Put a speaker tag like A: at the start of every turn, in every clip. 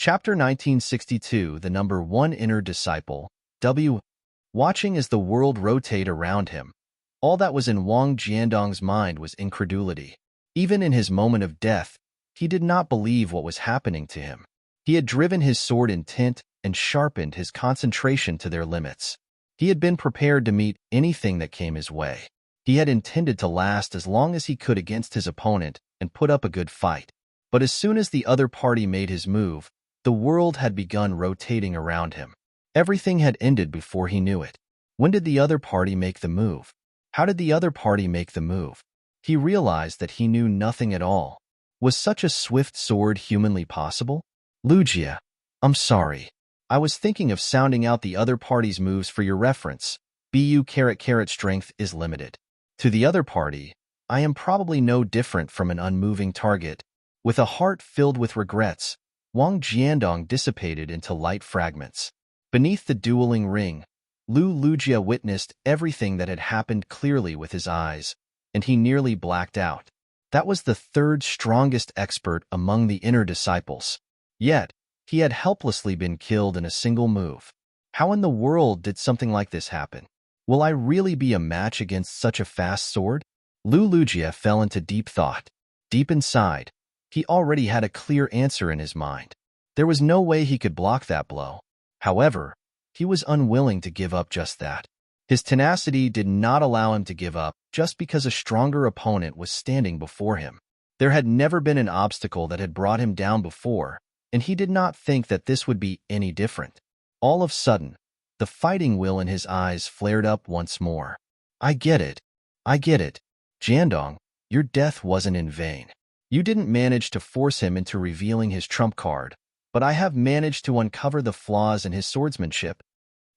A: Chapter 1962, The Number One Inner Disciple, W. Watching as the world rotate around him. All that was in Wang Jiandong's mind was incredulity. Even in his moment of death, he did not believe what was happening to him. He had driven his sword intent and sharpened his concentration to their limits. He had been prepared to meet anything that came his way. He had intended to last as long as he could against his opponent and put up a good fight. But as soon as the other party made his move, the world had begun rotating around him. Everything had ended before he knew it. When did the other party make the move? How did the other party make the move? He realized that he knew nothing at all. Was such a swift sword humanly possible? Lujia, I'm sorry. I was thinking of sounding out the other party's moves for your reference. Strength is limited. To the other party, I am probably no different from an unmoving target. With a heart filled with regrets, Wang Jiandong dissipated into light fragments. Beneath the dueling ring, Lu Lujia witnessed everything that had happened clearly with his eyes, and he nearly blacked out. That was the third strongest expert among the inner disciples. Yet, he had helplessly been killed in a single move. How in the world did something like this happen? Will I really be a match against such a fast sword? Lu Lujia fell into deep thought. Deep inside, he already had a clear answer in his mind. There was no way he could block that blow. However, he was unwilling to give up just that. His tenacity did not allow him to give up just because a stronger opponent was standing before him. There had never been an obstacle that had brought him down before, and he did not think that this would be any different. All of a sudden, the fighting will in his eyes flared up once more. I get it. Jiandong, your death wasn't in vain. You didn't manage to force him into revealing his trump card, but I have managed to uncover the flaws in his swordsmanship.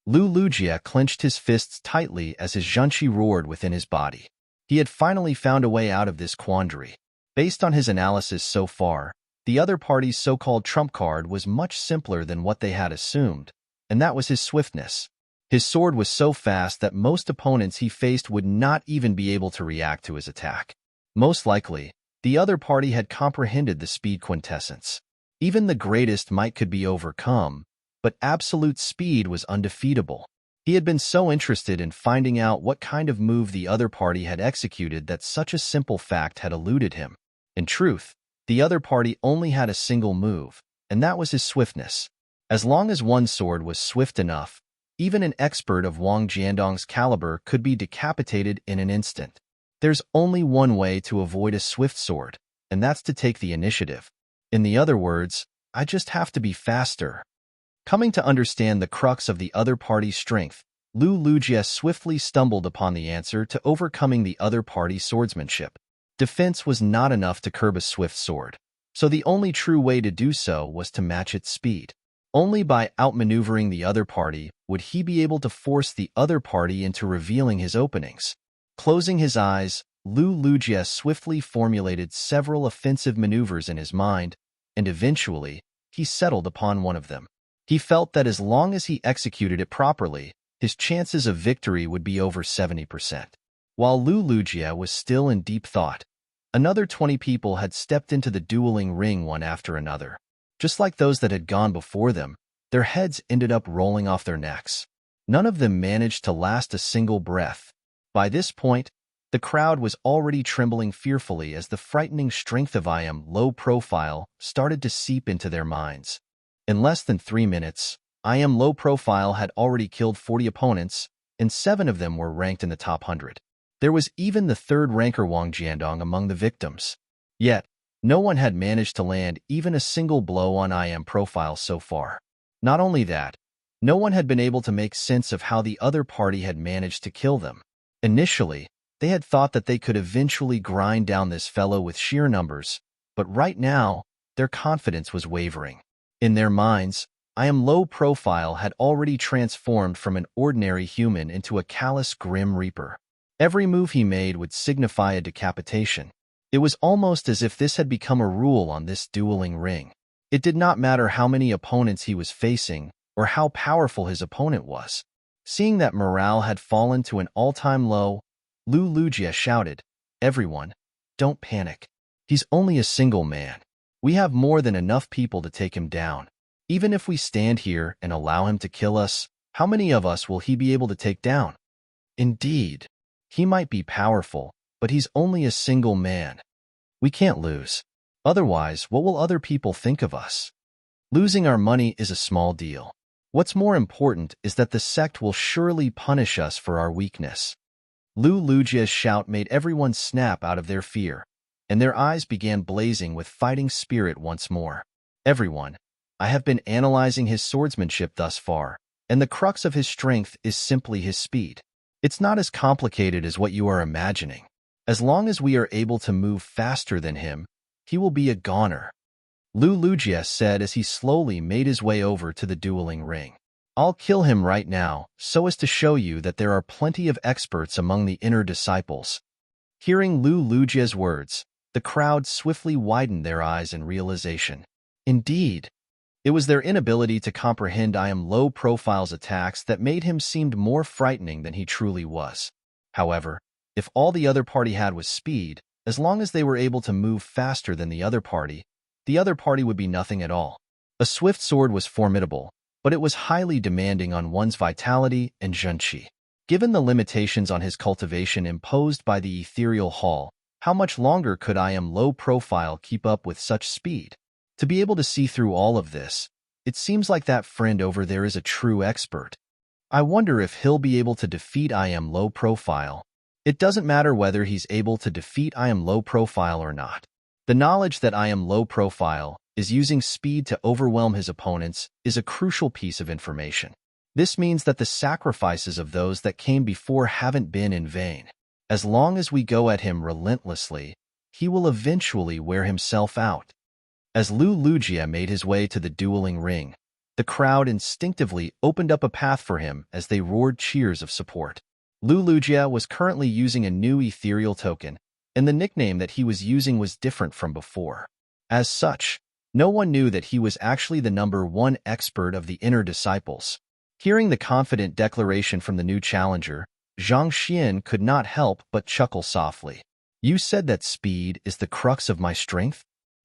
A: Lu Lujia clenched his fists tightly as his zhanshi roared within his body. He had finally found a way out of this quandary. Based on his analysis so far, the other party's so-called trump card was much simpler than what they had assumed, and that was his swiftness. His sword was so fast that most opponents he faced would not even be able to react to his attack. Most likely, the other party had comprehended the speed quintessence. Even the greatest might could be overcome, but absolute speed was undefeatable. He had been so interested in finding out what kind of move the other party had executed that such a simple fact had eluded him. In truth, the other party only had a single move, and that was his swiftness. As long as one sword was swift enough, even an expert of Wang Jiandong's caliber could be decapitated in an instant. There's only one way to avoid a swift sword, and that's to take the initiative. In the other words, I just have to be faster. Coming to understand the crux of the other party's strength, Lu Lujia swiftly stumbled upon the answer to overcoming the other party's swordsmanship. Defense was not enough to curb a swift sword, so the only true way to do so was to match its speed. Only by outmaneuvering the other party would he be able to force the other party into revealing his openings. Closing his eyes, Lu Lujia swiftly formulated several offensive maneuvers in his mind, and eventually, he settled upon one of them. He felt that as long as he executed it properly, his chances of victory would be over 70%. While Lu Lujia was still in deep thought, another 20 people had stepped into the dueling ring one after another. Just like those that had gone before them, their heads ended up rolling off their necks. None of them managed to last a single breath. By this point, the crowd was already trembling fearfully as the frightening strength of I am low profile started to seep into their minds. In less than 3 minutes, I am low profile had already killed 40 opponents, and 7 of them were ranked in the top 100. There was even the third ranker Wang Jiandong among the victims. Yet, no one had managed to land even a single blow on I am profile so far. Not only that, no one had been able to make sense of how the other party had managed to kill them. Initially, they had thought that they could eventually grind down this fellow with sheer numbers, but right now, their confidence was wavering. In their minds, I am low profile had already transformed from an ordinary human into a callous grim reaper. Every move he made would signify a decapitation. It was almost as if this had become a rule on this dueling ring. It did not matter how many opponents he was facing or how powerful his opponent was. Seeing that morale had fallen to an all-time low, Lu Lujia shouted, "Everyone, don't panic. He's only a single man. We have more than enough people to take him down. Even if we stand here and allow him to kill us, how many of us will he be able to take down? Indeed, he might be powerful, but he's only a single man. We can't lose. Otherwise, what will other people think of us? Losing our money is a small deal. What's more important is that the sect will surely punish us for our weakness. Lu Lujia's shout made everyone snap out of their fear, and their eyes began blazing with fighting spirit once more. Everyone, I have been analyzing his swordsmanship thus far, and the crux of his strength is simply his speed. It's not as complicated as what you are imagining. As long as we are able to move faster than him, he will be a goner. Lu Lujia said as he slowly made his way over to the dueling ring. I'll kill him right now, so as to show you that there are plenty of experts among the inner disciples. Hearing Lu Lujia's words, the crowd swiftly widened their eyes in realization. Indeed, it was their inability to comprehend I Am Low Profile's attacks that made him seem more frightening than he truly was. However, if all the other party had was speed, as long as they were able to move faster than the other party would be nothing at all. A swift sword was formidable, but it was highly demanding on one's vitality and zhenqi. Given the limitations on his cultivation imposed by the ethereal hall, how much longer could I Am Low Profile keep up with such speed? To be able to see through all of this, it seems like that friend over there is a true expert. I wonder if he'll be able to defeat I Am Low Profile. It doesn't matter whether he's able to defeat I Am Low Profile or not. The knowledge that I Am Low Profile is using speed to overwhelm his opponents is a crucial piece of information. This means that the sacrifices of those that came before haven't been in vain. As long as we go at him relentlessly, he will eventually wear himself out. As Lu Lujia made his way to the dueling ring, the crowd instinctively opened up a path for him as they roared cheers of support. Lu Lujia was currently using a new ethereal token, and the nickname that he was using was different from before. As such, no one knew that he was actually the #1 expert of the inner disciples. Hearing the confident declaration from the new challenger, Zhang Xian could not help but chuckle softly. You said that speed is the crux of my strength?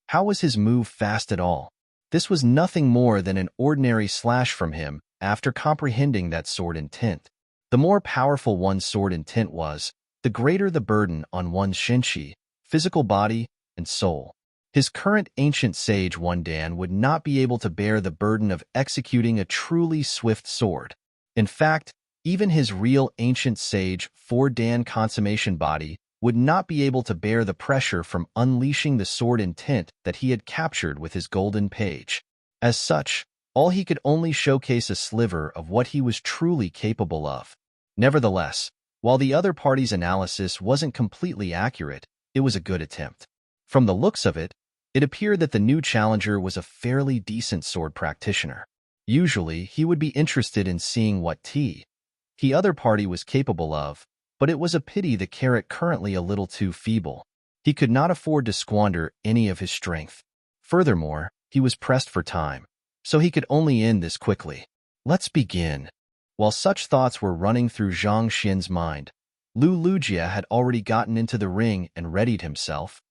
A: How was his move fast at all? This was nothing more than an ordinary slash from him after comprehending that sword intent. The more powerful one's sword intent was, the greater the burden on one's shenqi, physical body, and soul. His current ancient sage One Dan would not be able to bear the burden of executing a truly swift sword. In fact, even his real ancient sage 4 Dan consummation body would not be able to bear the pressure from unleashing the sword intent that he had captured with his golden page. As such, all he could only showcase a sliver of what he was truly capable of. Nevertheless, while the other party's analysis wasn't completely accurate, it was a good attempt. From the looks of it, it appeared that the new challenger was a fairly decent sword practitioner. Usually, he would be interested in seeing what the other party was capable of, but it was a pity the carrot currently a little too feeble. He could not afford to squander any of his strength. Furthermore, he was pressed for time, so he could only end this quickly. Let's begin. While such thoughts were running through Zhang Xian's mind, Lu Lujia had already gotten into the ring and readied himself.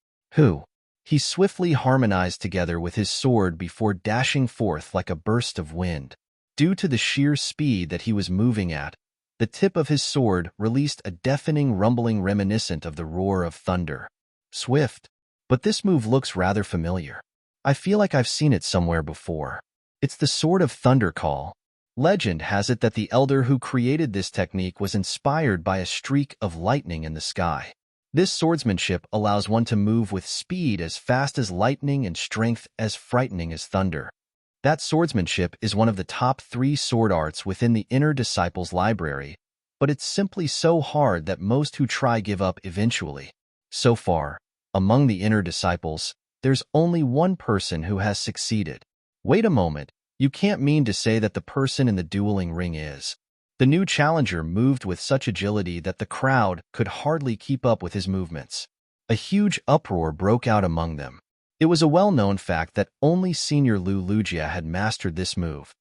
A: He swiftly harmonized together with his sword before dashing forth like a burst of wind. Due to the sheer speed that he was moving at, the tip of his sword released a deafening rumbling reminiscent of the roar of thunder. Swift, but this move looks rather familiar. I feel like I've seen it somewhere before. It's the Sword of Thunder Call. Legend has it that the elder who created this technique was inspired by a streak of lightning in the sky. This swordsmanship allows one to move with speed as fast as lightning and strength as frightening as thunder. That swordsmanship is one of the top 3 sword arts within the Inner Disciples library, but it's simply so hard that most who try give up eventually. So far, among the Inner Disciples, there's only one person who has succeeded. Wait a moment, you can't mean to say that the person in the dueling ring is. The new challenger moved with such agility that the crowd could hardly keep up with his movements. A huge uproar broke out among them. It was a well-known fact that only Senior Lu Lujia had mastered this move.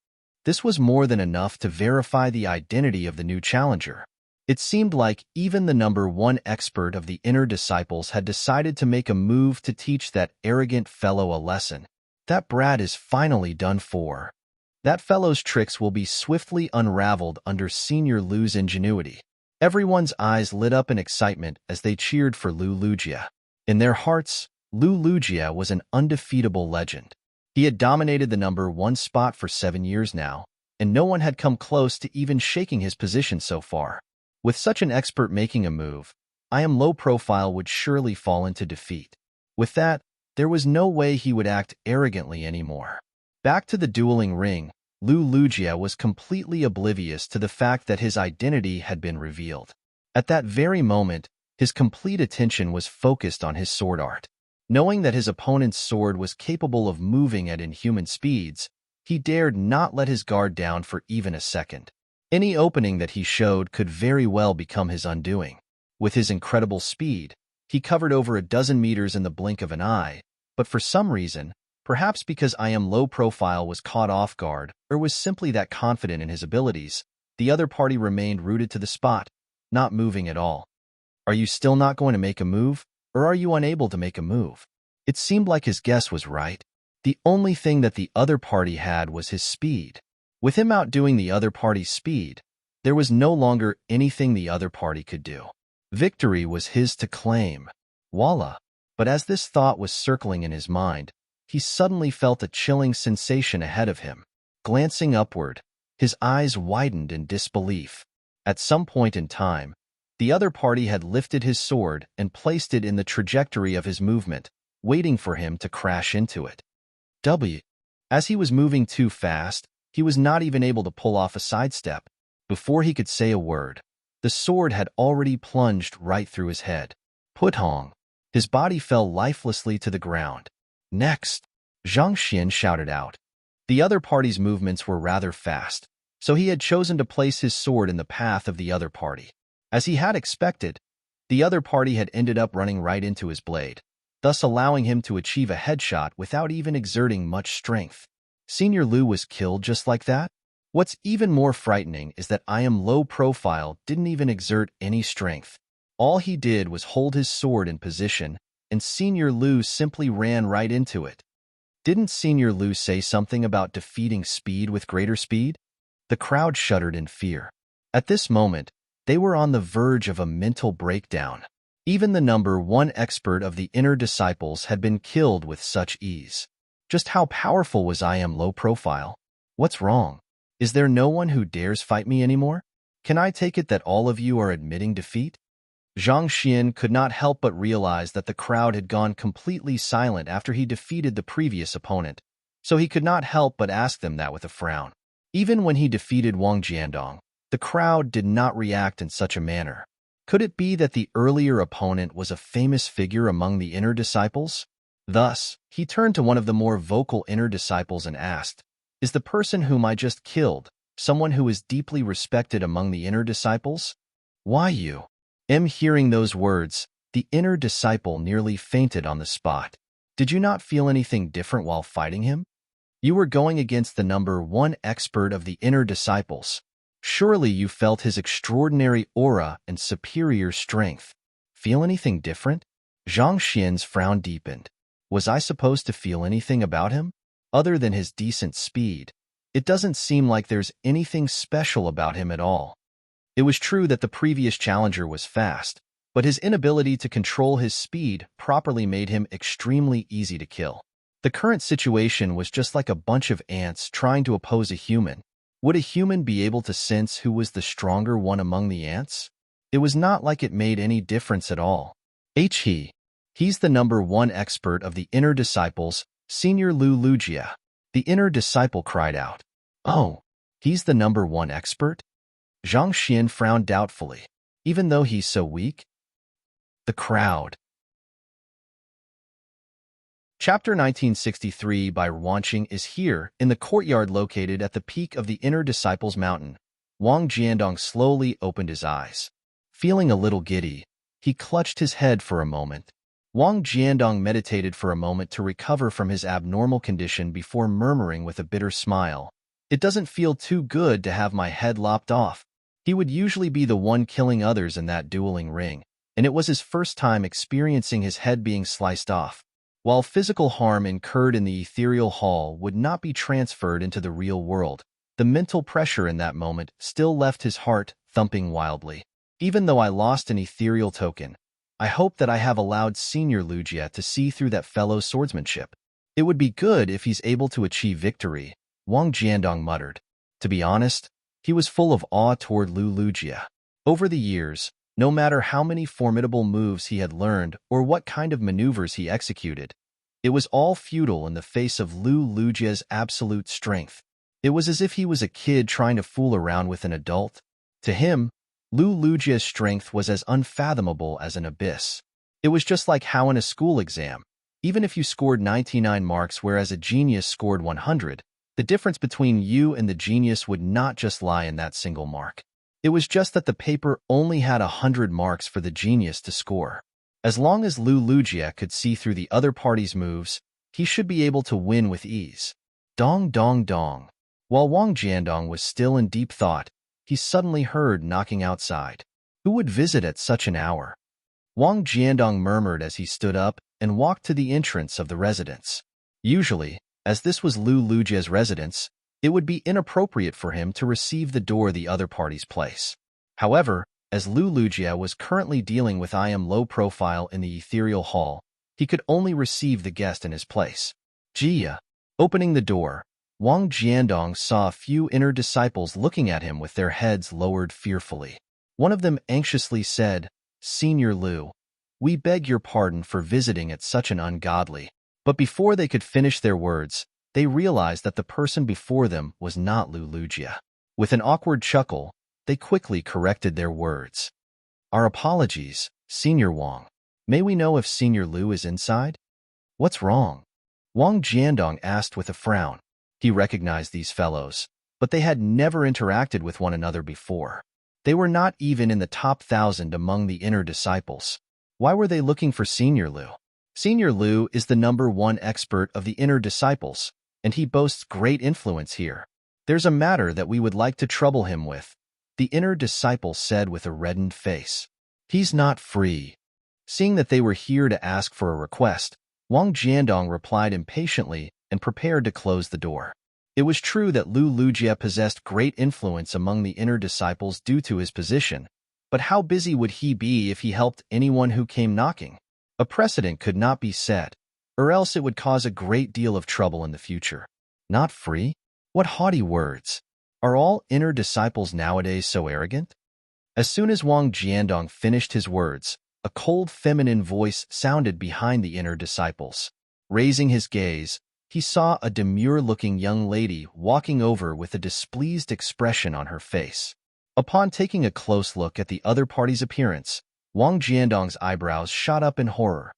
A: This was more than enough to verify the identity of the new challenger. It seemed like even the #1 expert of the Inner Disciples had decided to make a move to teach that arrogant fellow a lesson. That brat is finally done for. That fellow's tricks will be swiftly unraveled under Senior Lu's ingenuity. Everyone's eyes lit up in excitement as they cheered for Lu Lugia. In their hearts, Lu Lugia was an undefeatable legend. He had dominated the number 1 spot for 7 years now, and no one had come close to even shaking his position so far. With such an expert making a move, I am low profile would surely fall into defeat. With that, there was no way he would act arrogantly anymore. Back to the dueling ring, Lu Lugia was completely oblivious to the fact that his identity had been revealed. At that very moment, his complete attention was focused on his sword art. Knowing that his opponent's sword was capable of moving at inhuman speeds, he dared not let his guard down for even a second. Any opening that he showed could very well become his undoing. With his incredible speed, he covered over a dozen meters in the blink of an eye, but for some reason, perhaps because I am low profile was caught off guard or was simply that confident in his abilities, the other party remained rooted to the spot, not moving at all. Are you still not going to make a move, or are you unable to make a move? It seemed like his guess was right. The only thing that the other party had was his speed. With him outdoing the other party's speed, there was no longer anything the other party could do. Victory was his to claim. Voila! But as this thought was circling in his mind, he suddenly felt a chilling sensation ahead of him. Glancing upward, his eyes widened in disbelief. At some point in time, the other party had lifted his sword and placed it in the trajectory of his movement, waiting for him to crash into it. As he was moving too fast, he was not even able to pull off a sidestep. Before he could say a word, the sword had already plunged right through his head. Putong! His body fell lifelessly to the ground. Next, Zhang Xian shouted out. The other party's movements were rather fast, so he had chosen to place his sword in the path of the other party. As he had expected, the other party had ended up running right into his blade, thus allowing him to achieve a headshot without even exerting much strength. Senior Lu was killed just like that? What's even more frightening is that I am low profile didn't even exert any strength. All he did was hold his sword in position, and Senior Lu simply ran right into it. Didn't Senior Lu say something about defeating speed with greater speed? The crowd shuddered in fear. At this moment, they were on the verge of a mental breakdown. Even the number 1 expert of the inner disciples had been killed with such ease. Just how powerful was I am low profile? What's wrong? Is there no one who dares fight me anymore? Can I take it that all of you are admitting defeat? Zhang Xian could not help but realize that the crowd had gone completely silent after he defeated the previous opponent, so he could not help but ask them that with a frown. Even when he defeated Wang Jiandong, the crowd did not react in such a manner. Could it be that the earlier opponent was a famous figure among the inner disciples? Thus, he turned to one of the more vocal inner disciples and asked, "Is the person whom I just killed someone who is deeply respected among the inner disciples?" "Why you?" Hearing those words, the inner disciple nearly fainted on the spot. "Did you not feel anything different while fighting him? You were going against the number 1 expert of the inner disciples. Surely you felt his extraordinary aura and superior strength. Feel anything different?" Zhang Xian's frown deepened. Was I supposed to feel anything about him? Other than his decent speed, it doesn't seem like there's anything special about him at all. It was true that the previous challenger was fast, but his inability to control his speed properly made him extremely easy to kill. The current situation was just like a bunch of ants trying to oppose a human. Would a human be able to sense who was the stronger one among the ants? It was not like it made any difference at all. He's the number 1 expert of the inner disciples, Senior Lu Lugia. The inner disciple cried out. "Oh, he's the number 1 expert?" Zhang Xian frowned doubtfully. "Even though he's so weak?" The crowd. Chapter 1963 by Wanqing is here, in the courtyard located at the peak of the Inner Disciples Mountain. Wang Jiandong slowly opened his eyes. Feeling a little giddy, he clutched his head for a moment. Wang Jiandong meditated for a moment to recover from his abnormal condition before murmuring with a bitter smile, "It doesn't feel too good to have my head lopped off." He would usually be the one killing others in that dueling ring, and it was his first time experiencing his head being sliced off. While physical harm incurred in the ethereal hall would not be transferred into the real world, the mental pressure in that moment still left his heart thumping wildly. Even though I lost an ethereal token, I hope that I have allowed Senior Lugia to see through that fellow's swordsmanship. It would be good if he's able to achieve victory, Wang Jiandong muttered. To be honest, he was full of awe toward Lu Lugia. Over the years, no matter how many formidable moves he had learned or what kind of maneuvers he executed, it was all futile in the face of Lu Lugia's absolute strength. It was as if he was a kid trying to fool around with an adult. To him, Lu Lugia's strength was as unfathomable as an abyss. It was just like how in a school exam, even if you scored 99 marks whereas a genius scored 100, the difference between you and the genius would not just lie in that single mark. It was just that the paper only had 100 marks for the genius to score. As long as Lu Lugia could see through the other party's moves, he should be able to win with ease. Dong dong dong. While Wang Jiandong was still in deep thought, he suddenly heard knocking outside. Who would visit at such an hour? Wang Jiandong murmured as he stood up and walked to the entrance of the residence. Usually, as this was Lu Lugia's residence, it would be inappropriate for him to receive the door the other party's place. However, as Lu Lugia was currently dealing with low profile in the ethereal hall, he could only receive the guest in his place. Jia. Opening the door, Wang Jiandong saw a few inner disciples looking at him with their heads lowered fearfully. One of them anxiously said, "Senior Lu, we beg your pardon for visiting at such an ungodly." But before they could finish their words, they realized that the person before them was not Lu Lugia. With an awkward chuckle, they quickly corrected their words. "Our apologies, Senior Wang. May we know if Senior Lu is inside?" "What's wrong?" Wang Jiandong asked with a frown. He recognized these fellows, but they had never interacted with one another before. They were not even in the top 1,000 among the inner disciples. Why were they looking for Senior Lu? Senior Lu is the #1 expert of the inner disciples, and he boasts great influence here. There's a matter that we would like to trouble him with, the inner disciple said with a reddened face. He's not free. Seeing that they were here to ask for a request, Wang Jiandong replied impatiently and prepared to close the door. It was true that Lu Lugia possessed great influence among the inner disciples due to his position, but how busy would he be if he helped anyone who came knocking? A precedent could not be set, or else it would cause a great deal of trouble in the future. Not free? What haughty words! Are all inner disciples nowadays so arrogant? As soon as Wang Jiandong finished his words, a cold feminine voice sounded behind the inner disciples. Raising his gaze, he saw a demure-looking young lady walking over with a displeased expression on her face. Upon taking a close look at the other party's appearance, Wang Jiandong's eyebrows shot up in horror.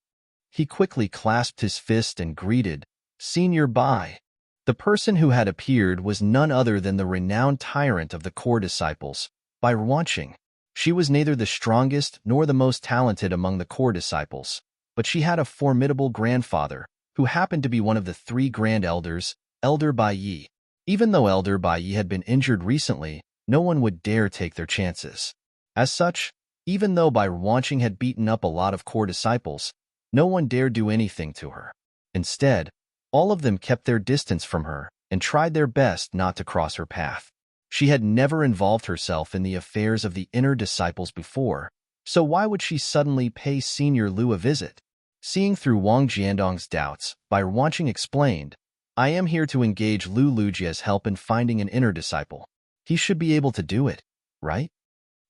A: He quickly clasped his fist and greeted, "Senior Bai." The person who had appeared was none other than the renowned tyrant of the core disciples, Bai Ruanqing. She was neither the strongest nor the most talented among the core disciples, but she had a formidable grandfather, who happened to be one of the 3 grand elders, Elder Bai Yi. Even though Elder Bai Yi had been injured recently, no one would dare take their chances. As such, even though Bai Ruanqing had beaten up a lot of core disciples, no one dared do anything to her. Instead, all of them kept their distance from her and tried their best not to cross her path. She had never involved herself in the affairs of the inner disciples before, so why would she suddenly pay Senior Lu a visit? Seeing through Wang Jiandong's doubts, Bai Ruanqing explained, "I am here to engage Lu Lugia's help in finding an inner disciple. He should be able to do it, right?"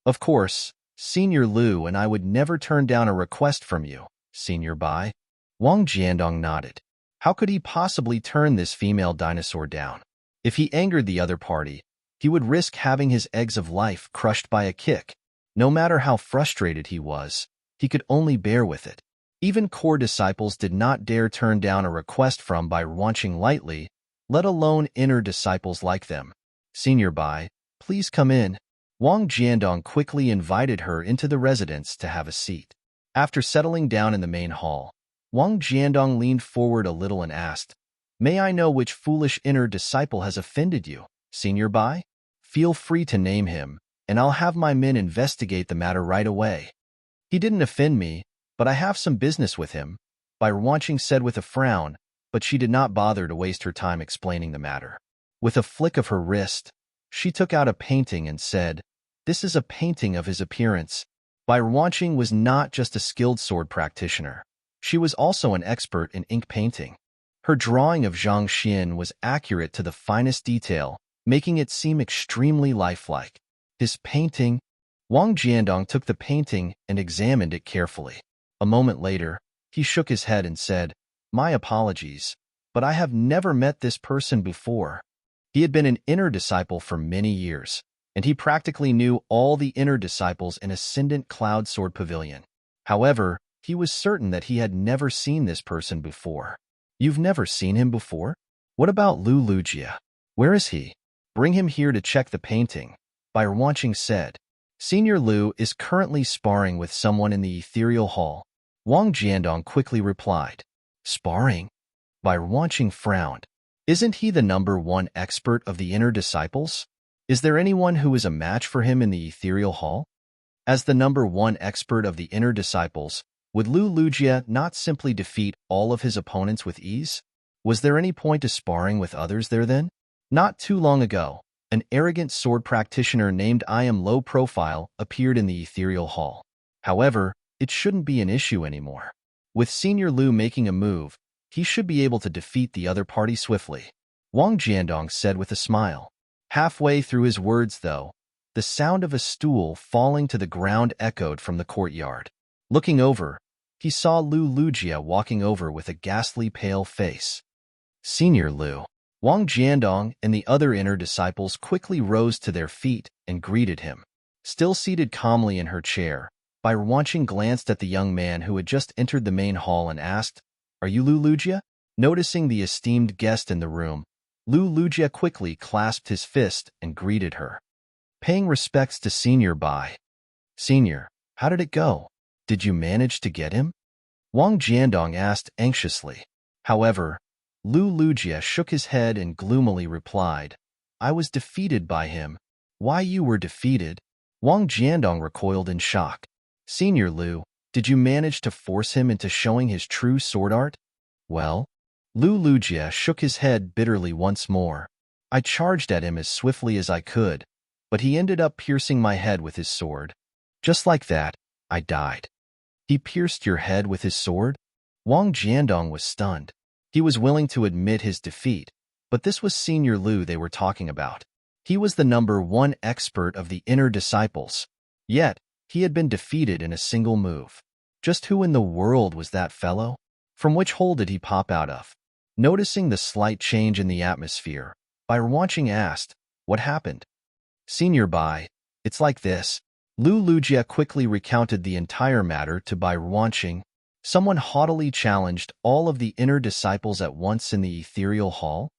A: "Of course, Senior Lu and I would never turn down a request from you, Senior Bai." Wang Jiandong nodded. How could he possibly turn this female dinosaur down? If he angered the other party, he would risk having his eggs of life crushed by a kick. No matter how frustrated he was, he could only bear with it. Even core disciples did not dare turn down a request from Bai Ruanqing lightly, let alone inner disciples like them. "Senior Bai, please come in." Wang Jiandong quickly invited her into the residence to have a seat. After settling down in the main hall, Wang Jiandong leaned forward a little and asked, "May I know which foolish inner disciple has offended you, Senior Bai? Feel free to name him, and I'll have my men investigate the matter right away." "He didn't offend me, but I have some business with him," Bai Ruanqing said with a frown, but she did not bother to waste her time explaining the matter. With a flick of her wrist, she took out a painting and said, "This is a painting of his appearance." Bai Ruanqing was not just a skilled sword practitioner. She was also an expert in ink painting. Her drawing of Zhang Xian was accurate to the finest detail, making it seem extremely lifelike. His painting. Wang Jiandong took the painting and examined it carefully. A moment later, he shook his head and said, "My apologies, but I have never met this person before." He had been an inner disciple for many years, and he practically knew all the inner disciples in Ascendant Cloud Sword Pavilion. However, he was certain that he had never seen this person before. "You've never seen him before? What about Lu Lujia? Where is he? Bring him here to check the painting," Bai Ruanqing said. "Senior Lu is currently sparring with someone in the ethereal hall," Wang Jiandong quickly replied. "Sparring?" Bai Ruanqing frowned. "Isn't he the #1 expert of the inner disciples? Is there anyone who is a match for him in the ethereal hall? As the #1 expert of the inner disciples, would Lu Lujia not simply defeat all of his opponents with ease? Was there any point to sparring with others there then? Not too long ago, an arrogant sword practitioner named I Am Low Profile appeared in the ethereal hall. However, it shouldn't be an issue anymore. With Senior Lu making a move, he should be able to defeat the other party swiftly," Wang Jiandong said with a smile. Halfway through his words, though, the sound of a stool falling to the ground echoed from the courtyard. Looking over, he saw Lu Lujia walking over with a ghastly pale face. "Senior Lu." Wang Jiandong and the other inner disciples quickly rose to their feet and greeted him. Still seated calmly in her chair, Bai Ruanqing glanced at the young man who had just entered the main hall and asked, "Are you Lu Lujia?" Noticing the esteemed guest in the room, Lu Lujia quickly clasped his fist and greeted her. "Paying respects to Senior Bai." "Senior, how did it go? Did you manage to get him?" Wang Jiandong asked anxiously. However, Lu Lujia shook his head and gloomily replied, "I was defeated by him." "Why you were defeated?" Wang Jiandong recoiled in shock. "Senior Lu, did you manage to force him into showing his true sword art?" "Well," Lu Lujia shook his head bitterly once more. "I charged at him as swiftly as I could, but he ended up piercing my head with his sword. Just like that, I died." "He pierced your head with his sword?" Wang Jiandong was stunned. He was willing to admit his defeat, but this was Senior Lu they were talking about. He was the #1 expert of the inner disciples. Yet, he had been defeated in a single move. Just who in the world was that fellow? From which hole did he pop out of? Noticing the slight change in the atmosphere, Bai Ruanqing asked, "What happened?" "Senior Bai, it's like this." Lu Lujia quickly recounted the entire matter to Bai Ruanqing. Someone haughtily challenged all of the inner disciples at once in the ethereal hall.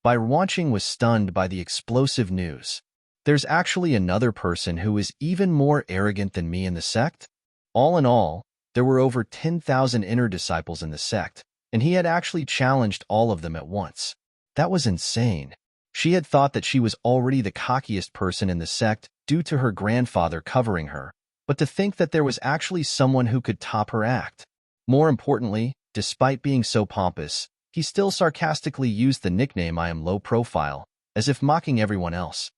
A: Bai Ruanqing was stunned by the explosive news. "There's actually another person who is even more arrogant than me in the sect?" All in all, there were over 10,000 inner disciples in the sect, and he had actually challenged all of them at once. That was insane. She had thought that she was already the cockiest person in the sect due to her grandfather covering her, but to think that there was actually someone who could top her act. More importantly, despite being so pompous, he still sarcastically used the nickname I Am Low Profile, as if mocking everyone else.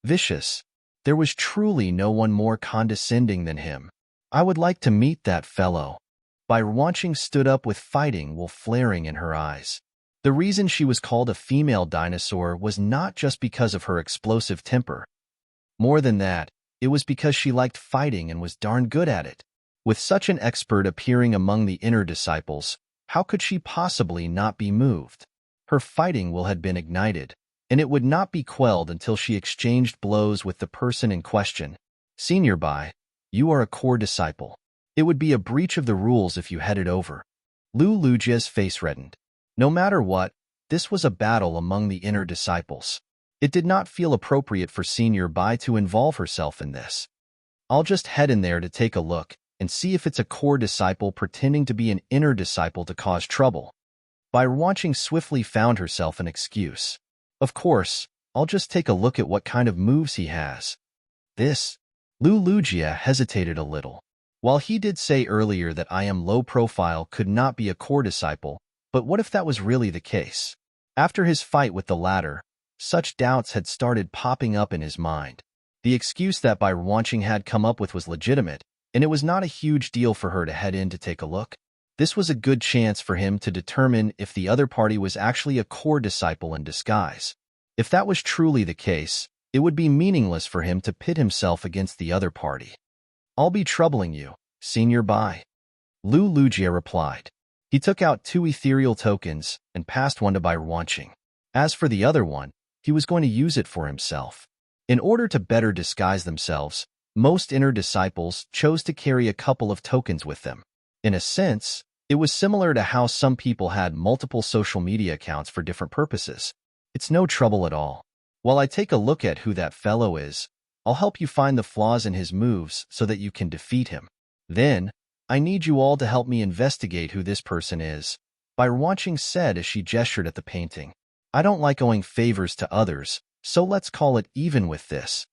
A: Vicious. There was truly no one more condescending than him. "I would like to meet that fellow." Bai Ruanqing stood up with fighting while flaring in her eyes. The reason she was called a female dinosaur was not just because of her explosive temper. More than that, it was because she liked fighting and was darn good at it. With such an expert appearing among the inner disciples, how could she possibly not be moved? Her fighting will had been ignited, and it would not be quelled until she exchanged blows with the person in question. "Senior Bai, you are a core disciple. It would be a breach of the rules if you headed over." Lu Lujia's face reddened. No matter what, this was a battle among the inner disciples. It did not feel appropriate for Senior Bai to involve herself in this. "I'll just head in there to take a look and see if it's a core disciple pretending to be an inner disciple to cause trouble." Bai Ruanqing swiftly found herself an excuse. "Of course, I'll just take a look at what kind of moves he has." This, Lu Lujia hesitated a little. While he did say earlier that I am low profile could not be a core disciple, but what if that was really the case? After his fight with the latter, such doubts had started popping up in his mind. The excuse that Bai Wanqing had come up with was legitimate, and it was not a huge deal for her to head in to take a look. This was a good chance for him to determine if the other party was actually a core disciple in disguise. If that was truly the case, it would be meaningless for him to pit himself against the other party. I'll be troubling you, Senior Bai. Lu Lujia replied. He took out 2 ethereal tokens and passed one to Bai Wanqing. As for the other one, he was going to use it for himself. In order to better disguise themselves, most inner disciples chose to carry a couple of tokens with them. In a sense, it was similar to how some people had multiple social media accounts for different purposes. It's no trouble at all. While I take a look at who that fellow is, I'll help you find the flaws in his moves so that you can defeat him. Then, I need you all to help me investigate who this person is, Bai Wanqing said as she gestured at the painting. I don't like owing favors to others, so let's call it even with this.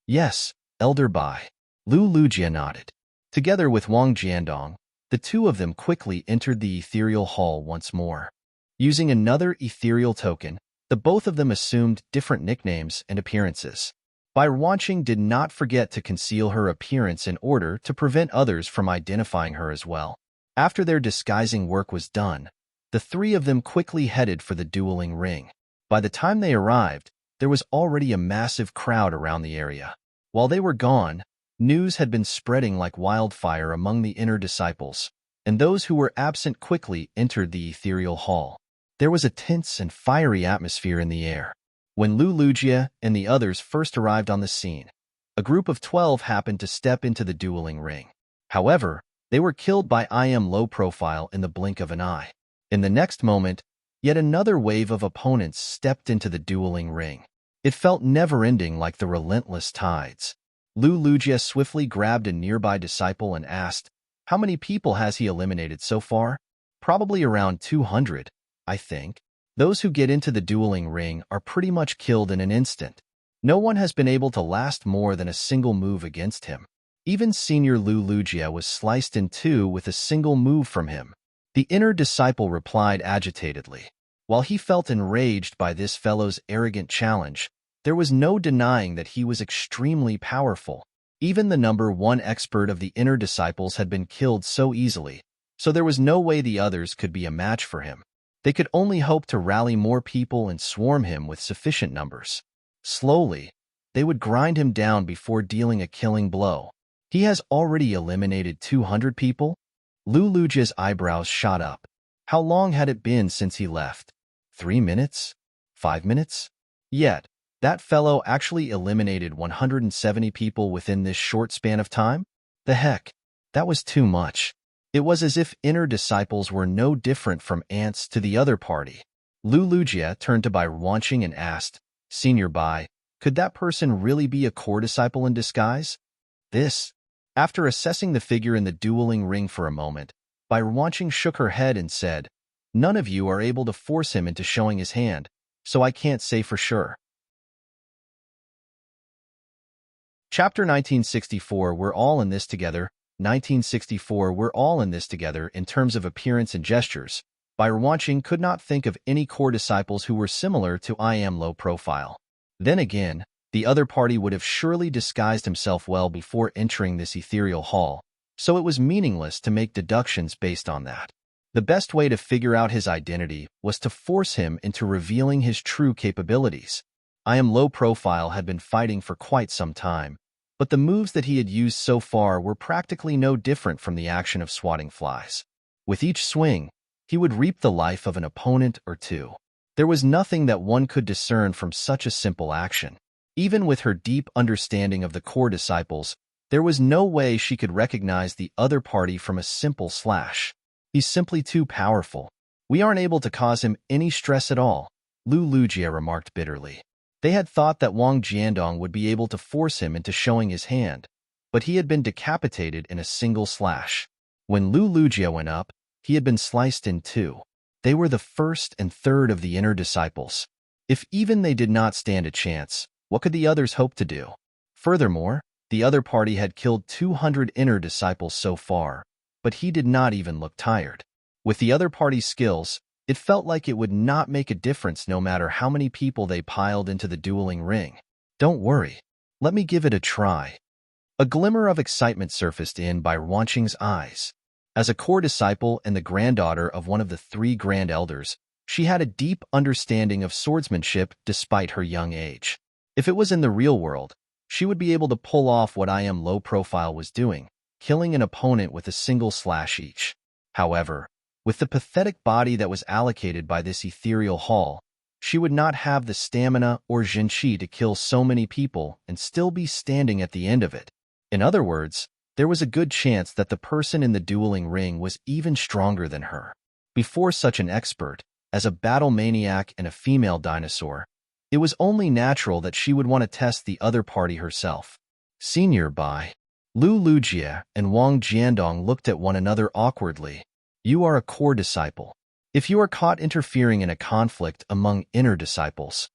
A: Yes, Elder Bai. Lu Lujia nodded. Together with Wang Jiandong, the two of them quickly entered the ethereal hall once more. Using another ethereal token, the both of them assumed different nicknames and appearances. Bai Wanqing did not forget to conceal her appearance in order to prevent others from identifying her as well. After their disguising work was done, the 3 of them quickly headed for the dueling ring. By the time they arrived, there was already a massive crowd around the area. While they were gone, news had been spreading like wildfire among the inner disciples, and those who were absent quickly entered the ethereal hall. There was a tense and fiery atmosphere in the air. When Lu Lujia and the others first arrived on the scene, a group of 12 happened to step into the dueling ring. However, they were killed by IM low profile in the blink of an eye. In the next moment, yet another wave of opponents stepped into the dueling ring. It felt never-ending like the relentless tides. Lu Lujia swiftly grabbed a nearby disciple and asked, "How many people has he eliminated so far?" "Probably around 200, I think. Those who get into the dueling ring are pretty much killed in an instant. No one has been able to last more than a single move against him. Even Senior Lu Lujia was sliced in 2 with a single move from him." The inner disciple replied agitatedly. While he felt enraged by this fellow's arrogant challenge, there was no denying that he was extremely powerful. Even the number 1 expert of the inner disciples had been killed so easily, so there was no way the others could be a match for him. They could only hope to rally more people and swarm him with sufficient numbers. Slowly, they would grind him down before dealing a killing blow. He has already eliminated 200 people? Lu Lujia's eyebrows shot up. How long had it been since he left? 3 minutes? 5 minutes? Yet, that fellow actually eliminated 170 people within this short span of time? The heck, that was too much. It was as if inner disciples were no different from ants to the other party. Lu Lujia turned to Bai Wanqing and asked, "Senior Bai, could that person really be a core disciple in disguise?" After assessing the figure in the dueling ring for a moment, Bai Wanqing shook her head and said, "None of you are able to force him into showing his hand, so I can't say for sure." Chapter 1964. We're all in this together. 1964. We're all in this together in terms of appearance and gestures. Bai Wanqing could not think of any core disciples who were similar to IM low profile. Then again, the other party would have surely disguised himself well before entering this ethereal hall, so it was meaningless to make deductions based on that. The best way to figure out his identity was to force him into revealing his true capabilities. IM low profile had been fighting for quite some time, but the moves that he had used so far were practically no different from the action of swatting flies. With each swing, he would reap the life of an opponent or 2. There was nothing that one could discern from such a simple action. Even with her deep understanding of the core disciples, there was no way she could recognize the other party from a simple slash. He's simply too powerful. We aren't able to cause him any stress at all, Lu Lujia remarked bitterly. They had thought that Wang Jiandong would be able to force him into showing his hand, but he had been decapitated in a single slash. When Lu Lujia went up, he had been sliced in 2. They were the 1st and 3rd of the inner disciples. If even they did not stand a chance, what could the others hope to do? Furthermore, The other party had killed 200 inner disciples so far, but he did not even look tired. With the other party's skills, it felt like it would not make a difference no matter how many people they piled into the dueling ring. Don't worry. Let me give it a try. A glimmer of excitement surfaced in Bai Ruanqing's eyes. As a core disciple and the granddaughter of one of the 3 grand elders, she had a deep understanding of swordsmanship despite her young age. If it was in the real world, she would be able to pull off what I Am Low Profile was doing, killing an opponent with a single slash each. However, with the pathetic body that was allocated by this ethereal hall, she would not have the stamina or zhenqi to kill so many people and still be standing at the end of it. In other words, there was a good chance that the person in the dueling ring was even stronger than her. Before such an expert, as a battle maniac and a female dinosaur, it was only natural that she would want to test the other party herself. Senior Bai. Lu Lujie and Wang Jiandong looked at one another awkwardly. You are a core disciple. If you are caught interfering in a conflict among inner disciples.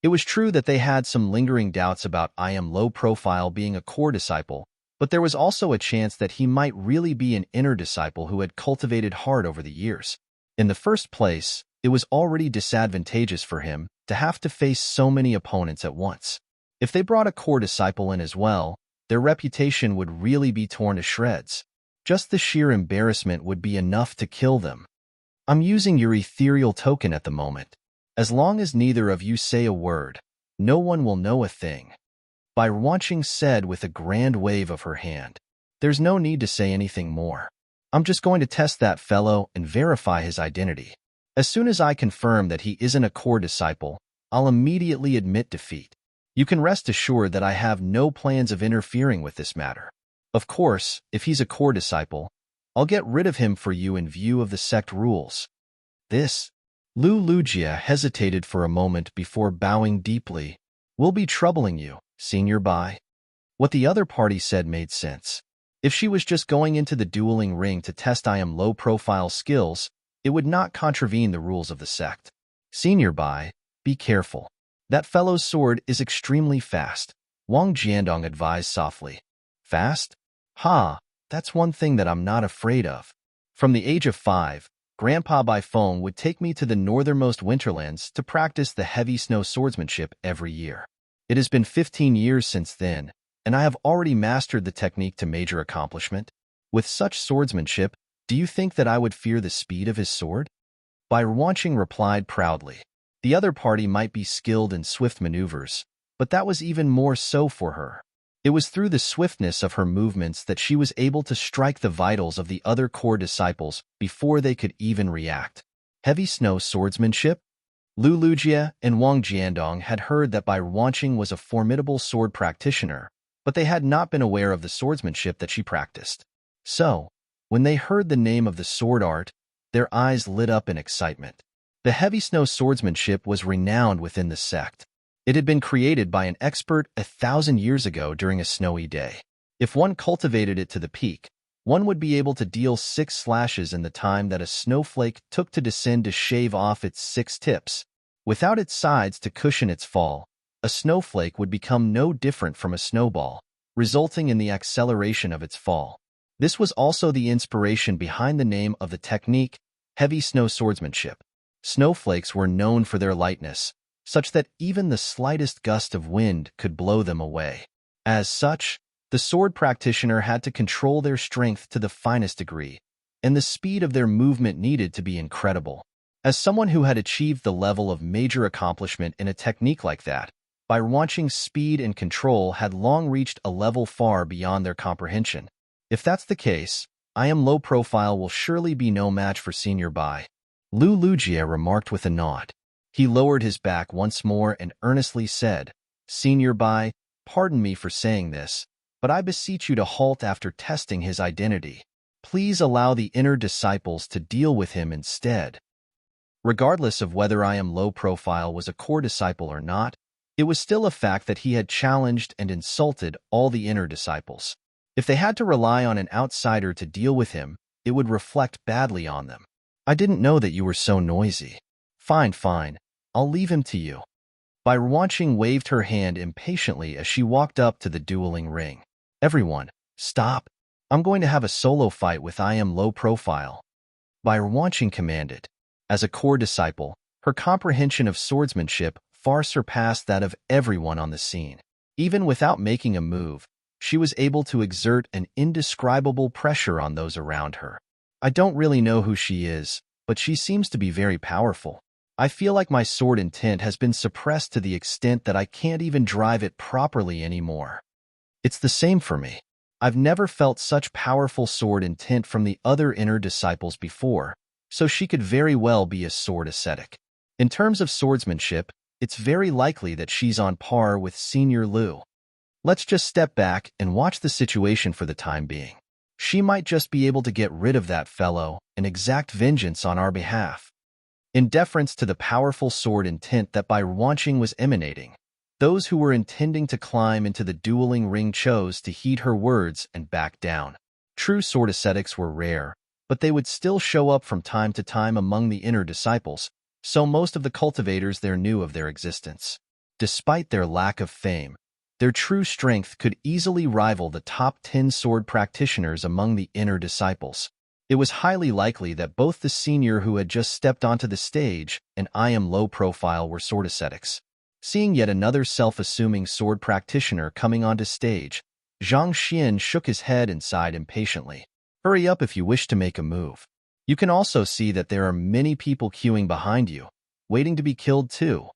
A: It was true that they had some lingering doubts about I Am Low Profile being a core disciple, but there was also a chance that he might really be an inner disciple who had cultivated hard over the years. In the first place, it was already disadvantageous for him to have to face so many opponents at once. If they brought a core disciple in as well, their reputation would really be torn to shreds. Just the sheer embarrassment would be enough to kill them. I'm using your ethereal token at the moment. As long as neither of you say a word, no one will know a thing. Bai Ruanqing said with a grand wave of her hand. There's no need to say anything more. I'm just going to test that fellow and verify his identity. As soon as I confirm that he isn't a core disciple, I'll immediately admit defeat. You can rest assured that I have no plans of interfering with this matter. Of course, if he's a core disciple, I'll get rid of him for you in view of the sect rules. This. Lu Lujie hesitated for a moment before bowing deeply. We'll be troubling you, Senior Bai. What the other party said made sense. If she was just going into the dueling ring to test I Am Low Profile skills, it would not contravene the rules of the sect. Senior Bai, be careful. That fellow's sword is extremely fast, Wang Jiandong advised softly. Fast? Ha, that's one thing that I'm not afraid of. From the age of 5, Grandpa Bai Feng would take me to the northernmost winterlands to practice the heavy snow swordsmanship every year. It has been 15 years since then, and I have already mastered the technique to major accomplishment. With such swordsmanship, do you think that I would fear the speed of his sword? Bai Ruanqing replied proudly. The other party might be skilled in swift maneuvers, but that was even more so for her. It was through the swiftness of her movements that she was able to strike the vitals of the other core disciples before they could even react. Heavy snow swordsmanship? Lu Lujie and Wang Jiandong had heard that Bai Ruanqing was a formidable sword practitioner, but they had not been aware of the swordsmanship that she practiced. So, when they heard the name of the sword art, their eyes lit up in excitement. The heavy snow swordsmanship was renowned within the sect. It had been created by an expert 1,000 years ago during a snowy day. If one cultivated it to the peak, one would be able to deal 6 slashes in the time that a snowflake took to descend to shave off its 6 tips. Without its sides to cushion its fall, a snowflake would become no different from a snowball, resulting in the acceleration of its fall. This was also the inspiration behind the name of the technique, heavy snow swordsmanship. Snowflakes were known for their lightness, such that even the slightest gust of wind could blow them away. As such, the sword practitioner had to control their strength to the finest degree, and the speed of their movement needed to be incredible. As someone who had achieved the level of major accomplishment in a technique like that, Bai Ruanqing's speed and control had long reached a level far beyond their comprehension. If that's the case, I Am Low Profile will surely be no match for Senior Bai. Lu Lujie remarked with a nod. He lowered his back once more and earnestly said, Senior Bai, pardon me for saying this, but I beseech you to halt after testing his identity. Please allow the inner disciples to deal with him instead. Regardless of whether I Am Low Profile was a core disciple or not, it was still a fact that he had challenged and insulted all the inner disciples. If they had to rely on an outsider to deal with him, it would reflect badly on them. I didn't know that you were so noisy. Fine, I'll leave him to you. Bai Ruanqing waved her hand impatiently as she walked up to the dueling ring. Everyone, stop. I'm going to have a solo fight with I am low profile. By watching commanded. As a core disciple, her comprehension of swordsmanship far surpassed that of everyone on the scene. Even without making a move, she was able to exert an indescribable pressure on those around her. I don't really know who she is, but she seems to be very powerful. I feel like my sword intent has been suppressed to the extent that I can't even drive it properly anymore. It's the same for me. I've never felt such powerful sword intent from the other inner disciples before, so she could very well be a sword ascetic. In terms of swordsmanship, it's very likely that she's on par with Senior Liu. Let's just step back and watch the situation for the time being. She might just be able to get rid of that fellow and exact vengeance on our behalf. In deference to the powerful sword intent that Bai Wanqing was emanating, those who were intending to climb into the dueling ring chose to heed her words and back down. True sword ascetics were rare, but they would still show up from time to time among the inner disciples, so most of the cultivators there knew of their existence. Despite their lack of fame, their true strength could easily rival the top 10 sword practitioners among the inner disciples. It was highly likely that both the senior who had just stepped onto the stage and I am low profile were sword ascetics. Seeing yet another self-assuming sword practitioner coming onto stage, Zhang Xian shook his head and sighed impatiently. Hurry up if you wish to make a move. You can also see that there are many people queuing behind you, waiting to be killed too.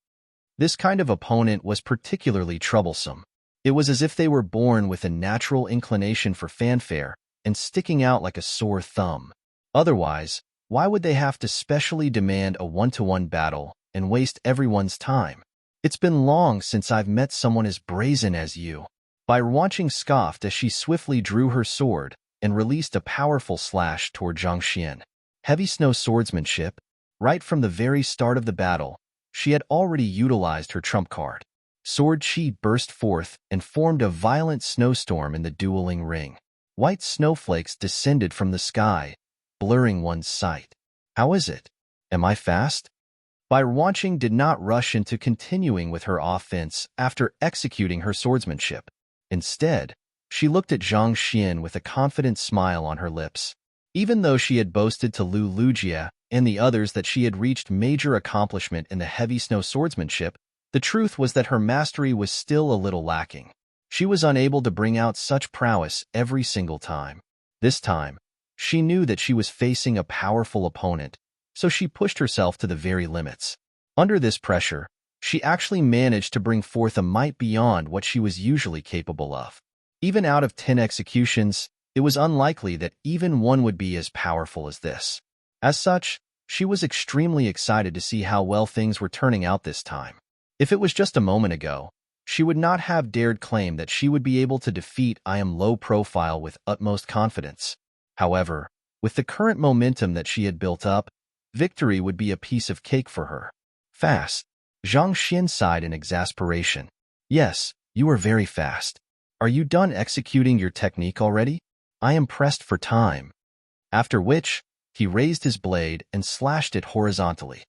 A: This kind of opponent was particularly troublesome. It was as if they were born with a natural inclination for fanfare and sticking out like a sore thumb. Otherwise, why would they have to specially demand a one-to-one battle and waste everyone's time? It's been long since I've met someone as brazen as you. Bai Wanqing scoffed as she swiftly drew her sword and released a powerful slash toward Zhang Xian. Heavy snow swordsmanship. Right from the very start of the battle, she had already utilized her trump card. Sword chi burst forth and formed a violent snowstorm in the dueling ring. White snowflakes descended from the sky, blurring one's sight. How is it? Am I fast? Bai Wanqing did not rush into continuing with her offense after executing her swordsmanship. Instead, she looked at Zhang Xian with a confident smile on her lips. Even though she had boasted to Lu Lujia and the others that she had reached major accomplishment in the heavy snow swordsmanship, the truth was that her mastery was still a little lacking. She was unable to bring out such prowess every single time. This time, she knew that she was facing a powerful opponent, so she pushed herself to the very limits. Under this pressure, she actually managed to bring forth a might beyond what she was usually capable of. Even out of 10 executions, it was unlikely that even one would be as powerful as this. As such, she was extremely excited to see how well things were turning out this time. If it was just a moment ago, she would not have dared claim that she would be able to defeat I am low profile with utmost confidence. However, with the current momentum that she had built up, victory would be a piece of cake for her. Fast. Zhang Xian sighed in exasperation. Yes, you are very fast. Are you done executing your technique already? I am pressed for time. After which, he raised his blade and slashed it horizontally.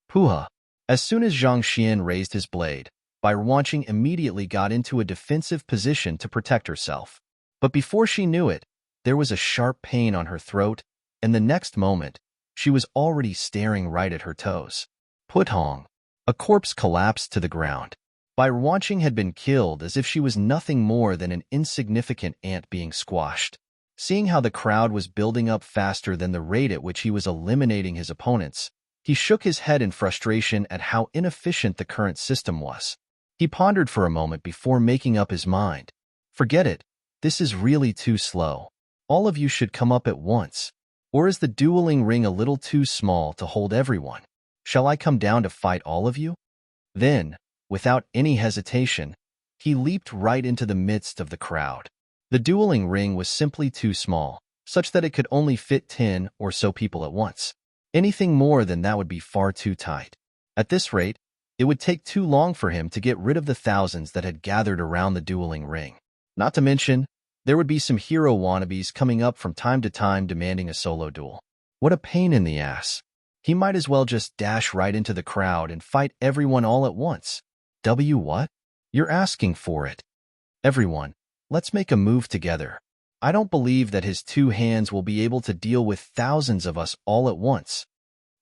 A: Puha. As soon as Zhang Xian raised his blade, Bai Wanqing immediately got into a defensive position to protect herself. But before she knew it, there was a sharp pain on her throat, and the next moment, she was already staring right at her toes. Putong. A corpse collapsed to the ground. Bai Wanqing had been killed as if she was nothing more than an insignificant ant being squashed. Seeing how the crowd was building up faster than the rate at which he was eliminating his opponents, he shook his head in frustration at how inefficient the current system was. He pondered for a moment before making up his mind. Forget it. This is really too slow. All of you should come up at once. Or is the dueling ring a little too small to hold everyone? Shall I come down to fight all of you? Then, without any hesitation, he leaped right into the midst of the crowd. The dueling ring was simply too small, such that it could only fit 10 or so people at once. Anything more than that would be far too tight. At this rate, it would take too long for him to get rid of the thousands that had gathered around the dueling ring. Not to mention, there would be some hero wannabes coming up from time to time demanding a solo duel. What a pain in the ass. He might as well just dash right into the crowd and fight everyone all at once. What? You're asking for it. Everyone, let's make a move together. I don't believe that his 2 hands will be able to deal with thousands of us all at once.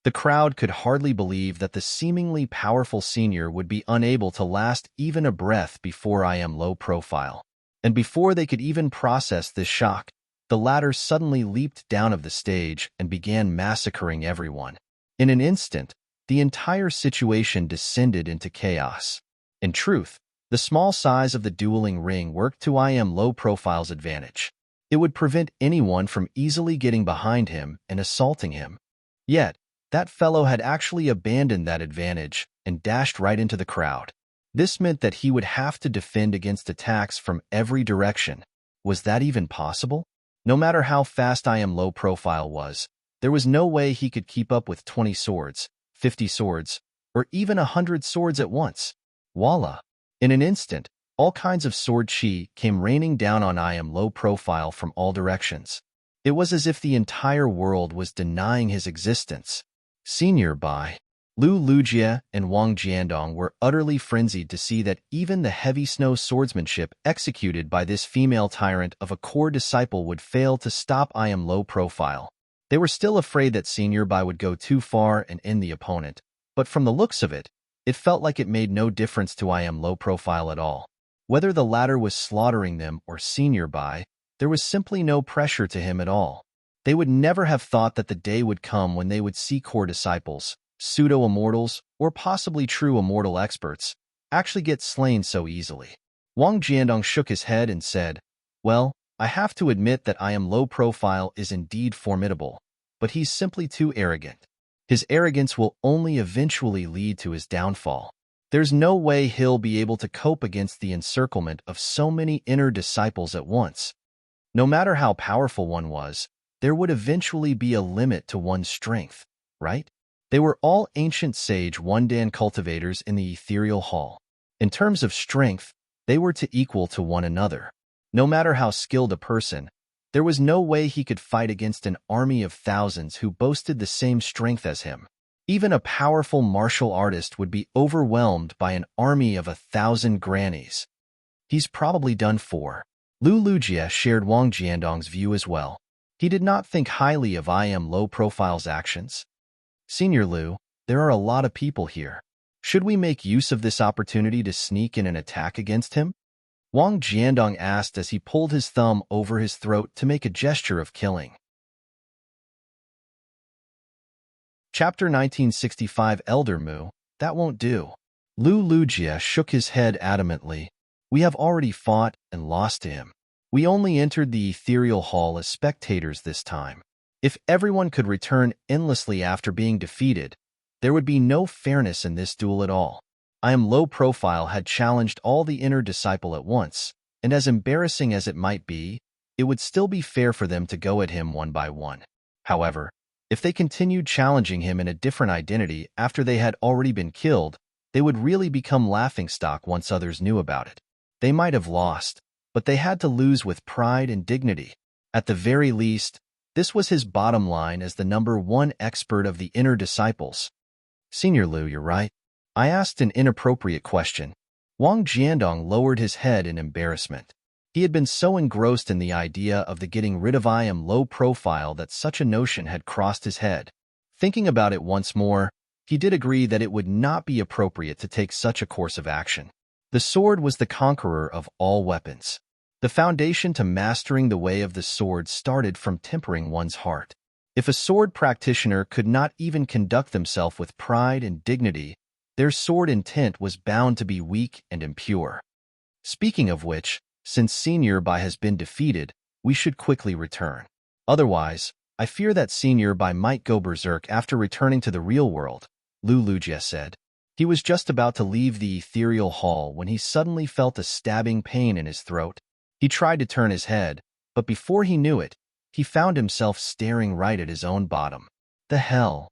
A: The crowd could hardly believe that the seemingly powerful senior would be unable to last even a breath before I am low profile. And before they could even process this shock, the latter suddenly leaped down of the stage and began massacring everyone. In an instant, the entire situation descended into chaos. In truth, the small size of the dueling ring worked to I am low profile's advantage. It would prevent anyone from easily getting behind him and assaulting him. Yet, that fellow had actually abandoned that advantage and dashed right into the crowd. This meant that he would have to defend against attacks from every direction. Was that even possible? No matter how fast I am low profile was, there was no way he could keep up with 20 swords, 50 swords, or even 100 swords at once. Voila! In an instant, all kinds of sword chi came raining down on I am low profile from all directions. It was as if the entire world was denying his existence. Senior Bai, Lu Lujie, and Wang Jiandong were utterly frenzied to see that even the heavy snow swordsmanship executed by this female tyrant of a core disciple would fail to stop I am low profile. They were still afraid that Senior Bai would go too far and end the opponent, but from the looks of it, it felt like it made no difference to I am low profile at all. Whether the latter was slaughtering them or Senior Bai, there was simply no pressure to him at all. They would never have thought that the day would come when they would see core disciples, pseudo-immortals, or possibly true immortal experts, actually get slain so easily. Wang Jiandong shook his head and said, "Well, I have to admit that I am low profile is indeed formidable, but he's simply too arrogant. His arrogance will only eventually lead to his downfall. There's no way he'll be able to cope against the encirclement of so many inner disciples at once. No matter how powerful one was, there would eventually be a limit to one's strength, right?" They were all ancient sage Wundan cultivators in the ethereal hall. In terms of strength, they were to equal to one another. No matter how skilled a person, there was no way he could fight against an army of thousands who boasted the same strength as him. Even a powerful martial artist would be overwhelmed by an army of 1,000 grannies. He's probably done for. Lu Lujie shared Wang Jiandong's view as well. He did not think highly of I am low profile's actions. "Senior Lu, there are a lot of people here. Should we make use of this opportunity to sneak in an attack against him?" Wang Jiandong asked as he pulled his thumb over his throat to make a gesture of killing. Chapter 1965 Elder Mu, that won't do. Lu Lujie shook his head adamantly. "We have already fought and lost to him. We only entered the ethereal hall as spectators this time. If everyone could return endlessly after being defeated, there would be no fairness in this duel at all. I am low profile had challenged all the inner disciple at once, and as embarrassing as it might be, it would still be fair for them to go at him one by one. However, if they continued challenging him in a different identity after they had already been killed, they would really become laughingstock once others knew about it. They might have lost, but they had to lose with pride and dignity. At the very least, this was his bottom line as the #1 expert of the inner disciples. "Senior Lu, you're right." I asked an inappropriate question. Wang Jiandong lowered his head in embarrassment. He had been so engrossed in the idea of the getting rid of I am low profile that such a notion had crossed his head. Thinking about it once more, he did agree that it would not be appropriate to take such a course of action. The sword was the conqueror of all weapons. The foundation to mastering the way of the sword started from tempering one's heart. If a sword practitioner could not even conduct themselves with pride and dignity, their sword intent was bound to be weak and impure. Speaking of which, since Senior Bai has been defeated, we should quickly return. Otherwise, I fear that Senior Bai might go berserk after returning to the real world, Lu Lujie said. He was just about to leave the ethereal hall when he suddenly felt a stabbing pain in his throat. He tried to turn his head, but before he knew it, he found himself staring right at his own bottom. The hell?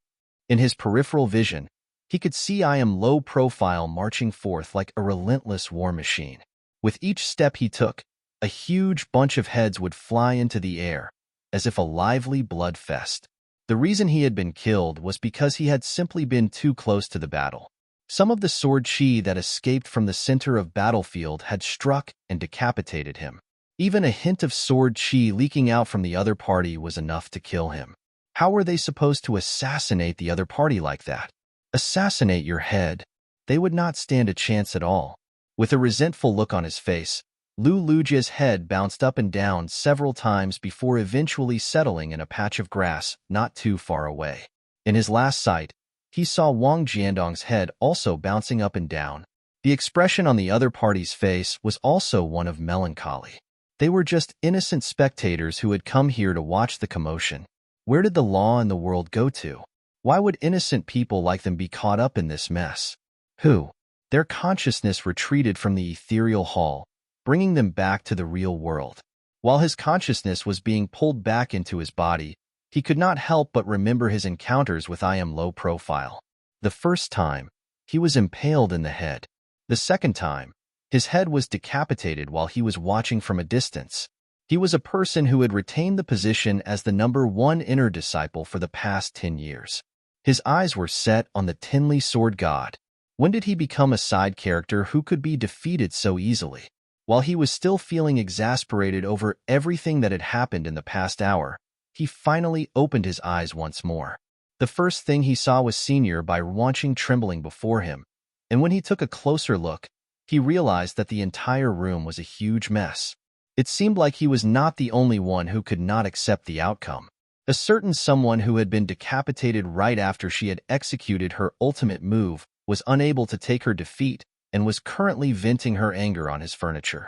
A: In his peripheral vision, he could see I am low profile marching forth like a relentless war machine. With each step he took, a huge bunch of heads would fly into the air, as if a lively blood fest. The reason he had been killed was because he had simply been too close to the battle. Some of the sword chi that escaped from the center of battlefield had struck and decapitated him. Even a hint of sword chi leaking out from the other party was enough to kill him. How were they supposed to assassinate the other party like that? Assassinate your head. They would not stand a chance at all. With a resentful look on his face, Lu Lujia's head bounced up and down several times before eventually settling in a patch of grass not too far away. In his last sight, he saw Wang Jiandong's head also bouncing up and down. The expression on the other party's face was also one of melancholy. They were just innocent spectators who had come here to watch the commotion. Where did the law and the world go to? Why would innocent people like them be caught up in this mess? Who? Their consciousness retreated from the ethereal hall, bringing them back to the real world. While his consciousness was being pulled back into his body, he could not help but remember his encounters with I Am Low Profile. The first time, he was impaled in the head. The second time, his head was decapitated while he was watching from a distance. He was a person who had retained the position as the #1 inner disciple for the past 10 years. His eyes were set on the Tinley Sword God. When did he become a side character who could be defeated so easily? While he was still feeling exasperated over everything that had happened in the past hour, he finally opened his eyes once more. The first thing he saw was Senior by watching trembling before him, and when he took a closer look, he realized that the entire room was a huge mess. It seemed like he was not the only one who could not accept the outcome. A certain someone who had been decapitated right after she had executed her ultimate move was unable to take her defeat and was currently venting her anger on his furniture.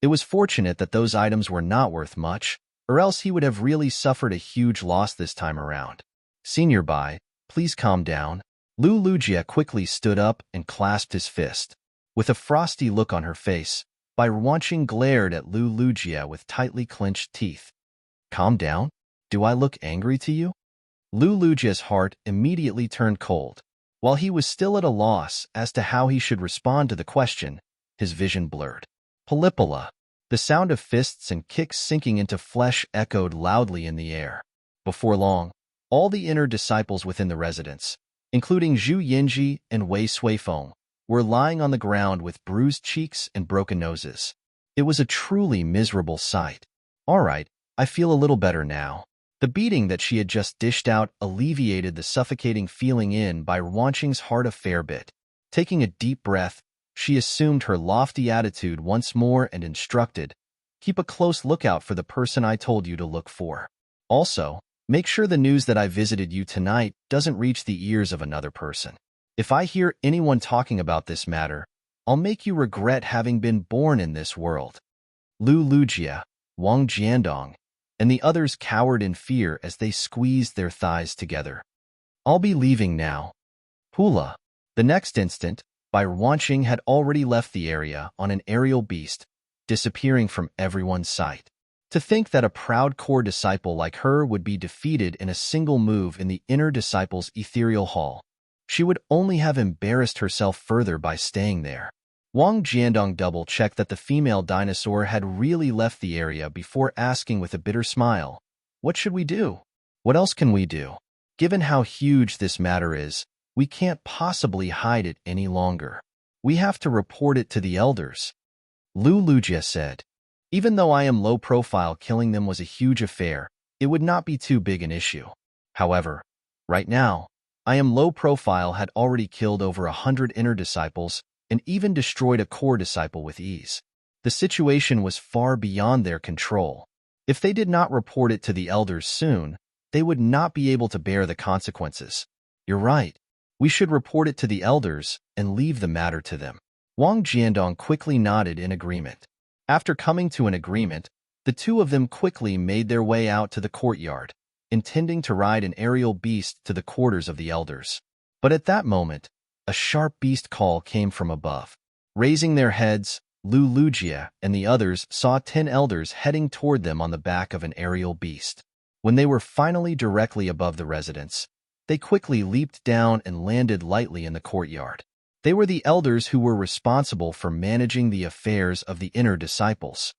A: It was fortunate that those items were not worth much, or else he would have really suffered a huge loss this time around. Senior Bai, please calm down. Lu Lujia quickly stood up and clasped his fist. With a frosty look on her face, Bai Ruanqing glared at Lu Lujia with tightly clenched teeth. Calm down? Do I look angry to you? Lu Lujia's heart immediately turned cold. While he was still at a loss as to how he should respond to the question, his vision blurred. Palipala. The sound of fists and kicks sinking into flesh echoed loudly in the air. Before long, all the inner disciples within the residence, including Zhu Yinji and Wei Suifeng, were lying on the ground with bruised cheeks and broken noses. It was a truly miserable sight. All right, I feel a little better now. The beating that she had just dished out alleviated the suffocating feeling in Bai Ruanqing's heart a fair bit. Taking a deep breath, she assumed her lofty attitude once more and instructed, keep a close lookout for the person I told you to look for. Also, make sure the news that I visited you tonight doesn't reach the ears of another person. If I hear anyone talking about this matter, I'll make you regret having been born in this world. Lu Lujia, Wang Jiandong, and the others cowered in fear as they squeezed their thighs together. I'll be leaving now. Hula. The next instant, Bai Ruanqing had already left the area on an aerial beast, disappearing from everyone's sight. To think that a proud core disciple like her would be defeated in a single move in the inner disciple's ethereal hall. She would only have embarrassed herself further by staying there. Wang Jiandong double-checked that the female dinosaur had really left the area before asking with a bitter smile, what should we do? What else can we do? Given how huge this matter is, we can't possibly hide it any longer. We have to report it to the elders. Lu Lujia said, even though I Am Low Profile killing them was a huge affair, it would not be too big an issue. However, right now, I Am Low Profile had already killed over 100 inner disciples and even destroyed a core disciple with ease. The situation was far beyond their control. If they did not report it to the elders soon, they would not be able to bear the consequences. You're right. We should report it to the elders and leave the matter to them. Wang Jiandong quickly nodded in agreement. After coming to an agreement, the two of them quickly made their way out to the courtyard, intending to ride an aerial beast to the quarters of the elders. But at that moment, a sharp beast call came from above. Raising their heads, Lu Lujia and the others saw 10 elders heading toward them on the back of an aerial beast. When they were finally directly above the residence, they quickly leaped down and landed lightly in the courtyard. They were the elders who were responsible for managing the affairs of the inner disciples.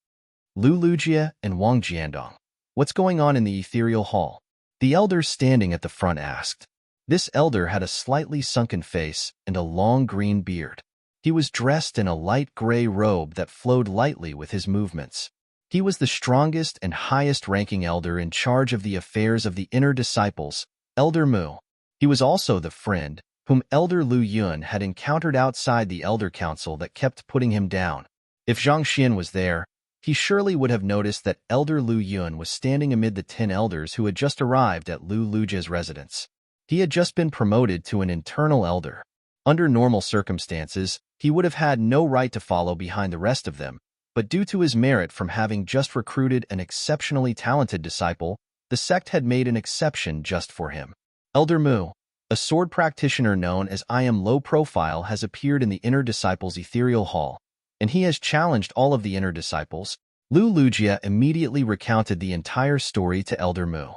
A: Lu Lujia and Wang Jiandong. What's going on in the ethereal hall? The elder standing at the front asked. This elder had a slightly sunken face and a long green beard. He was dressed in a light gray robe that flowed lightly with his movements. He was the strongest and highest-ranking elder in charge of the affairs of the inner disciples, Elder Mu. He was also the friend whom Elder Lu Yun had encountered outside the Elder Council that kept putting him down. If Zhang Xian was there, he surely would have noticed that Elder Lu Yun was standing amid the 10 elders who had just arrived at Lu Lujia's residence. He had just been promoted to an internal elder. Under normal circumstances, he would have had no right to follow behind the rest of them, but due to his merit from having just recruited an exceptionally talented disciple, the sect had made an exception just for him. Elder Mu, a sword practitioner known as I Am Low Profile, has appeared in the Inner Disciples' Ethereal Hall, and he has challenged all of the Inner Disciples. Lu Lujia immediately recounted the entire story to Elder Mu.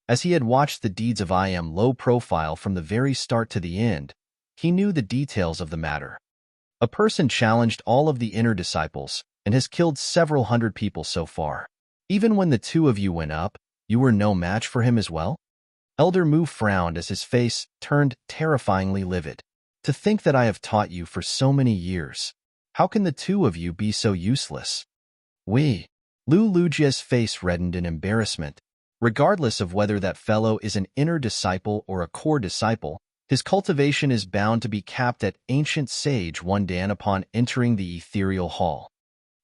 A: As he had watched the deeds of I Am Low Profile from the very start to the end, he knew the details of the matter. A person challenged all of the Inner Disciples and has killed several hundred people so far. Even when the two of you went up, you were no match for him as well? Elder Mu frowned as his face turned terrifyingly livid. To think that I have taught you for so many years. How can the two of you be so useless? Lu Lujia's face reddened in embarrassment. Regardless of whether that fellow is an inner disciple or a core disciple, his cultivation is bound to be capped at Ancient Sage 1 Dan upon entering the Ethereal Hall.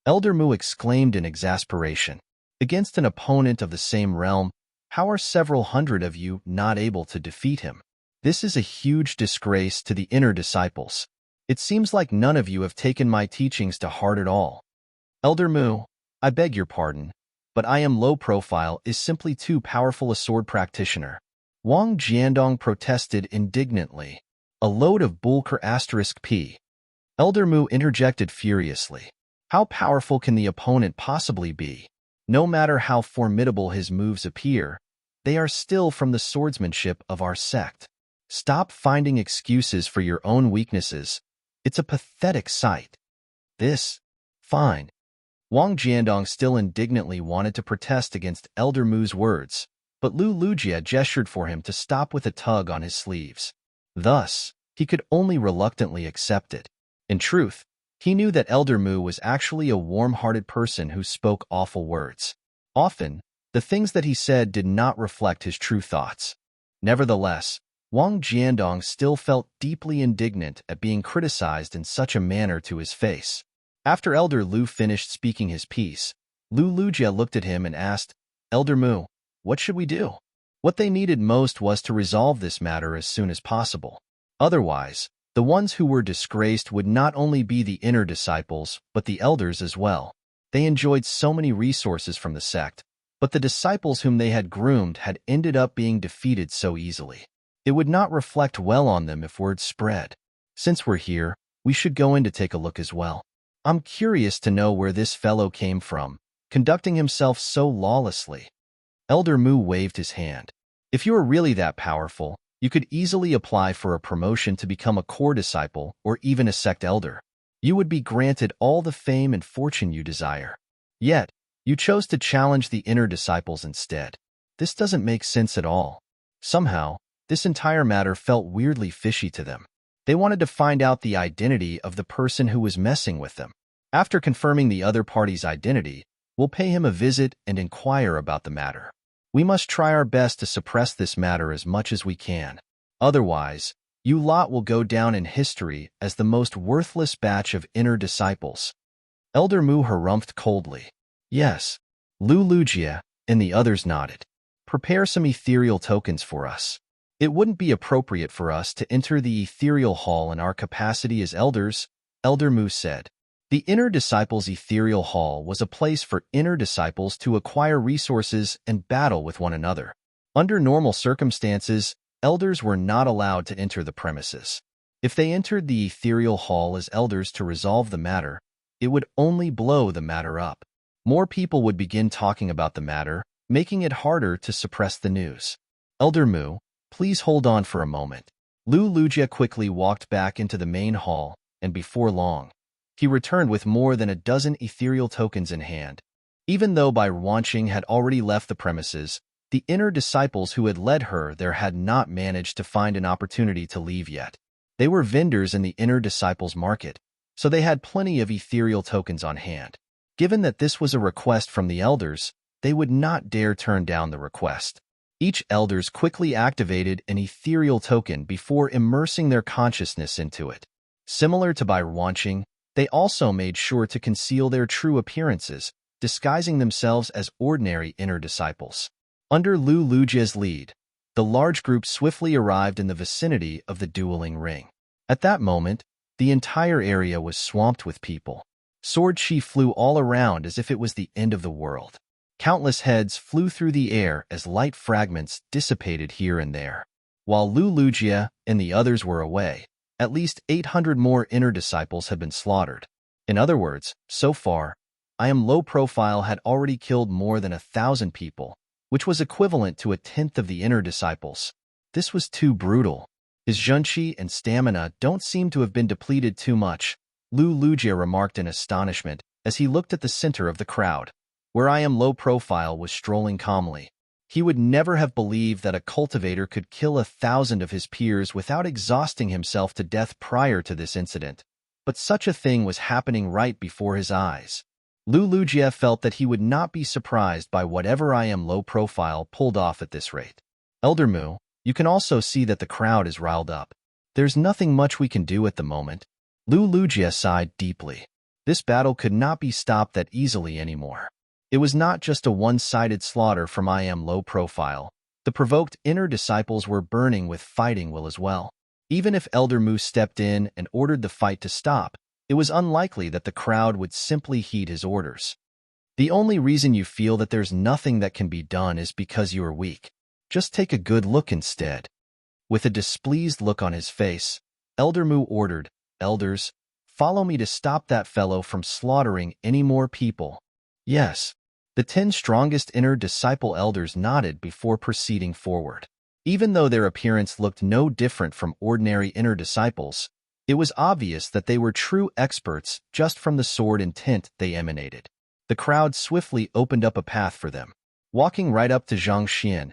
A: Elder Mu exclaimed in exasperation. Against an opponent of the same realm, how are several hundred of you not able to defeat him? This is a huge disgrace to the inner disciples. It seems like none of you have taken my teachings to heart at all. Elder Mu, I beg your pardon, but I Am Low Profile is simply too powerful a sword practitioner. Wang Jiandong protested indignantly. A load of bullcrap *p. Elder Mu interjected furiously. How powerful can the opponent possibly be? No matter how formidable his moves appear, they are still from the swordsmanship of our sect. Stop finding excuses for your own weaknesses. It's a pathetic sight. Fine. Wang Jiandong still indignantly wanted to protest against Elder Mu's words, but Lu Lujia gestured for him to stop with a tug on his sleeves. Thus, he could only reluctantly accept it. In truth, he knew that Elder Mu was actually a warm-hearted person who spoke awful words. Often, the things that he said did not reflect his true thoughts. Nevertheless, Wang Jiandong still felt deeply indignant at being criticized in such a manner to his face. After Elder Lu finished speaking his piece, Lu Lujia looked at him and asked, Elder Mu, what should we do? What they needed most was to resolve this matter as soon as possible. Otherwise, the ones who were disgraced would not only be the inner disciples, but the elders as well. They enjoyed so many resources from the sect, but the disciples whom they had groomed had ended up being defeated so easily. It would not reflect well on them if word spread. Since we're here, we should go in to take a look as well. I'm curious to know where this fellow came from, conducting himself so lawlessly. Elder Mu waved his hand. If you are really that powerful, you could easily apply for a promotion to become a core disciple or even a sect elder. You would be granted all the fame and fortune you desire. Yet, you chose to challenge the inner disciples instead. This doesn't make sense at all. Somehow, this entire matter felt weirdly fishy to them. They wanted to find out the identity of the person who was messing with them. After confirming the other party's identity, we'll pay him a visit and inquire about the matter. We must try our best to suppress this matter as much as we can. Otherwise, you lot will go down in history as the most worthless batch of inner disciples. Elder Mu harumphed coldly. Yes. Lu Lujia and the others nodded. Prepare some ethereal tokens for us. It wouldn't be appropriate for us to enter the ethereal hall in our capacity as elders, Elder Mu said. The Inner Disciples' Ethereal Hall was a place for inner disciples to acquire resources and battle with one another. Under normal circumstances, elders were not allowed to enter the premises. If they entered the Ethereal Hall as elders to resolve the matter, it would only blow the matter up. More people would begin talking about the matter, making it harder to suppress the news. Elder Mu, please hold on for a moment. Lu Lujia quickly walked back into the main hall, and before long, he returned with more than a dozen ethereal tokens in hand. Even though Bai Wanqing had already left the premises, the inner disciples who had led her there had not managed to find an opportunity to leave yet. They were vendors in the inner disciples market, so they had plenty of ethereal tokens on hand. Given that this was a request from the elders, they would not dare turn down the request. Each elders quickly activated an ethereal token before immersing their consciousness into it. Similar to by watching, they also made sure to conceal their true appearances, disguising themselves as ordinary inner disciples. Under Lu Lujia's lead, the large group swiftly arrived in the vicinity of the dueling ring. At that moment, the entire area was swamped with people. Sword chi flew all around as if it was the end of the world. Countless heads flew through the air as light fragments dissipated here and there. While Lu Lujia and the others were away, at least 800 more inner disciples had been slaughtered. In other words, so far, I Am Low Profile had already killed more than 1,000 people, which was equivalent to a tenth of the inner disciples. This was too brutal. His Junchi and stamina don't seem to have been depleted too much, Lu Lujia remarked in astonishment as he looked at the center of the crowd, where I Am Low Profile was strolling calmly. He would never have believed that a cultivator could kill 1,000 of his peers without exhausting himself to death prior to this incident, but such a thing was happening right before his eyes. Lu Lujia felt that he would not be surprised by whatever I Am Low Profile pulled off at this rate. Elder Mu, you can also see that the crowd is riled up. There's nothing much we can do at the moment. Lu Lujia sighed deeply. This battle could not be stopped that easily anymore. It was not just a one-sided slaughter from I Am Low Profile. The provoked inner disciples were burning with fighting will as well. Even if Elder Mu stepped in and ordered the fight to stop, it was unlikely that the crowd would simply heed his orders. The only reason you feel that there's nothing that can be done is because you are weak. Just take a good look instead. With a displeased look on his face, Elder Mu ordered, "Elders, follow me to stop that fellow from slaughtering any more people." Yes. The 10 strongest inner disciple elders nodded before proceeding forward. Even though their appearance looked no different from ordinary inner disciples, it was obvious that they were true experts just from the sword intent they emanated. The crowd swiftly opened up a path for them. Walking right up to Zhang Xian,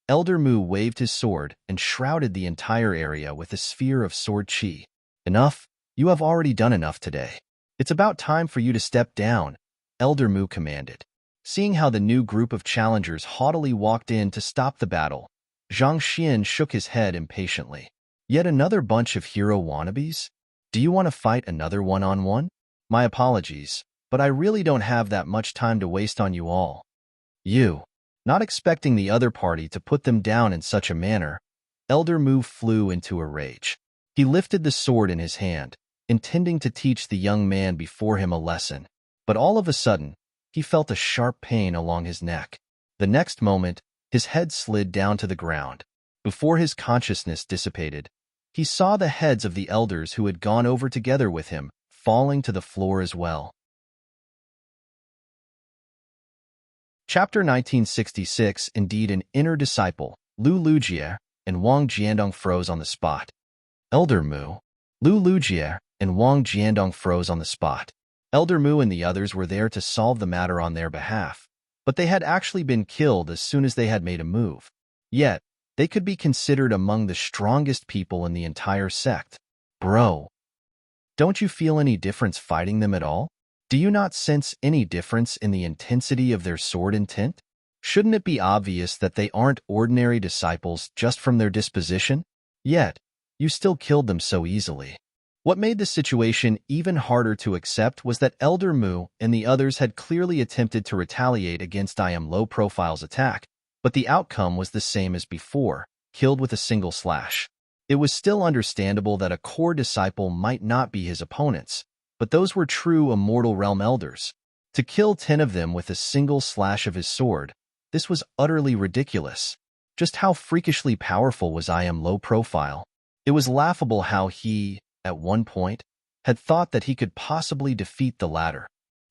A: Elder Mu waved his sword and shrouded the entire area with a sphere of sword chi. "Enough, you have already done enough today. It's about time for you to step down," Elder Mu commanded. Seeing how the new group of challengers haughtily walked in to stop the battle, Zhang Xian shook his head impatiently. "Yet another bunch of hero wannabes? Do you want to fight another one-on-one? My apologies, but I really don't have that much time to waste on you all." Not expecting the other party to put them down in such a manner, Elder Mu flew into a rage. He lifted the sword in his hand, intending to teach the young man before him a lesson. But all of a sudden, he felt a sharp pain along his neck. The next moment, his head slid down to the ground. Before his consciousness dissipated, he saw the heads of the elders who had gone over together with him, falling to the floor as well. Chapter 1966. Indeed, an inner disciple, Lu Lujia, and Wang Jiandong froze on the spot. Elder Mu. Lu Lujia and Wang Jiandong froze on the spot. Elder Mu and the others were there to solve the matter on their behalf, but they had actually been killed as soon as they had made a move. Yet, they could be considered among the strongest people in the entire sect. Bro, don't you feel any difference fighting them at all? Do you not sense any difference in the intensity of their sword intent? Shouldn't it be obvious that they aren't ordinary disciples just from their disposition? Yet, you still killed them so easily. What made the situation even harder to accept was that Elder Mu and the others had clearly attempted to retaliate against I Am Low Profile's attack, but the outcome was the same as before, killed with a single slash. It was still understandable that a core disciple might not be his opponents, but those were true Immortal Realm elders. To kill 10 of them with a single slash of his sword, this was utterly ridiculous. Just how freakishly powerful was I Am Low Profile? It was laughable how he, at one point, had thought that he could possibly defeat the latter.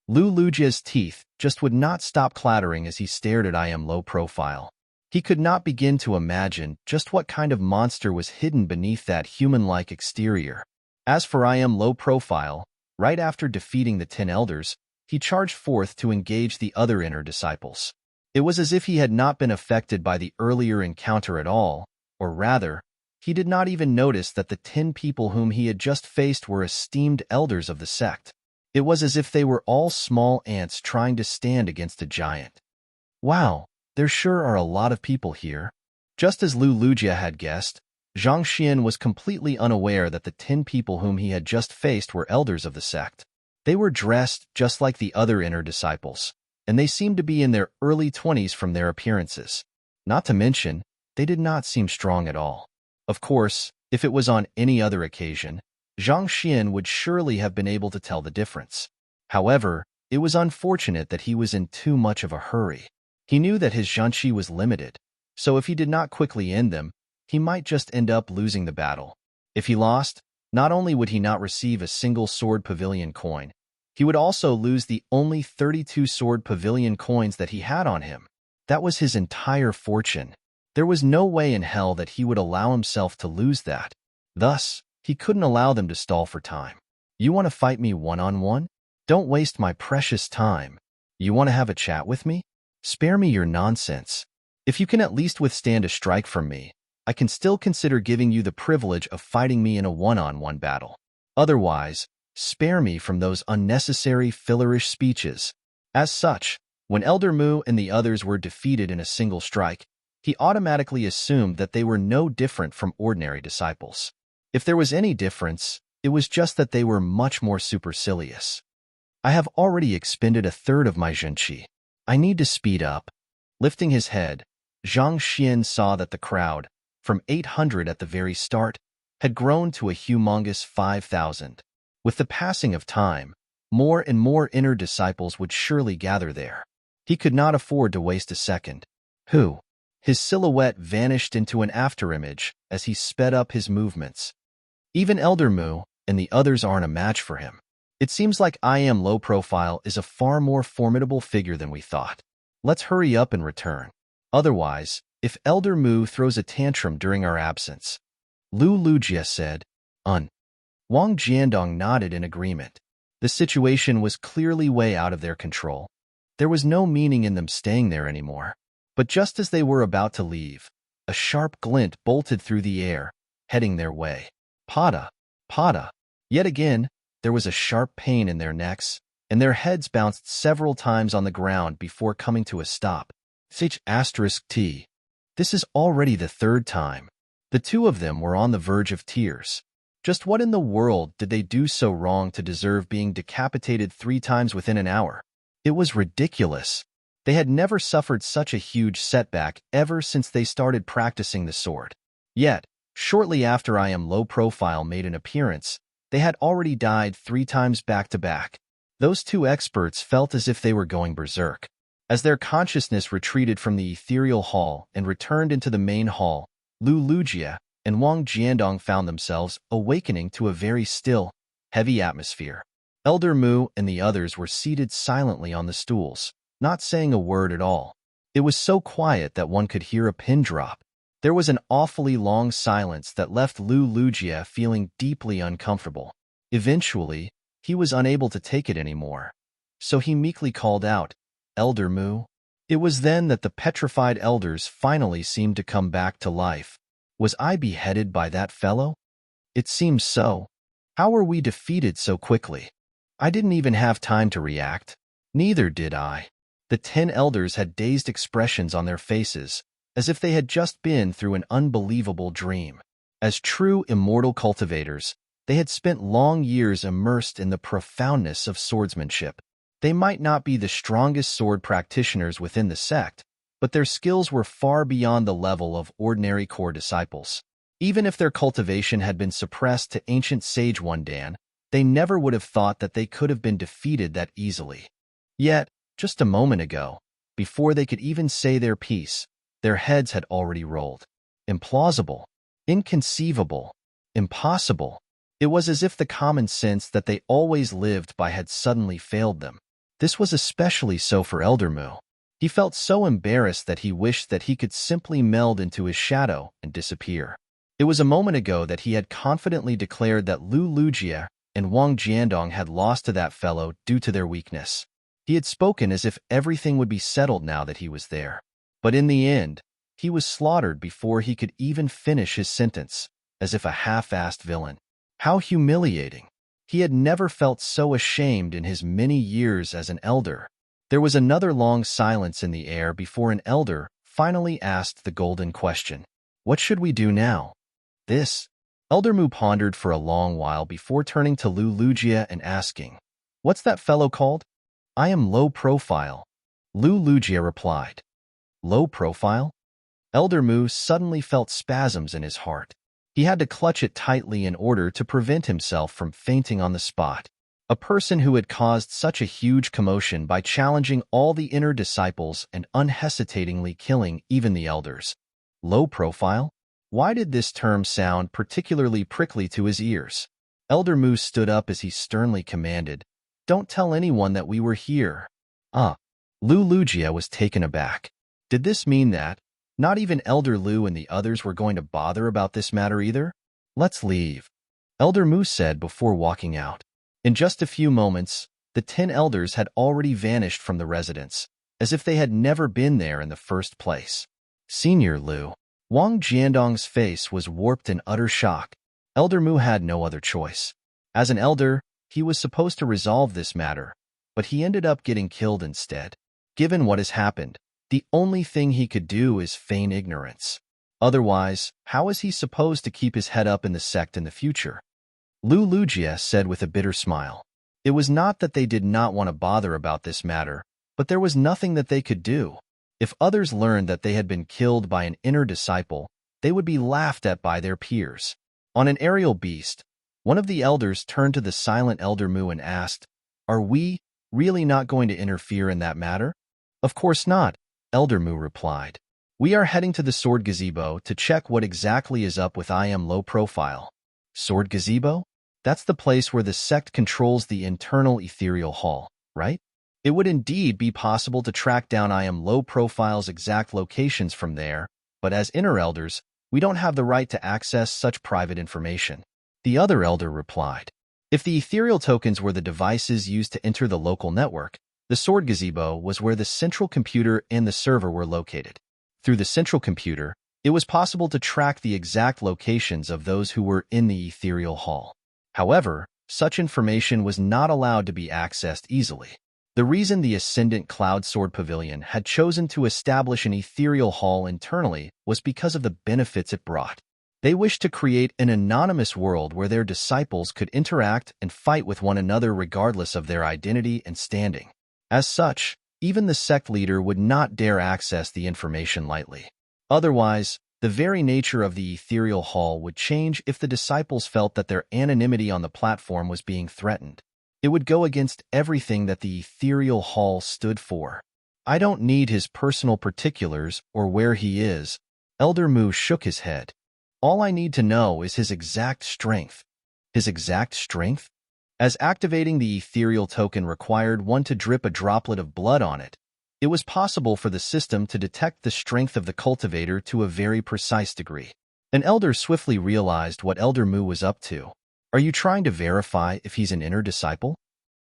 A: Lu Lujia's teeth just would not stop clattering as he stared at I Am Low Profile. He could not begin to imagine just what kind of monster was hidden beneath that human-like exterior. As for I Am Low Profile, right after defeating the 10 elders, he charged forth to engage the other inner disciples. It was as if he had not been affected by the earlier encounter at all, or rather, he did not even notice that the 10 people whom he had just faced were esteemed elders of the sect. It was as if they were all small ants trying to stand against a giant. Wow, there sure are a lot of people here. Just as Lu Lujia had guessed, Zhang Xian was completely unaware that the 10 people whom he had just faced were elders of the sect. They were dressed just like the other inner disciples, and they seemed to be in their early 20s from their appearances. Not to mention, they did not seem strong at all. Of course, if it was on any other occasion, Zhang Xian would surely have been able to tell the difference. However, it was unfortunate that he was in too much of a hurry. He knew that his zhanshi was limited, so if he did not quickly end them, he might just end up losing the battle. If he lost, not only would he not receive a single sword pavilion coin, he would also lose the only 32 sword pavilion coins that he had on him. That was his entire fortune. There was no way in hell that he would allow himself to lose that. Thus, he couldn't allow them to stall for time. You want to fight me one-on-one? Don't waste my precious time. You want to have a chat with me? Spare me your nonsense. If you can at least withstand a strike from me, I can still consider giving you the privilege of fighting me in a one-on-one battle. Otherwise, spare me from those unnecessary fillerish speeches. As such, when Elder Mu and the others were defeated in a single strike, he automatically assumed that they were no different from ordinary disciples. If there was any difference, it was just that they were much more supercilious. I have already expended a third of my zhenqi. I need to speed up. Lifting his head, Zhang Xian saw that the crowd, from 800 at the very start, had grown to a humongous 5,000. With the passing of time, more and more inner disciples would surely gather there. He could not afford to waste a second. Who? His silhouette vanished into an afterimage as he sped up his movements. Even Elder Mu and the others aren't a match for him. It seems like I Am Low Profile is a far more formidable figure than we thought. Let's hurry up and return. Otherwise, if Elder Mu throws a tantrum during our absence, Lu Lujia said, Wang Jiandong nodded in agreement. The situation was clearly way out of their control. There was no meaning in them staying there anymore. But just as they were about to leave, a sharp glint bolted through the air, heading their way. Pada! Pada! Yet again, there was a sharp pain in their necks, and their heads bounced several times on the ground before coming to a stop. T. This is already the third time. The two of them were on the verge of tears. Just what in the world did they do so wrong to deserve being decapitated 3 times within an hour? It was ridiculous. They had never suffered such a huge setback ever since they started practicing the sword. Yet, shortly after I Am Low Profile made an appearance, they had already died 3 times back-to-back. Those two experts felt as if they were going berserk. As their consciousness retreated from the ethereal hall and returned into the main hall, Lu Lujia and Wang Jiandong found themselves awakening to a very still, heavy atmosphere. Elder Mu and the others were seated silently on the stools, not saying a word at all. It was so quiet that one could hear a pin drop. There was an awfully long silence that left Lu Lujia feeling deeply uncomfortable. Eventually, he was unable to take it anymore, so he meekly called out, Elder Mu. It was then that the petrified elders finally seemed to come back to life. Was I beheaded by that fellow? It seems so. How were we defeated so quickly? I didn't even have time to react. Neither did I. The 10 elders had dazed expressions on their faces, as if they had just been through an unbelievable dream. As true immortal cultivators, they had spent long years immersed in the profoundness of swordsmanship. They might not be the strongest sword practitioners within the sect, but their skills were far beyond the level of ordinary core disciples. Even if their cultivation had been suppressed to ancient sage Wundan, they never would have thought that they could have been defeated that easily. Yet, just a moment ago, before they could even say their piece, their heads had already rolled. Implausible, inconceivable, impossible. It was as if the common sense that they always lived by had suddenly failed them. This was especially so for Elder Mu. He felt so embarrassed that he wished that he could simply meld into his shadow and disappear. It was a moment ago that he had confidently declared that Lu Lujia and Wang Jiandong had lost to that fellow due to their weakness. He had spoken as if everything would be settled now that he was there. But in the end, he was slaughtered before he could even finish his sentence, as if a half-assed villain. How humiliating. He had never felt so ashamed in his many years as an elder. There was another long silence in the air before an elder finally asked the golden question. What should we do now? This. Elder Mu pondered for a long while before turning to Lu Lugia and asking, What's that fellow called? I am low profile. Lu Lugia replied. Low profile? Elder Mu suddenly felt spasms in his heart. He had to clutch it tightly in order to prevent himself from fainting on the spot. A person who had caused such a huge commotion by challenging all the inner disciples and unhesitatingly killing even the elders. Low profile? Why did this term sound particularly prickly to his ears? Elder Mu stood up as he sternly commanded, Don't tell anyone that we were here. Lu Lugia was taken aback. Did this mean that not even Elder Lu and the others were going to bother about this matter either? Let's leave, Elder Mu said before walking out. In just a few moments, the 10 elders had already vanished from the residence, as if they had never been there in the first place. Senior Lu. Wang Jiandong's face was warped in utter shock. Elder Mu had no other choice. As an elder, he was supposed to resolve this matter, but he ended up getting killed instead. Given what has happened, the only thing he could do is feign ignorance. Otherwise, how is he supposed to keep his head up in the sect in the future? Lu Lugia said with a bitter smile. It was not that they did not want to bother about this matter, but there was nothing that they could do. If others learned that they had been killed by an inner disciple, they would be laughed at by their peers. On an aerial beast, one of the elders turned to the silent Elder Mu and asked, Are we really not going to interfere in that matter? Of course not, Elder Mu replied. We are heading to the Sword Gazebo to check what exactly is up with I Am Low Profile. Sword Gazebo? That's the place where the sect controls the internal ethereal hall, right? It would indeed be possible to track down I Am Low Profile's exact locations from there, but as inner elders, we don't have the right to access such private information. The other elder replied. If the ethereal tokens were the devices used to enter the local network, the Sword Gazebo was where the central computer and the server were located. Through the central computer, it was possible to track the exact locations of those who were in the ethereal hall. However, such information was not allowed to be accessed easily. The reason the Ascendant Cloud Sword Pavilion had chosen to establish an ethereal hall internally was because of the benefits it brought. They wished to create an anonymous world where their disciples could interact and fight with one another regardless of their identity and standing. As such, even the sect leader would not dare access the information lightly. Otherwise, the very nature of the ethereal hall would change if the disciples felt that their anonymity on the platform was being threatened. It would go against everything that the ethereal hall stood for. I don't need his personal particulars or where he is. Elder Mu shook his head. All I need to know is his exact strength. His exact strength? As activating the ethereal token required one to drip a droplet of blood on it, it was possible for the system to detect the strength of the cultivator to a very precise degree. An elder swiftly realized what Elder Mu was up to. Are you trying to verify if he's an inner disciple?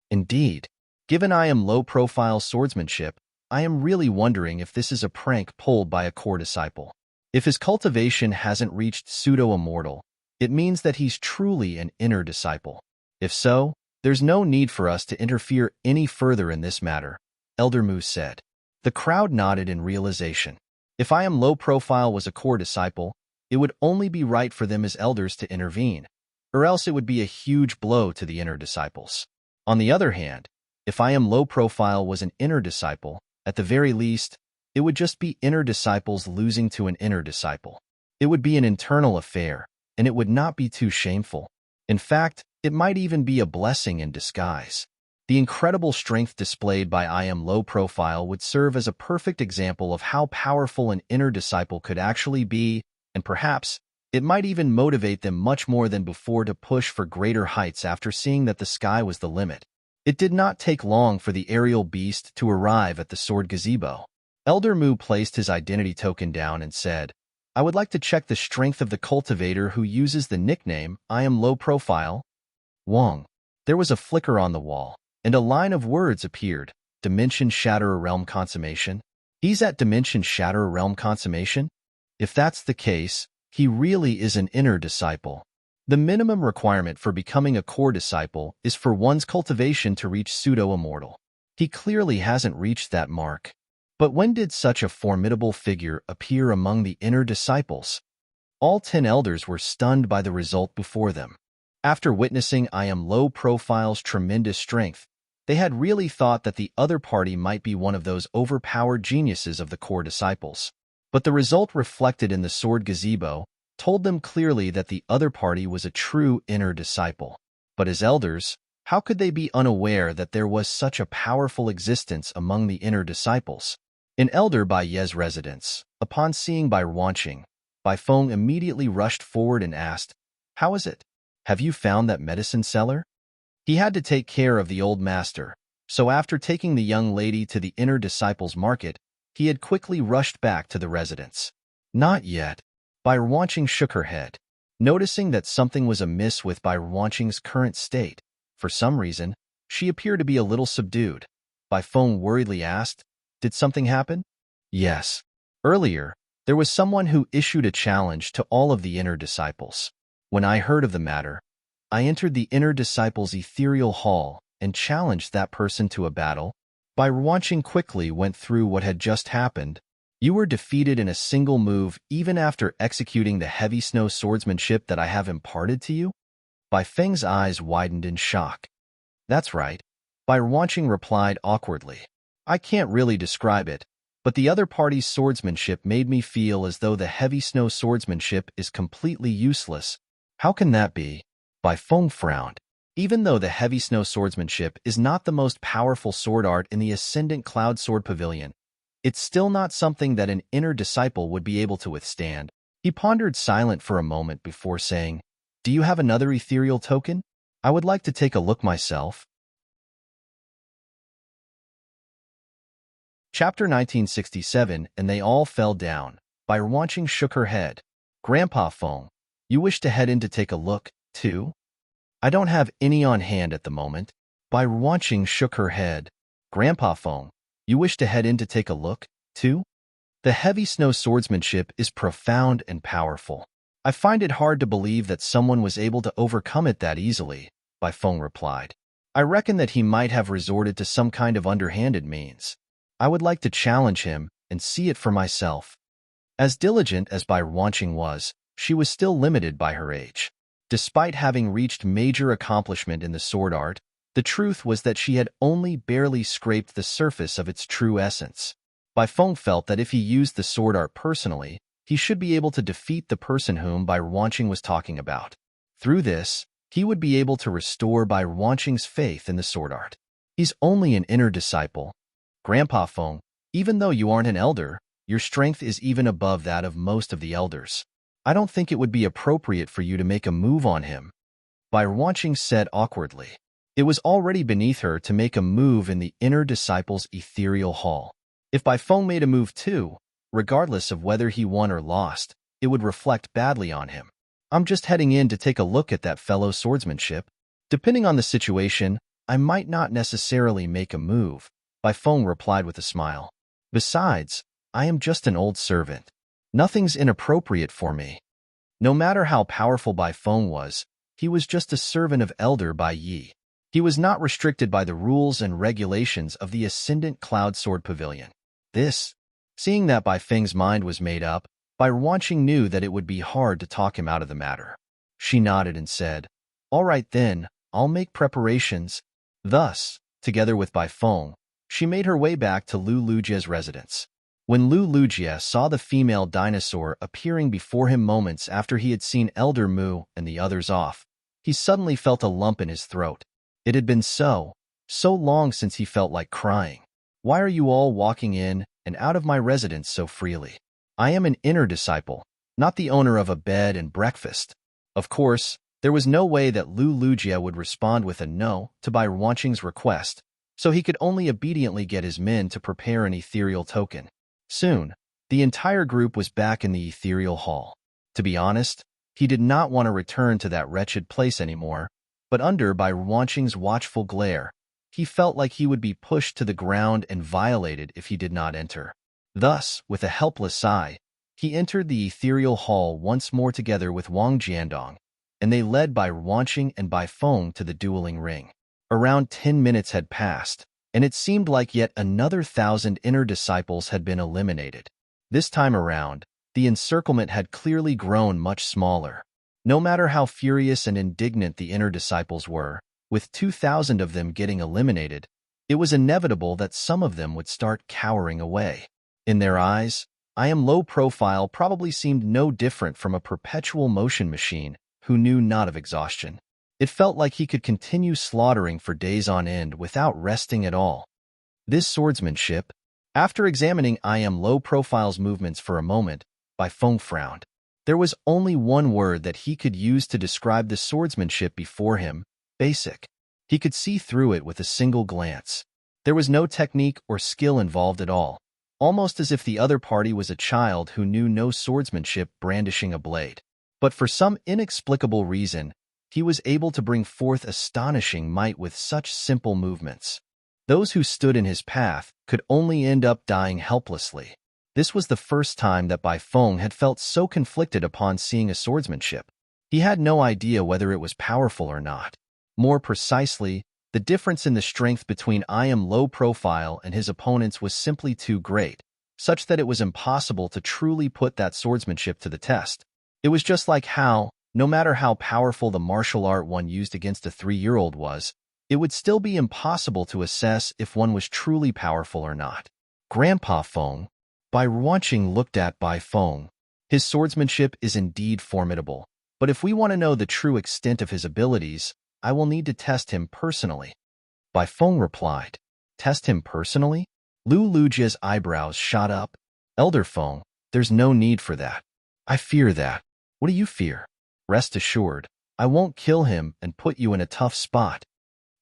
A: Indeed. Given I Am Low Profile swordsmanship, I am really wondering if this is a prank pulled by a core disciple. If his cultivation hasn't reached pseudo-immortal, it means that he's truly an inner disciple. If so, there's no need for us to interfere any further in this matter, Elder Mu said. The crowd nodded in realization. If I Am Low Profile was a core disciple, it would only be right for them as elders to intervene, or else it would be a huge blow to the inner disciples. On the other hand, if I Am Low Profile was an inner disciple, at the very least, it would just be inner disciples losing to an inner disciple. It would be an internal affair, and it would not be too shameful. In fact, it might even be a blessing in disguise. The incredible strength displayed by I Am Low Profile would serve as a perfect example of how powerful an inner disciple could actually be, and perhaps, it might even motivate them much more than before to push for greater heights after seeing that the sky was the limit. It did not take long for the aerial beast to arrive at the Sword Gazebo. Elder Mu placed his identity token down and said, I would like to check the strength of the cultivator who uses the nickname I Am Low Profile. Wong. There was a flicker on the wall, and a line of words appeared. Dimension Shatterer Realm Consummation. He's at Dimension Shatterer Realm Consummation? If that's the case, he really is an inner disciple. The minimum requirement for becoming a core disciple is for one's cultivation to reach pseudo-immortal. He clearly hasn't reached that mark. But when did such a formidable figure appear among the inner disciples? All 10 elders were stunned by the result before them. After witnessing I Am Low Profile's tremendous strength, they had really thought that the other party might be one of those overpowered geniuses of the core disciples. But the result reflected in the sword gazebo told them clearly that the other party was a true inner disciple. But as elders, how could they be unaware that there was such a powerful existence among the inner disciples? An elder by Ye's residence, upon seeing Bai Ruanqing, Bai Feng immediately rushed forward and asked, "How is it? Have you found that medicine seller?" He had to take care of the old master, so after taking the young lady to the inner disciples' market, he had quickly rushed back to the residence. Not yet. Bai Ruanqing shook her head. Noticing that something was amiss with Bai Ruanqing's current state, for some reason, she appeared to be a little subdued. Bai Feng worriedly asked, "Did something happen?" "Yes. Earlier, there was someone who issued a challenge to all of the inner disciples. When I heard of the matter, I entered the inner disciples' ethereal hall and challenged that person to a battle." Bai Ruanqing quickly went through what had just happened. "You were defeated in a single move even after executing the heavy snow swordsmanship that I have imparted to you?" Bai Feng's eyes widened in shock. "That's right," Bai Ruanqing replied awkwardly. "I can't really describe it, but the other party's swordsmanship made me feel as though the heavy snow swordsmanship is completely useless." "How can that be?" Bai Feng frowned. "Even though the heavy snow swordsmanship is not the most powerful sword art in the Ascendant Cloud Sword Pavilion, it's still not something that an inner disciple would be able to withstand." He pondered silent for a moment before saying, "Do you have another ethereal token? I would like to take a look myself." Chapter 1967, And They All Fell Down. Bai Ruanqing shook her head. "Grandpa Feng, you wish to head in to take a look, too?" "I don't have any on hand at the moment." Bai Ruanqing shook her head. "Grandpa Feng, you wish to head in to take a look, too?" "The heavy snow swordsmanship is profound and powerful. I find it hard to believe that someone was able to overcome it that easily," Bai Feng replied. "I reckon that he might have resorted to some kind of underhanded means. I would like to challenge him and see it for myself." As diligent as Bai Ruanqing was, she was still limited by her age. Despite having reached major accomplishment in the sword art, the truth was that she had only barely scraped the surface of its true essence. Bai Feng felt that if he used the sword art personally, he should be able to defeat the person whom Bai Ruanqing was talking about. Through this, he would be able to restore Bai Ruanqing's faith in the sword art. "He's only an inner disciple. Grandpa Feng, even though you aren't an elder, your strength is even above that of most of the elders. I don't think it would be appropriate for you to make a move on him," Bai Ruanqing said awkwardly. It was already beneath her to make a move in the inner disciple's ethereal hall. If Bai Feng made a move too, regardless of whether he won or lost, it would reflect badly on him. "I'm just heading in to take a look at that fellow's swordsmanship. Depending on the situation, I might not necessarily make a move," Bai Feng replied with a smile. "Besides, I am just an old servant. Nothing's inappropriate for me." No matter how powerful Bai Feng was, he was just a servant of Elder Bai Yi. He was not restricted by the rules and regulations of the Ascendant Cloud Sword Pavilion. Seeing that Bai Feng's mind was made up, Bai Ruanqing knew that it would be hard to talk him out of the matter. She nodded and said, "All right then, I'll make preparations." Thus, together with Bai Feng, she made her way back to Lu Lujie's residence. When Lu Lujie saw the female dinosaur appearing before him moments after he had seen Elder Mu and the others off, he suddenly felt a lump in his throat. It had been so long since he felt like crying. "Why are you all walking in and out of my residence so freely? I am an inner disciple, not the owner of a bed and breakfast." Of course, there was no way that Lu Lujie would respond with a no to Bai Ruanqing's request, so he could only obediently get his men to prepare an ethereal token. Soon, the entire group was back in the ethereal hall. To be honest, he did not want to return to that wretched place anymore, but under Bai Ruanqing's watchful glare, he felt like he would be pushed to the ground and violated if he did not enter. Thus, with a helpless sigh, he entered the ethereal hall once more together with Wang Jiandong, and they led Bai Wanqing and Bai Feng to the dueling ring. Around 10 minutes had passed, and it seemed like yet another 1,000 inner disciples had been eliminated. This time around, the encirclement had clearly grown much smaller. No matter how furious and indignant the inner disciples were, with 2,000 of them getting eliminated, it was inevitable that some of them would start cowering away. In their eyes, I Am Low Profile probably seemed no different from a perpetual motion machine who knew not of exhaustion. It felt like he could continue slaughtering for days on end without resting at all. This swordsmanship. After examining I Am Low Profile's movements for a moment, Bai Feng frowned. There was only one word that he could use to describe the swordsmanship before him: basic. He could see through it with a single glance. There was no technique or skill involved at all, almost as if the other party was a child who knew no swordsmanship brandishing a blade. But for some inexplicable reason, he was able to bring forth astonishing might with such simple movements. Those who stood in his path could only end up dying helplessly. This was the first time that Bai Feng had felt so conflicted upon seeing a swordsmanship. He had no idea whether it was powerful or not. More precisely, the difference in the strength between I Am Low Profile and his opponents was simply too great, such that it was impossible to truly put that swordsmanship to the test. It was just like how, no matter how powerful the martial art one used against a 3-year-old was, it would still be impossible to assess if one was truly powerful or not. Grandpa Feng. Bai Wanqing looked at Bai Feng. His swordsmanship is indeed formidable, but if we want to know the true extent of his abilities, I will need to test him personally. Bai Feng replied. Test him personally? Lu Lujia's eyebrows shot up. Elder Feng, there's no need for that. I fear that. What do you fear? Rest assured, I won't kill him and put you in a tough spot.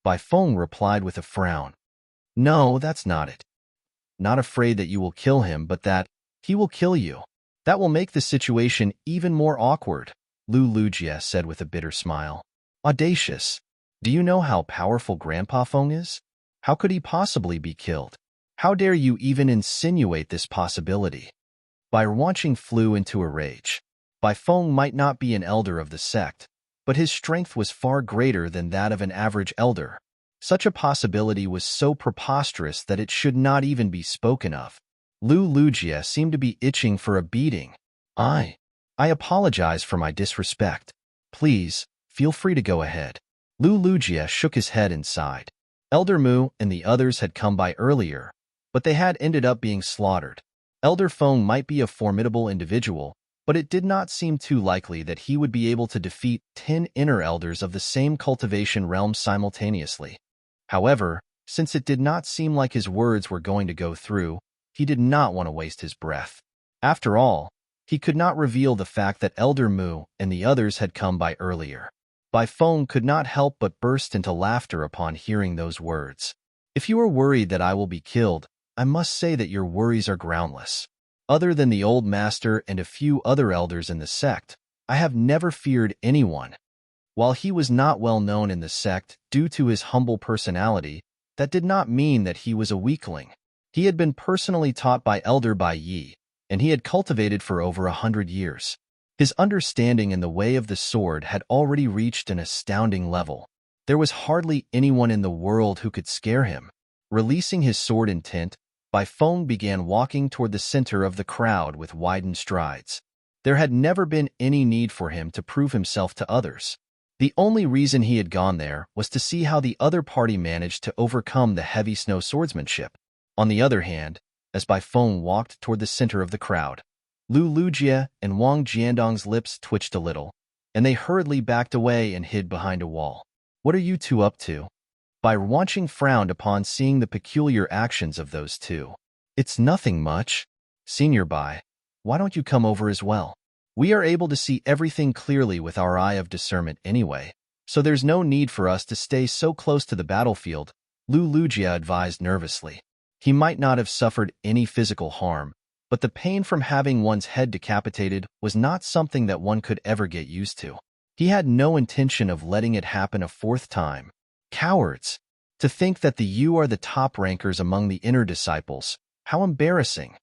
A: Bai Feng replied with a frown. No, that's not it. Not afraid that you will kill him, but that he will kill you. That will make the situation even more awkward, Lu Lujia said with a bitter smile. Audacious. Do you know how powerful Grandpa Feng is? How could he possibly be killed? How dare you even insinuate this possibility? Bai Wanqing flew into a rage. Bai Feng might not be an elder of the sect, but his strength was far greater than that of an average elder. Such a possibility was so preposterous that it should not even be spoken of. Lu Lujia seemed to be itching for a beating. I apologize for my disrespect. Please, feel free to go ahead. Lu Lujia shook his head and sighed. Elder Mu and the others had come by earlier, but they had ended up being slaughtered. Elder Feng might be a formidable individual, but it did not seem too likely that he would be able to defeat 10 inner elders of the same cultivation realm simultaneously. However, since it did not seem like his words were going to go through, he did not want to waste his breath. After all, he could not reveal the fact that Elder Mu and the others had come by earlier. Bai Feng could not help but burst into laughter upon hearing those words. If you are worried that I will be killed, I must say that your worries are groundless. Other than the old master and a few other elders in the sect, I have never feared anyone. While he was not well known in the sect due to his humble personality, that did not mean that he was a weakling. He had been personally taught by Elder Bai Yi, and he had cultivated for over 100 years. His understanding in the way of the sword had already reached an astounding level. There was hardly anyone in the world who could scare him. Releasing his sword intent, Bai Feng began walking toward the center of the crowd with widened strides. There had never been any need for him to prove himself to others. The only reason he had gone there was to see how the other party managed to overcome the heavy snow swordsmanship. On the other hand, as Bai Feng walked toward the center of the crowd, Lu Lujia and Wang Jiandong's lips twitched a little, and they hurriedly backed away and hid behind a wall. What are you two up to? Bai Wanqing frowned upon seeing the peculiar actions of those two. It's nothing much. Senior Bai, why don't you come over as well? We are able to see everything clearly with our eye of discernment anyway, so there's no need for us to stay so close to the battlefield, Lu Lujia advised nervously. He might not have suffered any physical harm, but the pain from having one's head decapitated was not something that one could ever get used to. He had no intention of letting it happen a fourth time. Cowards! To think that you are the top rankers among the inner disciples. How embarrassing!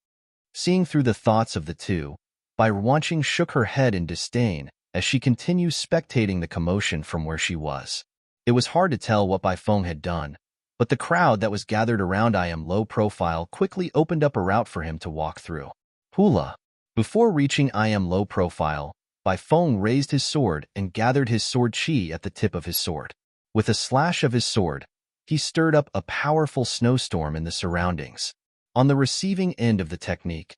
A: Seeing through the thoughts of the two, Bai Wanqing shook her head in disdain as she continued spectating the commotion from where she was. It was hard to tell what Bai Feng had done, but the crowd that was gathered around I Am Low Profile quickly opened up a route for him to walk through. Hula. Before reaching I Am Low Profile, Bai Feng raised his sword and gathered his sword chi at the tip of his sword. With a slash of his sword, he stirred up a powerful snowstorm in the surroundings. On the receiving end of the technique,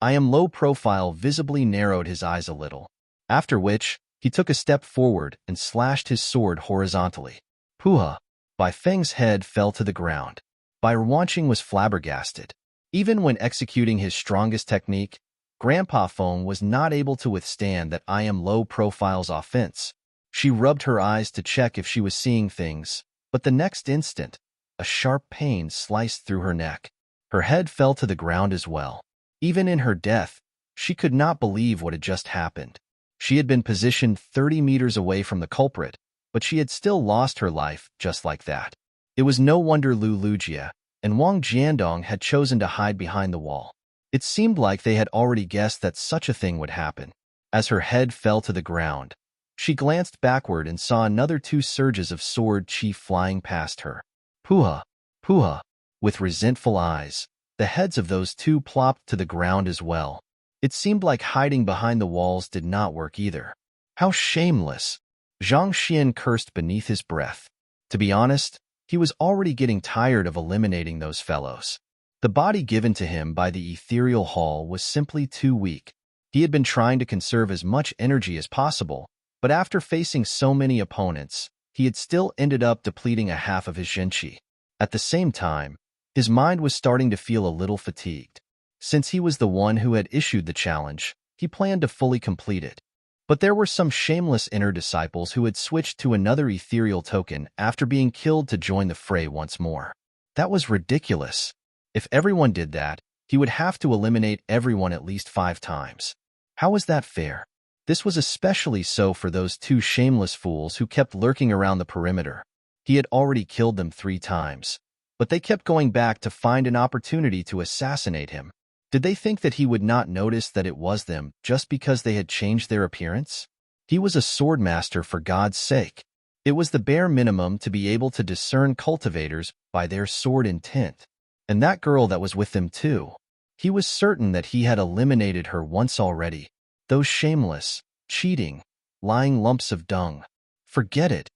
A: I Am Low Profile visibly narrowed his eyes a little, after which he took a step forward and slashed his sword horizontally. Puha! Bai Feng's head fell to the ground. Bai Wanqing was flabbergasted. Even when executing his strongest technique, Grandpa Feng was not able to withstand that I Am Low Profile's offense. She rubbed her eyes to check if she was seeing things, but the next instant, a sharp pain sliced through her neck. Her head fell to the ground as well. Even in her death, she could not believe what had just happened. She had been positioned 30 meters away from the culprit, but she had still lost her life just like that. It was no wonder Lu Lujia and Wang Jiandong had chosen to hide behind the wall. It seemed like they had already guessed that such a thing would happen. As her head fell to the ground, she glanced backward and saw another 2 surges of sword chi flying past her. Puha! Puha! With resentful eyes, the heads of those 2 plopped to the ground as well. It seemed like hiding behind the walls did not work either. How shameless! Zhang Xian cursed beneath his breath. To be honest, he was already getting tired of eliminating those fellows. The body given to him by the ethereal hall was simply too weak. He had been trying to conserve as much energy as possible, but after facing so many opponents, he had still ended up depleting a half of his zhenqi. At the same time, his mind was starting to feel a little fatigued. Since he was the one who had issued the challenge, he planned to fully complete it. But there were some shameless inner disciples who had switched to another ethereal token after being killed to join the fray once more. That was ridiculous. If everyone did that, he would have to eliminate everyone at least 5 times. How was that fair? This was especially so for those 2 shameless fools who kept lurking around the perimeter. He had already killed them 3 times, but they kept going back to find an opportunity to assassinate him. Did they think that he would not notice that it was them just because they had changed their appearance? He was a swordmaster, for God's sake. It was the bare minimum to be able to discern cultivators by their sword intent. And that girl that was with them too. He was certain that he had eliminated her once already. Those shameless, cheating, lying lumps of dung. Forget it.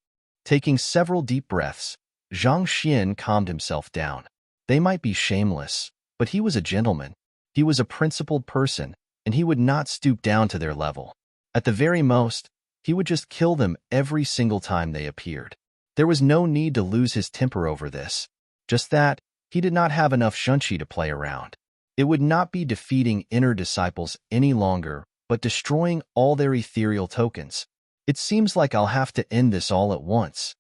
A: Taking several deep breaths, Zhang Xian calmed himself down. They might be shameless, but he was a gentleman. He was a principled person, and he would not stoop down to their level. At the very most, he would just kill them every single time they appeared. There was no need to lose his temper over this. Just that, he did not have enough zhenqi to play around. It would not be defeating inner disciples any longer, but destroying all their ethereal tokens. It seems like I'll have to end this all at once.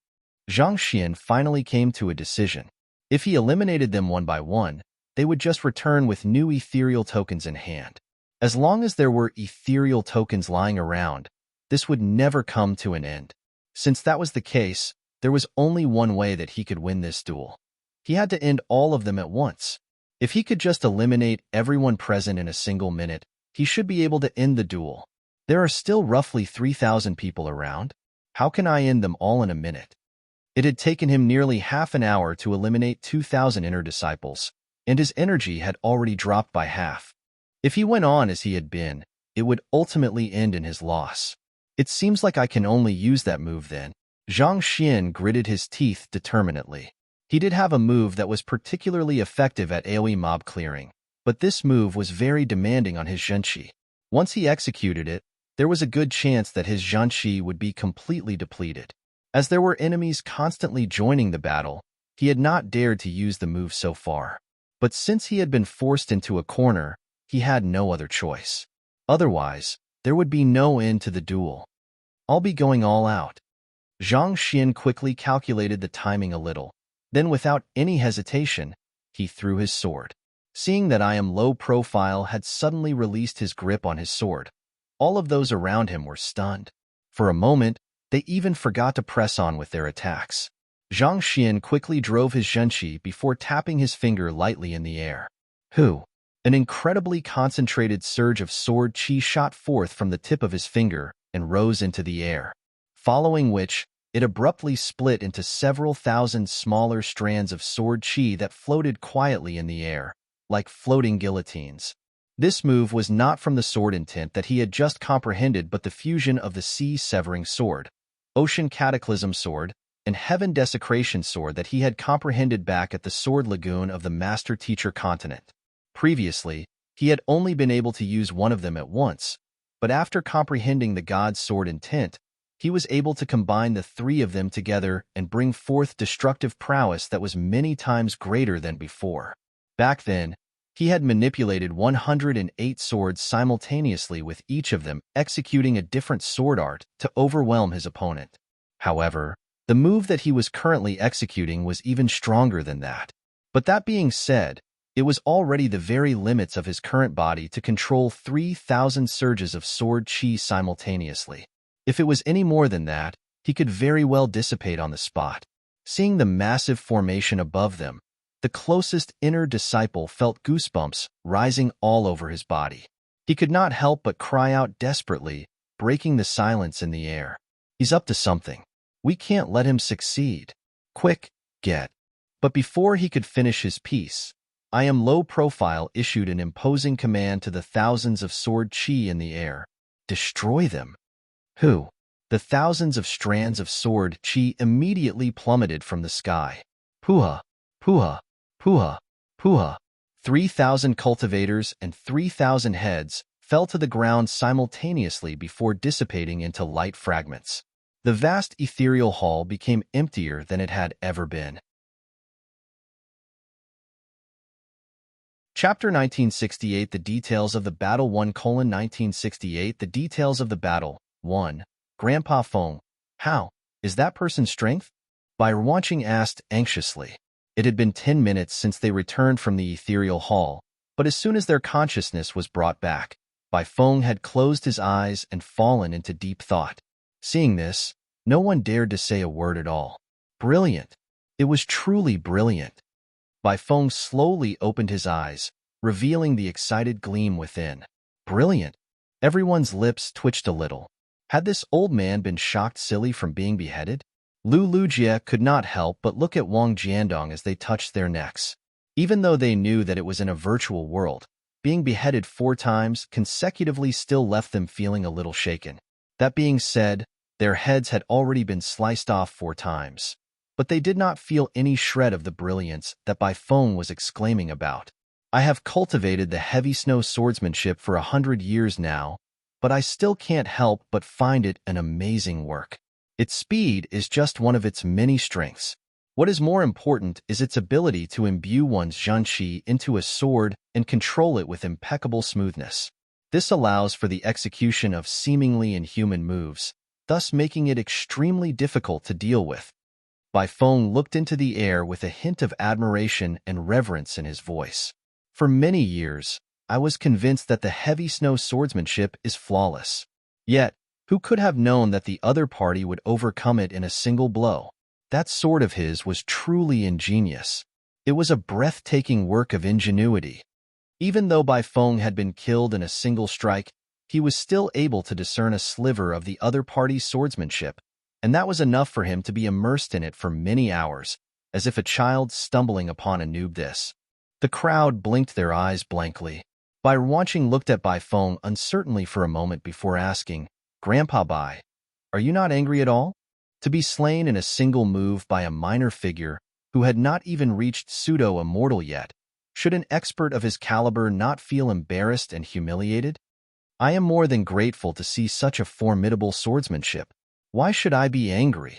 A: Zhang Xian finally came to a decision. If he eliminated them one by one, they would just return with new ethereal tokens in hand. As long as there were ethereal tokens lying around, this would never come to an end. Since that was the case, there was only one way that he could win this duel. He had to end all of them at once. If he could just eliminate everyone present in a single minute, he should be able to end the duel. There are still roughly 3,000 people around. How can I end them all in a minute? It had taken him nearly half an hour to eliminate 2,000 inner disciples, and his energy had already dropped by half. If he went on as he had been, it would ultimately end in his loss. It seems like I can only use that move then. Zhang Xian gritted his teeth determinedly. He did have a move that was particularly effective at AoE mob clearing, but this move was very demanding on his zhenqi. Once he executed it, there was a good chance that his zhenqi would be completely depleted. As there were enemies constantly joining the battle, he had not dared to use the move so far. But since he had been forced into a corner, he had no other choice. Otherwise, there would be no end to the duel. I'll be going all out. Zhang Xian quickly calculated the timing a little. Then without any hesitation, he threw his sword. Seeing that I Am Low Profile had suddenly released his grip on his sword, all of those around him were stunned. For a moment, they even forgot to press on with their attacks. Zhang Xian quickly drove his zhenqi before tapping his finger lightly in the air. Hu! An incredibly concentrated surge of sword chi shot forth from the tip of his finger, and rose into the air, following which it abruptly split into several thousand smaller strands of sword chi that floated quietly in the air, like floating guillotines. This move was not from the sword intent that he had just comprehended, but the fusion of the sea-severing sword, ocean cataclysm sword, and heaven desecration sword that he had comprehended back at the sword lagoon of the master-teacher continent. Previously, he had only been able to use one of them at once, but after comprehending the god's sword intent, he was able to combine the three of them together and bring forth destructive prowess that was many times greater than before. Back then, he had manipulated 108 swords simultaneously, with each of them executing a different sword art to overwhelm his opponent. However, the move that he was currently executing was even stronger than that. But that being said, it was already the very limits of his current body to control 3,000 surges of sword chi simultaneously. If it was any more than that, he could very well dissipate on the spot. Seeing the massive formation above them, the closest inner disciple felt goosebumps rising all over his body. He could not help but cry out desperately, breaking the silence in the air. He's up to something. We can't let him succeed. Quick, get. But before he could finish his piece, I Am Low Profile issued an imposing command to the thousands of sword chi in the air. Destroy them. Who? The thousands of strands of sword chi immediately plummeted from the sky. Puha, puha, puha, puha. 3,000 cultivators and 3,000 heads fell to the ground simultaneously before dissipating into light fragments. The vast ethereal hall became emptier than it had ever been. Chapter 1968 The Details of the Battle 1:1968 The Details of the Battle 1. Grandpa Feng. How? Is that person's strength? Bai Ruanqing asked anxiously. It had been 10 minutes since they returned from the ethereal hall, but as soon as their consciousness was brought back, Bai Feng had closed his eyes and fallen into deep thought. Seeing this, no one dared to say a word at all. Brilliant. It was truly brilliant. Bai Feng slowly opened his eyes, revealing the excited gleam within. Brilliant. Everyone's lips twitched a little. Had this old man been shocked silly from being beheaded? Lu Lujie could not help but look at Wang Jiandong as they touched their necks. Even though they knew that it was in a virtual world, being beheaded 4 times consecutively still left them feeling a little shaken. That being said, their heads had already been sliced off 4 times. But they did not feel any shred of the brilliance that Bai Feng was exclaiming about. I have cultivated the heavy snow swordsmanship for 100 years now, but I still can't help but find it an amazing work. Its speed is just one of its many strengths. What is more important is its ability to imbue one's zhanqi into a sword and control it with impeccable smoothness. This allows for the execution of seemingly inhuman moves, thus making it extremely difficult to deal with. Bai Feng looked into the air with a hint of admiration and reverence in his voice. For many years, I was convinced that the heavy snow swordsmanship is flawless. Yet, who could have known that the other party would overcome it in a single blow? That sword of his was truly ingenious. It was a breathtaking work of ingenuity. Even though Bai Feng had been killed in a single strike, he was still able to discern a sliver of the other party's swordsmanship, and that was enough for him to be immersed in it for many hours, as if a child stumbling upon a noob. The crowd blinked their eyes blankly. Bai Ruanqing looked at Bai Feng uncertainly for a moment before asking, Grandpa Bai, are you not angry at all? To be slain in a single move by a minor figure who had not even reached pseudo-immortal yet, should an expert of his caliber not feel embarrassed and humiliated? I am more than grateful to see such a formidable swordsmanship. Why should I be angry?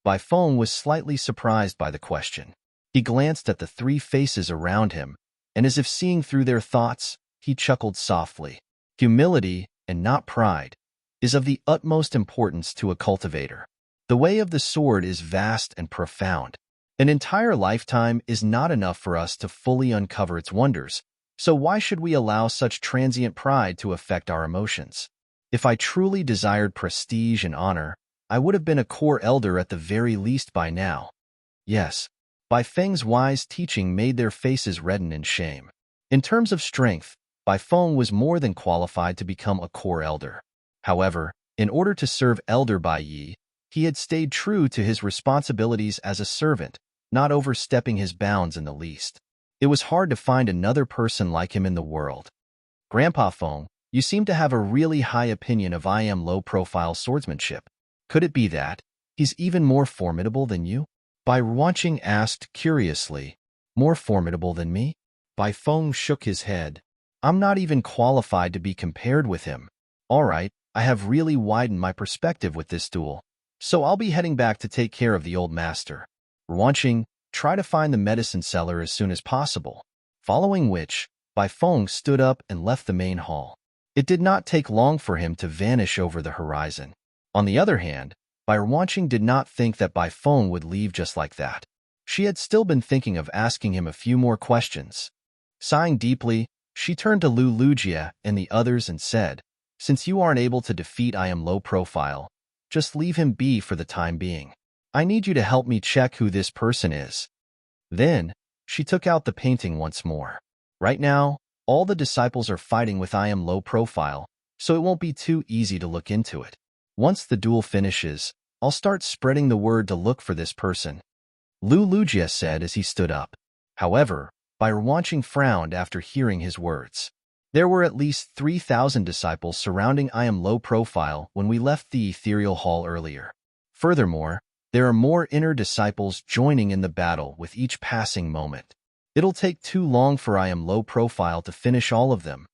A: Bai Feng was slightly surprised by the question. He glanced at the 3 faces around him, and as if seeing through their thoughts, he chuckled softly. Humility, and not pride, is of the utmost importance to a cultivator. The way of the sword is vast and profound. An entire lifetime is not enough for us to fully uncover its wonders, so why should we allow such transient pride to affect our emotions? If I truly desired prestige and honor, I would have been a core elder at the very least by now. Yes, Bai Feng's wise teaching made their faces redden in shame. In terms of strength, Bai Feng was more than qualified to become a core elder. However, In order to serve Elder Bai Yi, he had stayed true to his responsibilities as a servant, not overstepping his bounds in the least. It was hard to find another person like him in the world. Grandpa Feng, you seem to have a really high opinion of I am low-profile swordsmanship. Could it be that he's even more formidable than you? Bai Ruanqing asked curiously. More formidable than me? Bai Feng shook his head. I'm not even qualified to be compared with him. All right, I have really widened my perspective with this duel, so I'll be heading back to take care of the old master. Ruanqing, try to find the medicine cellar as soon as possible. Following which, Bai Feng stood up and left the main hall. It did not take long for him to vanish over the horizon. On the other hand, Bai Ruanqing did not think that Bai Feng would leave just like that. She had still been thinking of asking him a few more questions. Sighing deeply, she turned to Lu Lujia and the others and said, "Since you aren't able to defeat I am low profile, just leave him be for the time being. I need you to help me check who this person is." Then, she took out the painting once more. Right now, all the disciples are fighting with I am low profile, so it won't be too easy to look into it. Once the duel finishes, I'll start spreading the word to look for this person, Lu Lujia said as he stood up. However, Bai Ruanqing frowned after hearing his words. There were at least 3,000 disciples surrounding I am low profile when we left the ethereal hall earlier. Furthermore, there are more inner disciples joining in the battle with each passing moment. It'll take too long for I am low profile to finish all of them.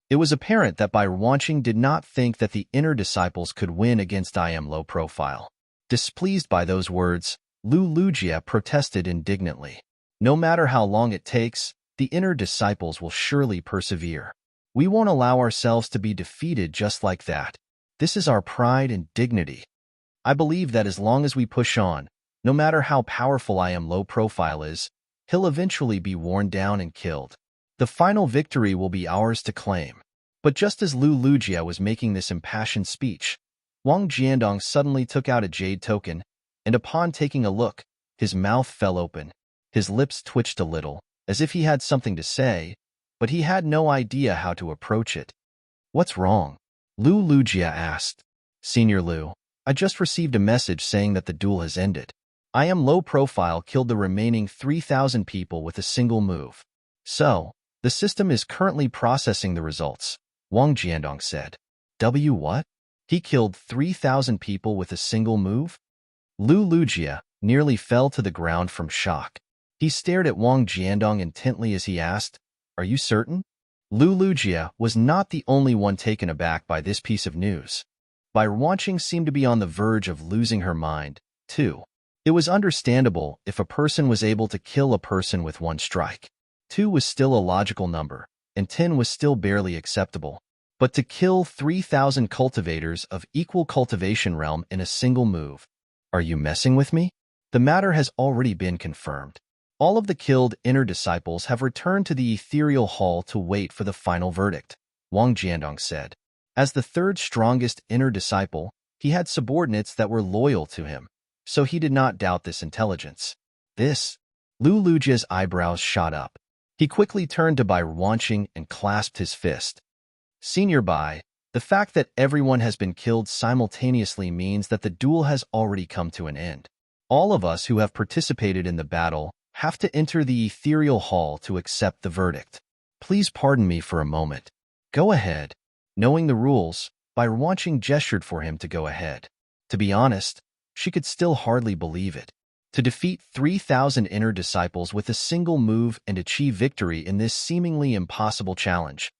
A: It was apparent that Bai Ruanqing did not think that the inner disciples could win against I am low profile. Displeased by those words, Lu Lujia protested indignantly. No matter how long it takes, the inner disciples will surely persevere. We won't allow ourselves to be defeated just like that. This is our pride and dignity. I believe that as long as we push on, no matter how powerful I am low profile is, he'll eventually be worn down and killed. The final victory will be ours to claim. But just as Lu Lujia was making this impassioned speech, Wang Jiandong suddenly took out a jade token, and upon taking a look, his mouth fell open. His lips twitched a little, as if he had something to say, but he had no idea how to approach it. "What's wrong?" Lu Lujia asked. "Senior Lu, I just received a message saying that the duel has ended. I am low profile killed the remaining 3,000 people with a single move. So, the system is currently processing the results," Wang Jiandong said. What? He killed 3,000 people with a single move? Lu Lujia nearly fell to the ground from shock. He stared at Wang Jiandong intently as he asked, "Are you certain?" Lu Lujia was not the only one taken aback by this piece of news. Bai Ruanqing seemed to be on the verge of losing her mind, too. It was understandable if a person was able to kill a person with one strike. 2 was still a logical number, and 10 was still barely acceptable. But to kill 3,000 cultivators of equal cultivation realm in a single move, are you messing with me? The matter has already been confirmed. All of the killed inner disciples have returned to the ethereal hall to wait for the final verdict, Wang Jiandong said. As the third strongest inner disciple, he had subordinates that were loyal to him, so he did not doubt this intelligence. Lu Lujia's eyebrows shot up. He quickly turned to Bai Ruanqing and clasped his fist. "Senior Bai, the fact that everyone has been killed simultaneously means that the duel has already come to an end. All of us who have participated in the battle have to enter the ethereal hall to accept the verdict. Please pardon me for a moment." "Go ahead." Knowing the rules, Bai Ruanqing gestured for him to go ahead. To be honest, she could still hardly believe it. To defeat 3,000 inner disciples with a single move and achieve victory in this seemingly impossible challenge.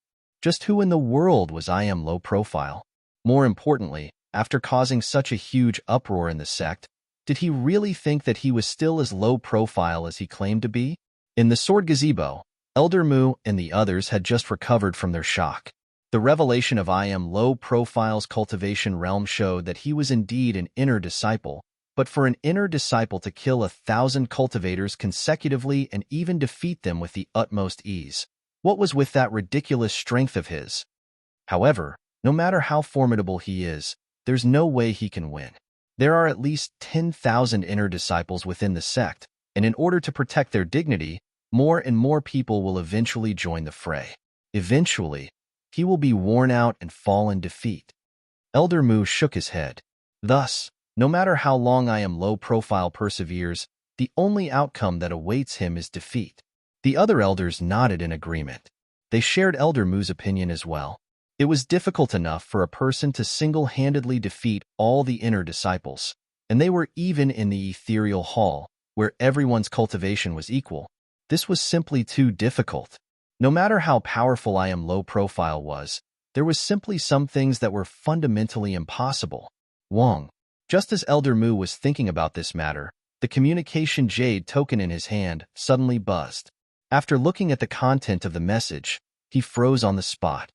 A: Just who in the world was I am low profile? More importantly, after causing such a huge uproar in the sect, did he really think that he was still as low profile as he claimed to be? In the sword gazebo, Elder Mu and the others had just recovered from their shock. The revelation of I am low profile's cultivation realm showed that he was indeed an inner disciple, but for an inner disciple to kill 1,000 cultivators consecutively and even defeat them with the utmost ease, what was with that ridiculous strength of his? However, no matter how formidable he is, there's no way he can win. There are at least 10,000 inner disciples within the sect, and in order to protect their dignity, more and more people will eventually join the fray. Eventually, he will be worn out and fall in defeat. Elder Mu shook his head. Thus, no matter how long I am low profile perseveres, the only outcome that awaits him is defeat. The other elders nodded in agreement. They shared Elder Mu's opinion as well. It was difficult enough for a person to single-handedly defeat all the inner disciples, and they were even in the ethereal hall, where everyone's cultivation was equal. This was simply too difficult. No matter how powerful I am low profile was, there was simply some things that were fundamentally impossible. Wong. Just as Elder Mu was thinking about this matter, the communication jade token in his hand suddenly buzzed. After looking at the content of the message, he froze on the spot.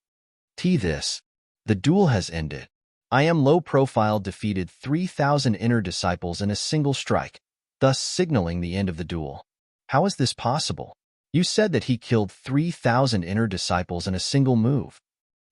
A: This. The duel has ended. I am low profile defeated 3,000 inner disciples in a single strike, thus signaling the end of the duel. How is this possible? You said that he killed 3,000 inner disciples in a single move.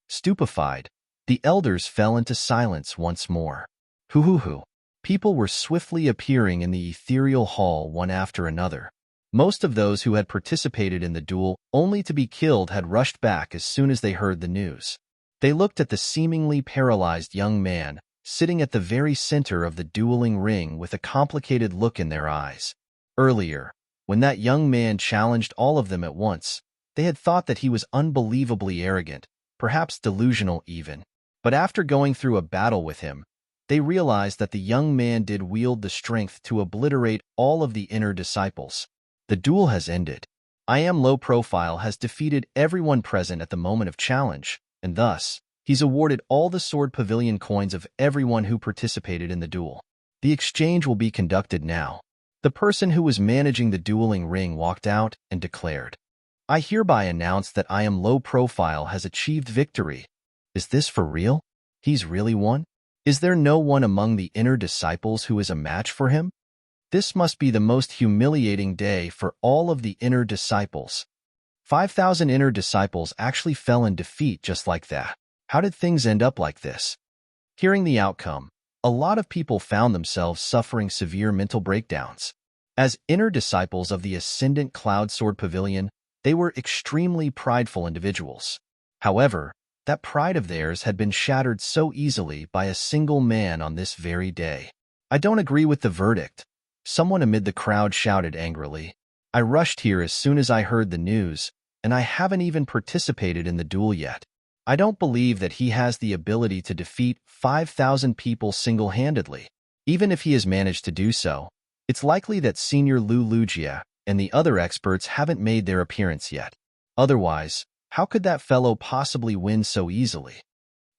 A: Stupefied, the elders fell into silence once more. Hoo. People were swiftly appearing in the ethereal hall one after another. Most of those who had participated in the duel only to be killed had rushed back as soon as they heard the news. They looked at the seemingly paralyzed young man, sitting at the very center of the dueling ring with a complicated look in their eyes. Earlier, when that young man challenged all of them at once, they had thought that he was unbelievably arrogant, perhaps delusional even. But after going through a battle with him, they realized that the young man did wield the strength to obliterate all of the inner disciples. The duel has ended. I am low profile has defeated everyone present at the moment of challenge, and thus, he's awarded all the sword pavilion coins of everyone who participated in the duel. The exchange will be conducted now. The person who was managing the dueling ring walked out and declared, I hereby announce that I am low profile has achieved victory. Is this for real? He's really won? Is there no one among the inner disciples who is a match for him? This must be the most humiliating day for all of the inner disciples. 5,000 inner disciples actually fell in defeat just like that. How did things end up like this? Hearing the outcome, a lot of people found themselves suffering severe mental breakdowns. As inner disciples of the Ascendant Cloud Sword Pavilion, they were extremely prideful individuals. However, that pride of theirs had been shattered so easily by a single man on this very day. I don't agree with the verdict. Someone amid the crowd shouted angrily. I rushed here as soon as I heard the news, and I haven't even participated in the duel yet. I don't believe that he has the ability to defeat 5,000 people single-handedly. Even if he has managed to do so, it's likely that Senior Lu Lujia and the other experts haven't made their appearance yet. Otherwise, how could that fellow possibly win so easily?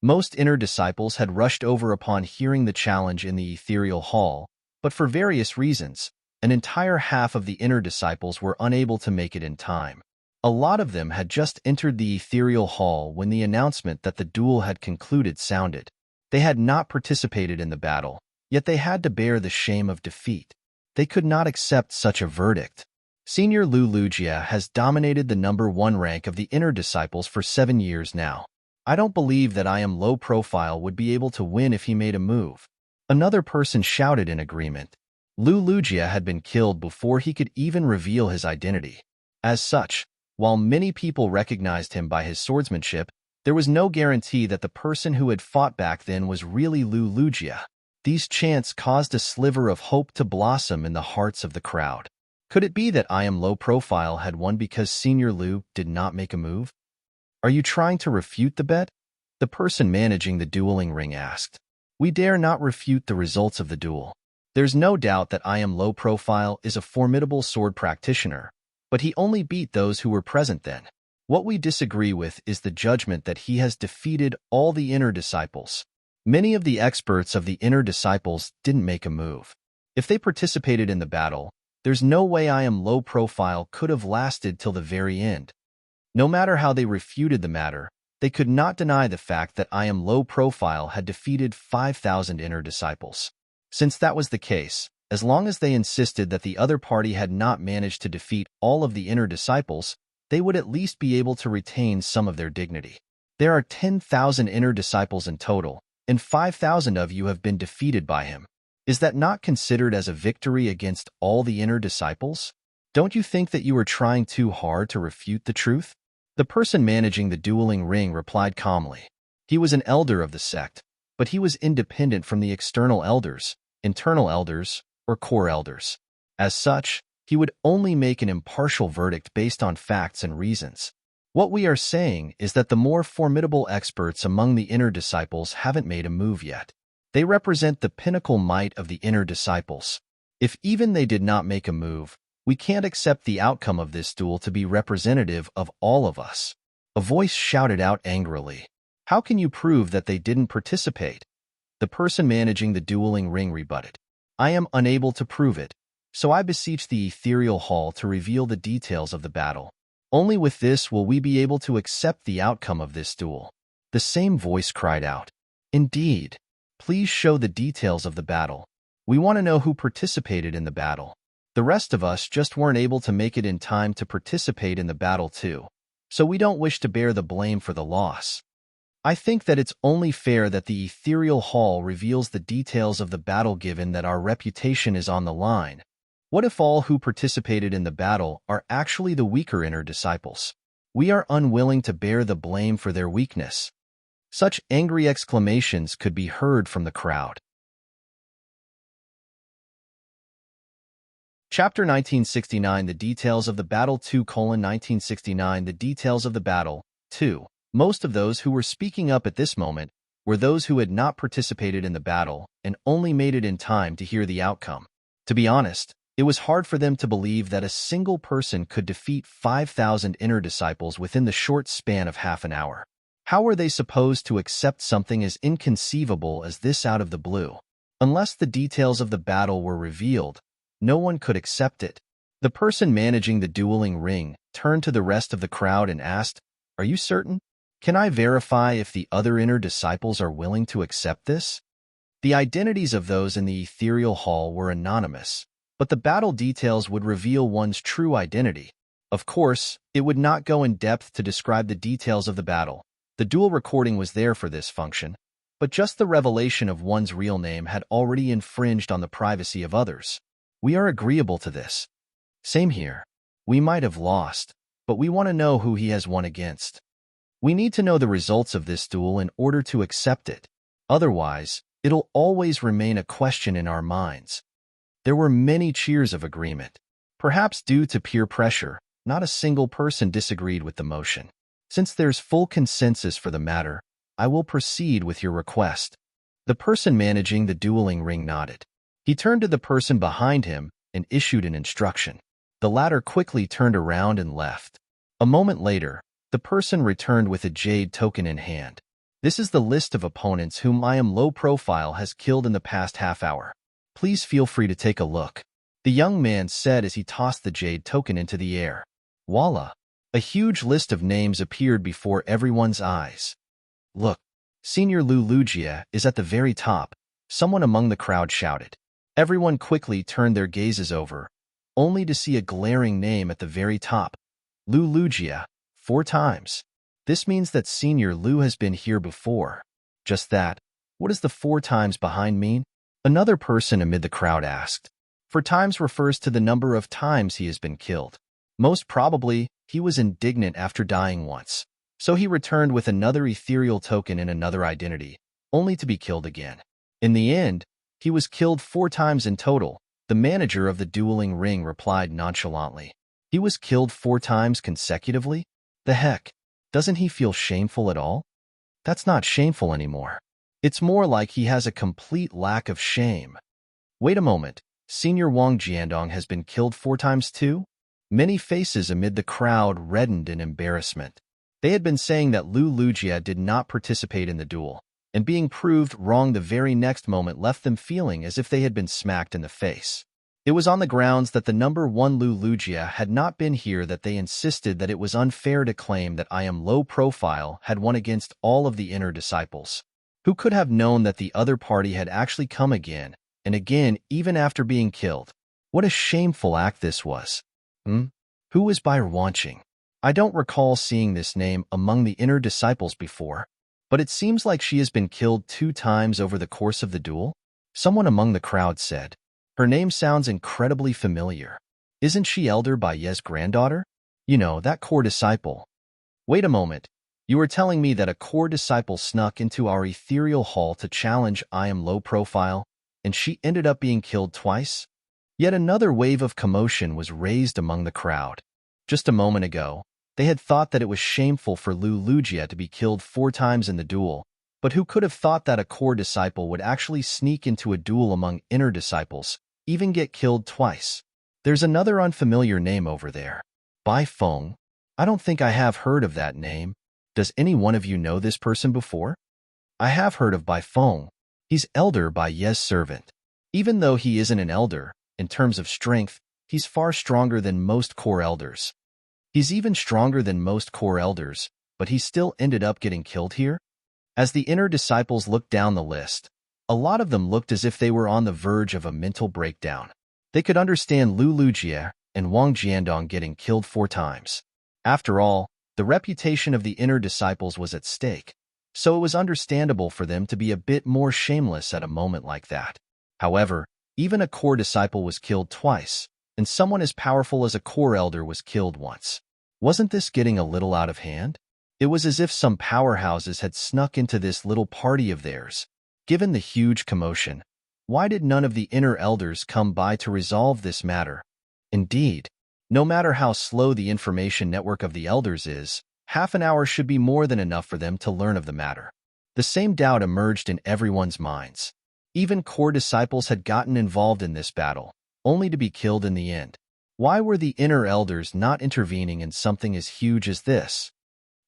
A: Most inner disciples had rushed over upon hearing the challenge in the ethereal hall, but for various reasons, an entire half of the inner disciples were unable to make it in time. A lot of them had just entered the ethereal hall when the announcement that the duel had concluded sounded. They had not participated in the battle, yet they had to bear the shame of defeat. They could not accept such a verdict. Senior Lu Lujia has dominated the number 1 rank of the inner disciples for 7 years now. I don't believe that I am low profile would be able to win if he made a move. Another person shouted in agreement. Lu Lujia had been killed before he could even reveal his identity. As such, while many people recognized him by his swordsmanship, there was no guarantee that the person who had fought back then was really Lu Lujia. These chants caused a sliver of hope to blossom in the hearts of the crowd. Could it be that I am low profile had won because Senior Lu did not make a move? Are you trying to refute the bet? The person managing the dueling ring asked. We dare not refute the results of the duel. There's no doubt that I am low profile is a formidable sword practitioner, but he only beat those who were present then. What we disagree with is the judgment that he has defeated all the inner disciples. Many of the experts of the inner disciples didn't make a move. If they participated in the battle, there's no way I am low profile could have lasted till the very end. No matter how they refuted the matter, they could not deny the fact that I am low profile had defeated 5,000 inner disciples. Since that was the case, as long as they insisted that the other party had not managed to defeat all of the inner disciples, they would at least be able to retain some of their dignity. There are 10,000 inner disciples in total, and 5,000 of you have been defeated by him. Is that not considered as a victory against all the inner disciples? Don't you think that you are trying too hard to refute the truth? The person managing the dueling ring replied calmly. He was an elder of the sect, but he was independent from the external elders, internal elders, or core elders. As such, he would only make an impartial verdict based on facts and reasons. What we are saying is that the more formidable experts among the inner disciples haven't made a move yet. They represent the pinnacle might of the inner disciples. If even they did not make a move, we can't accept the outcome of this duel to be representative of all of us. A voice shouted out angrily. How can you prove that they didn't participate? The person managing the dueling ring rebutted. I am unable to prove it, so I beseech the ethereal hall to reveal the details of the battle. Only with this will we be able to accept the outcome of this duel. The same voice cried out. Indeed. Please show the details of the battle. We want to know who participated in the battle. The rest of us just weren't able to make it in time to participate in the battle too, so we don't wish to bear the blame for the loss. I think that it's only fair that the ethereal hall reveals the details of the battle given that our reputation is on the line. What if all who participated in the battle are actually the weaker inner disciples? We are unwilling to bear the blame for their weakness. Such angry exclamations could be heard from the crowd. Chapter 1969 The Details of the Battle 2:1969 The Details of the Battle 2. Most of those who were speaking up at this moment were those who had not participated in the battle and only made it in time to hear the outcome. To be honest, it was hard for them to believe that a single person could defeat 5,000 inner disciples within the short span of half an hour. How were they supposed to accept something as inconceivable as this out of the blue? Unless the details of the battle were revealed, no one could accept it. The person managing the dueling ring turned to the rest of the crowd and asked, Are you certain? Can I verify if the other inner disciples are willing to accept this? The identities of those in the ethereal hall were anonymous, but the battle details would reveal one's true identity. Of course, it would not go in depth to describe the details of the battle. The duel recording was there for this function, but just the revelation of one's real name had already infringed on the privacy of others. We are agreeable to this. Same here. We might have lost, but we want to know who he has won against. We need to know the results of this duel in order to accept it. Otherwise, it'll always remain a question in our minds. There were many cheers of agreement. Perhaps due to peer pressure, not a single person disagreed with the motion. Since there's full consensus for the matter, I will proceed with your request. The person managing the dueling ring nodded. He turned to the person behind him and issued an instruction. The latter quickly turned around and left. A moment later, the person returned with a jade token in hand. This is the list of opponents whom I am low profile has killed in the past half hour. Please feel free to take a look. The young man said as he tossed the jade token into the air. Voila! A huge list of names appeared before everyone's eyes. Look, Senior Lu Lugia is at the very top, someone among the crowd shouted. Everyone quickly turned their gazes over, only to see a glaring name at the very top. Lu Lugia, 4 times. This means that Senior Lu has been here before. Just that, what does the 4 times behind mean? Another person amid the crowd asked. 4 times refers to the number of times he has been killed. Most probably, he was indignant after dying once, so he returned with another ethereal token and another identity, only to be killed again. In the end, he was killed 4 times in total, the manager of the dueling ring replied nonchalantly. He was killed 4 times consecutively? The heck, doesn't he feel shameful at all? That's not shameful anymore. It's more like he has a complete lack of shame. Wait a moment, Senior Wang Jiandong has been killed 4 times too? Many faces amid the crowd reddened in embarrassment. They had been saying that Lu Lugia did not participate in the duel, and being proved wrong the very next moment left them feeling as if they had been smacked in the face. It was on the grounds that the number 1 Lu Lugia had not been here that they insisted that it was unfair to claim that I am low profile had won against all of the inner disciples. Who could have known that the other party had actually come again, and again even after being killed? What a shameful act this was. Who is Bai Wanqing? I don't recall seeing this name among the inner disciples before, but it seems like she has been killed 2 times over the course of the duel. Someone among the crowd said. Her name sounds incredibly familiar. Isn't she Elder Bai's granddaughter? You know, that core disciple. Wait a moment. You are telling me that a core disciple snuck into our ethereal hall to challenge I am low profile, and she ended up being killed twice? Yet another wave of commotion was raised among the crowd. Just a moment ago, they had thought that it was shameful for Lu Lujia to be killed 4 times in the duel, but who could have thought that a core disciple would actually sneak into a duel among inner disciples, even get killed twice? There's another unfamiliar name over there. Bai Feng. I don't think I have heard of that name. Does any one of you know this person before? I have heard of Bai Feng. He's elder Bai Ye's servant. Even though he isn't an elder, in terms of strength, he's far stronger than most core elders. He's even stronger than most core elders, but he still ended up getting killed here? As the inner disciples looked down the list, a lot of them looked as if they were on the verge of a mental breakdown. They could understand Lu Lujie and Wang Jiandong getting killed 4 times. After all, the reputation of the inner disciples was at stake, so it was understandable for them to be a bit more shameless at a moment like that. However, even a core disciple was killed twice, and someone as powerful as a core elder was killed once. Wasn't this getting a little out of hand? It was as if some powerhouses had snuck into this little party of theirs. Given the huge commotion, why did none of the inner elders come by to resolve this matter? Indeed, no matter how slow the information network of the elders is, half an hour should be more than enough for them to learn of the matter. The same doubt emerged in everyone's minds. Even core disciples had gotten involved in this battle, only to be killed in the end. Why were the inner elders not intervening in something as huge as this?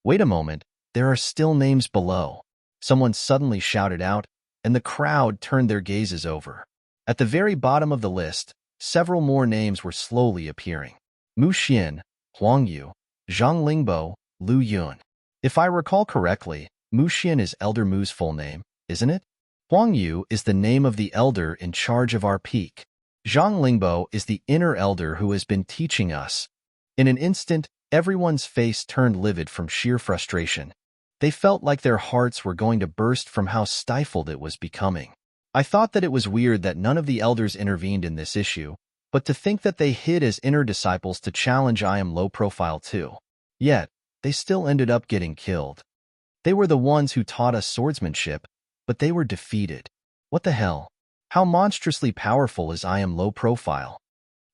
A: Wait a moment, there are still names below. Someone suddenly shouted out, and the crowd turned their gazes over. At the very bottom of the list, several more names were slowly appearing. Mu Xian, Huang Yu, Zhang Lingbo, Lu Yun. If I recall correctly, Mu Xian is Elder Mu's full name, isn't it? Huang Yu is the name of the elder in charge of our peak. Zhang Lingbo is the inner elder who has been teaching us. In an instant, everyone's face turned livid from sheer frustration. They felt like their hearts were going to burst from how stifled it was becoming. I thought that it was weird that none of the elders intervened in this issue, but to think that they hid as inner disciples to challenge I am low profile too. Yet, they still ended up getting killed. They were the ones who taught us swordsmanship, but they were defeated. What the hell? How monstrously powerful is I am low profile?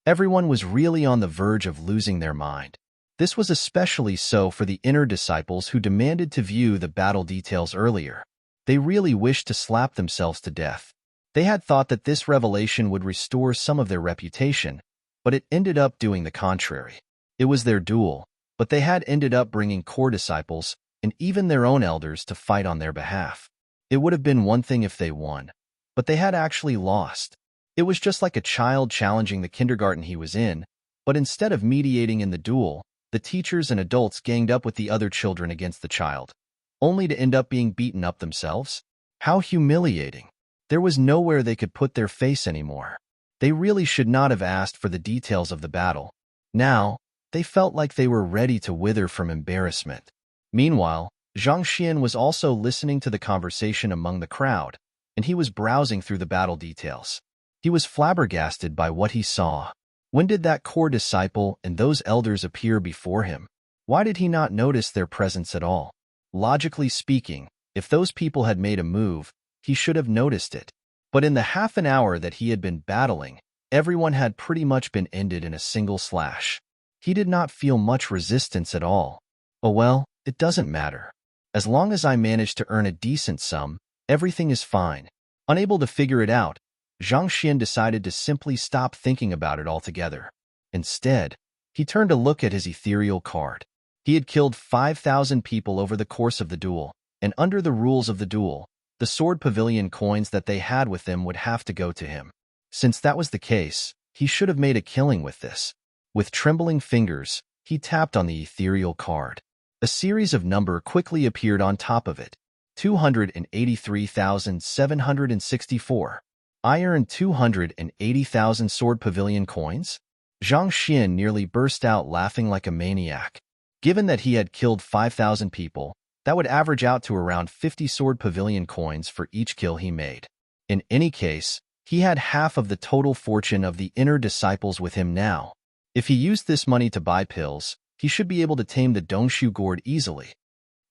A: Everyone was really on the verge of losing their mind. This was especially so for the inner disciples who demanded to view the battle details earlier. They really wished to slap themselves to death. They had thought that this revelation would restore some of their reputation, but it ended up doing the contrary. It was their duel, but they had ended up bringing core disciples and even their own elders to fight on their behalf. It would have been one thing if they won, but they had actually lost. It was just like a child challenging the kindergarten he was in, but instead of mediating in the duel, the teachers and adults ganged up with the other children against the child, only to end up being beaten up themselves. How humiliating. There was nowhere they could put their face anymore. They really should not have asked for the details of the battle. Now, they felt like they were ready to wither from embarrassment. Meanwhile, Zhang Xian was also listening to the conversation among the crowd, and he was browsing through the battle details. He was flabbergasted by what he saw. When did that core disciple and those elders appear before him? Why did he not notice their presence at all? Logically speaking, if those people had made a move, he should have noticed it. But in the half an hour that he had been battling, everyone had pretty much been ended in a single slash. He did not feel much resistance at all. Oh well, it doesn't matter. As long as I manage to earn a decent sum, everything is fine. Unable to figure it out, Zhang Xian decided to simply stop thinking about it altogether. Instead, he turned to look at his ethereal card. He had killed 5,000 people over the course of the duel, and under the rules of the duel, the sword pavilion coins that they had with them would have to go to him. Since that was the case, he should have made a killing with this. With trembling fingers, he tapped on the ethereal card. A series of numbers quickly appeared on top of it. 283,764. I earned 280,000 sword pavilion coins? Zhang Xian nearly burst out laughing like a maniac. Given that he had killed 5,000 people, that would average out to around 50 sword pavilion coins for each kill he made. In any case, he had half of the total fortune of the inner disciples with him now. If he used this money to buy pills, he should be able to tame the Dongshu gourd easily.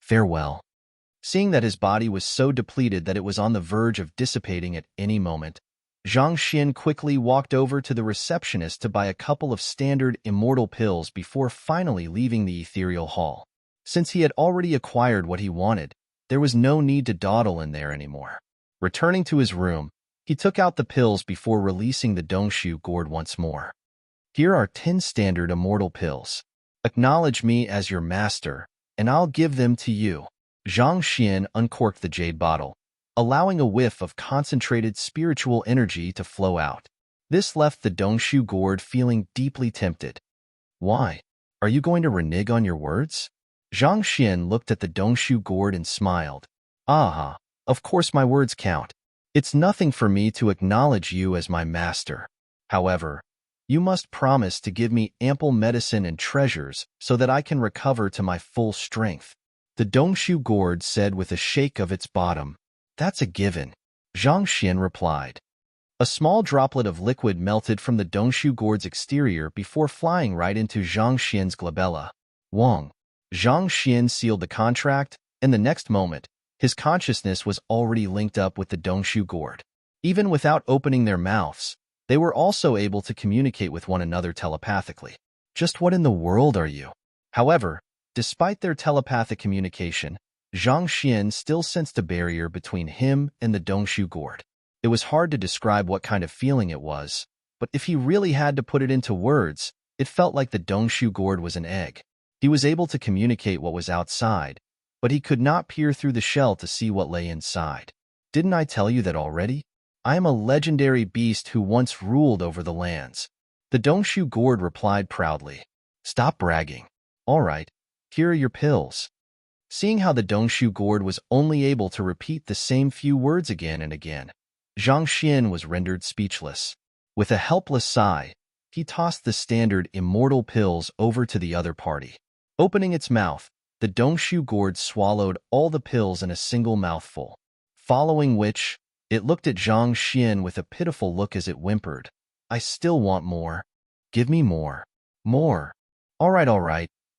A: Farewell. Seeing that his body was so depleted that it was on the verge of dissipating at any moment, Zhang Xian quickly walked over to the receptionist to buy a couple of standard immortal pills before finally leaving the ethereal hall. Since he had already acquired what he wanted, there was no need to dawdle in there anymore. Returning to his room, he took out the pills before releasing the Dongshu gourd once more. Here are 10 standard immortal pills. Acknowledge me as your master, and I'll give them to you. Zhang Xian uncorked the jade bottle, allowing a whiff of concentrated spiritual energy to flow out. This left the Dongshu gourd feeling deeply tempted. Why? Are you going to renege on your words? Zhang Xian looked at the Dongshu gourd and smiled. Aha, of course my words count. It's nothing for me to acknowledge you as my master. However, you must promise to give me ample medicine and treasures so that I can recover to my full strength. The Dongshu gourd said with a shake of its bottom. That's a given. Zhang Xian replied. A small droplet of liquid melted from the Dongshu gourd's exterior before flying right into Zhang Xian's glabella. Wang. Zhang Xian sealed the contract, and the next moment, his consciousness was already linked up with the Dongshu gourd. Even without opening their mouths, they were also able to communicate with one another telepathically. Just what in the world are you? However, despite their telepathic communication, Zhang Xian still sensed a barrier between him and the Dongshu gourd. It was hard to describe what kind of feeling it was, but if he really had to put it into words, it felt like the Dongshu gourd was an egg. He was able to communicate what was outside, but he could not peer through the shell to see what lay inside. Didn't I tell you that already? I am a legendary beast who once ruled over the lands. The Dongshu gourd replied proudly. Stop bragging. All right, here are your pills. Seeing how the Dongshu gourd was only able to repeat the same few words again and again, Zhang Xian was rendered speechless. With a helpless sigh, he tossed the standard immortal pills over to the other party. Opening its mouth, the Dongshu gourd swallowed all the pills in a single mouthful, following which, it looked at Zhang Xian with a pitiful look as it whimpered. I still want more. Give me more. More. All right,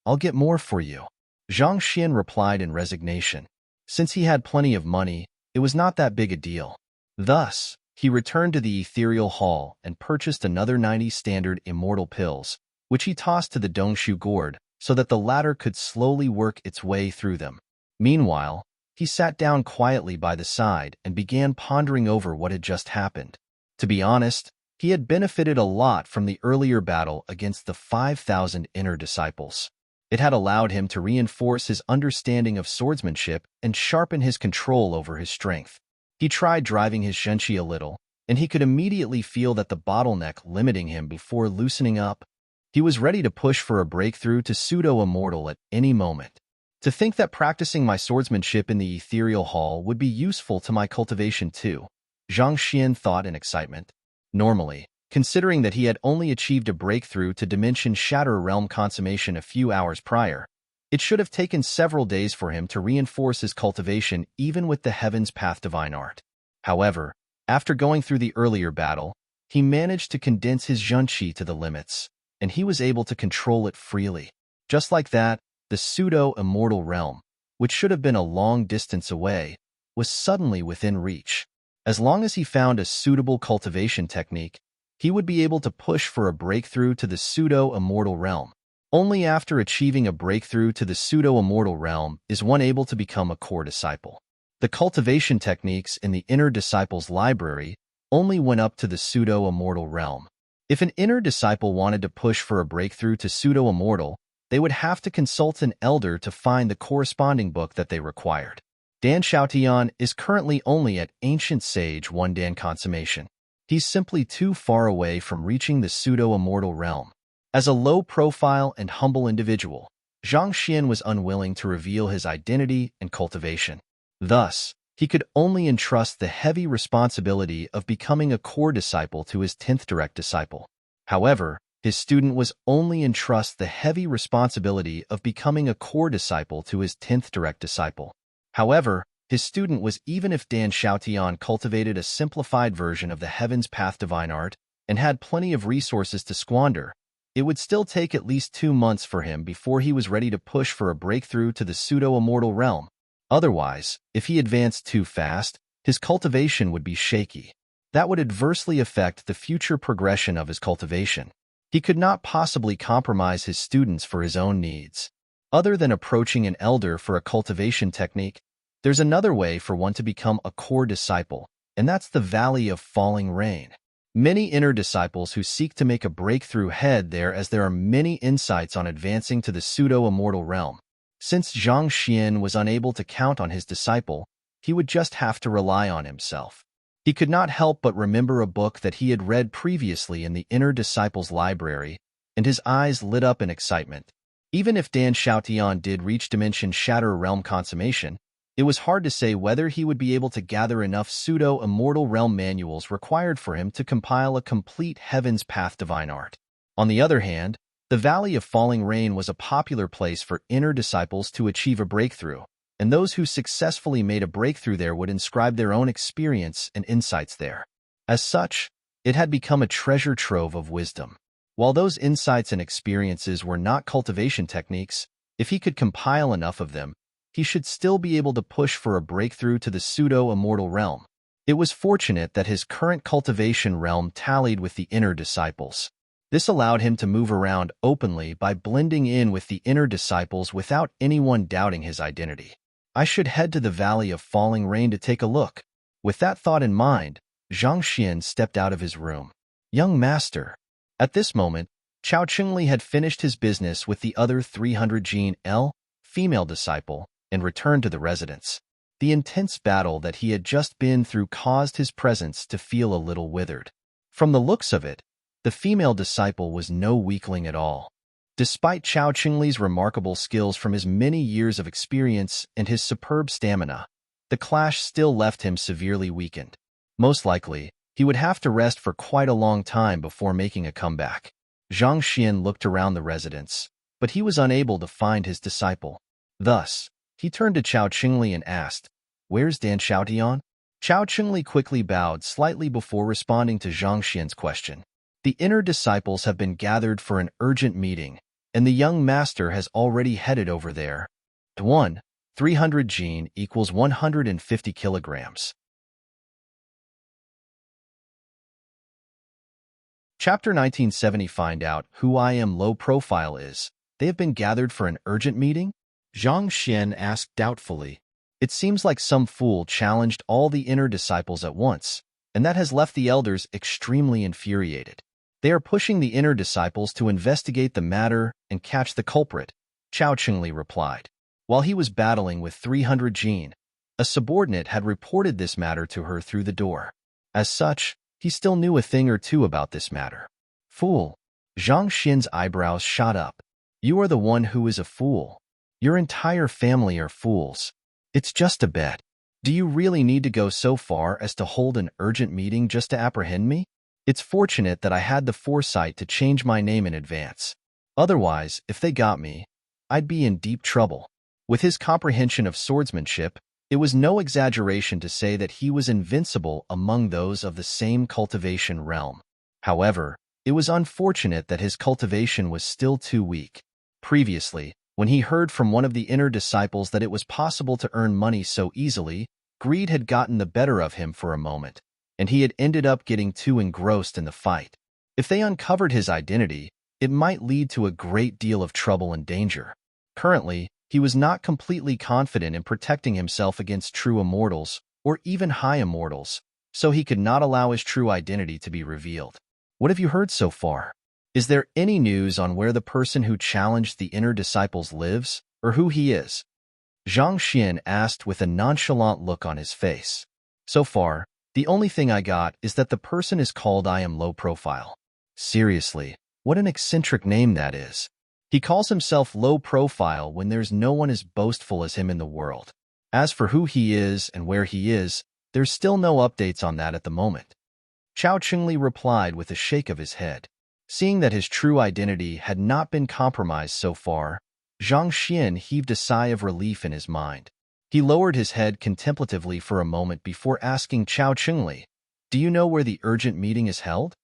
A: I'll get more for you. Zhang Xian replied in resignation. Since he had plenty of money, it was not that big a deal. Thus, he returned to the ethereal hall and purchased another 90 standard immortal pills, which he tossed to the Dongshu gourd so that the latter could slowly work its way through them. Meanwhile, he sat down quietly by the side and began pondering over what had just happened. To be honest, he had benefited a lot from the earlier battle against the 5,000 inner disciples. It had allowed him to reinforce his understanding of swordsmanship and sharpen his control over his strength. He tried driving his zhenqi a little, and he could immediately feel that the bottleneck limiting him before loosening up. He was ready to push for a breakthrough to pseudo-immortal at any moment. To think that practicing my swordsmanship in the ethereal hall would be useful to my cultivation too, Zhang Xian thought in excitement. Normally, considering that he had only achieved a breakthrough to Dimension Shatter Realm consummation a few hours prior, it should have taken several days for him to reinforce his cultivation even with the Heaven's Path Divine Art. However, after going through the earlier battle, he managed to condense his zhenqi to the limits, and he was able to control it freely. Just like that, the pseudo-immortal realm, which should have been a long distance away, was suddenly within reach. As long as he found a suitable cultivation technique, he would be able to push for a breakthrough to the pseudo-immortal realm. Only after achieving a breakthrough to the pseudo-immortal realm is one able to become a core disciple. The cultivation techniques in the inner disciple's library only went up to the pseudo-immortal realm. If an inner disciple wanted to push for a breakthrough to pseudo-immortal, they would have to consult an elder to find the corresponding book that they required. Dan Xiaotian is currently only at Ancient Sage 1 Dan consummation. He's simply too far away from reaching the pseudo-immortal realm. As a low-profile and humble individual, Zhang Xian was unwilling to reveal his identity and cultivation. Thus, he could only entrust the heavy responsibility of becoming a core disciple to his 10th direct disciple. However, his student was only entrust the heavy responsibility of becoming a core disciple to his 10th direct disciple. However, his student was even if Dan Xiaotian cultivated a simplified version of the Heaven's Path Divine Art and had plenty of resources to squander, It would still take at least 2 months for him before he was ready to push for a breakthrough to the pseudo-immortal realm. Otherwise, if he advanced too fast, his cultivation would be shaky. That would adversely affect the future progression of his cultivation. He could not possibly compromise his students for his own needs. Other than approaching an elder for a cultivation technique, there's another way for one to become a core disciple, and that's the Valley of Falling Rain. Many inner disciples who seek to make a breakthrough head there, as there are many insights on advancing to the pseudo-immortal realm. Since Zhang Xian was unable to count on his disciple, he would just have to rely on himself. He could not help but remember a book that he had read previously in the inner disciple's library, and his eyes lit up in excitement. Even if Dan Xiaotian did reach Dimension Shatter Realm consummation, it was hard to say whether he would be able to gather enough pseudo-immortal realm manuals required for him to compile a complete Heaven's Path divine art. On the other hand, the Valley of Falling Rain was a popular place for inner disciples to achieve a breakthrough, and those who successfully made a breakthrough there would inscribe their own experience and insights there. As such, it had become a treasure trove of wisdom. While those insights and experiences were not cultivation techniques, if he could compile enough of them, he should still be able to push for a breakthrough to the pseudo-immortal realm. It was fortunate that his current cultivation realm tallied with the inner disciples. This allowed him to move around openly by blending in with the inner disciples without anyone doubting his identity. I should head to the Valley of Falling Rain to take a look. With that thought in mind, Zhang Xian stepped out of his room. Young master. At this moment, Chao Chengli had finished his business with the other 300 Gene L, female disciple, and returned to the residence. The intense battle that he had just been through caused his presence to feel a little withered. From the looks of it, the female disciple was no weakling at all. Despite Chao Chengli's remarkable skills from his many years of experience and his superb stamina, the clash still left him severely weakened. Most likely, he would have to rest for quite a long time before making a comeback. Zhang Xian looked around the residence, but he was unable to find his disciple. Thus, he turned to Chao Chengli and asked, "Where's Dan Xiaotian?" Chao Chengli quickly bowed slightly before responding to Zhang Xian's question. The inner disciples have been gathered for an urgent meeting, and the young master has already headed over there. 1. 300 Gene equals 150 kilograms. Chapter 1970. Find out who I Am Low Profile is. They have been gathered for an urgent meeting? Zhang Xian asked doubtfully. It seems like some fool challenged all the inner disciples at once, and that has left the elders extremely infuriated. They are pushing the inner disciples to investigate the matter and catch the culprit, Chao Chengli replied. While he was battling with 300 Gene, a subordinate had reported this matter to her through the door. As such, he still knew a thing or two about this matter. Fool. Zhang Xian's eyebrows shot up. You are the one who is a fool. Your entire family are fools. It's just a bet. Do you really need to go so far as to hold an urgent meeting just to apprehend me? It's fortunate that I had the foresight to change my name in advance. Otherwise, if they got me, I'd be in deep trouble. With his comprehension of swordsmanship, it was no exaggeration to say that he was invincible among those of the same cultivation realm. However, it was unfortunate that his cultivation was still too weak. Previously, when he heard from one of the inner disciples that it was possible to earn money so easily, greed had gotten the better of him for a moment, and he had ended up getting too engrossed in the fight. If they uncovered his identity, it might lead to a great deal of trouble and danger. Currently, he was not completely confident in protecting himself against true immortals, or even high immortals, so he could not allow his true identity to be revealed. What have you heard so far? Is there any news on where the person who challenged the inner disciples lives, or who he is? Zhang Xian asked with a nonchalant look on his face. So far, the only thing I got is that the person is called I Am Low Profile. Seriously, what an eccentric name that is. He calls himself low profile when there's no one as boastful as him in the world. As for who he is and where he is, there's still no updates on that at the moment. Chao Chengli replied with a shake of his head. Seeing that his true identity had not been compromised so far, Zhang Xian heaved a sigh of relief in his mind. He lowered his head contemplatively for a moment before asking Chao Chengli, "Do you know where the urgent meeting is held?"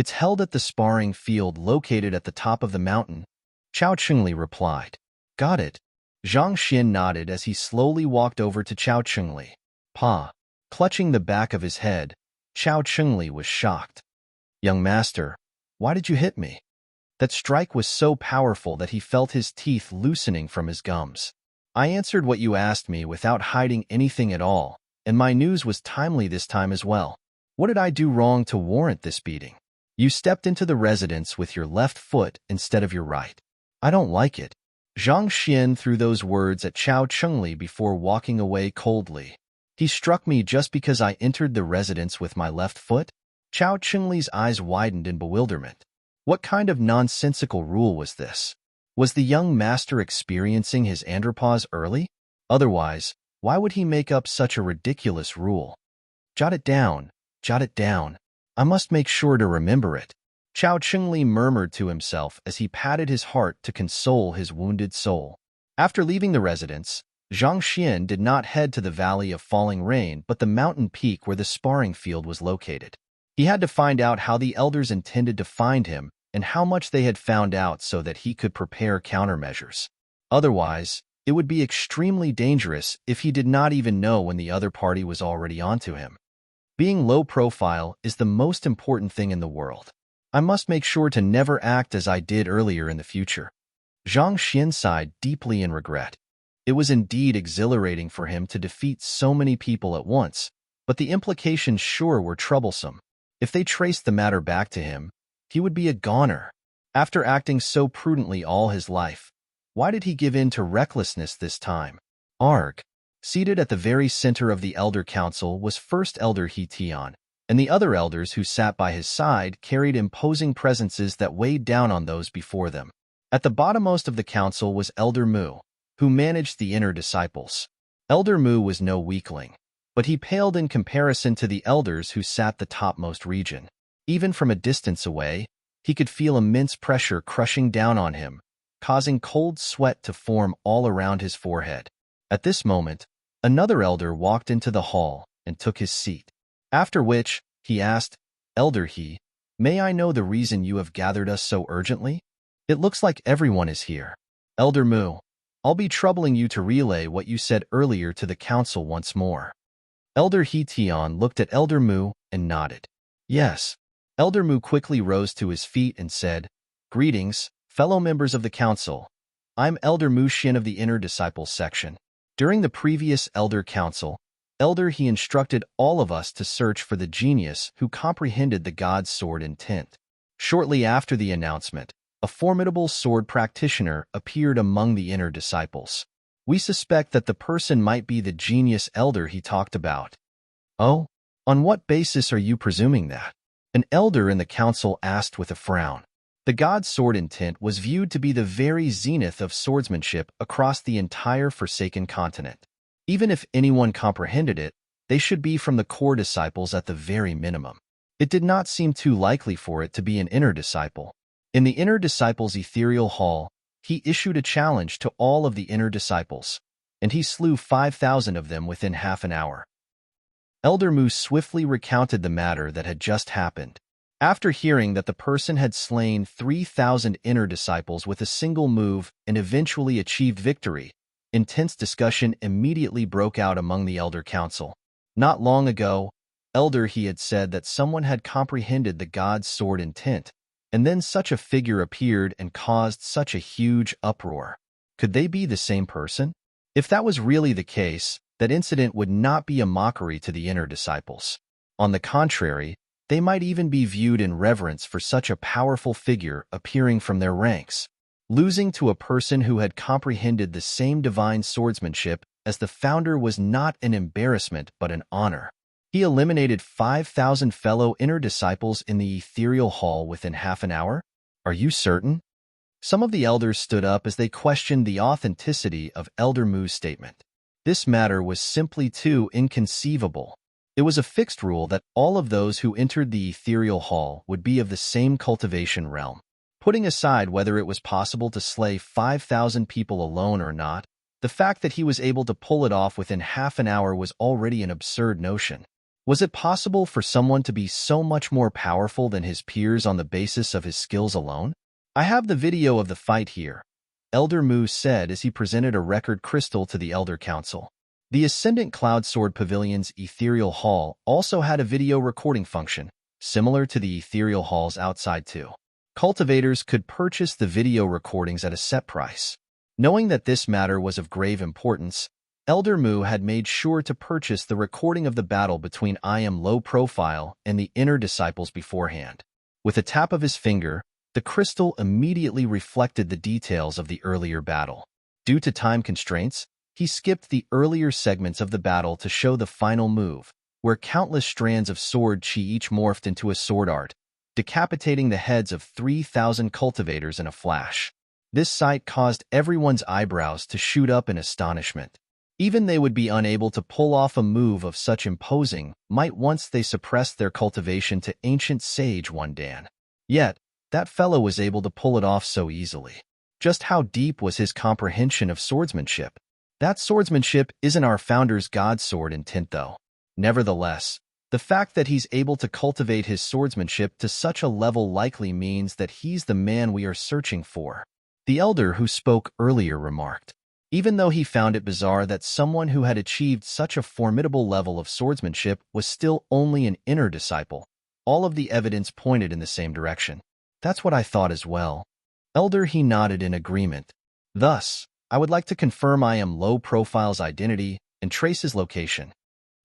A: It's held at the sparring field located at the top of the mountain, Chao Chengli replied. Got it. Zhang Xian nodded as he slowly walked over to Chao Chengli. Pa. Clutching the back of his head, Chao Chengli was shocked. Young master, why did you hit me? That strike was so powerful that he felt his teeth loosening from his gums. I answered what you asked me without hiding anything at all, and my news was timely this time as well. What did I do wrong to warrant this beating? You stepped into the residence with your left foot instead of your right. I don't like it. Zhang Xian threw those words at Chao Chengli before walking away coldly. He struck me just because I entered the residence with my left foot? Chao Chengli's eyes widened in bewilderment. What kind of nonsensical rule was this? Was the young master experiencing his andropause early? Otherwise, why would he make up such a ridiculous rule? Jot it down, jot it down. I must make sure to remember it. Chao Chengli murmured to himself as he patted his heart to console his wounded soul. After leaving the residence, Zhang Xian did not head to the Valley of Falling Rain but the mountain peak where the sparring field was located. He had to find out how the elders intended to find him and how much they had found out so that he could prepare countermeasures. Otherwise, it would be extremely dangerous if he did not even know when the other party was already onto him. Being low profile is the most important thing in the world. I must make sure to never act as I did earlier in the future. Zhang Xian sighed deeply in regret. It was indeed exhilarating for him to defeat so many people at once, but the implications sure were troublesome. If they traced the matter back to him, he would be a goner. After acting so prudently all his life, why did he give in to recklessness this time? Arg. Seated at the very center of the Elder Council was First Elder He Tian, and the other elders who sat by his side carried imposing presences that weighed down on those before them. At the bottommost of the council was Elder Mu, who managed the inner disciples. Elder Mu was no weakling, but he paled in comparison to the elders who sat the topmost region. Even from a distance away, he could feel immense pressure crushing down on him, causing cold sweat to form all around his forehead. At this moment, another elder walked into the hall and took his seat. After which, he asked, Elder He, may I know the reason you have gathered us so urgently? It looks like everyone is here. Elder Mu, I'll be troubling you to relay what you said earlier to the council once more. Elder He Tian looked at Elder Mu and nodded. Yes. Elder Mu quickly rose to his feet and said, Greetings, fellow members of the council. I'm Elder Mu Xin of the Inner Disciples section. During the previous Elder Council, Elder He instructed all of us to search for the genius who comprehended the God's sword intent. Shortly after the announcement, a formidable sword practitioner appeared among the inner disciples. We suspect that the person might be the genius elder he talked about. Oh, on what basis are you presuming that? An elder in the council asked with a frown. The God's sword intent was viewed to be the very zenith of swordsmanship across the entire Forsaken continent. Even if anyone comprehended it, they should be from the core disciples at the very minimum. It did not seem too likely for it to be an inner disciple. In the inner disciples' ethereal hall, he issued a challenge to all of the inner disciples, and he slew 5,000 of them within half an hour. Elder Mu swiftly recounted the matter that had just happened. After hearing that the person had slain 3,000 inner disciples with a single move and eventually achieved victory, intense discussion immediately broke out among the Elder Council. Not long ago, Elder He had said that someone had comprehended the God's sword intent, and then such a figure appeared and caused such a huge uproar. Could they be the same person? If that was really the case, that incident would not be a mockery to the inner disciples. On the contrary, they might even be viewed in reverence for such a powerful figure appearing from their ranks. Losing to a person who had comprehended the same divine swordsmanship as the founder was not an embarrassment but an honor. He eliminated 5,000 fellow inner disciples in the ethereal hall within half an hour? Are you certain? Some of the elders stood up as they questioned the authenticity of Elder Mu's statement. This matter was simply too inconceivable. It was a fixed rule that all of those who entered the ethereal hall would be of the same cultivation realm. Putting aside whether it was possible to slay 5,000 people alone or not, the fact that he was able to pull it off within half an hour was already an absurd notion. Was it possible for someone to be so much more powerful than his peers on the basis of his skills alone? I have the video of the fight here, Elder Mu said as he presented a record crystal to the Elder Council. The Ascendant Cloud Sword Pavilion's Ethereal Hall also had a video recording function, similar to the Ethereal Halls outside too. Cultivators could purchase the video recordings at a set price. Knowing that this matter was of grave importance, Elder Mu had made sure to purchase the recording of the battle between I Am Low Profile and the inner disciples beforehand. With a tap of his finger, the crystal immediately reflected the details of the earlier battle. Due to time constraints, he skipped the earlier segments of the battle to show the final move, where countless strands of sword chi each morphed into a sword art, decapitating the heads of 3,000 cultivators in a flash. This sight caused everyone's eyebrows to shoot up in astonishment. Even they would be unable to pull off a move of such imposing might once they suppressed their cultivation to ancient sage one Dan. Yet, that fellow was able to pull it off so easily. Just how deep was his comprehension of swordsmanship? That swordsmanship isn't our founder's god sword intent though. Nevertheless, the fact that he's able to cultivate his swordsmanship to such a level likely means that he's the man we are searching for. The elder who spoke earlier remarked. Even though he found it bizarre that someone who had achieved such a formidable level of swordsmanship was still only an inner disciple, all of the evidence pointed in the same direction. That's what I thought as well. Elder, he nodded in agreement. Thus, I would like to confirm I Am Low Profile's identity and trace his location.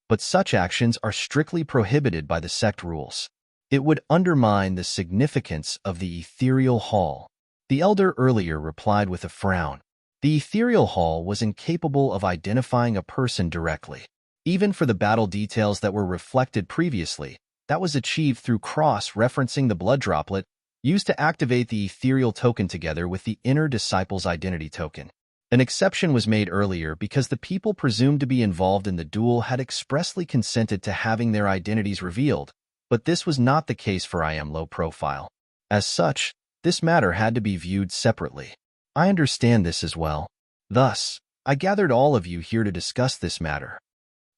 A: But such actions are strictly prohibited by the sect rules. It would undermine the significance of the Ethereal Hall. The elder earlier replied with a frown. The Ethereal Hall was incapable of identifying a person directly. Even for the battle details that were reflected previously, that was achieved through cross-referencing the blood droplet used to activate the ethereal token together with the inner disciple's identity token. An exception was made earlier because the people presumed to be involved in the duel had expressly consented to having their identities revealed, but this was not the case for I Am Low Profile. As such, this matter had to be viewed separately. I understand this as well. Thus, I gathered all of you here to discuss this matter.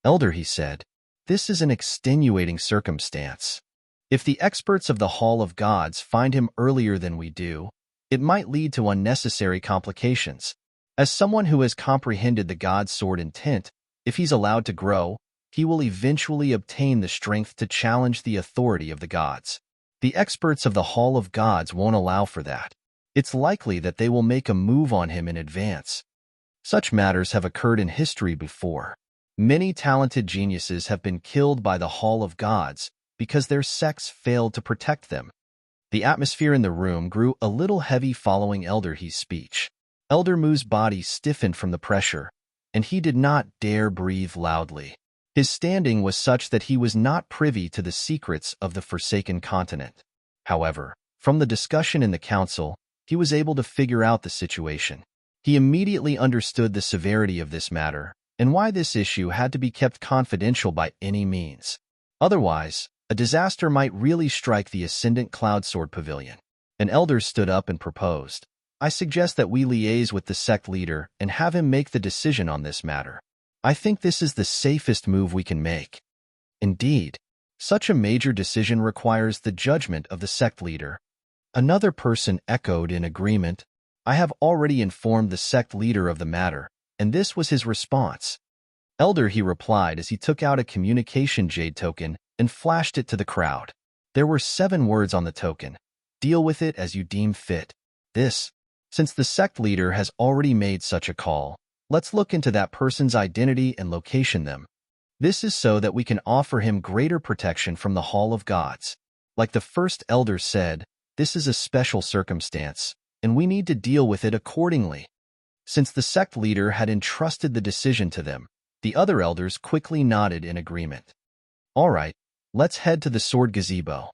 A: Elder, he said, this is an extenuating circumstance. If the experts of the Hall of Gods find him earlier than we do, it might lead to unnecessary complications. As someone who has comprehended the God's sword intent, if he's allowed to grow, he will eventually obtain the strength to challenge the authority of the gods. The experts of the Hall of Gods won't allow for that. It's likely that they will make a move on him in advance. Such matters have occurred in history before. Many talented geniuses have been killed by the Hall of Gods because their sects failed to protect them. The atmosphere in the room grew a little heavy following Elder He's speech. Elder Mu's body stiffened from the pressure, and he did not dare breathe loudly. His standing was such that he was not privy to the secrets of the Forsaken Continent. However, from the discussion in the council, he was able to figure out the situation. He immediately understood the severity of this matter and why this issue had to be kept confidential by any means. Otherwise, a disaster might really strike the Ascendant Cloud Sword Pavilion. An elder stood up and proposed, I suggest that we liaise with the sect leader and have him make the decision on this matter. I think this is the safest move we can make. Indeed, such a major decision requires the judgment of the sect leader. Another person echoed in agreement. I have already informed the sect leader of the matter, and this was his response. Elder, he replied as he took out a communication jade token and flashed it to the crowd. There were 7 words on the token. Deal with it as you deem fit. Since the sect leader has already made such a call, let's look into that person's identity and location them. This is so that we can offer him greater protection from the Hall of Gods. Like the first elder said, this is a special circumstance, and we need to deal with it accordingly. Since the sect leader had entrusted the decision to them, the other elders quickly nodded in agreement. All right, let's head to the sword gazebo.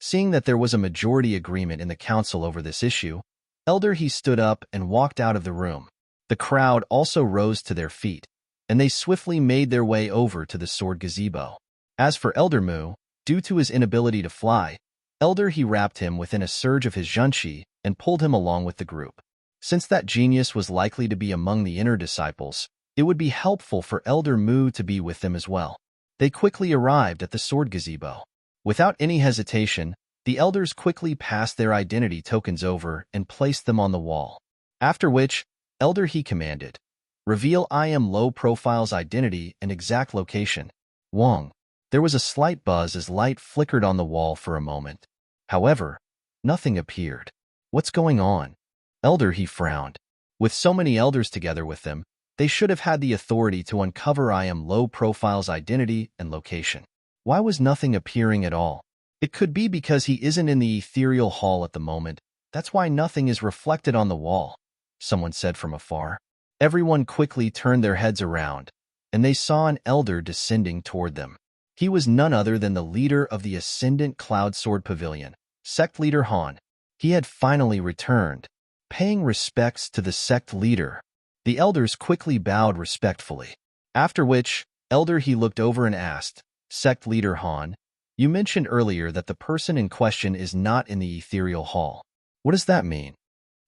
A: Seeing that there was a majority agreement in the council over this issue, Elder he stood up and walked out of the room. The crowd also rose to their feet, and they swiftly made their way over to the sword gazebo. As for Elder Mu, due to his inability to fly, Elder he wrapped him within a surge of his junchi and pulled him along with the group. Since that genius was likely to be among the inner disciples, it would be helpful for Elder Mu to be with them as well. They quickly arrived at the sword gazebo. Without any hesitation, the elders quickly passed their identity tokens over and placed them on the wall. After which, Elder He commanded, "Reveal I Am Low Profile's identity and exact location." Wong. There was a slight buzz as light flickered on the wall for a moment. However, nothing appeared. What's going on? Elder He frowned. With so many elders together with them, they should have had the authority to uncover I Am Low Profile's identity and location. Why was nothing appearing at all? It could be because he isn't in the ethereal hall at the moment. That's why nothing is reflected on the wall, someone said from afar. Everyone quickly turned their heads around, and they saw an elder descending toward them. He was none other than the leader of the Ascendant Cloud Sword Pavilion, Sect Leader Han. He had finally returned. Paying respects to the sect leader, the elders quickly bowed respectfully. After which, Elder He looked over and asked, "Sect Leader Han, you mentioned earlier that the person in question is not in the ethereal hall. What does that mean?"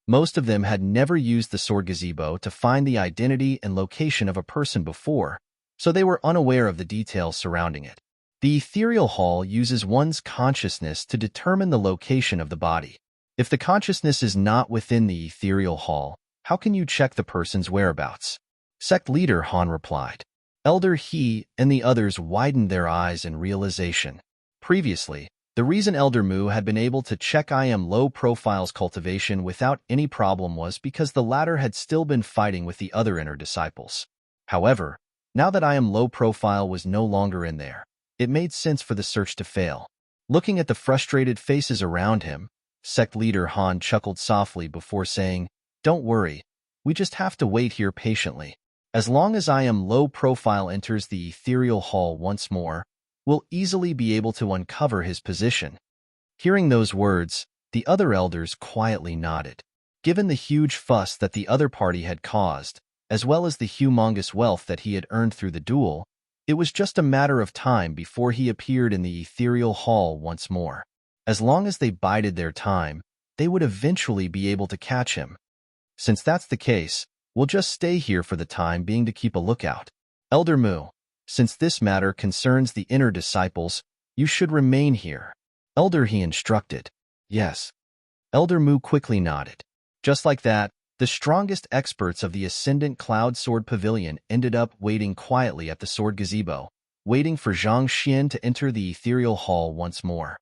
A: Most of them had never used the sword gazebo to find the identity and location of a person before, so they were unaware of the details surrounding it. The ethereal hall uses one's consciousness to determine the location of the body. If the consciousness is not within the ethereal hall, how can you check the person's whereabouts? Sect Leader Han replied. Elder He and the others widened their eyes in realization. Previously, the reason Elder Mu had been able to check I Am Low Profile's cultivation without any problem was because the latter had still been fighting with the other inner disciples. However, now that I Am Low Profile was no longer in there, it made sense for the search to fail. Looking at the frustrated faces around him, Sect Leader Han chuckled softly before saying, "Don't worry, we just have to wait here patiently. As long as I Am Low Profile enters the ethereal hall once more, we'll easily be able to uncover his position." Hearing those words, the other elders quietly nodded. Given the huge fuss that the other party had caused, as well as the humongous wealth that he had earned through the duel, it was just a matter of time before he appeared in the ethereal hall once more. As long as they bided their time, they would eventually be able to catch him. Since that's the case, we'll just stay here for the time being to keep a lookout. Elder Mu, since this matter concerns the inner disciples, you should remain here. Elder He instructed. Yes. Elder Mu quickly nodded. Just like that, the strongest experts of the Ascendant Cloud Sword Pavilion ended up waiting quietly at the sword gazebo, waiting for Zhang Xian to enter the ethereal hall once more.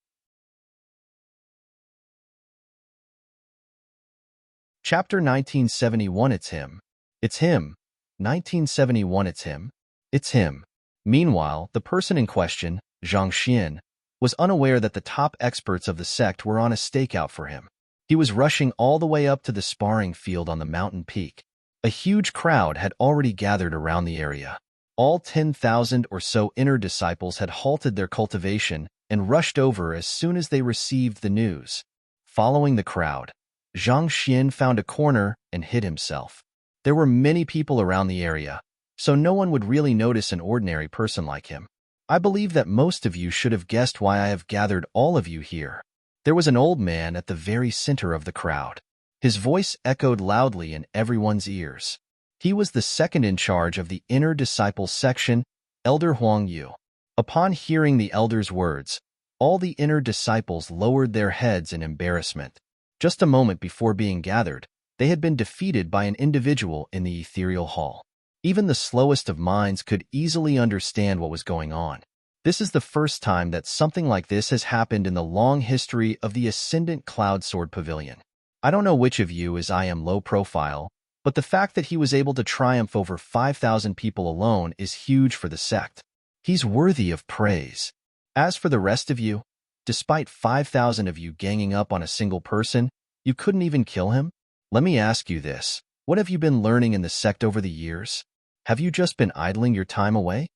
A: Chapter 1971. It's him. It's him. 1971. It's him. It's him. Meanwhile, the person in question, Zhang Xian, was unaware that the top experts of the sect were on a stakeout for him. He was rushing all the way up to the sparring field on the mountain peak. A huge crowd had already gathered around the area. All 10,000 or so inner disciples had halted their cultivation and rushed over as soon as they received the news. Following the crowd, Zhang Xian found a corner and hid himself. There were many people around the area, so no one would really notice an ordinary person like him. I believe that most of you should have guessed why I have gathered all of you here. There was an old man at the very center of the crowd. His voice echoed loudly in everyone's ears. He was the second in charge of the inner disciples section, Elder Huang Yu. Upon hearing the elder's words, all the inner disciples lowered their heads in embarrassment. Just a moment before being gathered, they had been defeated by an individual in the ethereal hall. Even the slowest of minds could easily understand what was going on. This is the first time that something like this has happened in the long history of the Ascendant Cloud Sword Pavilion. I don't know which of you is I Am Low Profile, but the fact that he was able to triumph over 5,000 people alone is huge for the sect. He's worthy of praise. As for the rest of you, despite 5,000 of you ganging up on a single person, you couldn't even kill him? Let me ask you this. What have you been learning in the sect over the years? Have you just been idling your time away?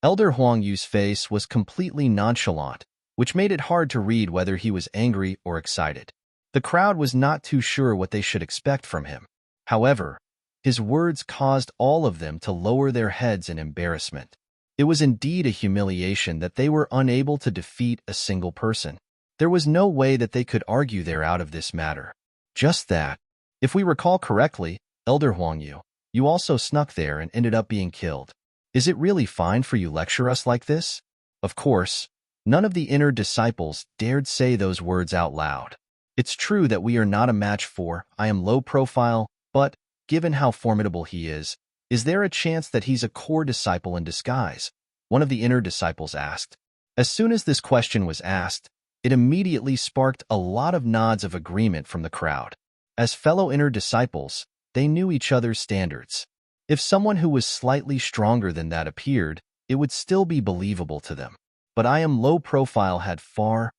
A: Elder Huang Yu's face was completely nonchalant, which made it hard to read whether he was angry or excited. The crowd was not too sure what they should expect from him. However, his words caused all of them to lower their heads in embarrassment. It was indeed a humiliation that they were unable to defeat a single person. There was no way that they could argue their out of this matter. Just that. If we recall correctly, Elder Huang Yu, you also snuck there and ended up being killed. Is it really fine for you lecture us like this? Of course, none of the inner disciples dared say those words out loud. It's true that we are not a match for I am low profile, but, given how formidable he is there a chance that he's a core disciple in disguise? One of the inner disciples asked. As soon as this question was asked, it immediately sparked a lot of nods of agreement from the crowd. As fellow inner disciples, they knew each other's standards. If someone who was slightly stronger than that appeared, it would still be believable to them. But I am low profile had far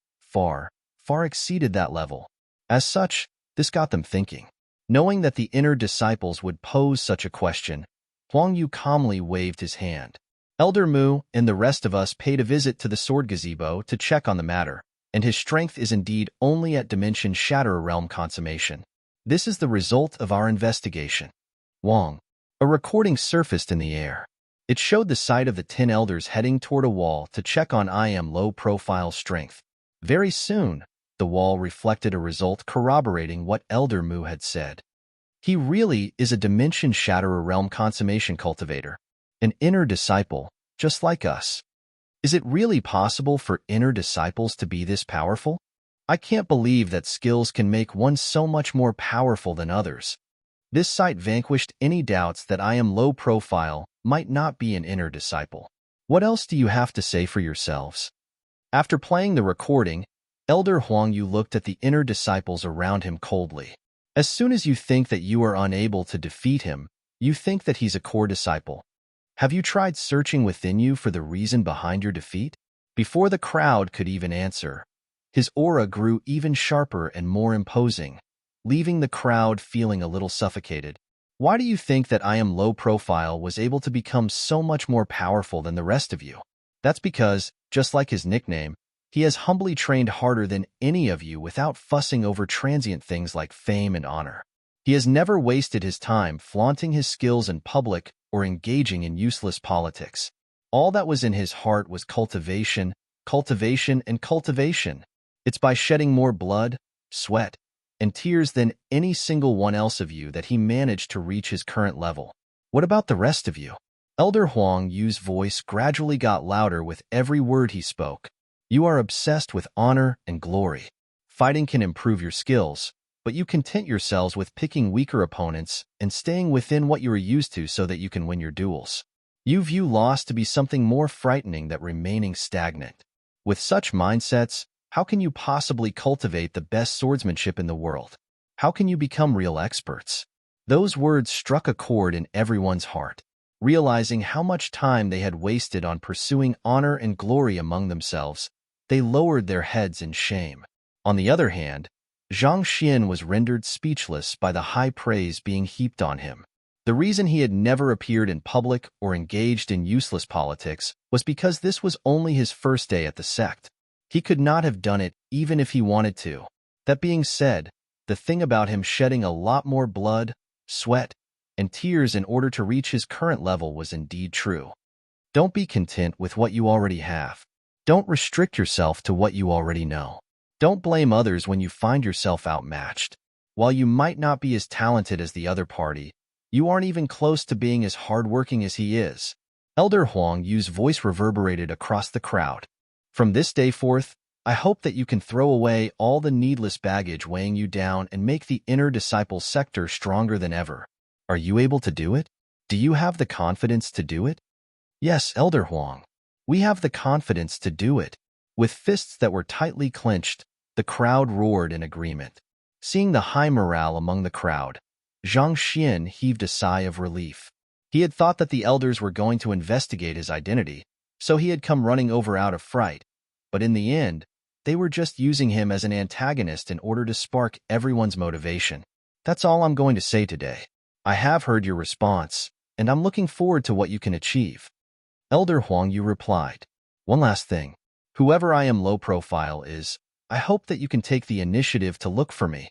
A: exceeded that level. As such, this got them thinking. Knowing that the inner disciples would pose such a question, Huang Yu calmly waved his hand. Elder Mu and the rest of us paid a visit to the sword gazebo to check on the matter, and his strength is indeed only at Dimension Shatter Realm consummation. This is the result of our investigation. Wang. A recording surfaced in the air. It showed the sight of the 10 elders heading toward a wall to check on I am low-profile strength. Very soon, the wall reflected a result corroborating what Elder Mu had said. He really is a Dimension Shatterer Realm consummation cultivator, an inner disciple, just like us. Is it really possible for inner disciples to be this powerful? I can't believe that skills can make one so much more powerful than others. This sight vanquished any doubts that I am low profile might not be an inner disciple. What else do you have to say for yourselves? After playing the recording, Elder Huang Yu looked at the inner disciples around him coldly. As soon as you think that you are unable to defeat him, you think that he's a core disciple. Have you tried searching within you for the reason behind your defeat? Before the crowd could even answer, his aura grew even sharper and more imposing, leaving the crowd feeling a little suffocated. Why do you think that I am low profile was able to become so much more powerful than the rest of you? That's because, just like his nickname, he has humbly trained harder than any of you without fussing over transient things like fame and honor. He has never wasted his time flaunting his skills in public or engaging in useless politics. All that was in his heart was cultivation, cultivation, and cultivation. It's by shedding more blood, sweat, and tears than any single one else of you that he managed to reach his current level. What about the rest of you? Elder Huang Yu's voice gradually got louder with every word he spoke. You are obsessed with honor and glory. Fighting can improve your skills, but you content yourselves with picking weaker opponents and staying within what you are used to so that you can win your duels. You view loss to be something more frightening than remaining stagnant. With such mindsets, how can you possibly cultivate the best swordsmanship in the world? How can you become real experts? Those words struck a chord in everyone's heart. Realizing how much time they had wasted on pursuing honor and glory among themselves, they lowered their heads in shame. On the other hand, Zhang Xian was rendered speechless by the high praise being heaped on him. The reason he had never appeared in public or engaged in useless politics was because this was only his first day at the sect. He could not have done it even if he wanted to. That being said, the thing about him shedding a lot more blood, sweat, and tears in order to reach his current level was indeed true. Don't be content with what you already have. Don't restrict yourself to what you already know. Don't blame others when you find yourself outmatched. While you might not be as talented as the other party, you aren't even close to being as hardworking as he is. Elder Huang Yu's voice reverberated across the crowd. From this day forth, I hope that you can throw away all the needless baggage weighing you down and make the inner disciple sector stronger than ever. Are you able to do it? Do you have the confidence to do it? Yes, Elder Huang. We have the confidence to do it. With fists that were tightly clenched, the crowd roared in agreement. Seeing the high morale among the crowd, Zhang Xian heaved a sigh of relief. He had thought that the elders were going to investigate his identity, so he had come running over out of fright. But in the end, they were just using him as an antagonist in order to spark everyone's motivation. That's all I'm going to say today. I have heard your response, and I'm looking forward to what you can achieve. Elder Huang Yu replied. One last thing. Whoever I am low profile is, I hope that you can take the initiative to look for me.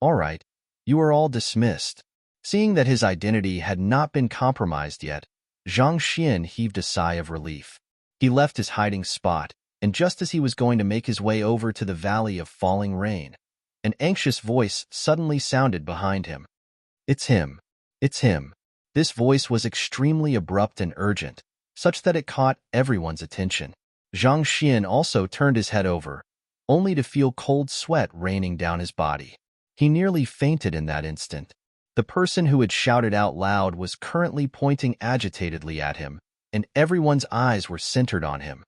A: All right, you are all dismissed. Seeing that his identity had not been compromised yet, Zhang Xian heaved a sigh of relief. He left his hiding spot, and just as he was going to make his way over to the Valley of Falling Rain, an anxious voice suddenly sounded behind him. It's him. It's him. This voice was extremely abrupt and urgent, such that it caught everyone's attention. Zhang Xian also turned his head over, only to feel cold sweat raining down his body. He nearly fainted in that instant. The person who had shouted out loud was currently pointing agitatedly at him, and everyone's eyes were centered on him.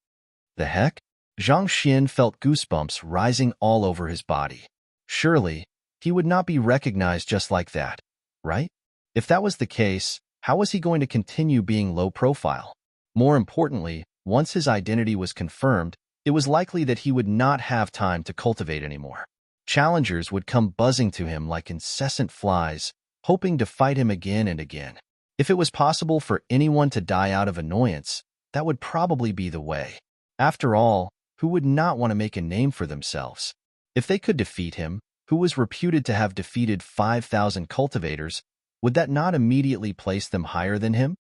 A: The heck? Zhang Xian felt goosebumps rising all over his body. Surely, he would not be recognized just like that, right? If that was the case, how was he going to continue being low profile? More importantly, once his identity was confirmed, it was likely that he would not have time to cultivate anymore. Challengers would come buzzing to him like incessant flies, hoping to fight him again and again. If it was possible for anyone to die out of annoyance, that would probably be the way. After all, who would not want to make a name for themselves? If they could defeat him, who was reputed to have defeated 5,000 cultivators, would that not immediately place them higher than him?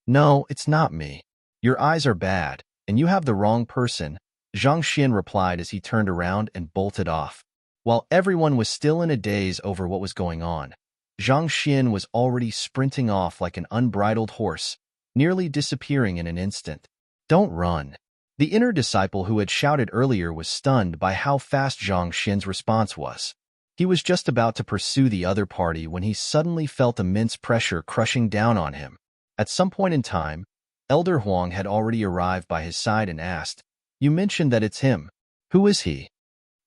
A: No, it's not me. Your eyes are bad, and you have the wrong person, Zhang Xian replied as he turned around and bolted off. While everyone was still in a daze over what was going on, Zhang Xian was already sprinting off like an unbridled horse, nearly disappearing in an instant. Don't run. The inner disciple who had shouted earlier was stunned by how fast Zhang Xian's response was. He was just about to pursue the other party when he suddenly felt immense pressure crushing down on him. At some point in time, Elder Huang had already arrived by his side and asked, "You mentioned that it's him. Who is he?"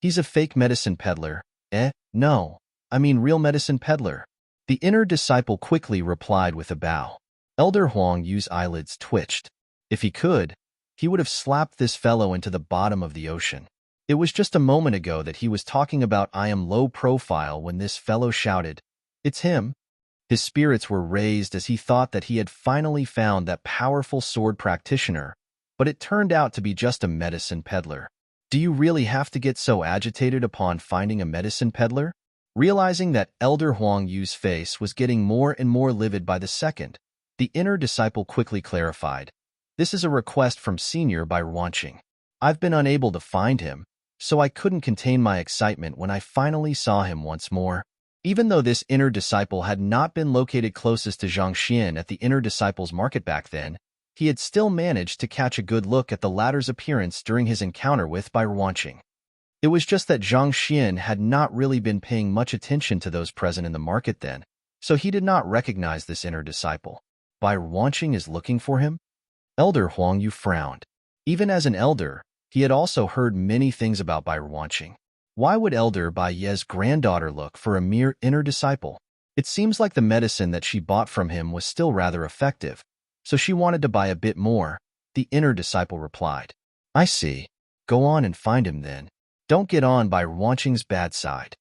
A: "He's a fake medicine peddler." No, I mean real medicine peddler." The inner disciple quickly replied with a bow. Elder Huang Yu's eyelids twitched. If he could, he would have slapped this fellow into the bottom of the ocean. It was just a moment ago that he was talking about I am low profile when this fellow shouted, "It's him." His spirits were raised as he thought that he had finally found that powerful sword practitioner, but it turned out to be just a medicine peddler. Do you really have to get so agitated upon finding a medicine peddler? Realizing that Elder Huang Yu's face was getting more and more livid by the second, the inner disciple quickly clarified, "This is a request from Senior by Wanqing. I've been unable to find him, so I couldn't contain my excitement when I finally saw him once more." Even though this inner disciple had not been located closest to Zhang Xian at the inner disciple's market back then, he had still managed to catch a good look at the latter's appearance during his encounter with Bai Wanqing. It was just that Zhang Xian had not really been paying much attention to those present in the market then, so he did not recognize this inner disciple. Bai Wanqing is looking for him? Elder Huang Yu frowned. Even as an elder, he had also heard many things about Bai Wanqing. Why would Elder Bai Ye's granddaughter look for a mere inner disciple? It seems like the medicine that she bought from him was still rather effective, so she wanted to buy a bit more, the inner disciple replied. I see. Go on and find him then. Don't get on Bai Wanqing's bad side.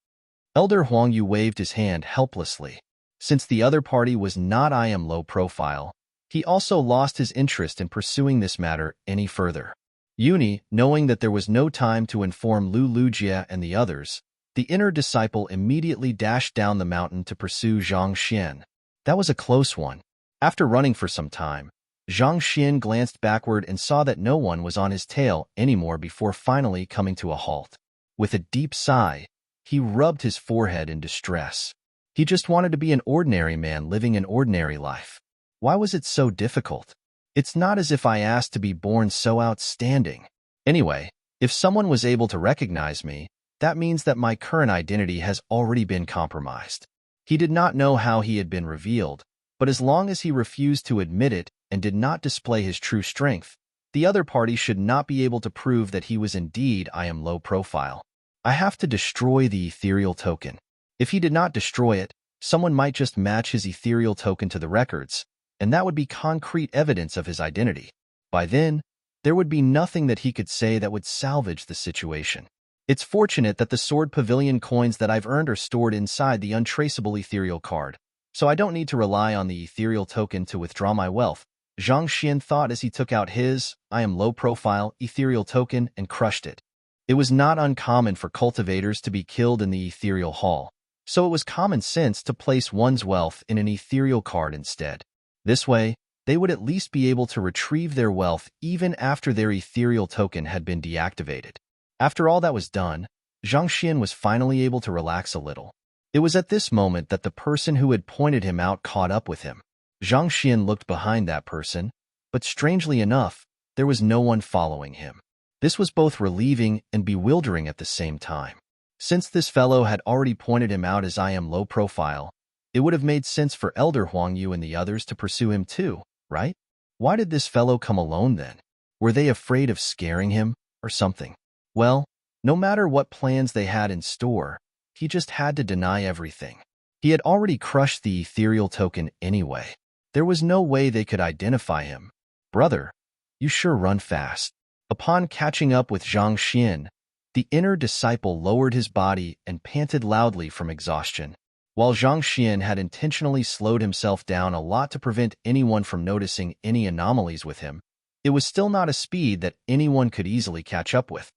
A: Elder Huang Yu waved his hand helplessly. Since the other party was not I am low profile, he also lost his interest in pursuing this matter any further. Yuni, knowing that there was no time to inform Lu Lujie and the others, the inner disciple immediately dashed down the mountain to pursue Zhang Xian. That was a close one. After running for some time, Zhang Xian glanced backward and saw that no one was on his tail anymore before finally coming to a halt. With a deep sigh, he rubbed his forehead in distress. He just wanted to be an ordinary man living an ordinary life. Why was it so difficult? It's not as if I asked to be born so outstanding. Anyway, if someone was able to recognize me, that means that my current identity has already been compromised. He did not know how he had been revealed, but as long as he refused to admit it and did not display his true strength, the other party should not be able to prove that he was indeed I am low profile. I have to destroy the ethereal token. If he did not destroy it, someone might just match his ethereal token to the records, and that would be concrete evidence of his identity. By then, there would be nothing that he could say that would salvage the situation. It's fortunate that the Sword Pavilion coins that I've earned are stored inside the untraceable ethereal card, so I don't need to rely on the ethereal token to withdraw my wealth, Zhang Xian thought as he took out his, I am low profile, ethereal token and crushed it. It was not uncommon for cultivators to be killed in the ethereal hall, so it was common sense to place one's wealth in an ethereal card instead. This way, they would at least be able to retrieve their wealth even after their ethereal token had been deactivated. After all that was done, Zhang Xian was finally able to relax a little. It was at this moment that the person who had pointed him out caught up with him. Zhang Xian looked behind that person, but strangely enough, there was no one following him. This was both relieving and bewildering at the same time. Since this fellow had already pointed him out as I am low profile, it would have made sense for Elder Huang Yu and the others to pursue him too, right? Why did this fellow come alone then? Were they afraid of scaring him or something? Well, no matter what plans they had in store, he just had to deny everything. He had already crushed the ethereal token anyway. There was no way they could identify him. Brother, you sure run fast. Upon catching up with Zhang Xian, the inner disciple lowered his body and panted loudly from exhaustion. While Zhang Xian had intentionally slowed himself down a lot to prevent anyone from noticing any anomalies with him, it was still not a speed that anyone could easily catch up with.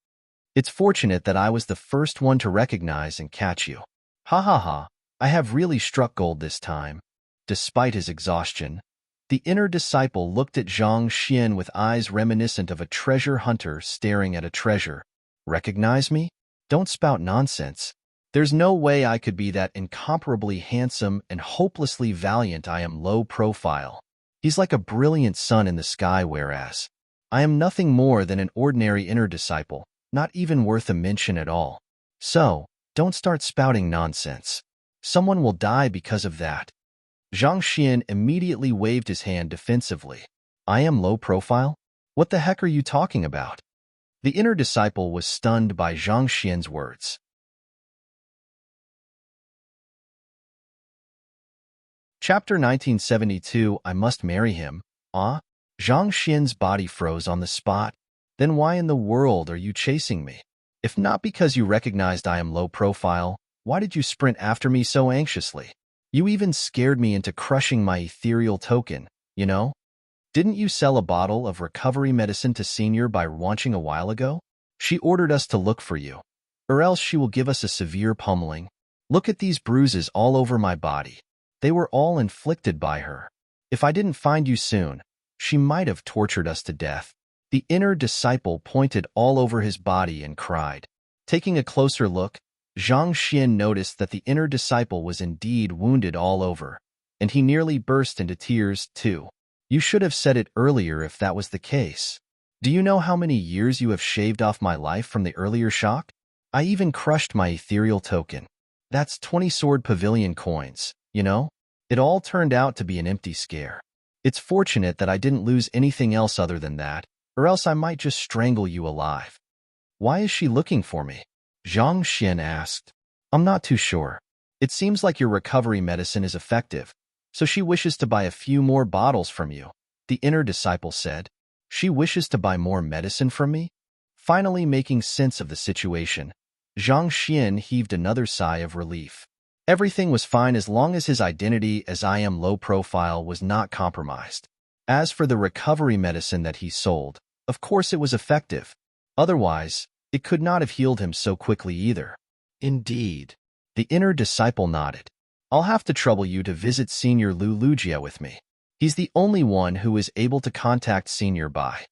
A: It's fortunate that I was the first one to recognize and catch you. Ha ha ha, I have really struck gold this time. Despite his exhaustion, the inner disciple looked at Zhang Xian with eyes reminiscent of a treasure hunter staring at a treasure. Recognize me? Don't spout nonsense. There's no way I could be that incomparably handsome and hopelessly valiant. I am low profile. He's like a brilliant sun in the sky, whereas I am nothing more than an ordinary inner disciple, not even worth a mention at all. So, don't start spouting nonsense. Someone will die because of that. Zhang Xian immediately waved his hand defensively. I am low profile? What the heck are you talking about? The inner disciple was stunned by Zhang Xian's words. Chapter 1972, I Must Marry Him. Ah? Zhang Xian's body froze on the spot. Then why in the world are you chasing me? If not because you recognized I am low profile, why did you sprint after me so anxiously? You even scared me into crushing my ethereal token, you know? Didn't you sell a bottle of recovery medicine to Senior by launching a while ago? She ordered us to look for you, or else she will give us a severe pummeling. Look at these bruises all over my body. They were all inflicted by her. If I didn't find you soon, she might have tortured us to death. The inner disciple pointed all over his body and cried. Taking a closer look, Zhang Xian noticed that the inner disciple was indeed wounded all over, and he nearly burst into tears too. You should have said it earlier if that was the case. Do you know how many years you have shaved off my life from the earlier shock? I even crushed my ethereal token. That's 20 Sword Pavilion coins, you know? It all turned out to be an empty scare. It's fortunate that I didn't lose anything else other than that, or else I might just strangle you alive. Why is she looking for me? Zhang Xian asked. I'm not too sure. It seems like your recovery medicine is effective, so she wishes to buy a few more bottles from you, the inner disciple said. She wishes to buy more medicine from me? Finally making sense of the situation, Zhang Xian heaved another sigh of relief. Everything was fine as long as his identity as I am low profile was not compromised. As for the recovery medicine that he sold, of course it was effective. Otherwise, it could not have healed him so quickly either. Indeed. The inner disciple nodded. I'll have to trouble you to visit Senior Lu Lujia with me. He's the only one who is able to contact Senior Bai.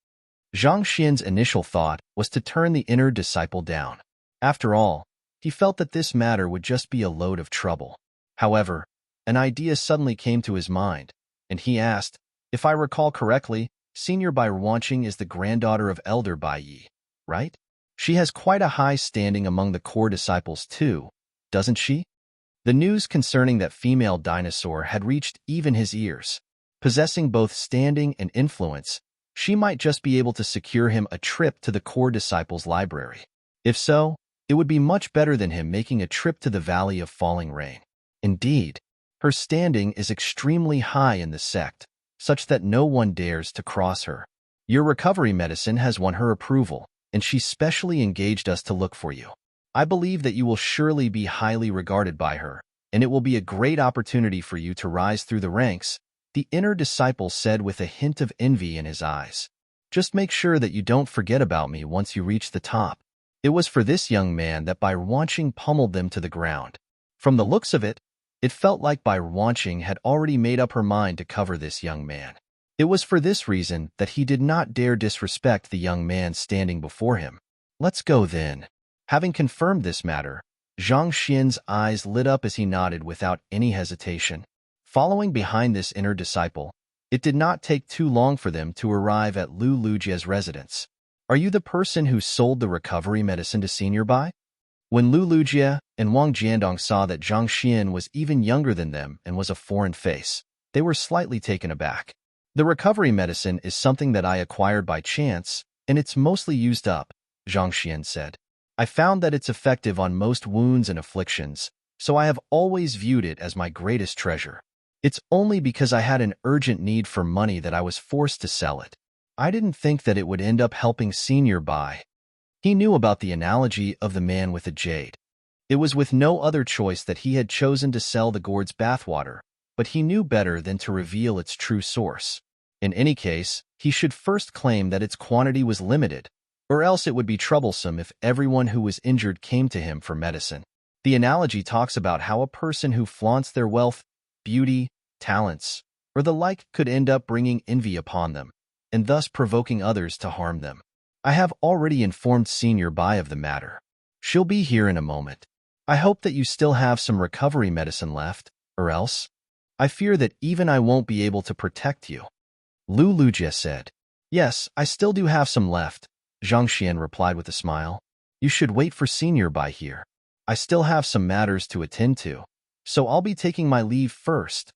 A: Zhang Xian's initial thought was to turn the inner disciple down. After all, he felt that this matter would just be a load of trouble. However, an idea suddenly came to his mind, and he asked, if I recall correctly, Senior Bai Wanqing is the granddaughter of Elder Bai Yi, right? She has quite a high standing among the core disciples too, doesn't she? The news concerning that female dinosaur had reached even his ears. Possessing both standing and influence, she might just be able to secure him a trip to the core disciples' library. If so, it would be much better than him making a trip to the Valley of Falling Rain. Indeed, her standing is extremely high in the sect, such that no one dares to cross her. Your recovery medicine has won her approval, and she specially engaged us to look for you. I believe that you will surely be highly regarded by her, and it will be a great opportunity for you to rise through the ranks, the inner disciple said with a hint of envy in his eyes. Just make sure that you don't forget about me once you reach the top. It was for this young man that Bai Wanqing pummeled them to the ground. From the looks of it, it felt like Bai Wanqing had already made up her mind to cover this young man. It was for this reason that he did not dare disrespect the young man standing before him. Let's go then. Having confirmed this matter, Zhang Xian's eyes lit up as he nodded without any hesitation. Following behind this inner disciple, It did not take too long for them to arrive at Lu Lujie's residence. Are you the person who sold the recovery medicine to Senior Bai? When Lu Lujie and Wang Jiandong saw that Zhang Xian was even younger than them and was a foreign face, they were slightly taken aback. The recovery medicine is something that I acquired by chance, and it's mostly used up, Zhang Xian said. I found that it's effective on most wounds and afflictions, so I have always viewed it as my greatest treasure. It's only because I had an urgent need for money that I was forced to sell it. I didn't think that it would end up helping Senior Bai. He knew about the analogy of the man with the jade. It was with no other choice that he had chosen to sell the gourd's bathwater, but he knew better than to reveal its true source. In any case, he should first claim that its quantity was limited, or else it would be troublesome if everyone who was injured came to him for medicine. The analogy talks about how a person who flaunts their wealth, beauty, talents, or the like could end up bringing envy upon them, and thus provoking others to harm them. I have already informed Senior Bai of the matter. She'll be here in a moment. I hope that you still have some recovery medicine left, or else I fear that even I won't be able to protect you. Lu Lujie said. Yes, I still do have some left, Zhang Xian replied with a smile. You should wait for Senior Bai here. I still have some matters to attend to, so I'll be taking my leave first.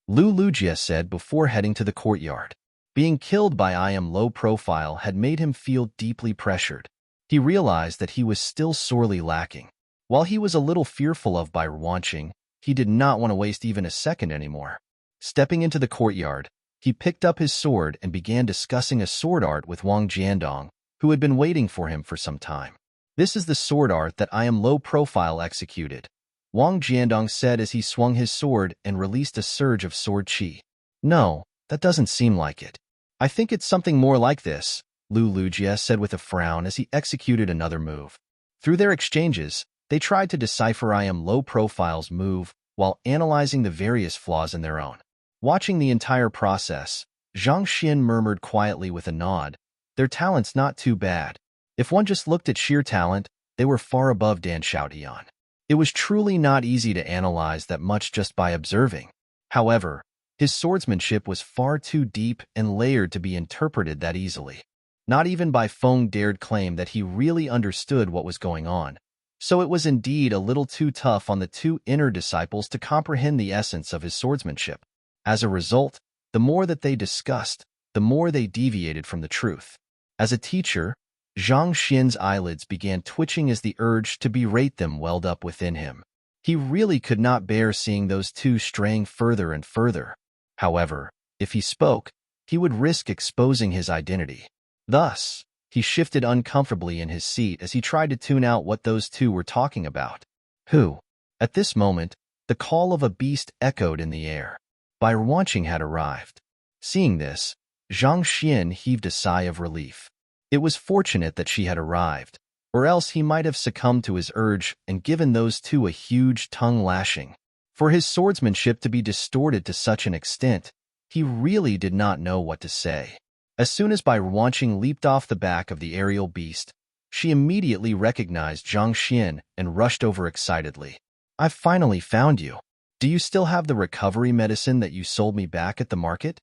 A: Lu Lujie said before heading to the courtyard. Being killed by I am low profile had made him feel deeply pressured. He realized that he was still sorely lacking. While he was a little fearful of Bai Ruanqing, he did not want to waste even a second anymore. Stepping into the courtyard, he picked up his sword and began discussing a sword art with Wang Jiandong, who had been waiting for him for some time. This is the sword art that I am low profile executed, Wang Jiandong said as he swung his sword and released a surge of sword qi. No, that doesn't seem like it. I think it's something more like this, Lu Lujie said with a frown as he executed another move. Through their exchanges, they tried to decipher I am low profile's move while analyzing the various flaws in their own. Watching the entire process, Zhang Xian murmured quietly with a nod, their talent's not too bad. If one just looked at sheer talent, they were far above Dan Xiaotian. It was truly not easy to analyze that much just by observing. However, his swordsmanship was far too deep and layered to be interpreted that easily. Not even Bai Feng dared claim that he really understood what was going on, so it was indeed a little too tough on the two inner disciples to comprehend the essence of his swordsmanship. As a result, the more that they discussed, the more they deviated from the truth. As a teacher, Zhang Xian's eyelids began twitching as the urge to berate them welled up within him. He really could not bear seeing those two straying further and further. However, if he spoke, he would risk exposing his identity. Thus, he shifted uncomfortably in his seat as he tried to tune out what those two were talking about. Who? At this moment, the call of a beast echoed in the air. Bai Ruanqing had arrived. Seeing this, Zhang Xian heaved a sigh of relief. It was fortunate that she had arrived, or else he might have succumbed to his urge and given those two a huge tongue lashing. For his swordsmanship to be distorted to such an extent, he really did not know what to say. As soon as Bai Ruanqing leaped off the back of the aerial beast, she immediately recognized Zhang Xian and rushed over excitedly. I've finally found you. Do you still have the recovery medicine that you sold me back at the market?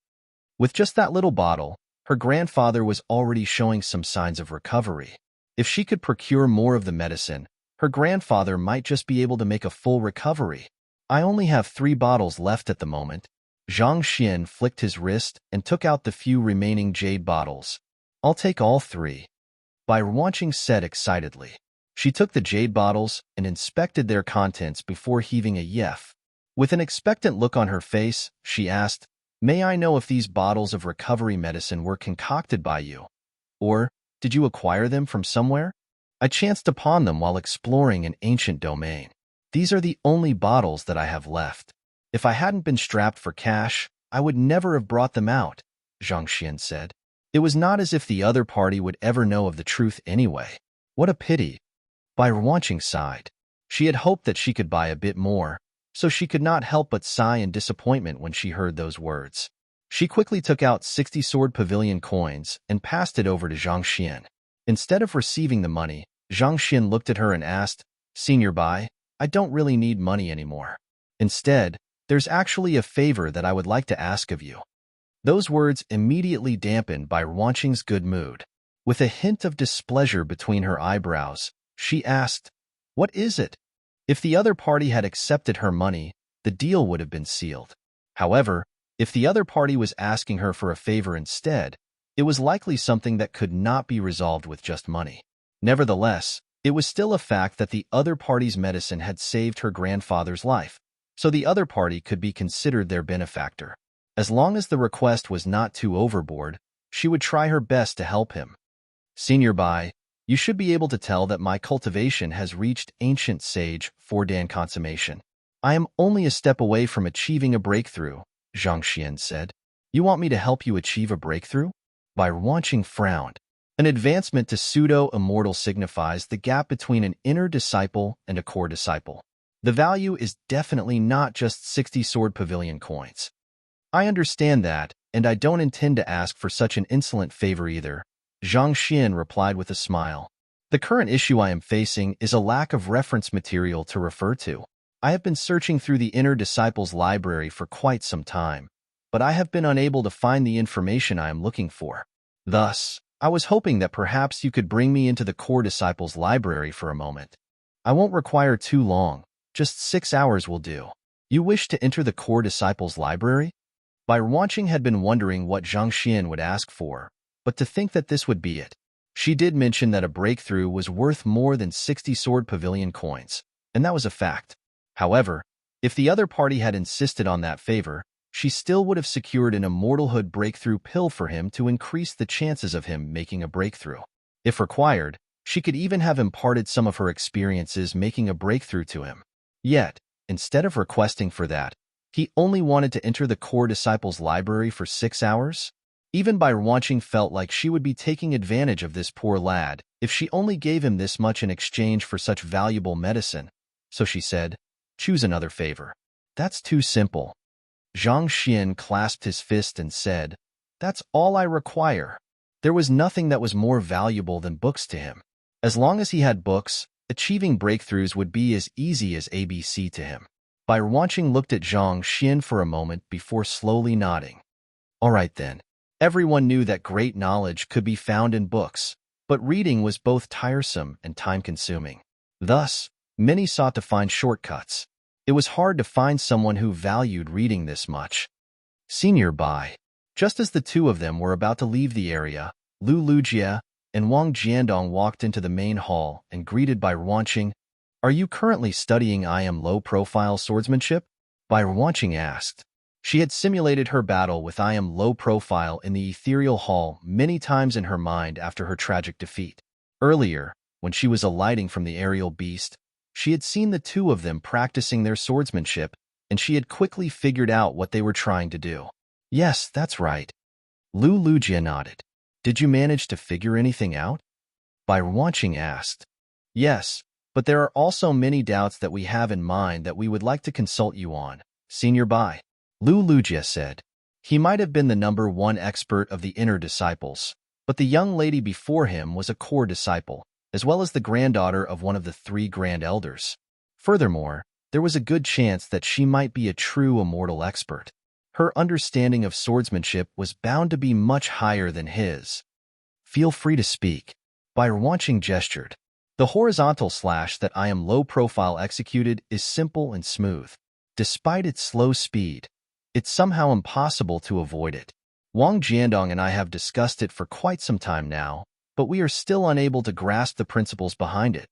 A: With just that little bottle, her grandfather was already showing some signs of recovery. If she could procure more of the medicine, her grandfather might just be able to make a full recovery. I only have 3 bottles left at the moment. Zhang Xian flicked his wrist and took out the few remaining jade bottles. I'll take all 3. Bai Ruanqing said excitedly. She took the jade bottles and inspected their contents before heaving a yef. With an expectant look on her face, she asked, May I know if these bottles of recovery medicine were concocted by you? Or, did you acquire them from somewhere? I chanced upon them while exploring an ancient domain. These are the only bottles that I have left. If I hadn't been strapped for cash, I would never have brought them out, Zhang Xian said. It was not as if the other party would ever know of the truth anyway. What a pity. Bai Ruanqing sighed. She had hoped that she could buy a bit more, so she could not help but sigh in disappointment when she heard those words. She quickly took out 60 Sword Pavilion coins and passed it over to Zhang Xian. Instead of receiving the money, Zhang Xian looked at her and asked, Senior Bai, I don't really need money anymore. Instead, there's actually a favor that I would like to ask of you. Those words immediately dampened Bai Wanqing's good mood. With a hint of displeasure between her eyebrows, she asked, "What is it?" If the other party had accepted her money, the deal would have been sealed. However, if the other party was asking her for a favor instead, it was likely something that could not be resolved with just money. Nevertheless, it was still a fact that the other party's medicine had saved her grandfather's life, so the other party could be considered their benefactor. As long as the request was not too overboard, she would try her best to help him. "Senior Bai, you should be able to tell that my cultivation has reached ancient sage Fordan consummation. I am only a step away from achieving a breakthrough," Zhang Xian said. "You want me to help you achieve a breakthrough?" Bai Wanqing frowned. An advancement to pseudo-immortal signifies the gap between an inner disciple and a core disciple. The value is definitely not just 60 Sword Pavilion coins. "I understand that, and I don't intend to ask for such an insolent favor either," Zhang Xian replied with a smile. "The current issue I am facing is a lack of reference material to refer to. I have been searching through the Inner Disciples library for quite some time, but I have been unable to find the information I am looking for. Thus, I was hoping that perhaps you could bring me into the Core Disciples library for a moment. I won't require too long, just 6 hours will do." "You wish to enter the Core Disciples library?" Bai Wanqing had been wondering what Zhang Xian would ask for, but to think that this would be it. She did mention that a breakthrough was worth more than 60 Sword Pavilion coins, and that was a fact. However, if the other party had insisted on that favor, she still would have secured an immortalhood breakthrough pill for him to increase the chances of him making a breakthrough. If required, she could even have imparted some of her experiences making a breakthrough to him. Yet, instead of requesting for that, he only wanted to enter the Core Disciples library for 6 hours? Even Bai Wanqing felt like she would be taking advantage of this poor lad if she only gave him this much in exchange for such valuable medicine. So she said, "Choose another favor." "That's too simple." Zhang Xian clasped his fist and said, "That's all I require." There was nothing that was more valuable than books to him. As long as he had books, achieving breakthroughs would be as easy as ABC to him. Bai Wanqing looked at Zhang Xian for a moment before slowly nodding. "All right then." Everyone knew that great knowledge could be found in books, but reading was both tiresome and time-consuming. Thus, many sought to find shortcuts. It was hard to find someone who valued reading this much. "Senior Bai." Just as the two of them were about to leave the area, Lu Lujie and Wang Jiandong walked into the main hall and greeted Bai Wanqing. "Are you currently studying IM low-profile swordsmanship?" Bai Wanqing asked. She had simulated her battle with IM low-profile in the ethereal hall many times in her mind after her tragic defeat. Earlier, when she was alighting from the aerial beast, she had seen the two of them practicing their swordsmanship, and she had quickly figured out what they were trying to do. "Yes, that's right." Lu Lujie nodded. "Did you manage to figure anything out?" Bai Wanqing asked. "Yes, but there are also many doubts that we have in mind that we would like to consult you on, Senior Bai," Lu Lujie said. He might have been the #1 expert of the Inner Disciples, but the young lady before him was a core disciple, as well as the granddaughter of one of the 3 Grand Elders. Furthermore, there was a good chance that she might be a true immortal expert. Her understanding of swordsmanship was bound to be much higher than his. "Feel free to speak." Bai Wanqing gestured. "The horizontal slash that I am low-profile executed is simple and smooth. Despite its slow speed, it's somehow impossible to avoid it. Wang Jiandong and I have discussed it for quite some time now, but we are still unable to grasp the principles behind it."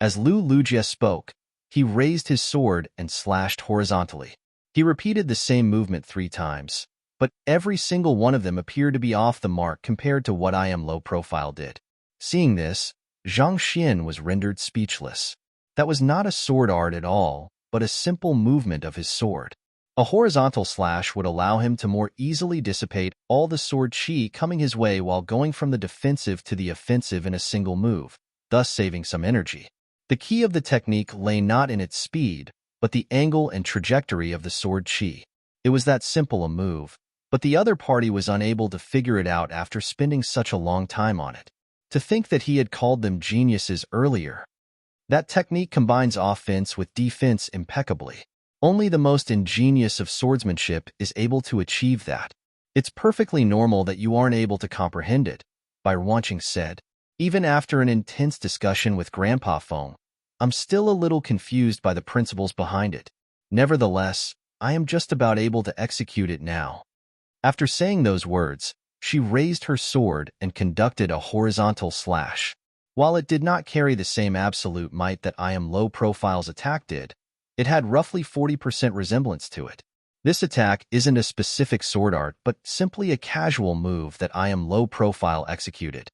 A: As Lu Lujie spoke, he raised his sword and slashed horizontally. He repeated the same movement 3 times, but every single one of them appeared to be off the mark compared to what I am low profile did. Seeing this, Zhang Xian was rendered speechless. That was not a sword art at all, but a simple movement of his sword. A horizontal slash would allow him to more easily dissipate all the sword chi coming his way while going from the defensive to the offensive in a single move, thus saving some energy. The key of the technique lay not in its speed, but the angle and trajectory of the sword chi. It was that simple a move, but the other party was unable to figure it out after spending such a long time on it. To think that he had called them geniuses earlier. That technique combines offense with defense impeccably. Only the most ingenious of swordsmanship is able to achieve that. It's perfectly normal that you aren't able to comprehend it, Bai Wanqing said. Even after an intense discussion with Grandpa Feng, I'm still a little confused by the principles behind it. Nevertheless, I am just about able to execute it now. After saying those words, she raised her sword and conducted a horizontal slash. While it did not carry the same absolute might that I Am Low Profile's attack did, it had roughly 40% resemblance to it. This attack isn't a specific sword art, but simply a casual move that I Am Low Profile executed.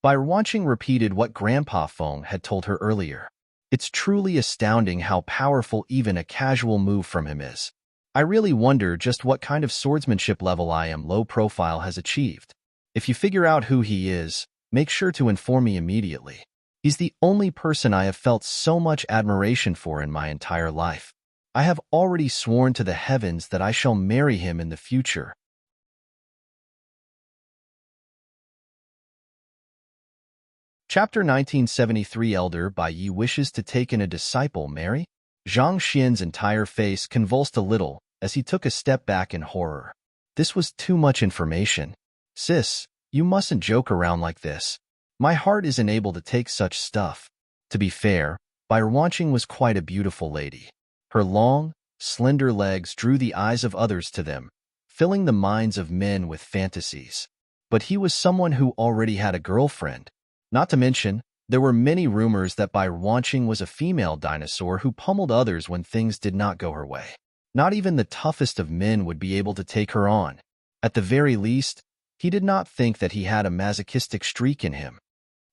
A: Bai Wanqing repeated what Grandpa Feng had told her earlier. It's truly astounding how powerful even a casual move from him is. I really wonder just what kind of swordsmanship level I Am Low Profile has achieved. If you figure out who he is, make sure to inform me immediately. He's the only person I have felt so much admiration for in my entire life. I have already sworn to the heavens that I shall marry him in the future. Chapter 1973 Elder Bai Yi wishes to take in a disciple marry? Zhang Xian's entire face convulsed a little as he took a step back in horror. This was too much information. Sis, you mustn't joke around like this. My heart isn't able to take such stuff. To be fair, Bai Wanqing was quite a beautiful lady. Her long, slender legs drew the eyes of others to them, filling the minds of men with fantasies. But he was someone who already had a girlfriend. Not to mention, there were many rumors that Bai Wanqing was a female dinosaur who pummeled others when things did not go her way. Not even the toughest of men would be able to take her on. At the very least, he did not think that he had a masochistic streak in him.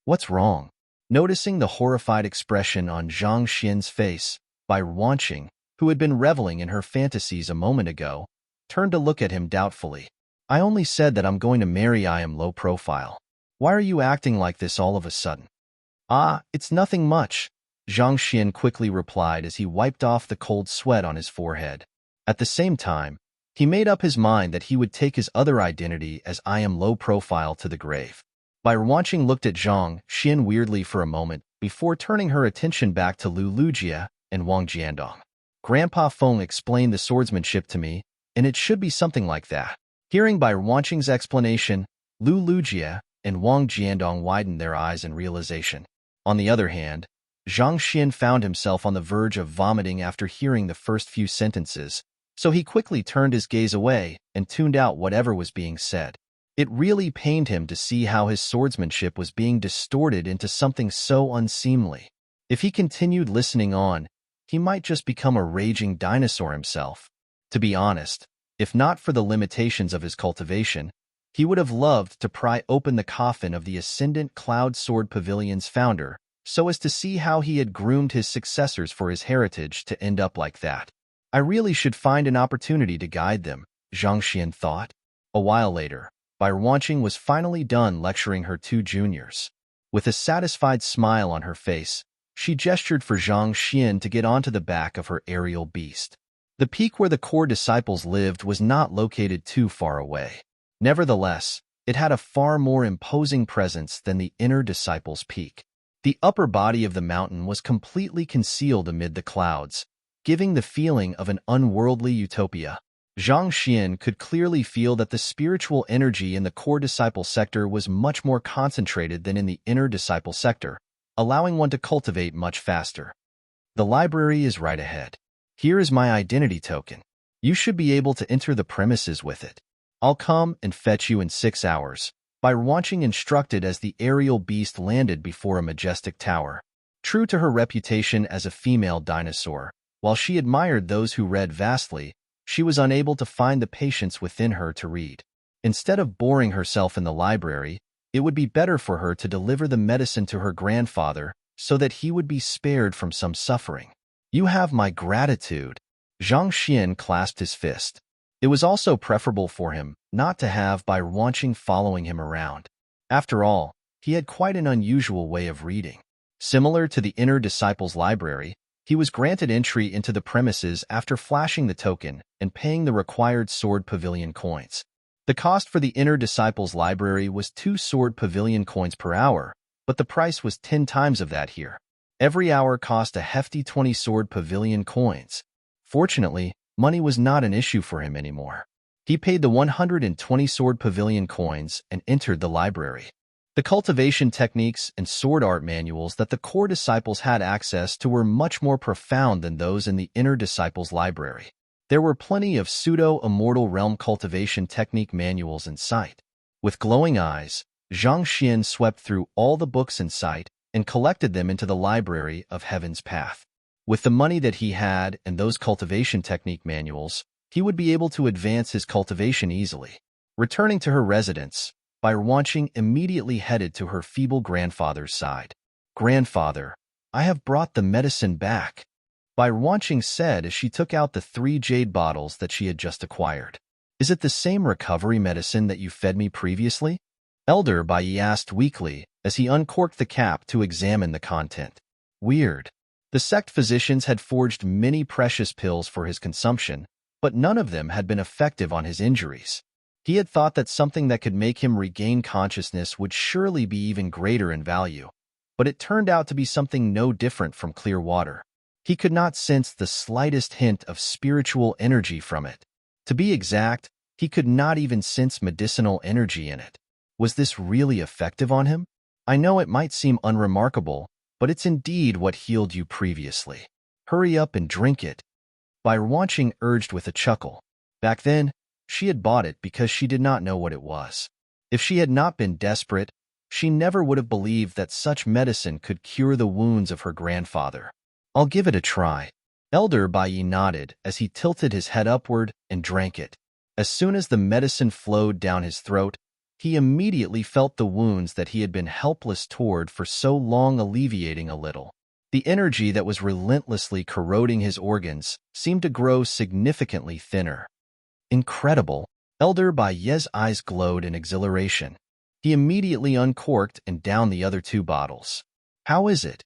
A: What's wrong? Noticing the horrified expression on Zhang Xian's face, Bai Wanqing, who had been reveling in her fantasies a moment ago, turned to look at him doubtfully. I only said that I'm going to marry I Am Low Profile. Why are you acting like this all of a sudden? Ah, it's nothing much, Zhang Xian quickly replied as he wiped off the cold sweat on his forehead. At the same time, he made up his mind that he would take his other identity as I Am Low Profile to the grave. Bai Wanqing looked at Zhang Xian weirdly for a moment before turning her attention back to Lu Lujia and Wang Jiandong. Grandpa Feng explained the swordsmanship to me, and it should be something like that. Hearing Bai Wanqing's explanation, Lu Lujia and Wang Jiandong widened their eyes in realization. On the other hand, Zhang Xian found himself on the verge of vomiting after hearing the first few sentences, so he quickly turned his gaze away and tuned out whatever was being said. It really pained him to see how his swordsmanship was being distorted into something so unseemly. If he continued listening on, he might just become a raging dinosaur himself. To be honest, if not for the limitations of his cultivation, he would have loved to pry open the coffin of the Ascendant Cloud Sword Pavilion's founder, so as to see how he had groomed his successors for his heritage to end up like that. I really should find an opportunity to guide them, Zhang Xian thought. A while later, Bai Wanqing was finally done lecturing her two juniors. With a satisfied smile on her face, she gestured for Zhang Xian to get onto the back of her aerial beast. The peak where the core disciples lived was not located too far away. Nevertheless, it had a far more imposing presence than the inner disciples' peak. The upper body of the mountain was completely concealed amid the clouds, giving the feeling of an unworldly utopia. Zhang Xian could clearly feel that the spiritual energy in the core disciple sector was much more concentrated than in the inner disciple sector, allowing one to cultivate much faster. The library is right ahead. Here is my identity token. You should be able to enter the premises with it. I'll come and fetch you in 6 hours, Bai Wanqing instructed as the aerial beast landed before a majestic tower. True to her reputation as a female dinosaur, while she admired those who read vastly, she was unable to find the patience within her to read. Instead of boring herself in the library, it would be better for her to deliver the medicine to her grandfather so that he would be spared from some suffering. You have my gratitude. Zhang Xian clasped his fist. It was also preferable for him not to have Bai Wanqing following him around. After all, he had quite an unusual way of reading. Similar to the inner disciples' library, he was granted entry into the premises after flashing the token and paying the required sword pavilion coins. The cost for the inner disciples' library was 2 sword pavilion coins per hour, but the price was 10 times of that here. Every hour cost a hefty 20 sword pavilion coins. Fortunately, money was not an issue for him anymore. He paid the 120 sword pavilion coins and entered the library. The cultivation techniques and sword art manuals that the core disciples had access to were much more profound than those in the inner disciples' library. There were plenty of pseudo-immortal realm cultivation technique manuals in sight. With glowing eyes, Zhang Xian swept through all the books in sight and collected them into the library of Heaven's Path. With the money that he had and those cultivation technique manuals, he would be able to advance his cultivation easily. Returning to her residence, Bai Wanqing immediately headed to her feeble grandfather's side. "Grandfather, I have brought the medicine back," Bai Wanqing said as she took out the 3 jade bottles that she had just acquired. "Is it the same recovery medicine that you fed me previously?" Elder Bai asked weakly as he uncorked the cap to examine the content. Weird. The sect physicians had forged many precious pills for his consumption, but none of them had been effective on his injuries. He had thought that something that could make him regain consciousness would surely be even greater in value, but it turned out to be something no different from clear water. He could not sense the slightest hint of spiritual energy from it. To be exact, he could not even sense medicinal energy in it. Was this really effective on him? "I know it might seem unremarkable, but it's indeed what healed you previously. Hurry up and drink it," Bai Wanqing urged with a chuckle. Back then, she had bought it because she did not know what it was. If she had not been desperate, she never would have believed that such medicine could cure the wounds of her grandfather. "I'll give it a try." Elder Bai nodded as he tilted his head upward and drank it. As soon as the medicine flowed down his throat, he immediately felt the wounds that he had been helpless toward for so long alleviating a little. The energy that was relentlessly corroding his organs seemed to grow significantly thinner. Incredible! Elder Bai's eyes glowed in exhilaration. He immediately uncorked and downed the other 2 bottles. "How is it?"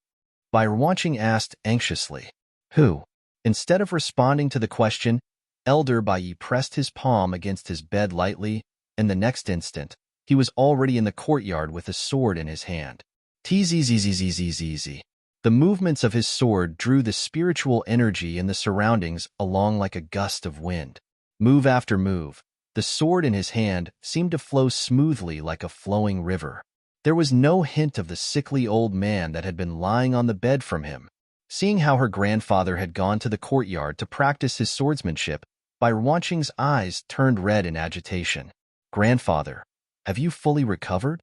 A: Bai Wanqing asked anxiously. "Who?" Instead of responding to the question, Elder Bai pressed his palm against his bed lightly, and the next instant, he was already in the courtyard with a sword in his hand. Tzzzzzzzzzz. The movements of his sword drew the spiritual energy in the surroundings along like a gust of wind. Move after move, the sword in his hand seemed to flow smoothly like a flowing river. There was no hint of the sickly old man that had been lying on the bed from him. Seeing how her grandfather had gone to the courtyard to practice his swordsmanship, Bai Wanqing's eyes turned red in agitation. "Grandfather, have you fully recovered?"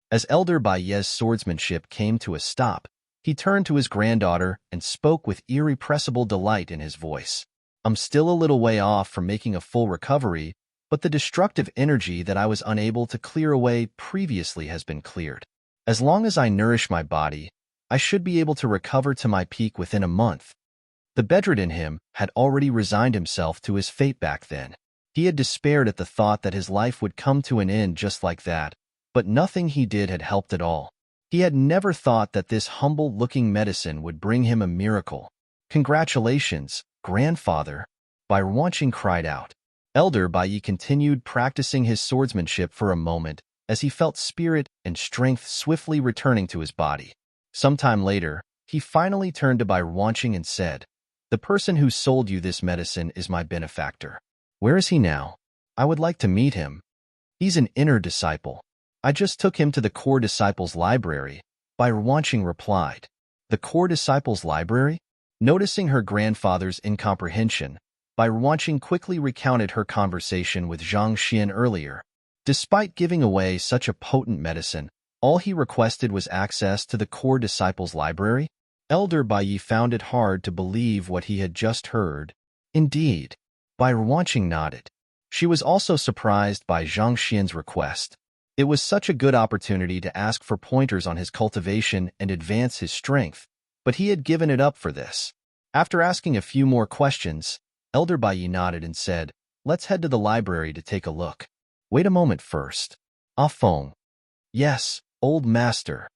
A: As Elder Bai's swordsmanship came to a stop, he turned to his granddaughter and spoke with irrepressible delight in his voice. "I'm still a little way off from making a full recovery, but the destructive energy that I was unable to clear away previously has been cleared. As long as I nourish my body, I should be able to recover to my peak within a month." The bedridden him had already resigned himself to his fate back then. He had despaired at the thought that his life would come to an end just like that, but nothing he did had helped at all. He had never thought that this humble-looking medicine would bring him a miracle. "Congratulations, grandfather," Bai Wanqing cried out. Elder Bai continued practicing his swordsmanship for a moment as he felt spirit and strength swiftly returning to his body. Sometime later, he finally turned to Bai Wanqing and said, "The person who sold you this medicine is my benefactor. Where is he now? I would like to meet him." "He's an inner disciple. I just took him to the core disciples' library," Bai Wanqing replied. "The core disciples' library?" Noticing her grandfather's incomprehension, Bai Wanqing quickly recounted her conversation with Zhang Xian earlier. Despite giving away such a potent medicine, all he requested was access to the core disciples' library. Elder Bai found it hard to believe what he had just heard. "Indeed." Bai Wanqing nodded. She was also surprised by Zhang Xian's request. It was such a good opportunity to ask for pointers on his cultivation and advance his strength, but he had given it up for this. After asking a few more questions, Elder Bai nodded and said, "Let's head to the library to take a look." "Wait a moment first." "Ah Feng." "Yes, old master."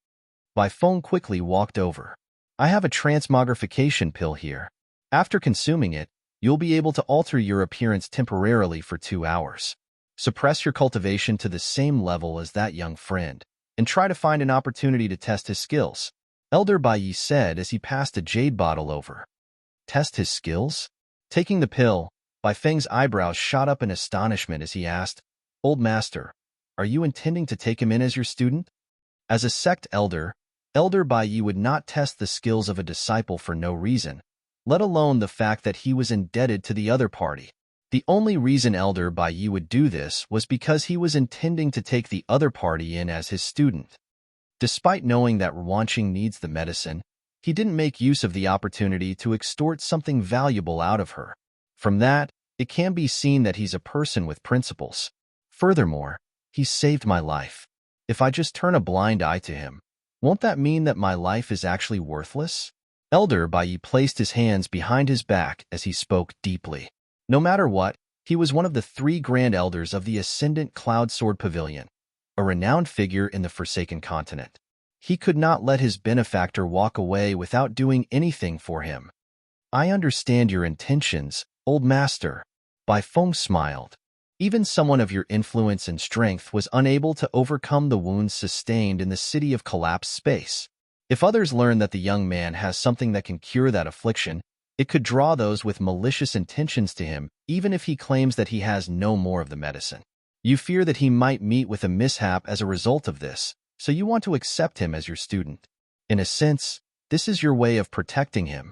A: Bai Feng quickly walked over. "I have a transmogrification pill here. After consuming it, you'll be able to alter your appearance temporarily for 2 hours. Suppress your cultivation to the same level as that young friend, and try to find an opportunity to test his skills," Elder Bai said as he passed a jade bottle over. "Test his skills?" Taking the pill, Bai Feng's eyebrows shot up in astonishment as he asked, "Old master, are you intending to take him in as your student?" As a sect elder, Elder Bai Yi would not test the skills of a disciple for no reason, let alone the fact that he was indebted to the other party. The only reason Elder Bai Yi would do this was because he was intending to take the other party in as his student. Despite knowing that Wanqing needs the medicine, he didn't make use of the opportunity to extort something valuable out of her. From that, it can be seen that he's a person with principles. Furthermore, he saved my life. If I just turn a blind eye to him, won't that mean that my life is actually worthless? Elder Bai Yi placed his hands behind his back as he spoke deeply. No matter what, he was one of the 3 grand elders of the Ascendant Cloud Sword Pavilion, a renowned figure in the Forsaken Continent. He could not let his benefactor walk away without doing anything for him. I understand your intentions, old master. Bai Feng smiled. Even someone of your influence and strength was unable to overcome the wounds sustained in the city of collapsed space. If others learn that the young man has something that can cure that affliction, it could draw those with malicious intentions to him, even if he claims that he has no more of the medicine. You fear that he might meet with a mishap as a result of this, so you want to accept him as your student. In a sense, this is your way of protecting him.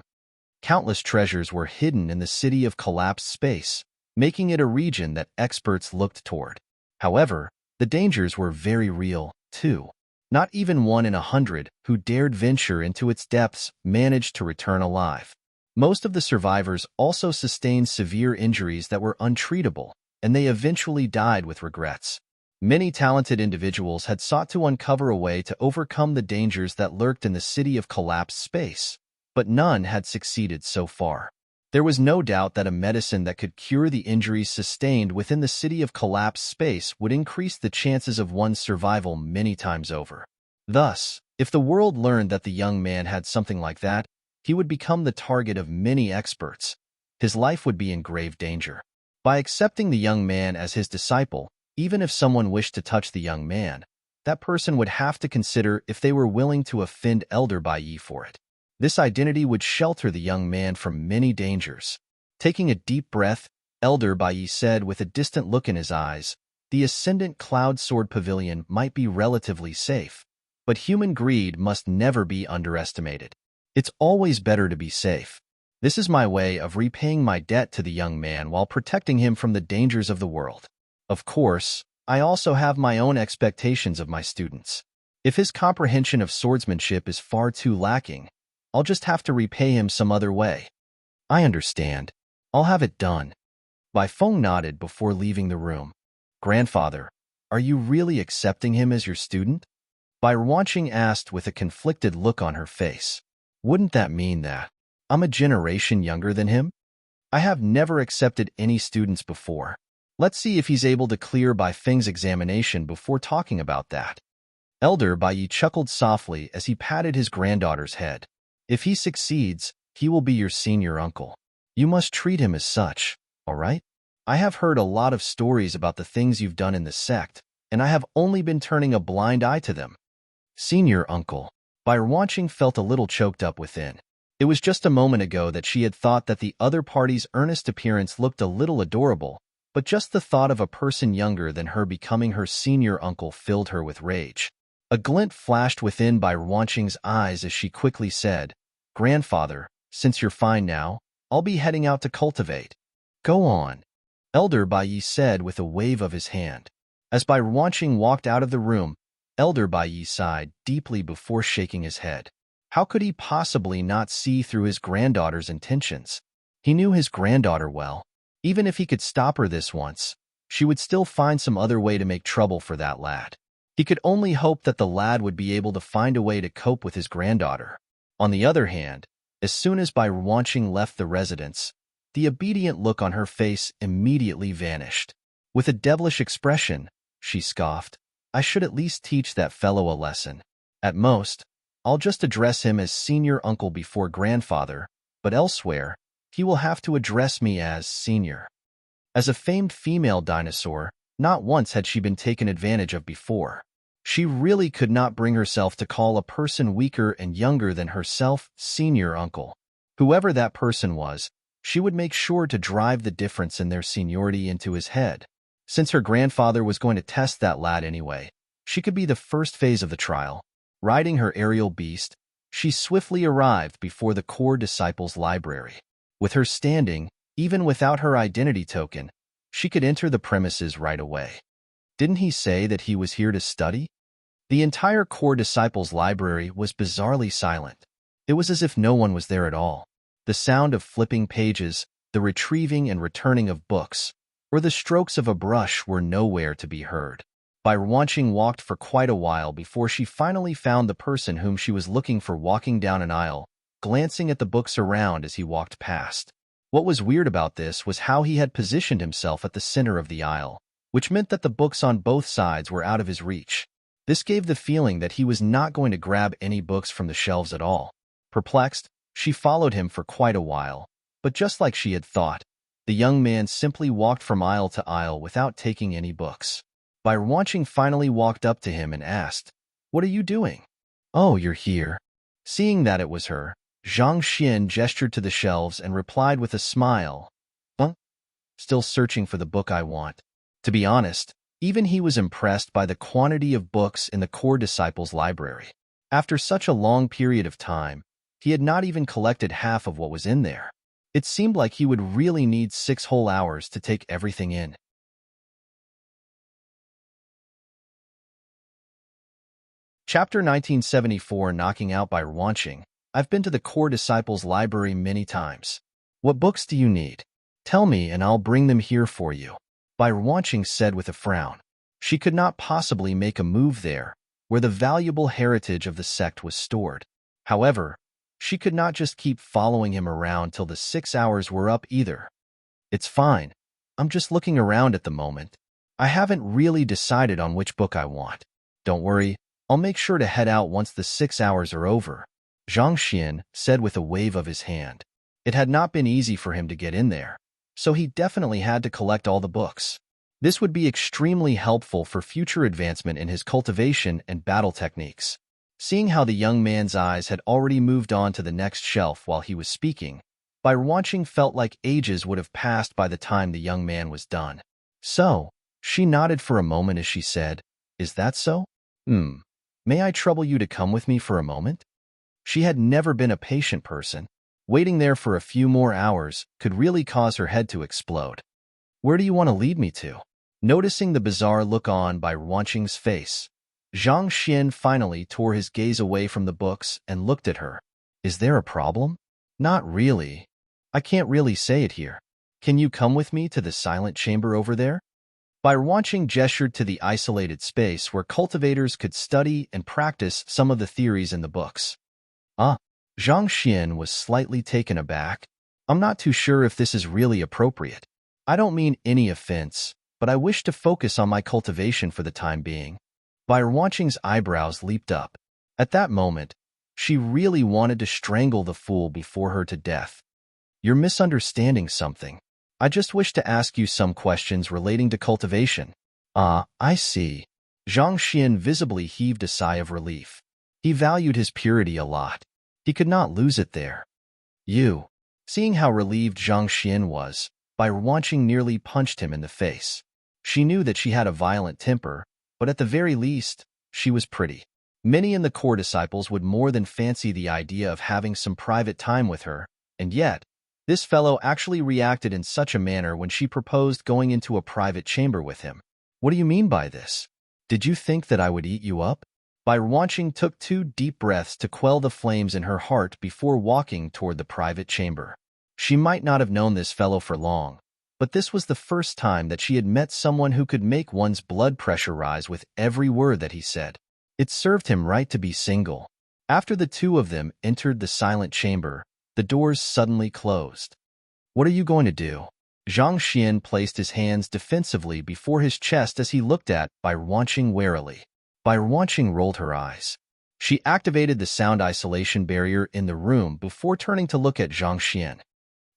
A: Countless treasures were hidden in the city of collapsed space, making it a region that experts looked toward. However, the dangers were very real, too. Not even 1 in 100 who dared venture into its depths managed to return alive. Most of the survivors also sustained severe injuries that were untreatable, and they eventually died with regrets. Many talented individuals had sought to uncover a way to overcome the dangers that lurked in the city of collapsed space, but none had succeeded so far. There was no doubt that a medicine that could cure the injuries sustained within the city of collapsed space would increase the chances of one's survival many times over. Thus, if the world learned that the young man had something like that, he would become the target of many experts. His life would be in grave danger. By accepting the young man as his disciple, even if someone wished to touch the young man, that person would have to consider if they were willing to offend Elder Bai Yi for it. This identity would shelter the young man from many dangers. Taking a deep breath, Elder Bai Yi said with a distant look in his eyes, "The Ascendant Cloud Sword Pavilion might be relatively safe, but human greed must never be underestimated. It's always better to be safe. This is my way of repaying my debt to the young man while protecting him from the dangers of the world. Of course, I also have my own expectations of my students. If his comprehension of swordsmanship is far too lacking, I'll just have to repay him some other way." "I understand. I'll have it done." Bai Feng nodded before leaving the room. "Grandfather, are you really accepting him as your student?" Bai Wanqing asked with a conflicted look on her face. "Wouldn't that mean that I'm a generation younger than him? I have never accepted any students before. Let's see if he's able to clear Bai Feng's examination before talking about that." Elder Bai Yi chuckled softly as he patted his granddaughter's head. "If he succeeds, he will be your senior uncle. You must treat him as such, all right? I have heard a lot of stories about the things you've done in the sect, and I have only been turning a blind eye to them." Senior uncle. Bai Wanqing felt a little choked up within. It was just a moment ago that she had thought that the other party's earnest appearance looked a little adorable, but just the thought of a person younger than her becoming her senior uncle filled her with rage. A glint flashed within Bai Wanqing's eyes as she quickly said, "Grandfather, since you're fine now, I'll be heading out to cultivate." "Go on," Elder Bai Yi said with a wave of his hand. As Bai Wanqing walked out of the room, Elder Bai Yi sighed deeply before shaking his head. How could he possibly not see through his granddaughter's intentions? He knew his granddaughter well. Even if he could stop her this once, she would still find some other way to make trouble for that lad. He could only hope that the lad would be able to find a way to cope with his granddaughter. On the other hand, as soon as Bai Wanqing left the residence, the obedient look on her face immediately vanished. With a devilish expression, she scoffed, "I should at least teach that fellow a lesson. At most, I'll just address him as senior uncle before grandfather, but elsewhere, he will have to address me as senior." As a famed female dinosaur, not once had she been taken advantage of before. She really could not bring herself to call a person weaker and younger than herself senior uncle. Whoever that person was, She would make sure to drive the difference in their seniority into his head. Since her grandfather was going to test that lad anyway, she could be the first phase of the trial. Riding her aerial beast, she swiftly arrived before the core disciples' library. With her standing, even without her identity token, she could enter the premises right away. Didn't he say that he was here to study? The entire core disciples' library was bizarrely silent. It was as if no one was there at all. The sound of flipping pages, the retrieving and returning of books, or the strokes of a brush were nowhere to be heard. Wanching walked for quite a while before she finally found the person whom she was looking for walking down an aisle, glancing at the books around as he walked past. What was weird about this was how he had positioned himself at the center of the aisle, which meant that the books on both sides were out of his reach. This gave the feeling that he was not going to grab any books from the shelves at all. Perplexed, she followed him for quite a while, but just like she had thought, the young man simply walked from aisle to aisle without taking any books. Wanching finally walked up to him and asked, "What are you doing?" "Oh, you're here." Seeing that it was her, Zhang Xian gestured to the shelves and replied with a smile, "Still searching for the book I want." To be honest, even he was impressed by the quantity of books in the core disciples' library. After such a long period of time, he had not even collected half of what was in there. It seemed like he would really need 6 whole hours to take everything in. Chapter 1974, Knocking Out by Wanching. I've been to the core disciples' library many times. What books do you need? Tell me and I'll bring them here for you. Wanching said with a frown. She could not possibly make a move there, where the valuable heritage of the sect was stored. However, she could not just keep following him around till the 6 hours were up either. It's fine. I'm just looking around at the moment. I haven't really decided on which book I want. Don't worry, I'll make sure to head out once the 6 hours are over, Zhang Xian said with a wave of his hand. It had not been easy for him to get in there, so he definitely had to collect all the books. This would be extremely helpful for future advancement in his cultivation and battle techniques. Seeing how the young man's eyes had already moved on to the next shelf while he was speaking, Wanching felt like ages would have passed by the time the young man was done. So, she nodded for a moment as she said, "Is that so? May I trouble you to come with me for a moment?" She had never been a patient person. Waiting there for a few more hours could really cause her head to explode. "Where do you want to lead me to?" Noticing the bizarre look on Wanching's face, Zhang Xian finally tore his gaze away from the books and looked at her. "Is there a problem?" "Not really. I can't really say it here. Can you come with me to the silent chamber over there?" Wanching gestured to the isolated space where cultivators could study and practice some of the theories in the books. Zhang Xian was slightly taken aback. "I'm not too sure if this is really appropriate. I don't mean any offense, but I wish to focus on my cultivation for the time being." Wanching's eyebrows leaped up. At that moment, she really wanted to strangle the fool before her to death. "You're misunderstanding something. I just wish to ask you some questions relating to cultivation." I see." Zhang Xian visibly heaved a sigh of relief. He valued his purity a lot. He could not lose it there. "You." Seeing how relieved Zhang Xian was, Wanching nearly punched him in the face. She knew that she had a violent temper, but at the very least, she was pretty. Many in the core disciples would more than fancy the idea of having some private time with her, and yet, this fellow actually reacted in such a manner when she proposed going into a private chamber with him. "What do you mean by this? Did you think that I would eat you up?" Wanching took 2 deep breaths to quell the flames in her heart before walking toward the private chamber. She might not have known this fellow for long, but this was the first time that she had met someone who could make one's blood pressure rise with every word that he said. It served him right to be single. After the 2 of them entered the silent chamber, the doors suddenly closed. "What are you going to do?" Zhang Xian placed his hands defensively before his chest as he looked at Wanching warily. Wanching rolled her eyes. She activated the sound isolation barrier in the room before turning to look at Zhang Xian.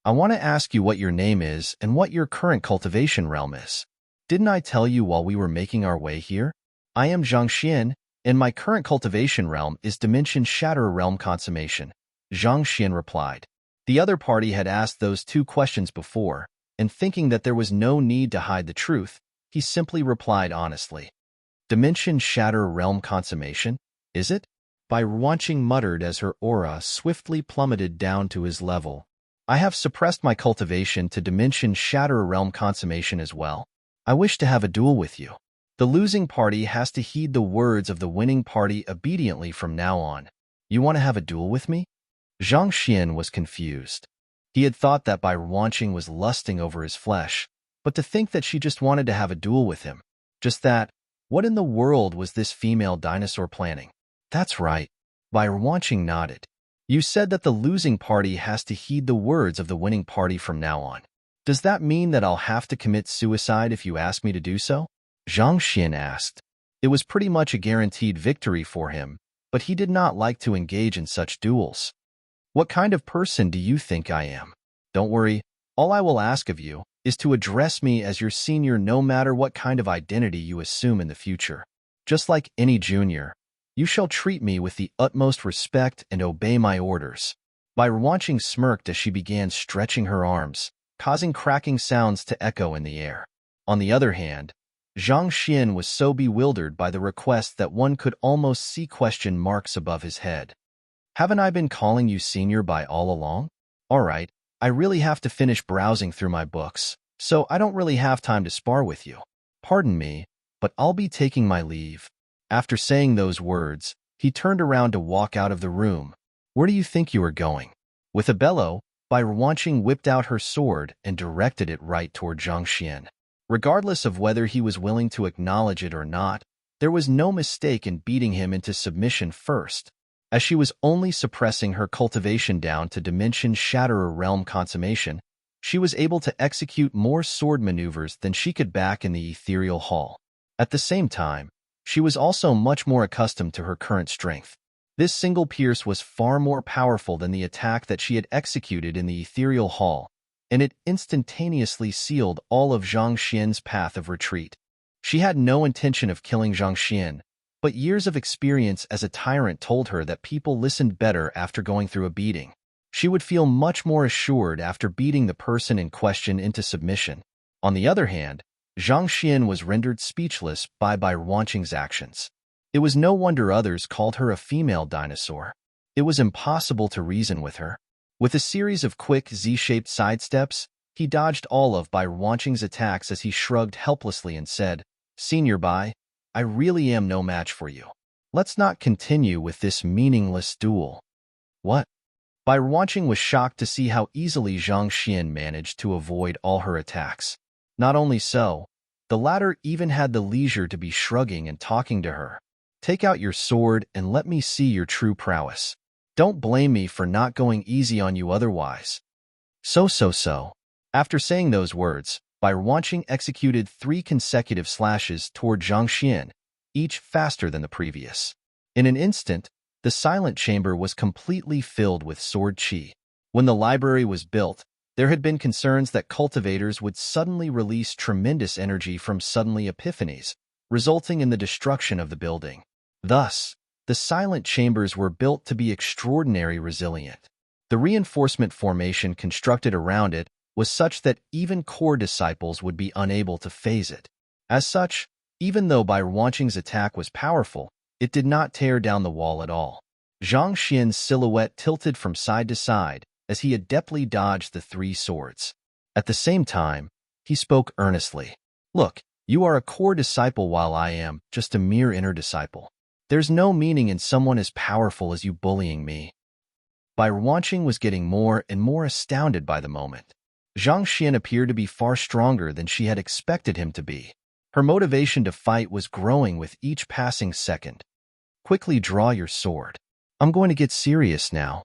A: "I want to ask you what your name is and what your current cultivation realm is. Didn't I tell you while we were making our way here? I am Zhang Xian, and my current cultivation realm is Dimension Shatterer Realm Consummation," Zhang Xian replied. The other party had asked those two questions before, and thinking that there was no need to hide the truth, he simply replied honestly. Dimension Shatter Realm Consummation, is it? Bai Ruanqing muttered as her aura swiftly plummeted down to his level. I have suppressed my cultivation to Dimension Shatter Realm Consummation as well. I wish to have a duel with you. The losing party has to heed the words of the winning party obediently from now on. You want to have a duel with me? Zhang Xian was confused. He had thought that Bai Ruanqing was lusting over his flesh, but to think that she just wanted to have a duel with him. Just that, what in the world was this female dinosaur planning? That's right. Bai Ruanqing nodded. You said that the losing party has to heed the words of the winning party from now on. Does that mean that I'll have to commit suicide if you ask me to do so? Zhang Xian asked. It was pretty much a guaranteed victory for him, but he did not like to engage in such duels. What kind of person do you think I am? Don't worry, all I will ask of you is to address me as your senior no matter what kind of identity you assume in the future. Just like any junior, you shall treat me with the utmost respect and obey my orders. Bai Ruanqing smirked as she began stretching her arms, causing cracking sounds to echo in the air. On the other hand, Zhang Xian was so bewildered by the request that one could almost see question marks above his head. Haven't I been calling you senior Bai all along? All right, I really have to finish browsing through my books, so I don't really have time to spar with you. Pardon me, but I'll be taking my leave. After saying those words, he turned around to walk out of the room. Where do you think you are going? With a bellow, Bai Ruanqing whipped out her sword and directed it right toward Zhang Xian. Regardless of whether he was willing to acknowledge it or not, there was no mistake in beating him into submission first. As she was only suppressing her cultivation down to Dimension Shatterer Realm Consummation, she was able to execute more sword maneuvers than she could back in the ethereal hall. At the same time, she was also much more accustomed to her current strength. This single pierce was far more powerful than the attack that she had executed in the ethereal hall, and it instantaneously sealed all of Zhang Xian's path of retreat. She had no intention of killing Zhang Xian, but years of experience as a tyrant told her that people listened better after going through a beating. She would feel much more assured after beating the person in question into submission. On the other hand, Zhang Xian was rendered speechless by Bai Ruanqing's actions. It was no wonder others called her a female dinosaur. It was impossible to reason with her. With a series of quick Z-shaped sidesteps, he dodged all of Bai Ruanqing's attacks as he shrugged helplessly and said, Senior Bai, I really am no match for you. Let's not continue with this meaningless duel. What? Bai Ruanqing was shocked to see how easily Zhang Xian managed to avoid all her attacks. Not only so, the latter even had the leisure to be shrugging and talking to her. Take out your sword and let me see your true prowess. Don't blame me for not going easy on you otherwise. So. After saying those words, Bai Ruanqing executed 3 consecutive slashes toward Zhang Xian, each faster than the previous. In an instant, the silent chamber was completely filled with sword qi. When the library was built, there had been concerns that cultivators would suddenly release tremendous energy from suddenly epiphanies, resulting in the destruction of the building. Thus, the silent chambers were built to be extraordinarily resilient. The reinforcement formation constructed around it was such that even core disciples would be unable to phase it. As such, even though Bai Ruanqing's attack was powerful, it did not tear down the wall at all. Zhang Xian's silhouette tilted from side to side as he adeptly dodged the 3 swords. At the same time, he spoke earnestly. Look, you are a core disciple while I am just a mere inner disciple. There's no meaning in someone as powerful as you bullying me. Bai Ruanqing was getting more and more astounded by the moment. Zhang Xian appeared to be far stronger than she had expected him to be. Her motivation to fight was growing with each passing second. Quickly draw your sword. I'm going to get serious now.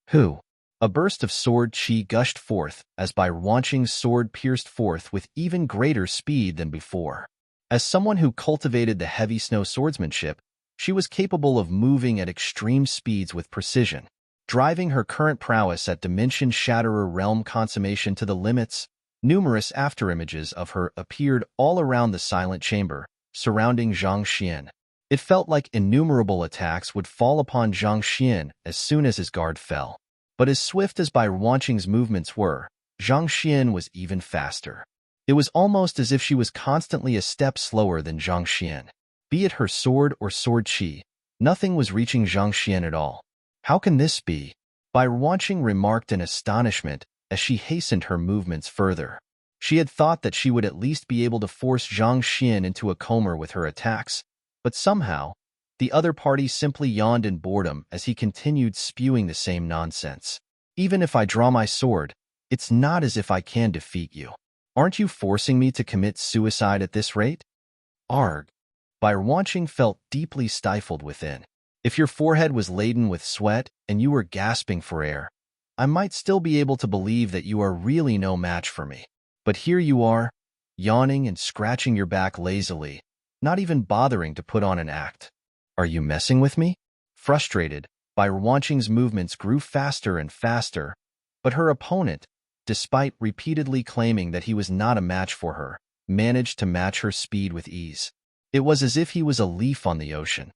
A: Who? A burst of sword qi gushed forth as Bai Ruanqing's sword pierced forth with even greater speed than before. As someone who cultivated the heavy snow swordsmanship, she was capable of moving at extreme speeds with precision. Driving her current prowess at Dimension Shatterer Realm Consummation to the limits, numerous afterimages of her appeared all around the silent chamber, surrounding Zhang Xian. It felt like innumerable attacks would fall upon Zhang Xian as soon as his guard fell. But as swift as Bai Wanqing's movements were, Zhang Xian was even faster. It was almost as if she was constantly a step slower than Zhang Xian. Be it her sword or sword qi, nothing was reaching Zhang Xian at all. How can this be? Bai Wanqing remarked in astonishment as she hastened her movements further. She had thought that she would at least be able to force Zhang Xian into a coma with her attacks, but somehow, the other party simply yawned in boredom as he continued spewing the same nonsense. Even if I draw my sword, it's not as if I can defeat you. Aren't you forcing me to commit suicide at this rate? Arg. Bai Wanqing felt deeply stifled within. If your forehead was laden with sweat and you were gasping for air, I might still be able to believe that you are really no match for me. But here you are, yawning and scratching your back lazily, not even bothering to put on an act. Are you messing with me? Frustrated, Bai Wanqing's movements grew faster and faster, but her opponent, despite repeatedly claiming that he was not a match for her, managed to match her speed with ease. It was as if he was a leaf on the ocean.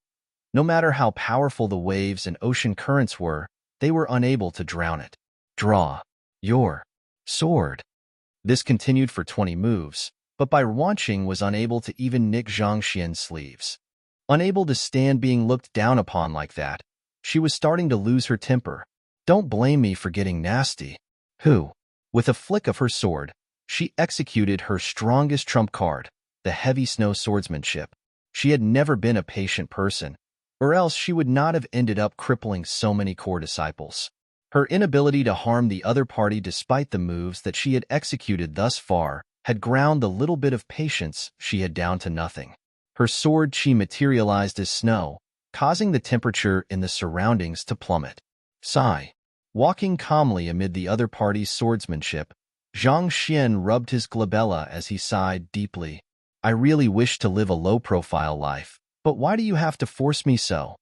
A: No matter how powerful the waves and ocean currents were, they were unable to drown it. Draw your sword. This continued for 20 moves, but Bai Wanqing was unable to even nick Zhang Xian's sleeves. Unable to stand being looked down upon like that, she was starting to lose her temper. Don't blame me for getting nasty. Who? With a flick of her sword, she executed her strongest trump card, the heavy snow swordsmanship. She had never been a patient person, or else she would not have ended up crippling so many core disciples. Her inability to harm the other party despite the moves that she had executed thus far had ground the little bit of patience she had down to nothing. Her sword qi materialized as snow, causing the temperature in the surroundings to plummet. Sigh. Walking calmly amid the other party's swordsmanship, Zhang Xian rubbed his glabella as he sighed deeply. I really wish to live a low-profile life, but why do you have to force me so?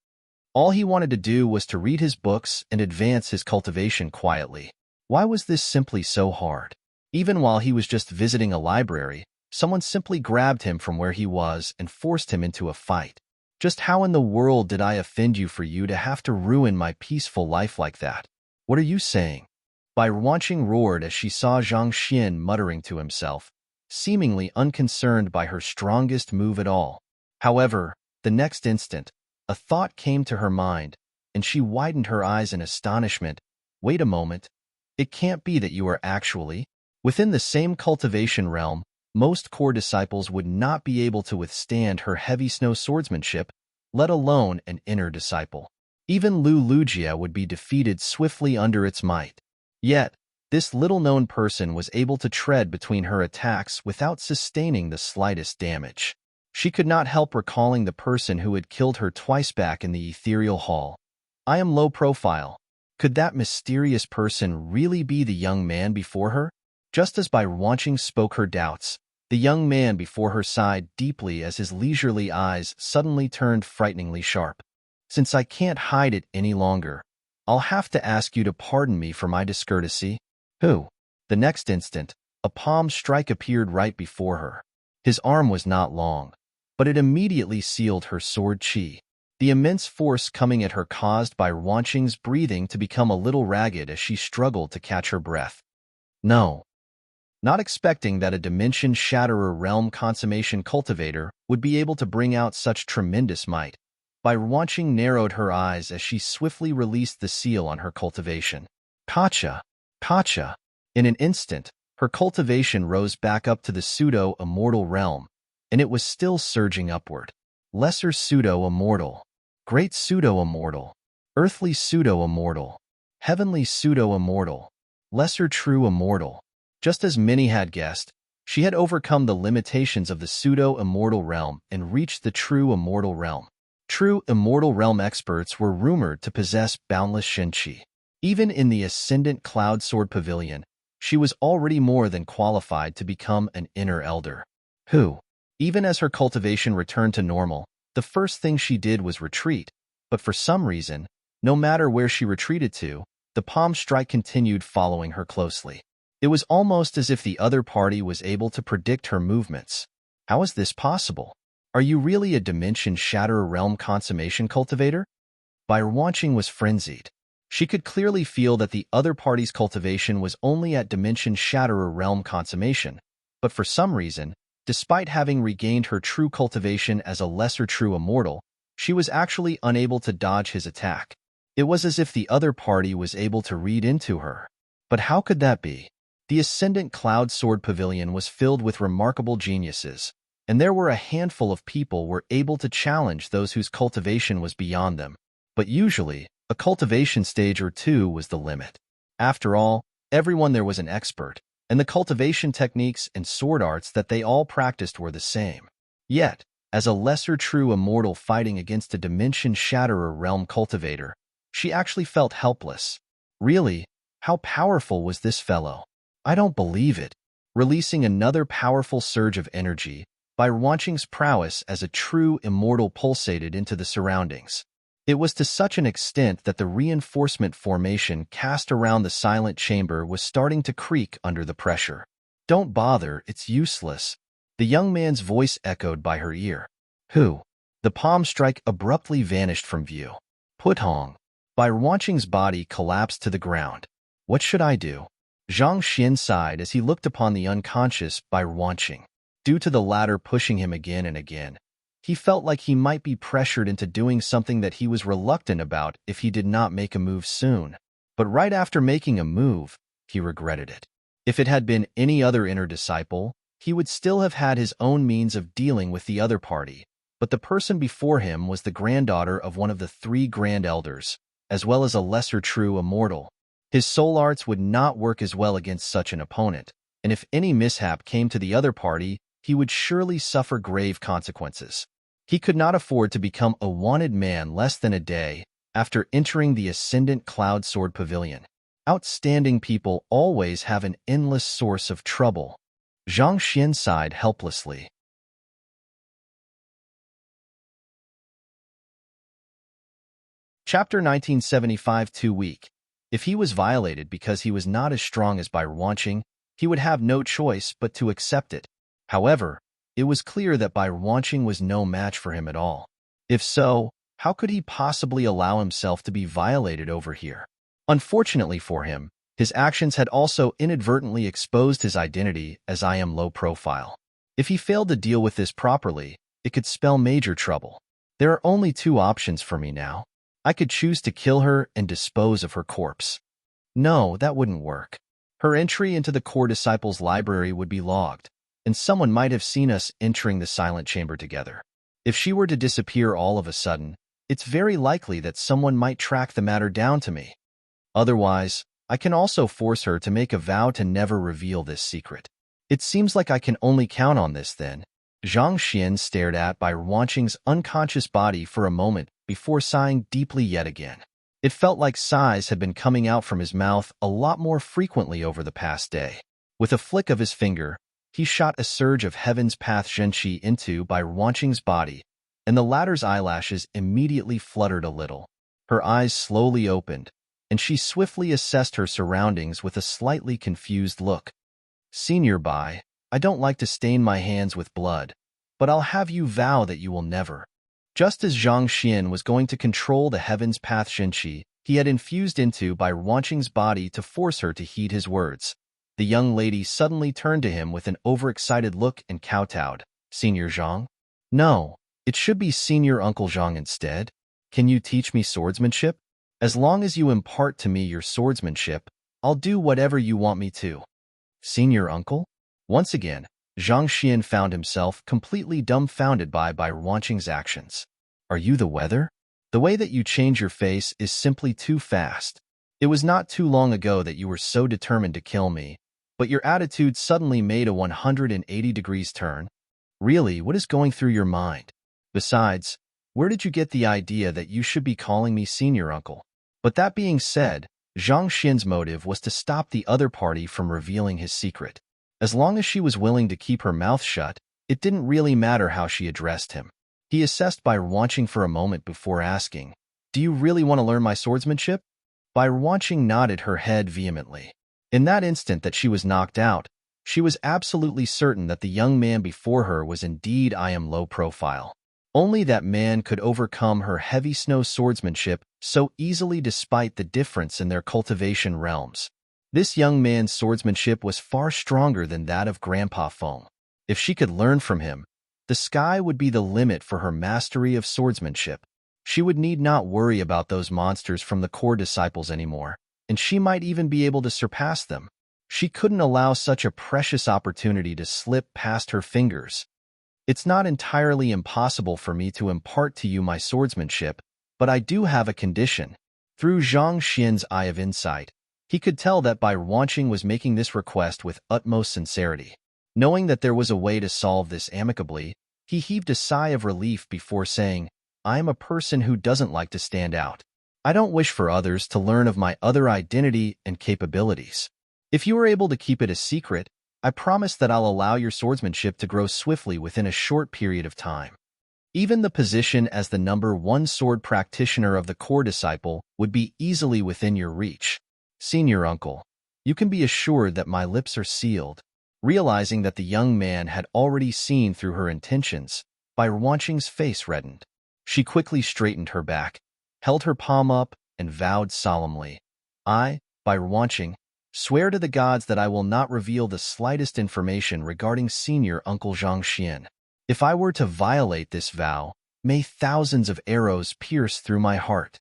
A: All he wanted to do was to read his books and advance his cultivation quietly. Why was this simply so hard? Even while he was just visiting a library, someone simply grabbed him from where he was and forced him into a fight. Just how in the world did I offend you for you to have to ruin my peaceful life like that? What are you saying? Bai Wanqing roared as she saw Zhang Xian muttering to himself, seemingly unconcerned by her strongest move at all. However, the next instant, a thought came to her mind, and she widened her eyes in astonishment. Wait a moment. It can't be that you are actually within the same cultivation realm. Most core disciples would not be able to withstand her heavy snow swordsmanship, let alone an inner disciple. Even Lu Lujia would be defeated swiftly under its might. Yet, this little-known person was able to tread between her attacks without sustaining the slightest damage. She could not help recalling the person who had killed her twice back in the ethereal hall. I am low profile. Could that mysterious person really be the young man before her? Just as Bai Wanqing spoke her doubts, the young man before her sighed deeply as his leisurely eyes suddenly turned frighteningly sharp. Since I can't hide it any longer, I'll have to ask you to pardon me for my discourtesy. Who? The next instant, a palm strike appeared right before her. His arm was not long, but it immediately sealed her sword qi. The immense force coming at her caused Bai Wanqing's breathing to become a little ragged as she struggled to catch her breath. No. Not expecting that a Dimension Shatterer Realm Consummation Cultivator would be able to bring out such tremendous might, Bai Wanqing narrowed her eyes as she swiftly released the seal on her cultivation. Kacha! Kacha! In an instant, her cultivation rose back up to the pseudo-immortal realm, and it was still surging upward. Lesser pseudo-immortal, great pseudo-immortal, earthly pseudo-immortal, heavenly pseudo-immortal, lesser true immortal. Just as many had guessed, she had overcome the limitations of the pseudo-immortal realm and reached the true immortal realm. True immortal realm experts were rumored to possess boundless shenqi. Even in the Ascendant Cloud Sword Pavilion, she was already more than qualified to become an inner elder. Who? Even as her cultivation returned to normal, the first thing she did was retreat, but for some reason, no matter where she retreated to, the palm strike continued following her closely. It was almost as if the other party was able to predict her movements. How is this possible? Are you really a Dimension Shatterer Realm Consummation Cultivator? Bai Wanqing was frenzied. She could clearly feel that the other party's cultivation was only at Dimension Shatterer realm consummation, but for some reason, despite having regained her true cultivation as a lesser true immortal, she was actually unable to dodge his attack. It was as if the other party was able to read into her. But how could that be? The Ascendant Cloud Sword Pavilion was filled with remarkable geniuses, and there were a handful of people were able to challenge those whose cultivation was beyond them. But usually, a cultivation stage or two was the limit. After all, everyone there was an expert, and the cultivation techniques and sword arts that they all practiced were the same. Yet, as a lesser true immortal fighting against a Dimension Shatterer realm cultivator, she actually felt helpless. Really, how powerful was this fellow? I don't believe it. Releasing another powerful surge of energy, Bairuanqing's prowess as a true immortal pulsated into the surroundings. It was to such an extent that the reinforcement formation cast around the silent chamber was starting to creak under the pressure. Don't bother, it's useless. The young man's voice echoed by her ear. Who? The palm strike abruptly vanished from view. Putong. Bairuanqing's body collapsed to the ground. What should I do? Zhang Xian sighed as he looked upon the unconscious Bairuanqing. Due to the latter pushing him again and again, he felt like he might be pressured into doing something that he was reluctant about if he did not make a move soon. But right after making a move, he regretted it. If it had been any other inner disciple, he would still have had his own means of dealing with the other party, but the person before him was the granddaughter of one of the 3 Grand Elders, as well as a lesser true immortal. His soul arts would not work as well against such an opponent, and if any mishap came to the other party, he would surely suffer grave consequences. He could not afford to become a wanted man less than a day after entering the Ascendant Cloud Sword Pavilion. Outstanding people always have an endless source of trouble. Zhang Xian sighed helplessly. Chapter 1975 Too weak. If he was violated because he was not as strong as Bairuanqing, he would have no choice but to accept it. However, it was clear that Bairuanqing was no match for him at all. If so, how could he possibly allow himself to be violated over here? Unfortunately for him, his actions had also inadvertently exposed his identity as I am low profile. If he failed to deal with this properly, it could spell major trouble. There are only 2 options for me now. I could choose to kill her and dispose of her corpse. No, that wouldn't work. Her entry into the core disciples' library would be logged, and someone might have seen us entering the silent chamber together. If she were to disappear all of a sudden, it's very likely that someone might track the matter down to me. Otherwise, I can also force her to make a vow to never reveal this secret. It seems like I can only count on this then. Zhang Xian stared at Bairuanqing's unconscious body for a moment before sighing deeply yet again. It felt like sighs had been coming out from his mouth a lot more frequently over the past day. With a flick of his finger, he shot a surge of Heaven's Path Zhenqi into Bairuanqing's body, and the latter's eyelashes immediately fluttered a little. Her eyes slowly opened, and she swiftly assessed her surroundings with a slightly confused look. Senior Bai, I don't like to stain my hands with blood, but I'll have you vow that you will never. Just as Zhang Xian was going to control the Heaven's Path Zhenqi he had infused into Bairuanqing's body to force her to heed his words, the young lady suddenly turned to him with an overexcited look and kowtowed. Senior Zhang? No, it should be Senior Uncle Zhang instead. Can you teach me swordsmanship? As long as you impart to me your swordsmanship, I'll do whatever you want me to. Senior Uncle? Once again, Zhang Xian found himself completely dumbfounded by Bairuanqing's actions. Are you the weather? The way that you change your face is simply too fast. It was not too long ago that you were so determined to kill me, but your attitude suddenly made a 180 degrees turn. Really, what is going through your mind? Besides, where did you get the idea that you should be calling me Senior Uncle? But that being said, Zhang Xian's motive was to stop the other party from revealing his secret. As long as she was willing to keep her mouth shut, it didn't really matter how she addressed him. He assessed Bairuanqing for a moment before asking, Do you really want to learn my swordsmanship? Bairuanqing nodded her head vehemently. In that instant that she was knocked out, she was absolutely certain that the young man before her was indeed I am low profile. Only that man could overcome her heavy snow swordsmanship so easily despite the difference in their cultivation realms. This young man's swordsmanship was far stronger than that of Grandpa Foam. If she could learn from him, the sky would be the limit for her mastery of swordsmanship. She would need not worry about those monsters from the core disciples anymore, and she might even be able to surpass them. She couldn't allow such a precious opportunity to slip past her fingers. It's not entirely impossible for me to impart to you my swordsmanship, but I do have a condition. Through Zhang Xian's eye of insight, he could tell that Bai Wanqing was making this request with utmost sincerity. Knowing that there was a way to solve this amicably, he heaved a sigh of relief before saying, I am a person who doesn't like to stand out. I don't wish for others to learn of my other identity and capabilities. If you are able to keep it a secret, I promise that I'll allow your swordsmanship to grow swiftly within a short period of time. Even the position as the #1 sword practitioner of the core disciple would be easily within your reach. Senior uncle, you can be assured that my lips are sealed. Realizing that the young man had already seen through her intentions, Bai Wanqing's face reddened. She quickly straightened her back, held her palm up, and vowed solemnly, I, Bai Wanqing, swear to the gods that I will not reveal the slightest information regarding senior Uncle Zhang Xian. If I were to violate this vow, may thousands of arrows pierce through my heart.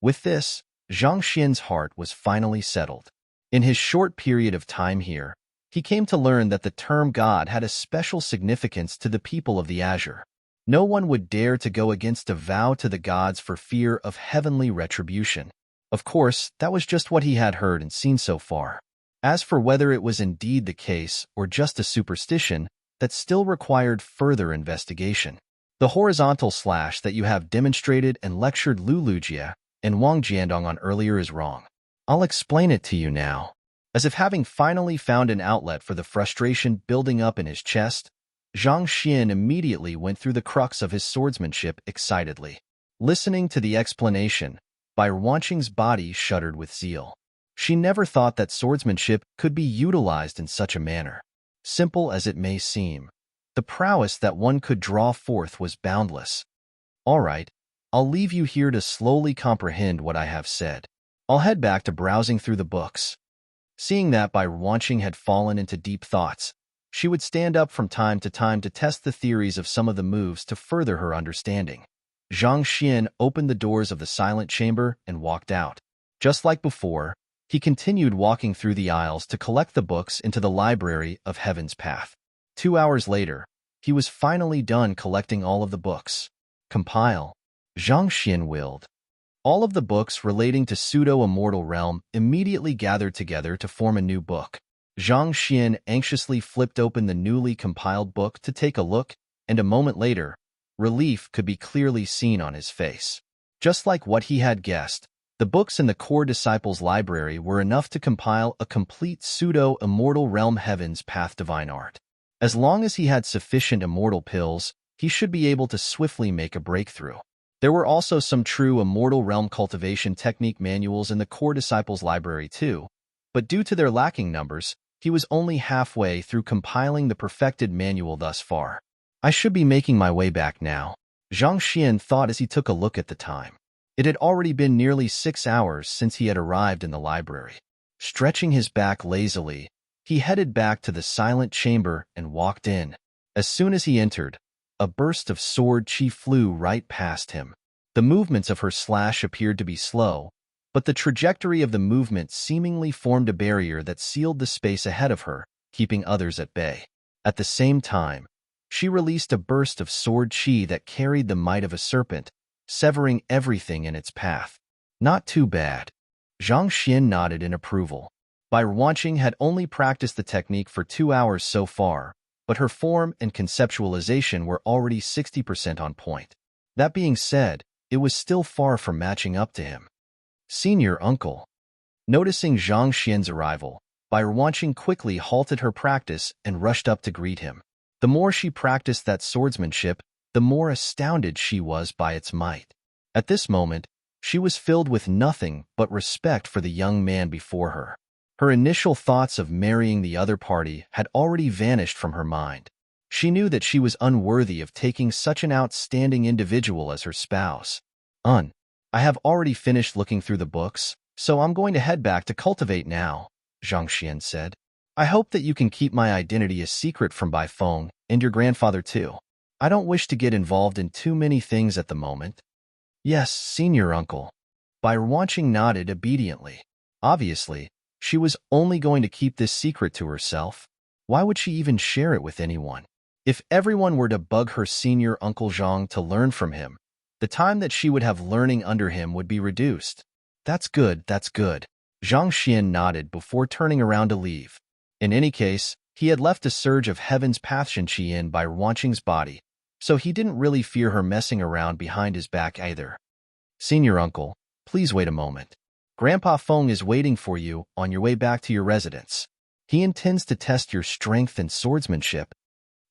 A: With this, Zhang Xian's heart was finally settled. In his short period of time here, he came to learn that the term God had a special significance to the people of the Azure. No one would dare to go against a vow to the gods for fear of heavenly retribution. Of course, that was just what he had heard and seen so far. As for whether it was indeed the case or just a superstition, that still required further investigation. The horizontal slash that you have demonstrated and lectured Lulu Jia and Wang Jiandong on earlier is wrong. I'll explain it to you now. As if having finally found an outlet for the frustration building up in his chest, Zhang Xian immediately went through the crux of his swordsmanship excitedly. Listening to the explanation, Bai Wanqing's body shuddered with zeal. She never thought that swordsmanship could be utilized in such a manner. Simple as it may seem, the prowess that one could draw forth was boundless. All right, I'll leave you here to slowly comprehend what I have said. I'll head back to browsing through the books. Seeing that Bai Wanqing had fallen into deep thoughts, she would stand up from time to test the theories of some of the moves to further her understanding. Zhang Xian opened the doors of the silent chamber and walked out. Just like before, he continued walking through the aisles to collect the books into the library of Heaven's Path. 2 hours later, he was finally done collecting all of the books. Compile, Zhang Xian willed. All of the books relating to pseudo-immortal realm immediately gathered together to form a new book. Zhang Xian anxiously flipped open the newly compiled book to take a look, and a moment later, relief could be clearly seen on his face. Just like what he had guessed, the books in the core disciples' library were enough to compile a complete pseudo-immortal realm Heaven's Path divine art. As long as he had sufficient immortal pills, he should be able to swiftly make a breakthrough. There were also some true immortal realm cultivation technique manuals in the core disciples' library too, but due to their lacking numbers, he was only halfway through compiling the perfected manual thus far. I should be making my way back now, Zhang Xian thought as he took a look at the time. It had already been nearly 6 hours since he had arrived in the library. Stretching his back lazily, he headed back to the silent chamber and walked in. As soon as he entered, a burst of sword chi flew right past him. The movements of her slash appeared to be slow, but the trajectory of the movement seemingly formed a barrier that sealed the space ahead of her, keeping others at bay. At the same time, she released a burst of sword chi that carried the might of a serpent, severing everything in its path. Not too bad. Zhang Xian nodded in approval. Bai Wanqing had only practiced the technique for 2 hours so far, but her form and conceptualization were already 60% on point. That being said, it was still far from matching up to him. Senior uncle. Noticing Zhang Xian's arrival, Bai Wanqing quickly halted her practice and rushed up to greet him. The more she practiced that swordsmanship, the more astounded she was by its might. At this moment, she was filled with nothing but respect for the young man before her. Her initial thoughts of marrying the other party had already vanished from her mind. She knew that she was unworthy of taking such an outstanding individual as her spouse. I have already finished looking through the books, so I'm going to head back to cultivate now, Zhang Xian said. I hope that you can keep my identity a secret from Bai Feng and your grandfather too. I don't wish to get involved in too many things at the moment. Yes, senior uncle. Bai Ruanqing nodded obediently. Obviously, she was only going to keep this secret to herself. Why would she even share it with anyone? If everyone were to bug her senior Uncle Zhang to learn from him, the time that she would have learning under him would be reduced. That's good, that's good. Zhang Xian nodded before turning around to leave. In any case, he had left a surge of heaven's passion qi in by Ruanqing's body, so he didn't really fear her messing around behind his back either. Senior uncle, please wait a moment. Grandpa Feng is waiting for you on your way back to your residence. He intends to test your strength and swordsmanship.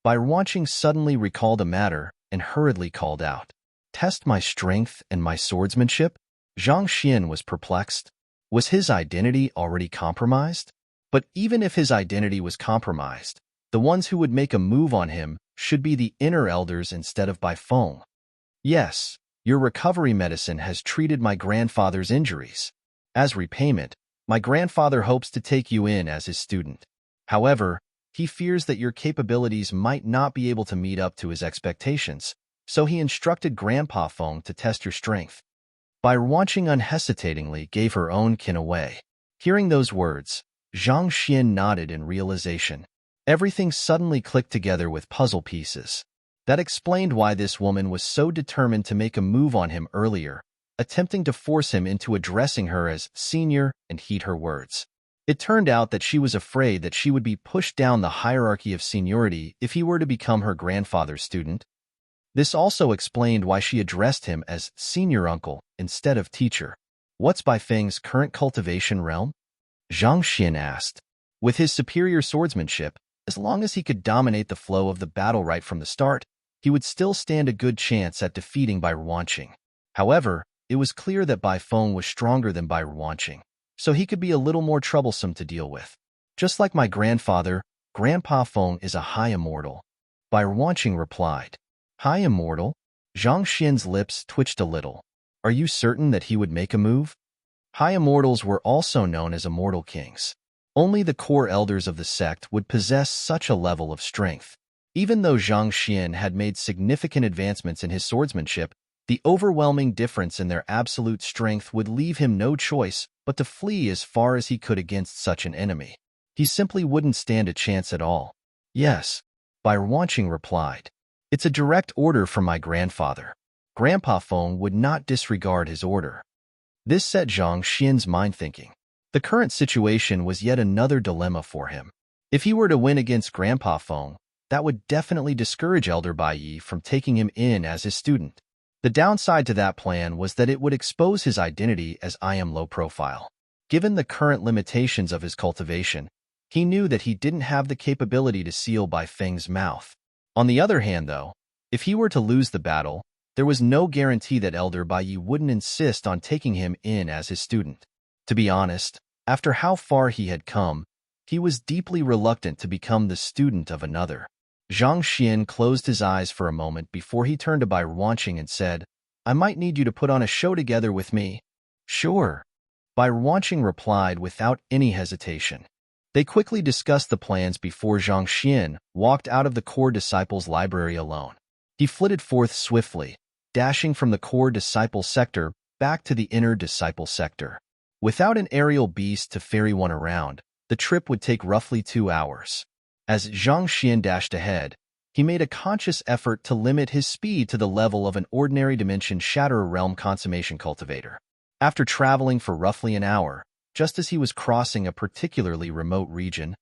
A: Bai Ruanqing suddenly recalled a matter and hurriedly called out, Test my strength and my swordsmanship? Zhang Xian was perplexed. Was his identity already compromised? But even if his identity was compromised, the ones who would make a move on him should be the inner elders instead of Bai Feng. Yes, your recovery medicine has treated my grandfather's injuries. As repayment, my grandfather hopes to take you in as his student. However, he fears that your capabilities might not be able to meet up to his expectations, so he instructed Grandpa Feng to test your strength. Bai Ruanqing unhesitatingly gave her own kin away. Hearing those words, Zhang Xian nodded in realization. Everything suddenly clicked together with puzzle pieces. That explained why this woman was so determined to make a move on him earlier, attempting to force him into addressing her as senior and heed her words. It turned out that she was afraid that she would be pushed down the hierarchy of seniority if he were to become her grandfather's student. This also explained why she addressed him as senior uncle instead of teacher. What's Bai Feng's current cultivation realm? Zhang Xian asked. With his superior swordsmanship, as long as he could dominate the flow of the battle right from the start, he would still stand a good chance at defeating Bai Ruanqing. However, it was clear that Bai Feng was stronger than Bai Ruanqing, so he could be a little more troublesome to deal with. Just like my grandfather, Grandpa Feng is a high immortal. Bai Ruanqing replied. High immortal? Zhang Xian's lips twitched a little. Are you certain that he would make a move? High immortals were also known as immortal kings. Only the core elders of the sect would possess such a level of strength. Even though Zhang Xian had made significant advancements in his swordsmanship, the overwhelming difference in their absolute strength would leave him no choice but to flee as far as he could against such an enemy. He simply wouldn't stand a chance at all. Yes, Bai Ruanqing replied. It's a direct order from my grandfather. Grandpa Feng would not disregard his order. This set Zhang Xian's mind thinking. The current situation was yet another dilemma for him. If he were to win against Grandpa Feng, that would definitely discourage Elder Bai Yi from taking him in as his student. The downside to that plan was that it would expose his identity as I am low profile. Given the current limitations of his cultivation, he knew that he didn't have the capability to seal Bai Feng's mouth. On the other hand, though, if he were to lose the battle, there was no guarantee that Elder Bai Yi wouldn't insist on taking him in as his student. To be honest, after how far he had come, he was deeply reluctant to become the student of another. Zhang Xian closed his eyes for a moment before he turned to Bai Ruanqing and said, I might need you to put on a show together with me. Sure. Bai Ruanqing replied without any hesitation. They quickly discussed the plans before Zhang Xian walked out of the core disciples' library alone. He flitted forth swiftly, dashing from the core disciple sector back to the inner disciple sector. Without an aerial beast to ferry one around, the trip would take roughly 2 hours. As Zhang Xian dashed ahead, he made a conscious effort to limit his speed to the level of an ordinary dimension Shatterer Realm consummation cultivator. After traveling for roughly an hour, just as he was crossing a particularly remote region,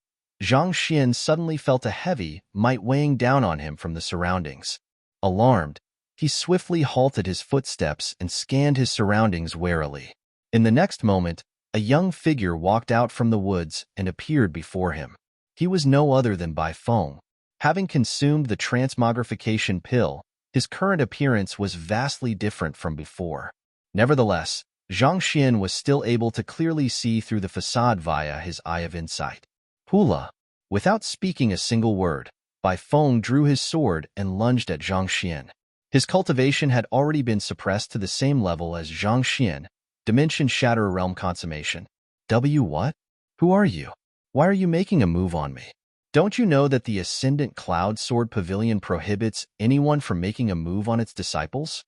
A: Zhang Xian suddenly felt a heavy might weighing down on him from the surroundings. Alarmed, he swiftly halted his footsteps and scanned his surroundings warily. In the next moment, a young figure walked out from the woods and appeared before him. He was no other than Bai Feng. Having consumed the transmogrification pill, his current appearance was vastly different from before. Nevertheless, Zhang Xian was still able to clearly see through the facade via his eye of insight. Hula. Without speaking a single word, Bai Feng drew his sword and lunged at Zhang Xian. His cultivation had already been suppressed to the same level as Zhang Xian, Dimension Shatter Realm Consummation. What? Who are you? Why are you making a move on me? Don't you know that the Ascendant Cloud Sword Pavilion prohibits anyone from making a move on its disciples?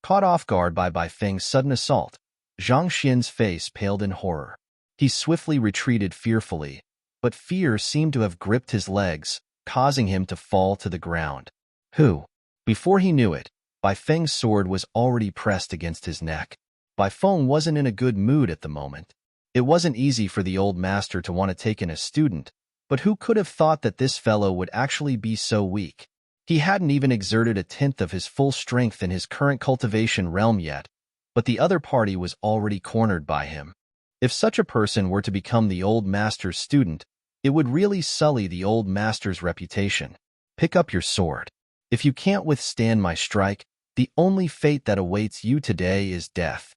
A: Caught off guard by Bai Feng's sudden assault, Zhang Xian's face paled in horror. He swiftly retreated fearfully, but fear seemed to have gripped his legs, causing him to fall to the ground. Who? Before he knew it, Bai Feng's sword was already pressed against his neck. Bai Feng wasn't in a good mood at the moment. It wasn't easy for the old master to want to take in a student, but who could have thought that this fellow would actually be so weak? He hadn't even exerted a tenth of his full strength in his current cultivation realm yet, but the other party was already cornered by him. If such a person were to become the old master's student, it would really sully the old master's reputation. Pick up your sword. If you can't withstand my strike, the only fate that awaits you today is death.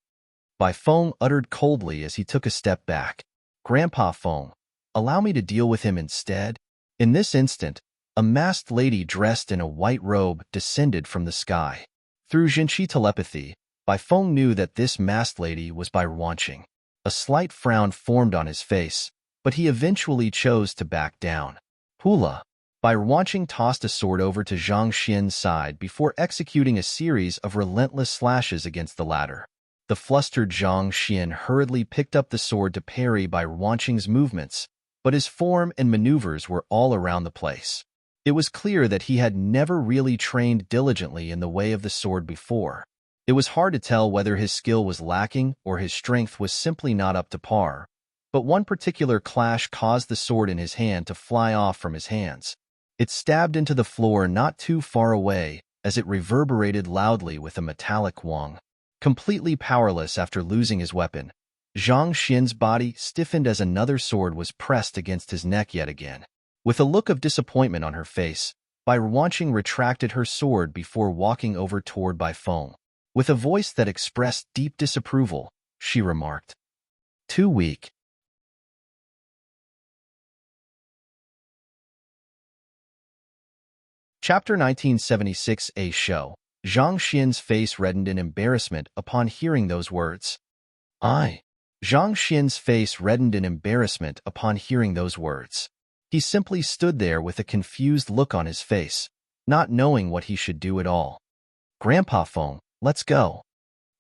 A: Bai Feng uttered coldly as he took a step back. Grandpa Feng, allow me to deal with him instead. In this instant, a masked lady dressed in a white robe descended from the sky. Through Jinshi telepathy, Bai Feng knew that this masked lady was Bai Ruanqing. A slight frown formed on his face, but he eventually chose to back down. Hula! Bai Ruanqing tossed a sword over to Zhang Xian's side before executing a series of relentless slashes against the latter. The flustered Zhang Xian hurriedly picked up the sword to parry Bai Ruanqing's movements, but his form and maneuvers were all around the place. It was clear that he had never really trained diligently in the way of the sword before. It was hard to tell whether his skill was lacking or his strength was simply not up to par, but one particular clash caused the sword in his hand to fly off from his hands. It stabbed into the floor not too far away as it reverberated loudly with a metallic whong. Completely powerless after losing his weapon, Zhang Xian's body stiffened as another sword was pressed against his neck yet again. With a look of disappointment on her face, Bai Ruanqing retracted her sword before walking over toward Bai Feng. With a voice that expressed deep disapproval, she remarked, "Too weak." Chapter 1976 Show. Zhang Xian's face reddened in embarrassment upon hearing those words. Zhang Xian's face reddened in embarrassment upon hearing those words. He simply stood there with a confused look on his face, not knowing what he should do at all. Grandpa Feng, let's go,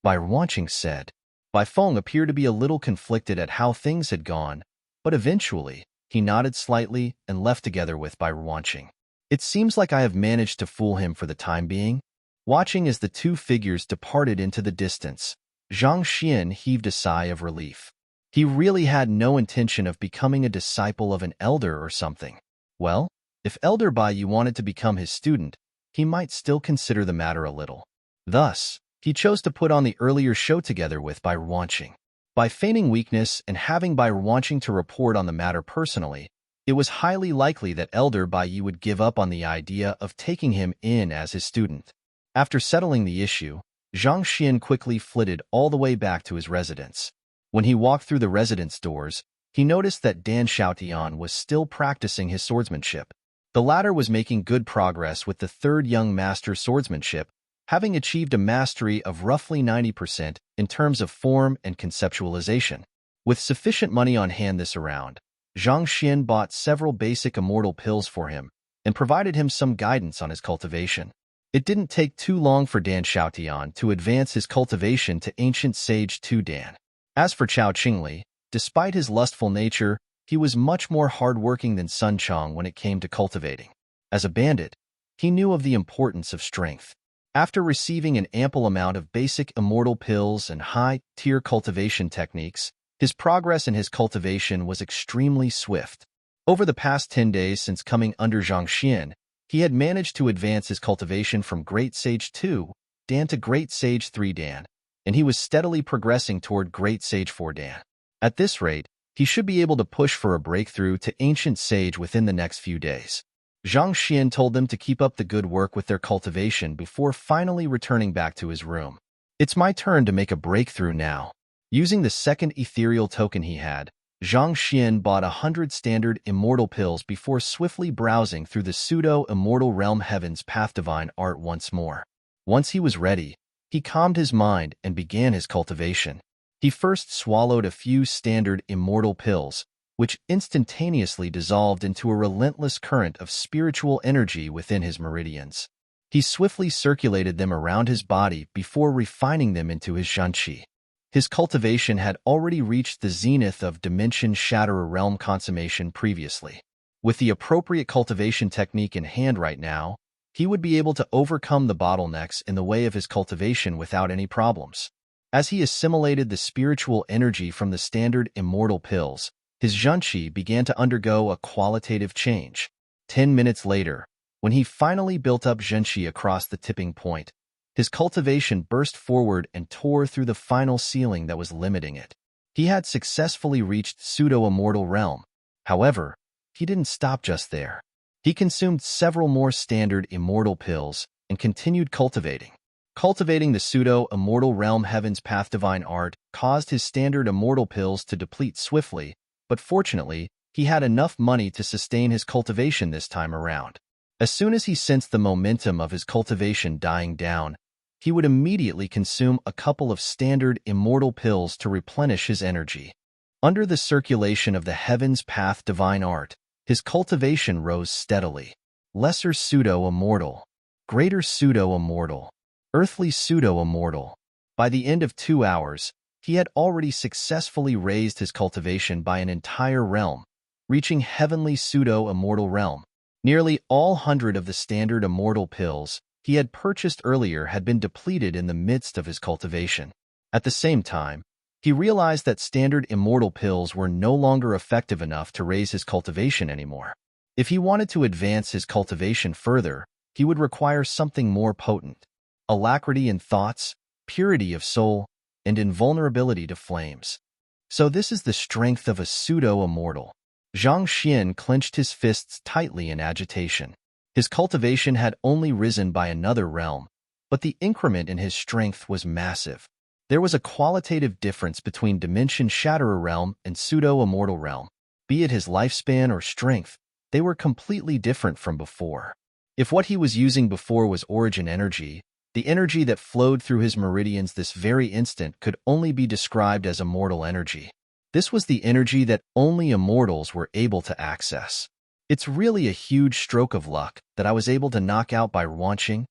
A: Bai Ruanqing said. Bai Feng appeared to be a little conflicted at how things had gone, but eventually, he nodded slightly and left together with Bai Ruanqing. It seems like I have managed to fool him for the time being. Watching as the two figures departed into the distance, Zhang Xian heaved a sigh of relief. He really had no intention of becoming a disciple of an elder or something. Well, if Elder Bai Yu wanted to become his student, he might still consider the matter a little. Thus, he chose to put on the earlier show together with Bai Ruanqing. By feigning weakness and having Bai Ruanqing to report on the matter personally, it was highly likely that Elder Bai Yu would give up on the idea of taking him in as his student. After settling the issue, Zhang Xian quickly flitted all the way back to his residence. When he walked through the residence doors, he noticed that Dan Xiaotian was still practicing his swordsmanship. The latter was making good progress with the third young master's swordsmanship, having achieved a mastery of roughly 90% in terms of form and conceptualization. With sufficient money on hand this round, Zhang Xian bought several basic immortal pills for him and provided him some guidance on his cultivation. It didn't take too long for Dan Xiaotian to advance his cultivation to Ancient Sage 2 Dan. As for Chao Qingli, despite his lustful nature, he was much more hardworking than Sun Chong when it came to cultivating. As a bandit, he knew of the importance of strength. After receiving an ample amount of basic immortal pills and high-tier cultivation techniques, his progress in his cultivation was extremely swift. Over the past 10 days since coming under Zhang Xian, he had managed to advance his cultivation from Great Sage 2 Dan to Great Sage 3 Dan, and he was steadily progressing toward Great Sage 4 Dan. At this rate, he should be able to push for a breakthrough to Ancient Sage within the next few days. Zhang Xian told them to keep up the good work with their cultivation before finally returning back to his room. It's my turn to make a breakthrough now. Using the second ethereal token he had, Zhang Xian bought 100 standard immortal pills before swiftly browsing through the pseudo-immortal realm Heaven's Path Divine Art once more. Once he was ready, he calmed his mind and began his cultivation. He first swallowed a few standard immortal pills, which instantaneously dissolved into a relentless current of spiritual energy within his meridians. He swiftly circulated them around his body before refining them into his zhanqi. His cultivation had already reached the zenith of Dimension Shatterer realm consummation previously. With the appropriate cultivation technique in hand right now, he would be able to overcome the bottlenecks in the way of his cultivation without any problems. As he assimilated the spiritual energy from the standard immortal pills, his zhanqi began to undergo a qualitative change. 10 minutes later, when he finally built up zhanqi across the tipping point, his cultivation burst forward and tore through the final ceiling that was limiting it. He had successfully reached pseudo-immortal realm. However, he didn't stop just there. He consumed several more standard immortal pills and continued cultivating. Cultivating the pseudo-immortal realm Heaven's Path Divine Art caused his standard immortal pills to deplete swiftly, but fortunately, he had enough money to sustain his cultivation this time around. As soon as he sensed the momentum of his cultivation dying down, he would immediately consume a couple of standard immortal pills to replenish his energy. Under the circulation of the Heaven's Path Divine Art, his cultivation rose steadily. Lesser pseudo-immortal, greater pseudo-immortal, earthly pseudo-immortal. By the end of 2 hours, he had already successfully raised his cultivation by an entire realm, reaching heavenly pseudo-immortal realm. Nearly all 100 of the standard immortal pills he had purchased earlier had been depleted in the midst of his cultivation. At the same time, he realized that standard immortal pills were no longer effective enough to raise his cultivation anymore. If he wanted to advance his cultivation further, he would require something more potent: alacrity in thoughts, purity of soul, and invulnerability to flames. So this is the strength of a pseudo-immortal. Zhang Xian clenched his fists tightly in agitation. His cultivation had only risen by another realm, but the increment in his strength was massive. There was a qualitative difference between Dimension Shatterer realm and pseudo-immortal realm. Be it his lifespan or strength, they were completely different from before. If what he was using before was origin energy, the energy that flowed through his meridians this very instant could only be described as immortal energy. This was the energy that only immortals were able to access. It's really a huge stroke of luck that I was able to knock out by watching,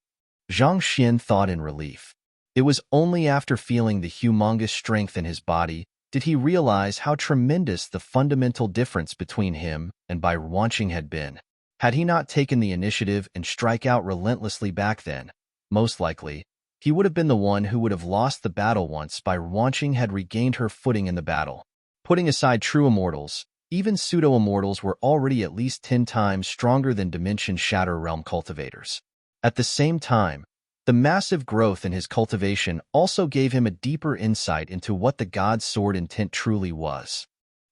A: Zhang Xian thought in relief. It was only after feeling the humongous strength in his body did he realize how tremendous the fundamental difference between him and Bai Wanqing had been. Had he not taken the initiative and strike out relentlessly back then, most likely, he would have been the one who would have lost the battle once Bai Wanqing had regained her footing in the battle. Putting aside true immortals, even pseudo-immortals were already at least 10 times stronger than Dimension Shatter Realm cultivators. At the same time, the massive growth in his cultivation also gave him a deeper insight into what the God's sword intent truly was.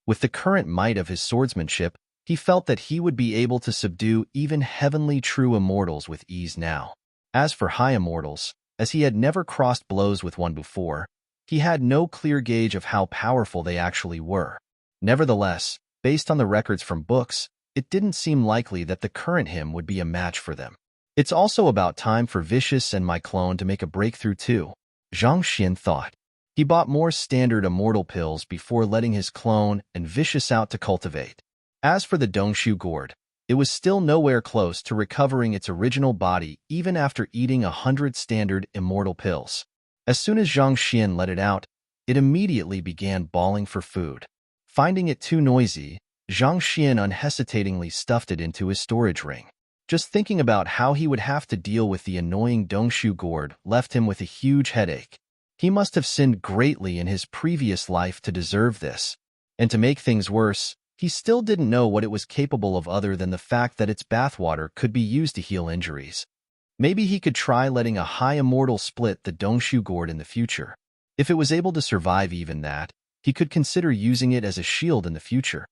A: With the current might of his swordsmanship, he felt that he would be able to subdue even heavenly true immortals with ease now. As for high immortals, as he had never crossed blows with one before, he had no clear gauge of how powerful they actually were. Nevertheless, based on the records from books, it didn't seem likely that the current him would be a match for them. It's also about time for Vicious and my clone to make a breakthrough too, Zhang Xian thought. He bought more standard immortal pills before letting his clone and Vicious out to cultivate. As for the Dongshu gourd, it was still nowhere close to recovering its original body even after eating 100 standard immortal pills. As soon as Zhang Xian let it out, it immediately began bawling for food. Finding it too noisy, Zhang Xian unhesitatingly stuffed it into his storage ring. Just thinking about how he would have to deal with the annoying Dongshu gourd left him with a huge headache. He must have sinned greatly in his previous life to deserve this. And to make things worse, he still didn't know what it was capable of other than the fact that its bathwater could be used to heal injuries. Maybe he could try letting a high immortal split the Dongshu gourd in the future. If it was able to survive even that, he could consider using it as a shield in the future.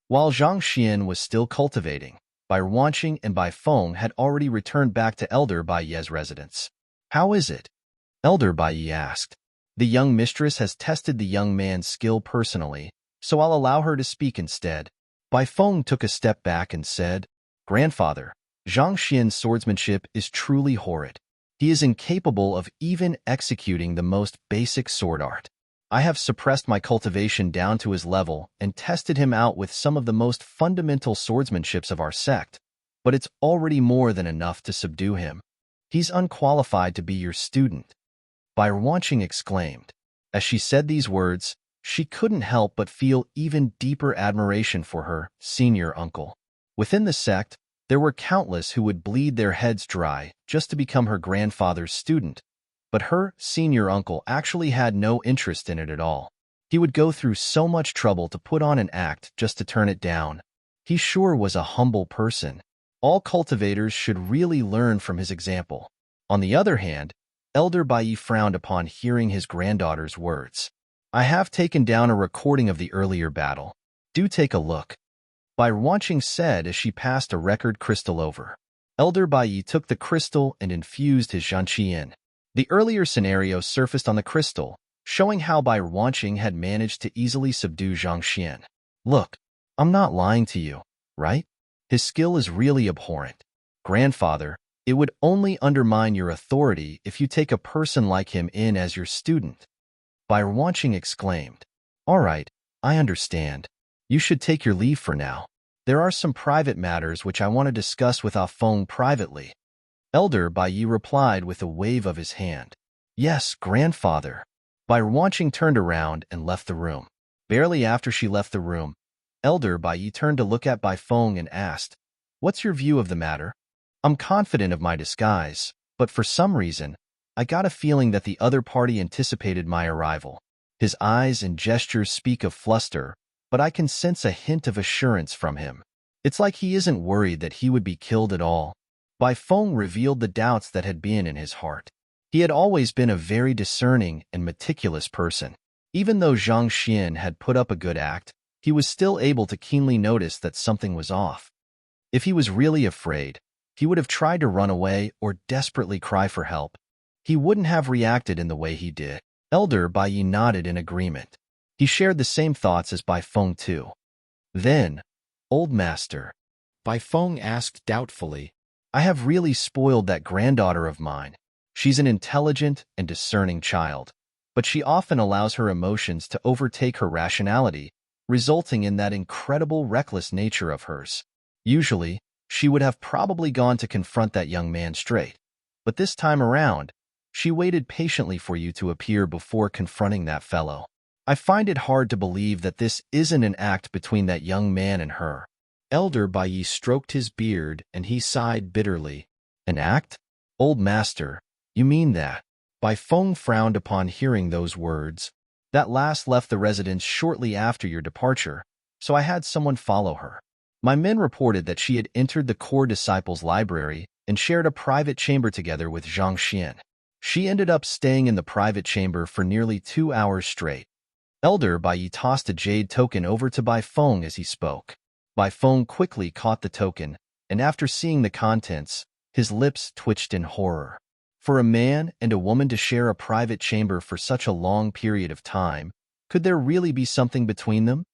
A: While Zhang Xian was still cultivating, Bai Wanqing and Bai Feng had already returned back to Elder Bai Ye's residence. How is it? Elder Bai Ye asked. The young mistress has tested the young man's skill personally, so I'll allow her to speak instead. Bai Feng took a step back and said, Grandfather, Zhang Xian's swordsmanship is truly horrid. He is incapable of even executing the most basic sword art. I have suppressed my cultivation down to his level and tested him out with some of the most fundamental swordsmanships of our sect, but it's already more than enough to subdue him. He's unqualified to be your student. Bai Wanqing exclaimed. As she said these words, she couldn't help but feel even deeper admiration for her senior uncle. Within the sect, there were countless who would bleed their heads dry just to become her grandfather's student, but her senior uncle actually had no interest in it at all. He would go through so much trouble to put on an act just to turn it down. He sure was a humble person. All cultivators should really learn from his example. On the other hand, Elder Bai frowned upon hearing his granddaughter's words. I have taken down a recording of the earlier battle. Do take a look. Bai Wanqing said as she passed a record crystal over. Elder Bai took the crystal and infused his zhanqi in. The earlier scenario surfaced on the crystal, showing how Bai Wanqing had managed to easily subdue Zhang Xian. Look, I'm not lying to you, right? His skill is really abhorrent. Grandfather, it would only undermine your authority if you take a person like him in as your student. Bai Wanqing exclaimed. All right, I understand. You should take your leave for now. There are some private matters which I want to discuss with Ah Feng privately. Elder Bai replied with a wave of his hand. Yes, grandfather. Bai Wanqing turned around and left the room. Barely after she left the room, Elder Bai turned to look at Bai Feng and asked, What's your view of the matter? I'm confident of my disguise, but for some reason, I got a feeling that the other party anticipated my arrival. His eyes and gestures speak of fluster, but I can sense a hint of assurance from him. It's like he isn't worried that he would be killed at all. Bai Feng revealed the doubts that had been in his heart. He had always been a very discerning and meticulous person. Even though Zhang Xian had put up a good act, he was still able to keenly notice that something was off. If he was really afraid, he would have tried to run away or desperately cry for help. He wouldn't have reacted in the way he did. Elder Bai nodded in agreement. He shared the same thoughts as Bai Feng too. Then, Old Master, Bai Feng asked doubtfully, I have really spoiled that granddaughter of mine. She's an intelligent and discerning child, but she often allows her emotions to overtake her rationality, resulting in that incredible reckless nature of hers. Usually, she would have probably gone to confront that young man straight, but this time around, she waited patiently for you to appear before confronting that fellow. I find it hard to believe that this isn't an act between that young man and her. Elder Bai stroked his beard and he sighed bitterly. An act? Old Master, you mean that? Bai Feng frowned upon hearing those words. That lass left the residence shortly after your departure, so I had someone follow her. My men reported that she had entered the core disciples' library and shared a private chamber together with Zhang Xian. She ended up staying in the private chamber for nearly 2 hours straight. Elder Bai tossed a jade token over to Bai Feng as he spoke. Bai Feng quickly caught the token, and after seeing the contents, his lips twitched in horror. For a man and a woman to share a private chamber for such a long period of time, could there really be something between them?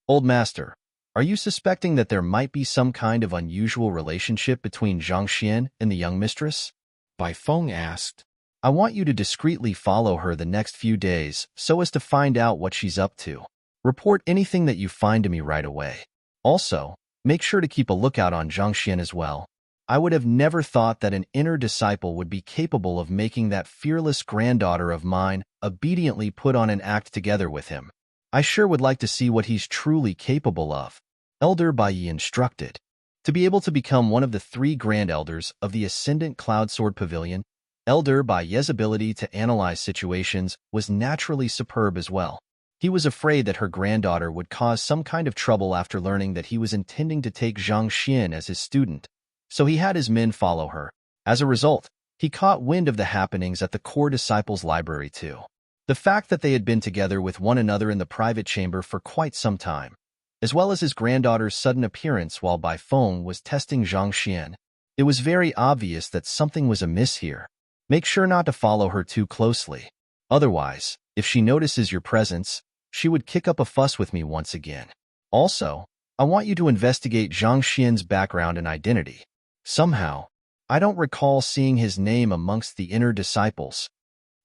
A: Old Master, are you suspecting that there might be some kind of unusual relationship between Zhang Xian and the young mistress? Bai Feng asked. I want you to discreetly follow her the next few days so as to find out what she's up to. Report anything that you find to me right away. Also, make sure to keep a lookout on Zhang Xian as well. I would have never thought that an inner disciple would be capable of making that fearless granddaughter of mine obediently put on an act together with him. I sure would like to see what he's truly capable of. Elder Bai instructed. To be able to become one of the 3 Grand Elders of the Ascendant Cloud Sword Pavilion, Elder Bai's ability to analyze situations was naturally superb as well. He was afraid that her granddaughter would cause some kind of trouble after learning that he was intending to take Zhang Xian as his student, so he had his men follow her. As a result, he caught wind of the happenings at the core disciples' library too. The fact that they had been together with one another in the private chamber for quite some time, as well as his granddaughter's sudden appearance while Bai Feng was testing Zhang Xian, it was very obvious that something was amiss here. Make sure not to follow her too closely. Otherwise, if she notices your presence, she would kick up a fuss with me once again. Also, I want you to investigate Zhang Xian's background and identity. Somehow, I don't recall seeing his name amongst the inner disciples.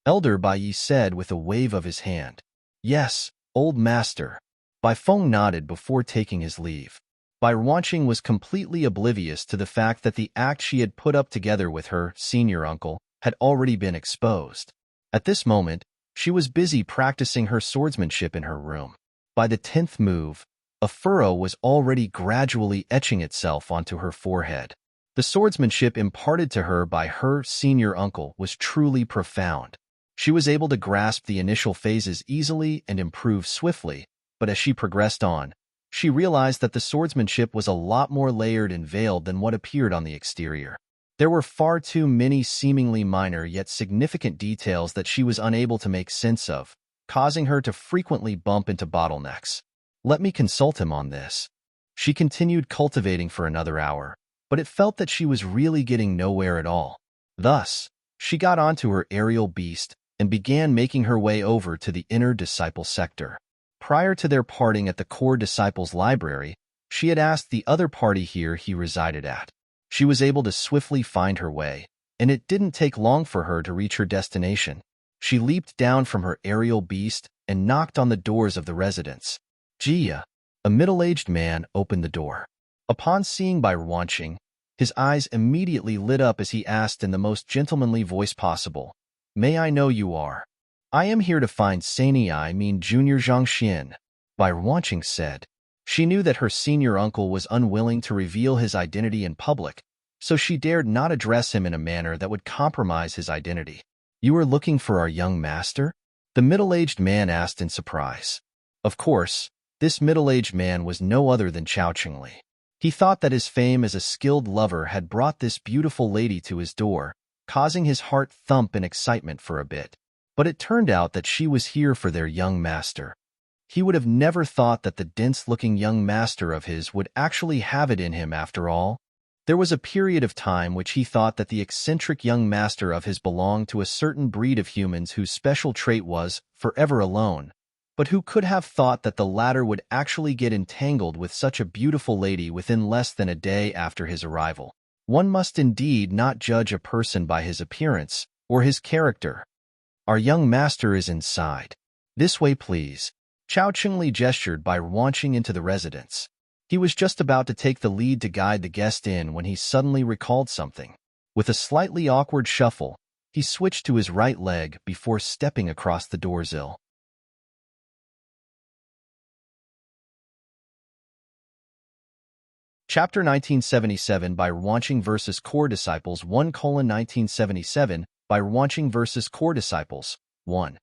A: Elder Bai Yi said with a wave of his hand. Yes, old master. Bai Feng nodded before taking his leave. Bai Ruanqing was completely oblivious to the fact that the act she had put up together with her senior uncle had already been exposed. At this moment, she was busy practicing her swordsmanship in her room. By the 10th move, a furrow was already gradually etching itself onto her forehead. The swordsmanship imparted to her by her senior uncle was truly profound. She was able to grasp the initial phases easily and improve swiftly, but as she progressed on, she realized that the swordsmanship was a lot more layered and veiled than what appeared on the exterior. There were far too many seemingly minor yet significant details that she was unable to make sense of, causing her to frequently bump into bottlenecks. Let me consult him on this. She continued cultivating for another hour, but it felt that she was really getting nowhere at all. Thus, she got onto her aerial beast and began making her way over to the inner disciple sector. Prior to their parting at the core disciples' library, she had asked the other party here he resided at. She was able to swiftly find her way, and it didn't take long for her to reach her destination. She leaped down from her aerial beast and knocked on the doors of the residence. Jia, a middle-aged man, opened the door. Upon seeing Bai Ruanqing, his eyes immediately lit up as he asked in the most gentlemanly voice possible, "May I know you are?" "I am here to find Junior Zhang Xian," Bai Ruanqing said. She knew that her senior uncle was unwilling to reveal his identity in public, so she dared not address him in a manner that would compromise his identity. "You are looking for our young master?" the middle-aged man asked in surprise. Of course, this middle-aged man was no other than Chao Qingli. He thought that his fame as a skilled lover had brought this beautiful lady to his door, causing his heart thump in excitement for a bit. But it turned out that she was here for their young master. He would have never thought that the dense-looking young master of his would actually have it in him after all. There was a period of time which he thought that the eccentric young master of his belonged to a certain breed of humans whose special trait was forever alone, but who could have thought that the latter would actually get entangled with such a beautiful lady within less than a day after his arrival. One must indeed not judge a person by his appearance or his character. "Our young master is inside. This way, please." Chao Qingli gestured by launching into the residence. He was just about to take the lead to guide the guest in when he suddenly recalled something. With a slightly awkward shuffle, he switched to his right leg before stepping across the doorsill. Chapter 1977 by Ruanqing vs. Core Disciples 1:1977 by Ruanqing vs. Core Disciples 1.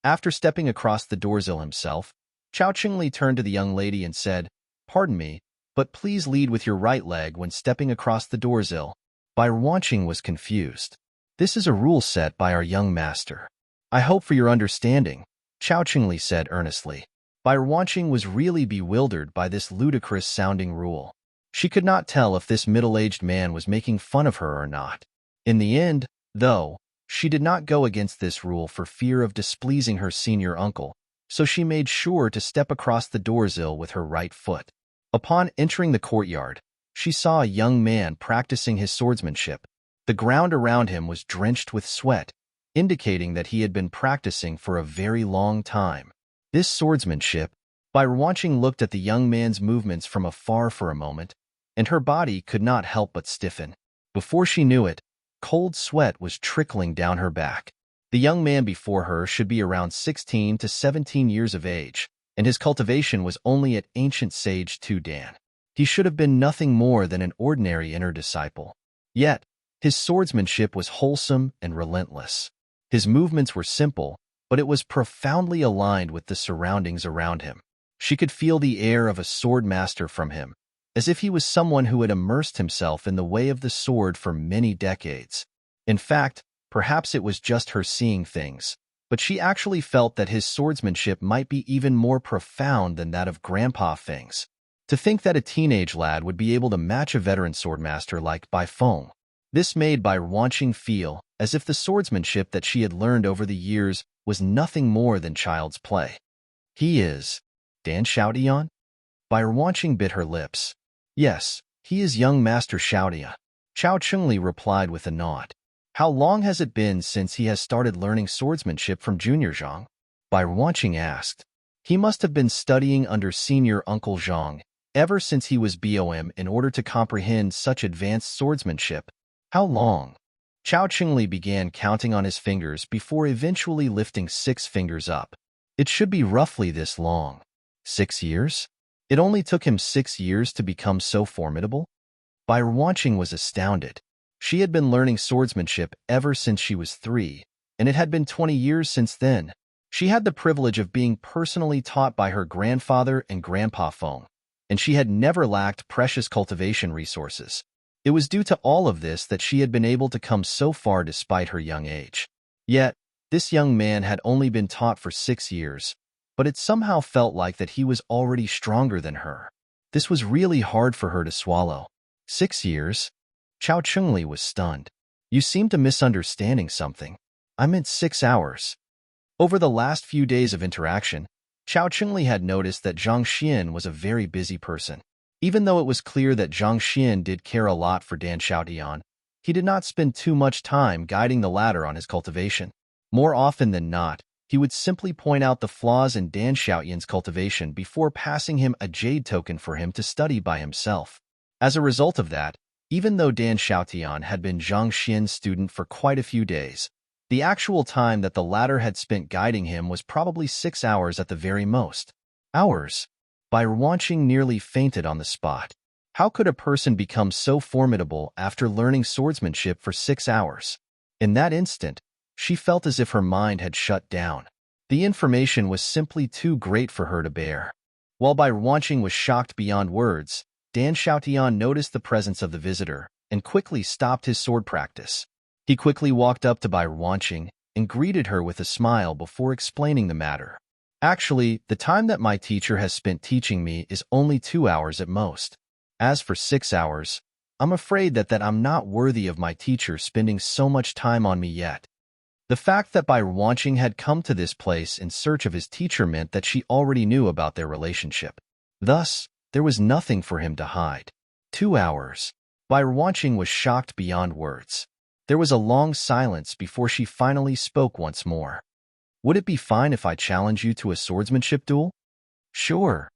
A: After stepping across the doorsill himself, Chao Qingli turned to the young lady and said, "Pardon me, but please lead with your right leg when stepping across the doorsill." Bai Ruanqing was confused. "This is a rule set by our young master. I hope for your understanding," Chao Qingli said earnestly. Bai Ruanqing was really bewildered by this ludicrous-sounding rule. She could not tell if this middle-aged man was making fun of her or not. In the end, though, she did not go against this rule for fear of displeasing her senior uncle, so she made sure to step across the doorsill with her right foot. Upon entering the courtyard, she saw a young man practicing his swordsmanship. The ground around him was drenched with sweat, indicating that he had been practicing for a very long time. This swordsmanship, Bai Ruanqing looked at the young man's movements from afar for a moment, and her body could not help but stiffen. Before she knew it, cold sweat was trickling down her back. The young man before her should be around 16 to 17 years of age, and his cultivation was only at ancient sage 2 Dan. He should have been nothing more than an ordinary inner disciple. Yet, his swordsmanship was wholesome and relentless. His movements were simple, but it was profoundly aligned with the surroundings around him. She could feel the air of a sword master from him, as if he was someone who had immersed himself in the way of the sword for many decades. In fact, perhaps it was just her seeing things, but she actually felt that his swordsmanship might be even more profound than that of Grandpa Feng's. To think that a teenage lad would be able to match a veteran swordmaster like Bai Feng. This made Bai Ruanqing feel as if the swordsmanship that she had learned over the years was nothing more than child's play. He is Dan Xiaotian? By watching bit her lips. Yes, he is young Master Xiaotian. Chao Chungli replied with a nod. How long has it been since he has started learning swordsmanship from Junior Zhang? By watching asked. He must have been studying under Senior Uncle Zhang ever since he was BOM in order to comprehend such advanced swordsmanship. How long? Chao Chungli began counting on his fingers before eventually lifting 6 fingers up. It should be roughly this long. 6 years? It only took him 6 years to become so formidable? Bai Wanqing was astounded. She had been learning swordsmanship ever since she was 3, and it had been 20 years since then. She had the privilege of being personally taught by her grandfather and grandpa Feng, and she had never lacked precious cultivation resources. It was due to all of this that she had been able to come so far despite her young age. Yet, this young man had only been taught for 6 years, but it somehow felt like that he was already stronger than her. This was really hard for her to swallow. 6 years? Chao Chungli was stunned. You seem to misunderstanding something. I meant 6 hours. Over the last few days of interaction, Chao Chungli had noticed that Zhang Xian was a very busy person. Even though it was clear that Zhang Xian did care a lot for Dan Xiaotian, he did not spend too much time guiding the latter on his cultivation. More often than not, he would simply point out the flaws in Dan Xiaotian's cultivation before passing him a jade token for him to study by himself. As a result of that, even though Dan Xiaotian had been Zhang Xian's student for quite a few days, the actual time that the latter had spent guiding him was probably 6 hours at the very most. Hours? Bai Wanqing nearly fainted on the spot. How could a person become so formidable after learning swordsmanship for 6 hours? In that instant, she felt as if her mind had shut down. The information was simply too great for her to bear. While Bai Wanqing was shocked beyond words, Dan Xiaotian noticed the presence of the visitor and quickly stopped his sword practice. He quickly walked up to Bai Wanqing and greeted her with a smile before explaining the matter. Actually, the time that my teacher has spent teaching me is only 2 hours at most. As for 6 hours, I'm afraid that I'm not worthy of my teacher spending so much time on me yet. The fact that Bai Wanqing had come to this place in search of his teacher meant that she already knew about their relationship. Thus, there was nothing for him to hide. 2 hours. Bai Wanqing was shocked beyond words. There was a long silence before she finally spoke once more. Would it be fine if I challenge you to a swordsmanship duel? Sure.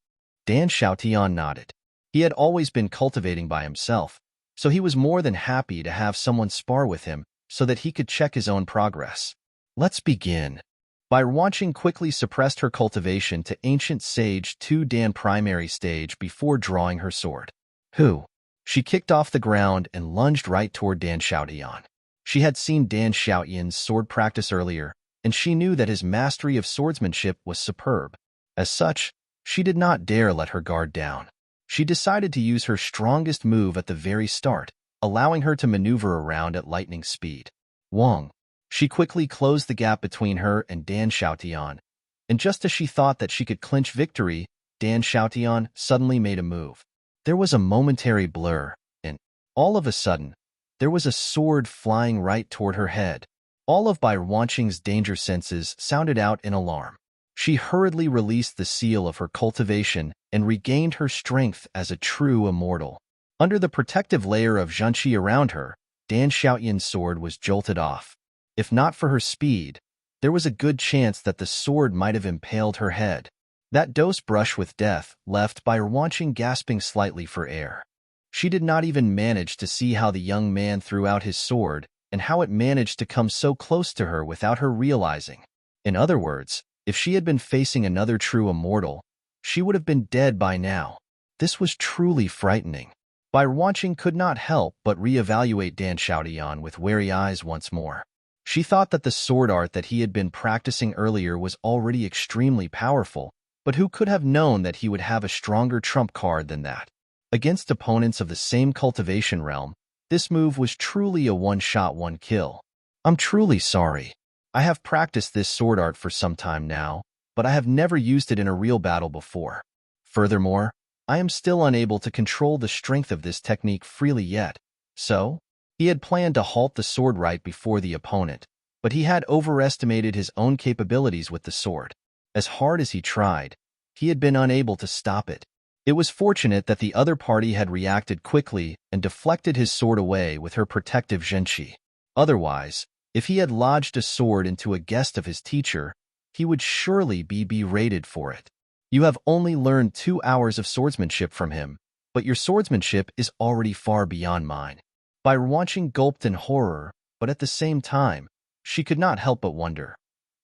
A: Dan Xiaotian nodded. He had always been cultivating by himself, so he was more than happy to have someone spar with him so that he could check his own progress. Let's begin. Bai Wanqing quickly suppressed her cultivation to Ancient Sage 2 Dan primary stage before drawing her sword. Who? She kicked off the ground and lunged right toward Dan Xiaotian. She had seen Dan Xiaotian's sword practice earlier, and she knew that his mastery of swordsmanship was superb. As such, she did not dare let her guard down. She decided to use her strongest move at the very start, allowing her to maneuver around at lightning speed. Wong. She quickly closed the gap between her and Dan Xiaotian, and just as she thought that she could clinch victory, Dan Xiaotian suddenly made a move. There was a momentary blur, and, all of a sudden, there was a sword flying right toward her head. All of Bai Wanqing's danger senses sounded out in alarm. She hurriedly released the seal of her cultivation and regained her strength as a true immortal. Under the protective layer of zhanqi around her, Dan Xiaotian's sword was jolted off. If not for her speed, there was a good chance that the sword might have impaled her head. That dose brush with death left Bai Wanqing gasping slightly for air. She did not even manage to see how the young man threw out his sword and how it managed to come so close to her without her realizing. In other words, if she had been facing another true immortal, she would have been dead by now. This was truly frightening. Bai Wanqing could not help but reevaluate Dan Xiaotian with wary eyes once more. She thought that the sword art that he had been practicing earlier was already extremely powerful, but who could have known that he would have a stronger trump card than that? Against opponents of the same cultivation realm, this move was truly a one-shot, one-kill. I'm truly sorry. I have practiced this sword art for some time now, but I have never used it in a real battle before. Furthermore, I am still unable to control the strength of this technique freely yet. So, he had planned to halt the sword right before the opponent, but he had overestimated his own capabilities with the sword. As hard as he tried, he had been unable to stop it. It was fortunate that the other party had reacted quickly and deflected his sword away with her protective genshi. Otherwise, if he had lodged a sword into a guest of his teacher, he would surely be berated for it. You have only learned 2 hours of swordsmanship from him, but your swordsmanship is already far beyond mine. By watching gulped in horror, but at the same time, she could not help but wonder.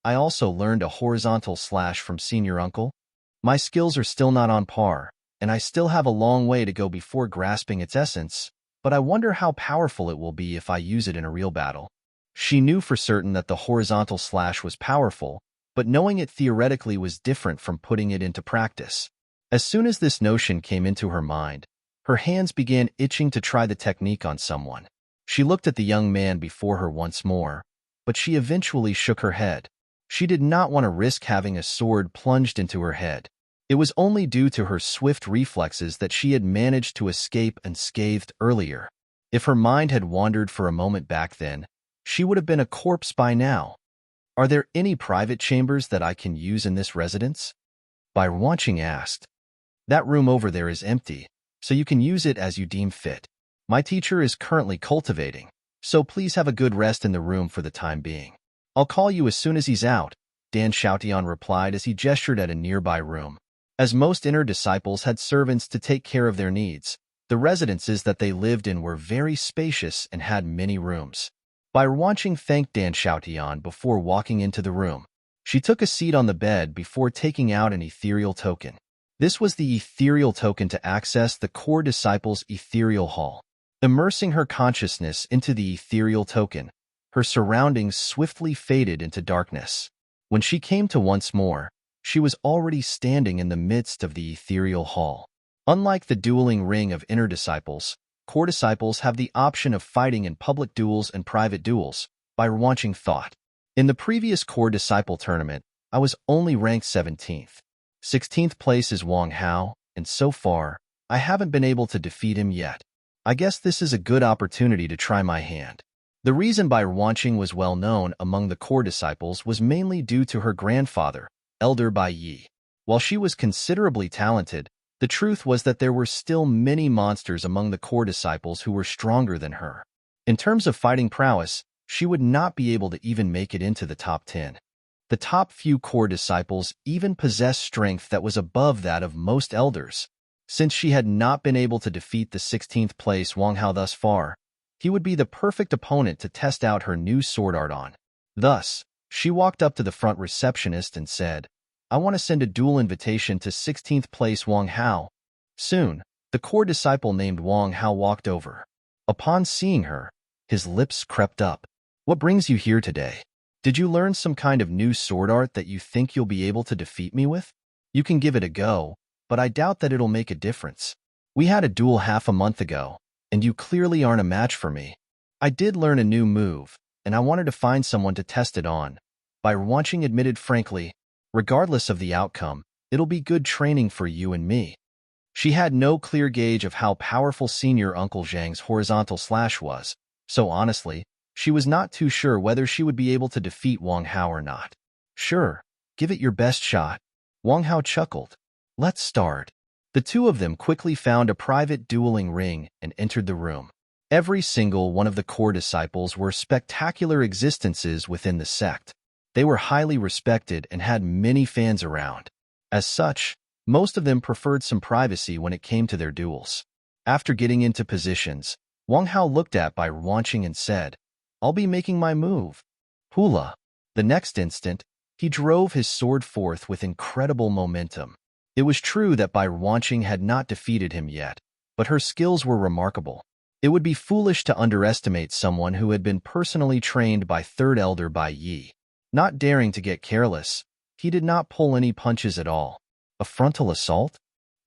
A: I also learned a horizontal slash from senior uncle. My skills are still not on par, and I still have a long way to go before grasping its essence, but I wonder how powerful it will be if I use it in a real battle. She knew for certain that the horizontal slash was powerful, but knowing it theoretically was different from putting it into practice. As soon as this notion came into her mind, her hands began itching to try the technique on someone. She looked at the young man before her once more, but she eventually shook her head. She did not want to risk having a sword plunged into her head. It was only due to her swift reflexes that she had managed to escape unscathed earlier. If her mind had wandered for a moment back then, she would have been a corpse by now. Are there any private chambers that I can use in this residence? Bai Wanqing asked. That room over there is empty, so you can use it as you deem fit. My teacher is currently cultivating, so please have a good rest in the room for the time being. I'll call you as soon as he's out, Dan Xiaotian replied as he gestured at a nearby room. As most inner disciples had servants to take care of their needs, the residences that they lived in were very spacious and had many rooms. Bai Wanqing thanked Dan Xiaotian before walking into the room. She took a seat on the bed before taking out an ethereal token. This was the ethereal token to access the core disciple's ethereal hall. Immersing her consciousness into the ethereal token, her surroundings swiftly faded into darkness. When she came to once more, she was already standing in the midst of the ethereal hall. Unlike the dueling ring of inner disciples, core disciples have the option of fighting in public duels and private duels, Bai Wanqing thought. In the previous core disciple tournament, I was only ranked 17th. 16th place is Wang Hao, and so far, I haven't been able to defeat him yet. I guess this is a good opportunity to try my hand. The reason Bai Wanqing was well known among the core disciples was mainly due to her grandfather, Elder Bai Yi. While she was considerably talented, the truth was that there were still many monsters among the core disciples who were stronger than her. In terms of fighting prowess, she would not be able to even make it into the top 10. The top few core disciples even possessed strength that was above that of most elders. Since she had not been able to defeat the 16th place Wang Hao thus far, he would be the perfect opponent to test out her new sword art on. Thus, she walked up to the front receptionist and said, I want to send a duel invitation to 16th place Wang Hao. Soon, the core disciple named Wang Hao walked over. Upon seeing her, his lips crept up. What brings you here today? Did you learn some kind of new sword art that you think you'll be able to defeat me with? You can give it a go, but I doubt that it'll make a difference. We had a duel half a month ago, and you clearly aren't a match for me. I did learn a new move, and I wanted to find someone to test it on. Bai Wanqing admitted frankly, regardless of the outcome, it'll be good training for you and me. She had no clear gauge of how powerful Senior Uncle Zhang's horizontal slash was, so honestly, she was not too sure whether she would be able to defeat Wang Hao or not. Sure, give it your best shot. Wang Hao chuckled. Let's start. The two of them quickly found a private dueling ring and entered the room. Every single one of the core disciples were spectacular existences within the sect. They were highly respected and had many fans around. As such, most of them preferred some privacy when it came to their duels. After getting into positions, Wang Hao looked at Bai Wanqing and said, I'll be making my move. Hula. The next instant, he drove his sword forth with incredible momentum. It was true that Bai Wanqing had not defeated him yet, but her skills were remarkable. It would be foolish to underestimate someone who had been personally trained by Third Elder Bai Yi. Not daring to get careless, he did not pull any punches at all. A frontal assault?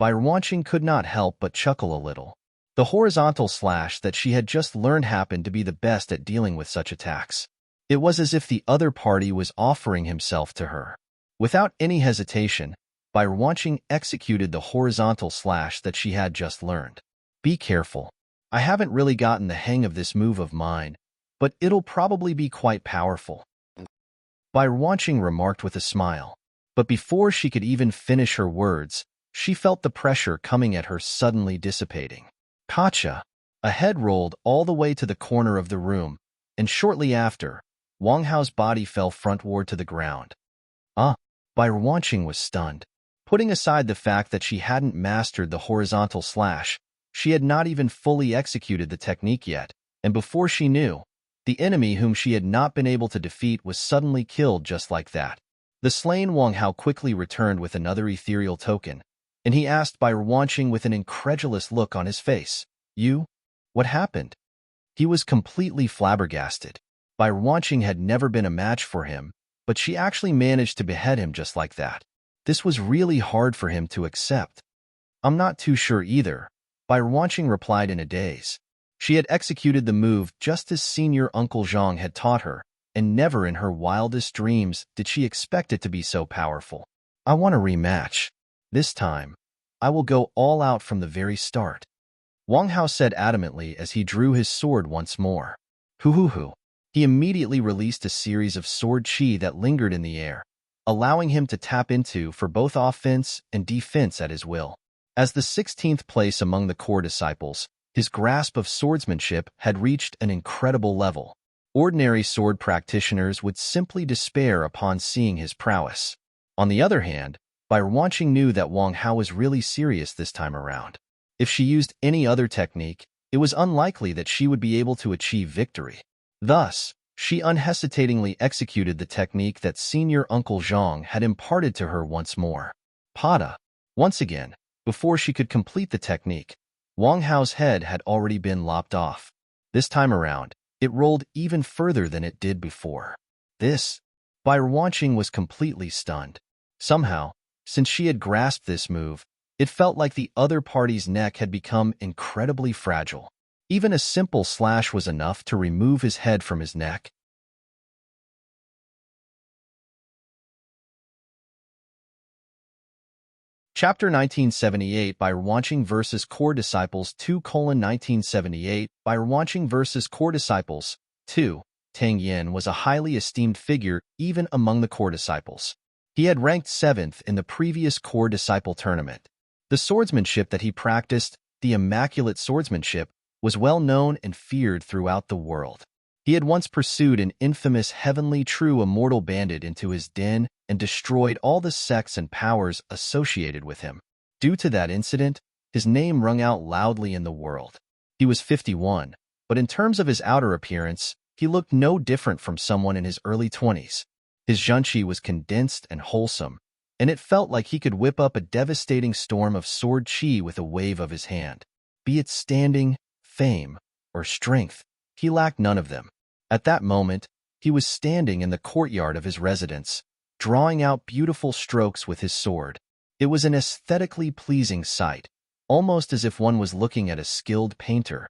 A: Bai Wanqing could not help but chuckle a little. The horizontal slash that she had just learned happened to be the best at dealing with such attacks. It was as if the other party was offering himself to her. Without any hesitation, Bai Wanqing executed the horizontal slash that she had just learned. Be careful. I haven't really gotten the hang of this move of mine, but it'll probably be quite powerful. Bai Wanqing remarked with a smile. But before she could even finish her words, she felt the pressure coming at her suddenly dissipating. Gotcha! A head rolled all the way to the corner of the room, and shortly after, Wang Hao's body fell frontward to the ground. Bai Wanqing was stunned. Putting aside the fact that she hadn't mastered the horizontal slash, she had not even fully executed the technique yet, and before she knew, the enemy whom she had not been able to defeat was suddenly killed just like that. The slain Wang Hao quickly returned with another ethereal token, and he asked Bai Wanqing with an incredulous look on his face, "You? What happened?" He was completely flabbergasted. Bai Wanqing had never been a match for him, but she actually managed to behead him just like that. This was really hard for him to accept. "I'm not too sure either," Bai Wanqing replied in a daze. She had executed the move just as Senior Uncle Zhang had taught her, and never in her wildest dreams did she expect it to be so powerful. "I want a rematch. This time, I will go all out from the very start," Wang Hao said adamantly as he drew his sword once more. Hoo. He immediately released a series of sword chi that lingered in the air, allowing him to tap into for both offense and defense at his will. As the 16th place among the core disciples, his grasp of swordsmanship had reached an incredible level. Ordinary sword practitioners would simply despair upon seeing his prowess. On the other hand, Bai Wanqing knew that Wang Hao was really serious this time around. If she used any other technique, it was unlikely that she would be able to achieve victory. Thus, she unhesitatingly executed the technique that Senior Uncle Zhang had imparted to her once more. Pada. Once again, before she could complete the technique, Wang Hao's head had already been lopped off. This time around, it rolled even further than it did before. Bai Wanqing was completely stunned. Somehow, since she had grasped this move, it felt like the other party's neck had become incredibly fragile. Even a simple slash was enough to remove his head from his neck. Chapter 1978 Bai Wanqing vs. Core Disciples 2:1978 Bai Wanqing vs. Core Disciples 2. Tang Yin was a highly esteemed figure even among the core disciples. He had ranked 7th in the previous core disciple tournament. The swordsmanship that he practiced, the immaculate swordsmanship, was well known and feared throughout the world. He had once pursued an infamous heavenly true immortal bandit into his den and destroyed all the sects and powers associated with him. Due to that incident, his name rung out loudly in the world. He was 51, but in terms of his outer appearance, he looked no different from someone in his early 20s. His zhenqi was condensed and wholesome, and it felt like he could whip up a devastating storm of sword chi with a wave of his hand. Be it standing, fame, or strength, he lacked none of them. At that moment, he was standing in the courtyard of his residence, drawing out beautiful strokes with his sword. It was an aesthetically pleasing sight, almost as if one was looking at a skilled painter.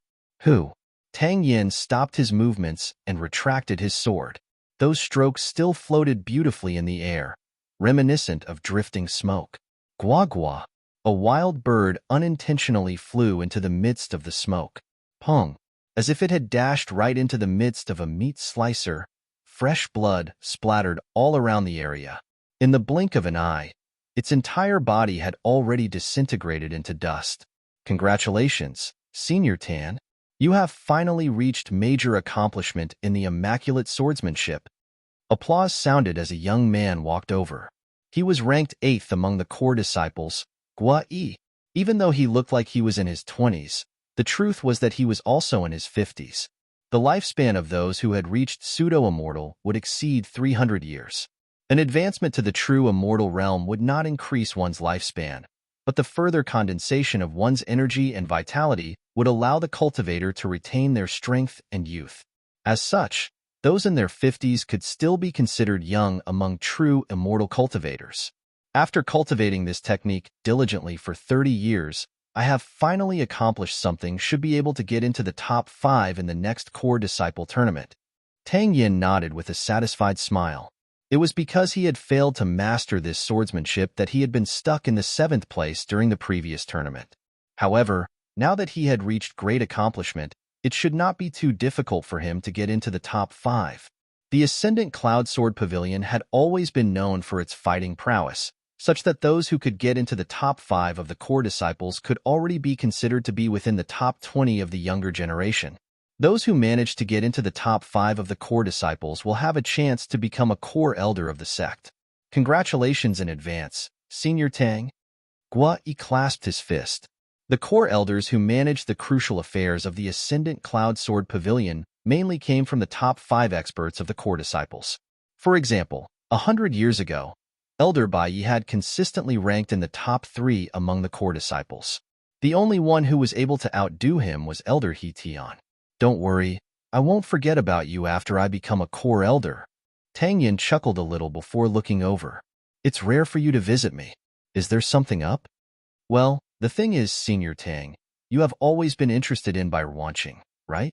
A: Tang Yin stopped his movements and retracted his sword. Those strokes still floated beautifully in the air, reminiscent of drifting smoke. Gua. A wild bird unintentionally flew into the midst of the smoke. Pung. As if it had dashed right into the midst of a meat slicer, fresh blood splattered all around the area. In the blink of an eye, its entire body had already disintegrated into dust. Congratulations, Senior Tan. You have finally reached major accomplishment in the immaculate swordsmanship. Applause sounded as a young man walked over. He was ranked 8th among the core disciples, Gua Yi. Even though he looked like he was in his 20s, the truth was that he was also in his 50s. The lifespan of those who had reached pseudo-immortal would exceed 300 years. An advancement to the true immortal realm would not increase one's lifespan, but the further condensation of one's energy and vitality would allow the cultivator to retain their strength and youth. As such, those in their 50s could still be considered young among true immortal cultivators. After cultivating this technique diligently for 30 years, I have finally accomplished something should be able to get into the top 5 in the next core disciple tournament. Tang Yin nodded with a satisfied smile. It was because he had failed to master this swordsmanship that he had been stuck in the 7th place during the previous tournament. However, now that he had reached great accomplishment, it should not be too difficult for him to get into the top 5. The Ascendant Cloud Sword Pavilion had always been known for its fighting prowess, such that those who could get into the top 5 of the core disciples could already be considered to be within the top 20 of the younger generation. Those who managed to get into the top 5 of the core disciples will have a chance to become a core elder of the sect. Congratulations in advance, Senior Tang. Gua Yi clasped his fist. The core elders who managed the crucial affairs of the Ascendant Cloud Sword Pavilion mainly came from the top 5 experts of the core disciples. For example, 100 years ago, Elder Bai Yi had consistently ranked in the top 3 among the core disciples. The only one who was able to outdo him was Elder He Tian. Don't worry, I won't forget about you after I become a core elder. Tang Yin chuckled a little before looking over. It's rare for you to visit me. Is there something up? Well, the thing is, Senior Tang, you have always been interested in Bai Wanqing, right?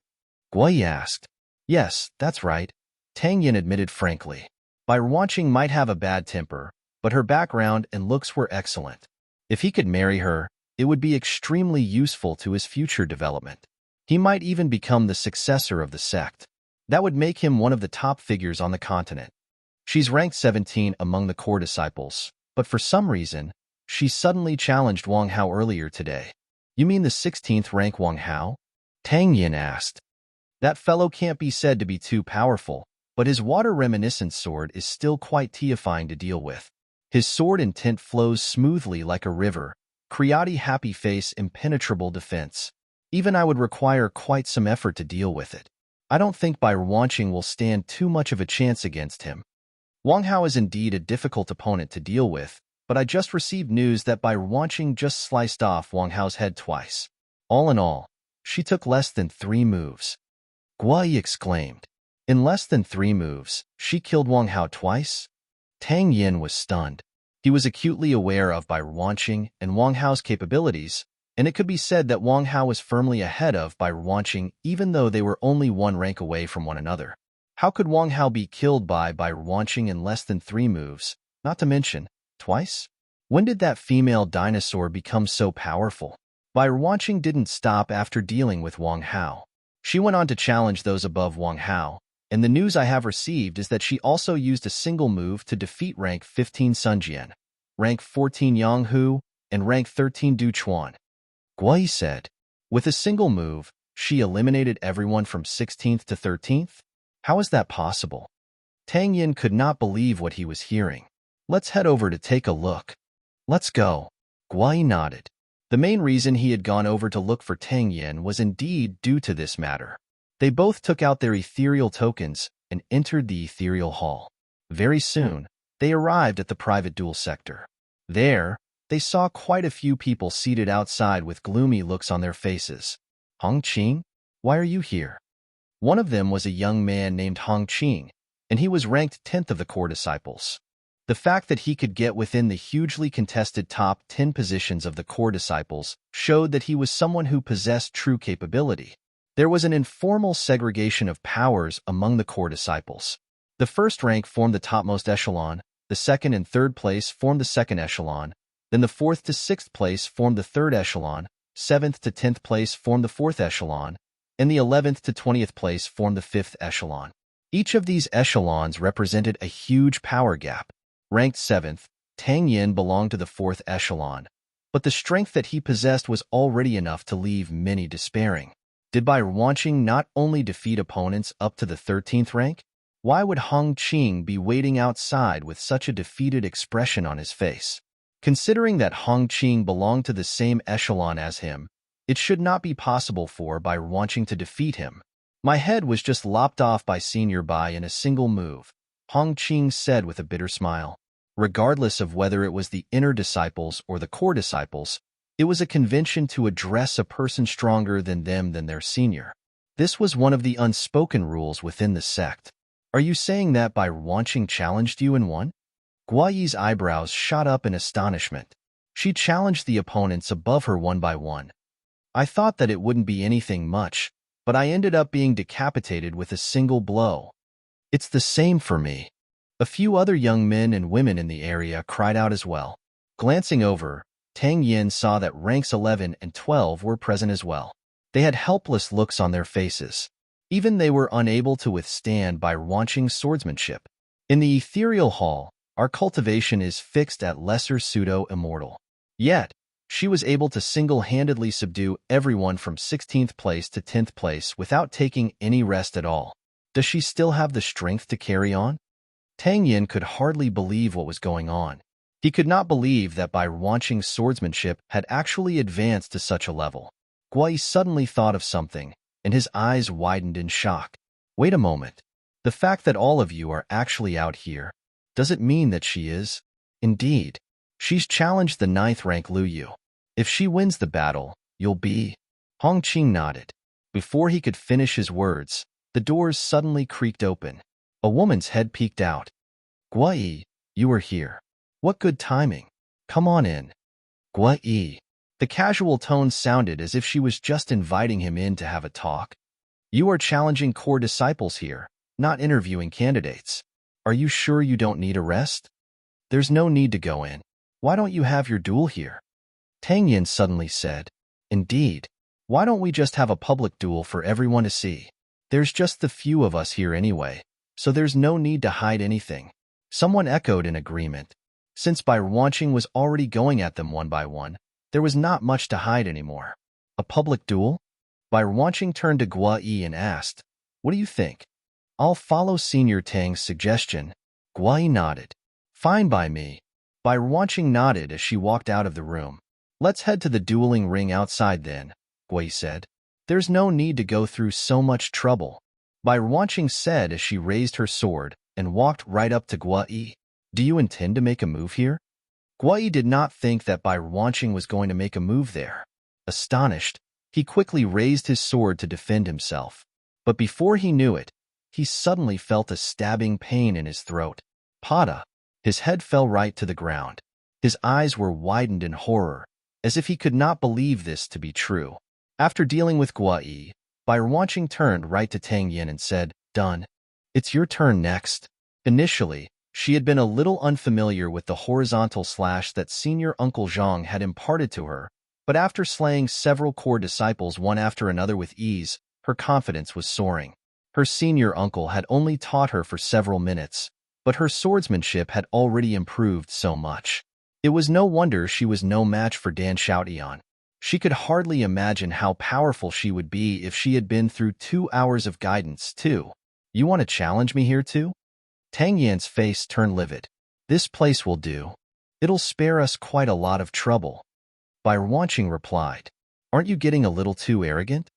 A: Gui asked. Yes, that's right, Tang Yin admitted frankly. Bai Wanqing might have a bad temper, but her background and looks were excellent. If he could marry her, it would be extremely useful to his future development. He might even become the successor of the sect. That would make him one of the top figures on the continent. She's ranked 17 among the core disciples, but for some reason, she suddenly challenged Wang Hao earlier today. You mean the 16th rank Wang Hao? Tang Yin asked. That fellow can't be said to be too powerful, but his water-reminiscent sword is still quite terrifying to deal with. His sword intent flows smoothly like a river, Kriati happy face impenetrable defense. Even I would require quite some effort to deal with it. I don't think Bai Wanqing will stand too much of a chance against him. Wang Hao is indeed a difficult opponent to deal with, but I just received news that Bai Wanqing just sliced off Wang Hao's head twice. All in all, she took less than 3 moves. Guai exclaimed. In less than 3 moves, she killed Wang Hao twice? Tang Yin was stunned. He was acutely aware of Bai Wanqing and Wang Hao's capabilities, and it could be said that Wang Hao was firmly ahead of Bai Wanqing even though they were only 1 rank away from one another. How could Wang Hao be killed by Bai Wanqing in less than 3 moves, not to mention, twice? When did that female dinosaur become so powerful? Bai Wanqing didn't stop after dealing with Wang Hao. She went on to challenge those above Wang Hao, and the news I have received is that she also used a single move to defeat rank 15 Sun Jian, rank 14 Yang Hu, and rank 13 Du Chuan. Guai said. With a single move, she eliminated everyone from 16th to 13th? How is that possible? Tang Yin could not believe what he was hearing. Let's head over to take a look. Let's go. Guai nodded. The main reason he had gone over to look for Tang Yin was indeed due to this matter. They both took out their ethereal tokens and entered the ethereal hall. Very soon, they arrived at the private duel sector. There, they saw quite a few people seated outside with gloomy looks on their faces. Hong Qing, why are you here? One of them was a young man named Hong Qing, and he was ranked 10th of the core disciples. The fact that he could get within the hugely contested top 10 positions of the core disciples showed that he was someone who possessed true capability. There was an informal segregation of powers among the core disciples. The first rank formed the topmost echelon, the second and third place formed the second echelon, then the 4th to 6th place formed the 3rd echelon, 7th to 10th place formed the 4th echelon, and the 11th to 20th place formed the 5th echelon. Each of these echelons represented a huge power gap. Ranked 7th, Tang Yin belonged to the 4th echelon, but the strength that he possessed was already enough to leave many despairing. Did Bai Wanqing not only defeat opponents up to the 13th rank? Why would Hong Qing be waiting outside with such a defeated expression on his face? Considering that Hong Qing belonged to the same echelon as him, it should not be possible for Bai Wanqing to defeat him. My head was just lopped off by Senior Bai in a single move, Hong Qing said with a bitter smile. Regardless of whether it was the inner disciples or the core disciples, it was a convention to address a person stronger than their senior. This was one of the unspoken rules within the sect. Are you saying that Bai Wanqing challenged you and won? Guaiyi's eyebrows shot up in astonishment. She challenged the opponents above her one by one. I thought that it wouldn't be anything much, but I ended up being decapitated with a single blow. It's the same for me. A few other young men and women in the area cried out as well. Glancing over, Tang Yin saw that ranks 11 and 12 were present as well. They had helpless looks on their faces. Even they were unable to withstand by Wanqing's swordsmanship. In the ethereal hall, our cultivation is fixed at lesser pseudo-immortal. Yet, she was able to single-handedly subdue everyone from 16th place to 10th place without taking any rest at all. Does she still have the strength to carry on? Tang Yin could hardly believe what was going on. He could not believe that by Wanqing's swordsmanship had actually advanced to such a level. Guai suddenly thought of something, and his eyes widened in shock. Wait a moment. The fact that all of you are actually out here, does it mean that she is? Indeed. She's challenged the 9th rank Lu Yu. If she wins the battle, you'll be... Hong Qing nodded. Before he could finish his words, the doors suddenly creaked open. A woman's head peeked out. Guai, you are here. What good timing. Come on in. Guai. The casual tone sounded as if she was just inviting him in to have a talk. You are challenging core disciples here, not interviewing candidates. Are you sure you don't need a rest? There's no need to go in. Why don't you have your duel here? Tang Yin suddenly said. Indeed. Why don't we just have a public duel for everyone to see? There's just the few of us here anyway, so there's no need to hide anything. Someone echoed in agreement. Since Bai Wanqing was already going at them one by one, there was not much to hide anymore. A public duel? Bai Wanqing turned to Guai and asked, What do you think? I'll follow Senior Tang's suggestion. Guai nodded. Fine by me. Bai Wanqing nodded as she walked out of the room. Let's head to the dueling ring outside then, Guai said. There's no need to go through so much trouble. Bai Wanqing said as she raised her sword and walked right up to Guai. Do you intend to make a move here? Guai did not think that Bai Wanqing was going to make a move there. Astonished, he quickly raised his sword to defend himself. But before he knew it, he suddenly felt a stabbing pain in his throat. Pada! His head fell right to the ground. His eyes were widened in horror, as if he could not believe this to be true. After dealing with Guai, Bai Wanqing turned right to Tang Yin and said, Done. It's your turn next. Initially, she had been a little unfamiliar with the horizontal slash that Senior Uncle Zhang had imparted to her, but after slaying several core disciples one after another with ease, her confidence was soaring. Her senior uncle had only taught her for several minutes, but her swordsmanship had already improved so much. It was no wonder she was no match for Dan Xiaotian. She could hardly imagine how powerful she would be if she had been through 2 hours of guidance, too. You want to challenge me here, too? Tang Yan's face turned livid. This place will do. It'll spare us quite a lot of trouble. Bai Wanqing replied. Aren't you getting a little too arrogant?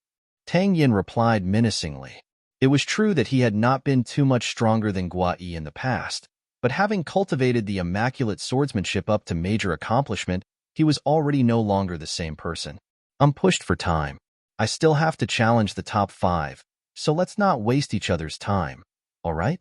A: Tang Yin replied menacingly. It was true that he had not been too much stronger than Guai in the past, but having cultivated the immaculate swordsmanship up to major accomplishment, he was already no longer the same person. I'm pushed for time. I still have to challenge the top 5, so let's not waste each other's time, all right?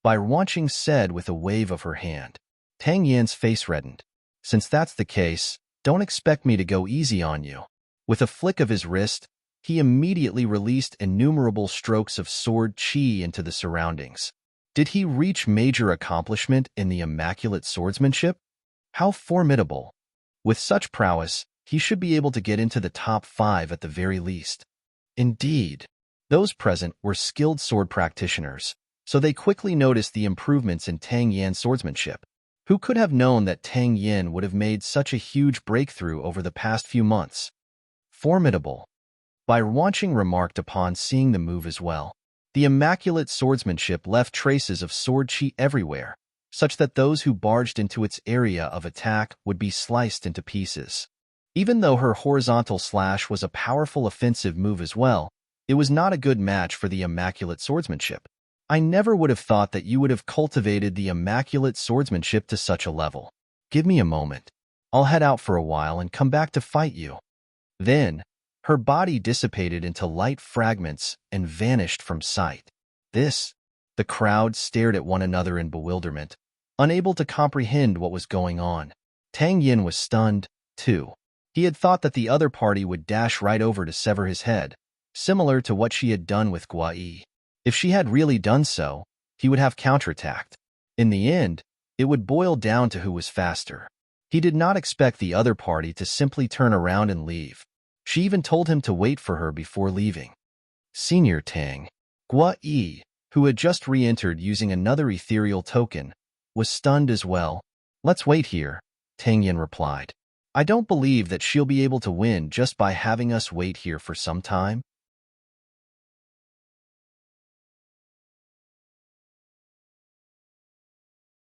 A: Bai Wanqing said with a wave of her hand. Tang Yan's face reddened. Since that's the case, don't expect me to go easy on you. With a flick of his wrist, he immediately released innumerable strokes of sword qi into the surroundings. Did he reach major accomplishment in the immaculate swordsmanship? How formidable! With such prowess, he should be able to get into the top 5 at the very least. Indeed, those present were skilled sword practitioners, so they quickly noticed the improvements in Tang Yan's swordsmanship. Who could have known that Tang Yin would have made such a huge breakthrough over the past few months? Formidable. Bai Wanqing remarked upon seeing the move as well. The immaculate swordsmanship left traces of sword qi everywhere, such that those who barged into its area of attack would be sliced into pieces. Even though her horizontal slash was a powerful offensive move as well, it was not a good match for the immaculate swordsmanship. I never would have thought that you would have cultivated the immaculate swordsmanship to such a level. Give me a moment. I'll head out for a while and come back to fight you. Then, her body dissipated into light fragments and vanished from sight. The crowd stared at one another in bewilderment, unable to comprehend what was going on. Tang Yin was stunned, too. He had thought that the other party would dash right over to sever his head, similar to what she had done with Guai. If she had really done so, he would have counterattacked. In the end, it would boil down to who was faster. He did not expect the other party to simply turn around and leave. She even told him to wait for her before leaving. Senior Tang, Gua Yi, who had just re-entered using another ethereal token, was stunned as well. Let's wait here, Tangyan replied. I don't believe that she'll be able to win just by having us wait here for some time.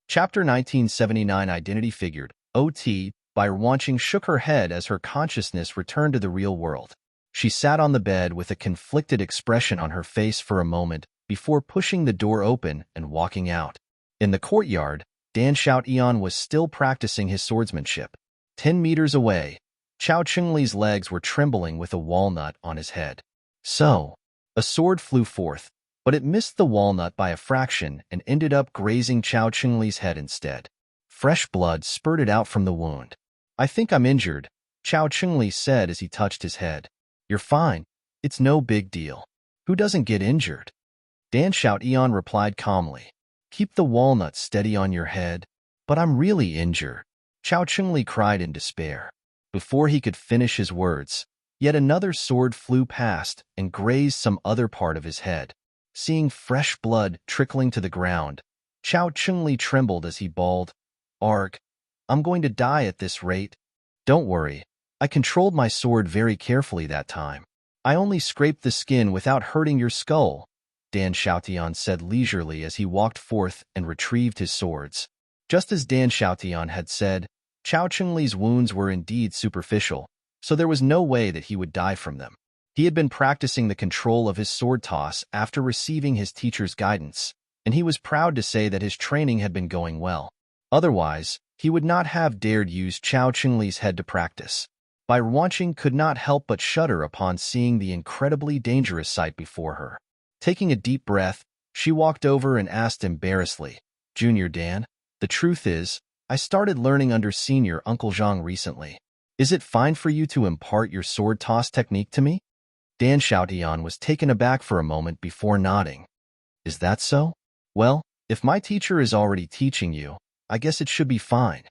A: Chapter 1979 Identity Figured, OT, by Wanching shook her head as her consciousness returned to the real world. She sat on the bed with a conflicted expression on her face for a moment before pushing the door open and walking out. In the courtyard, Dan Shout-Eon was still practicing his swordsmanship. 10 meters away, Chao Chungli's legs were trembling with a walnut on his head. So, a sword flew forth, but it missed the walnut by a fraction and ended up grazing Chao Chungli's head instead. Fresh blood spurted out from the wound. I think I'm injured, Chao Chungli said as he touched his head. You're fine. It's no big deal. Who doesn't get injured? Dan Shout-Eon replied calmly. Keep the walnut steady on your head. But I'm really injured, Chao Chungli cried in despair. Before he could finish his words, yet another sword flew past and grazed some other part of his head. Seeing fresh blood trickling to the ground, Chao Chungli trembled as he bawled, Arg, I'm going to die at this rate. Don't worry, I controlled my sword very carefully that time. I only scraped the skin without hurting your skull, Dan Shout-Eon said leisurely as he walked forth and retrieved his swords. Just as Dan Shout-Eon had said, Chao Chungli's wounds were indeed superficial, so there was no way that he would die from them. He had been practicing the control of his sword toss after receiving his teacher's guidance, and he was proud to say that his training had been going well. Otherwise, he would not have dared use Chao Chungli's head to practice. Bai Wanqing could not help but shudder upon seeing the incredibly dangerous sight before her. Taking a deep breath, she walked over and asked embarrassedly, Junior Dan, the truth is, I started learning under Senior Uncle Zhang recently. Is it fine for you to impart your sword toss technique to me? Dan Shout-Eon was taken aback for a moment before nodding. Is that so? Well, if my teacher is already teaching you, I guess it should be fine.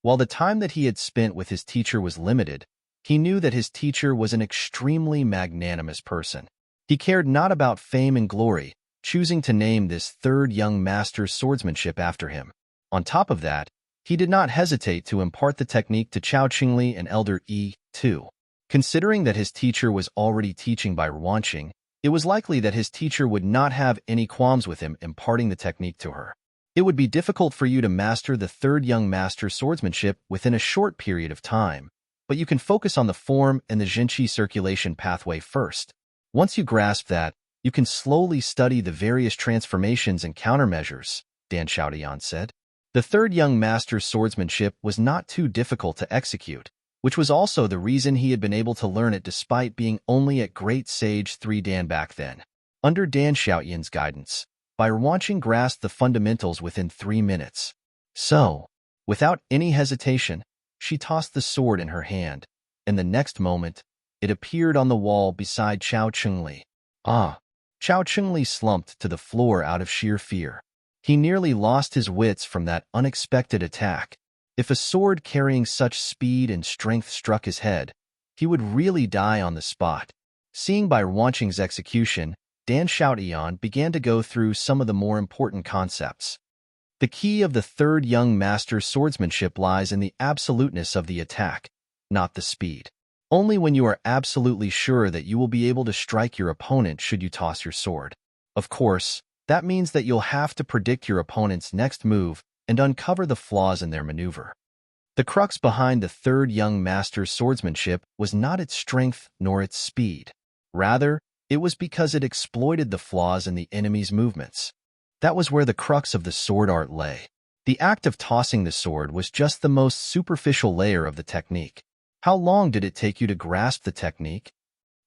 A: While the time that he had spent with his teacher was limited, he knew that his teacher was an extremely magnanimous person. He cared not about fame and glory, choosing to name this third young master's swordsmanship after him. On top of that, he did not hesitate to impart the technique to Chao Chungli and Elder Yi, too. Considering that his teacher was already teaching by Wanqing, it was likely that his teacher would not have any qualms with him imparting the technique to her. It would be difficult for you to master the third young master's swordsmanship within a short period of time, but you can focus on the form and the Jinqi circulation pathway first. Once you grasp that, you can slowly study the various transformations and countermeasures, Dan Shout-Eon said. The third young master's swordsmanship was not too difficult to execute, which was also the reason he had been able to learn it despite being only at Great Sage 3 Dan back then. Under Dan Shout-Eon's guidance, Bai Wanqing grasped the fundamentals within 3 minutes. So, without any hesitation, she tossed the sword in her hand, and the next moment, it appeared on the wall beside Chao Chungli. Ah! Chao Chungli slumped to the floor out of sheer fear. He nearly lost his wits from that unexpected attack. If a sword carrying such speed and strength struck his head, he would really die on the spot. Seeing Bai Wanqing's execution, Dan Shout-Eon began to go through some of the more important concepts. The key of the third young master's swordsmanship lies in the absoluteness of the attack, not the speed. Only when you are absolutely sure that you will be able to strike your opponent should you toss your sword. Of course, that means that you'll have to predict your opponent's next move and uncover the flaws in their maneuver. The crux behind the third young master's swordsmanship was not its strength nor its speed. Rather, it was because it exploited the flaws in the enemy's movements. That was where the crux of the sword art lay. The act of tossing the sword was just the most superficial layer of the technique. How long did it take you to grasp the technique?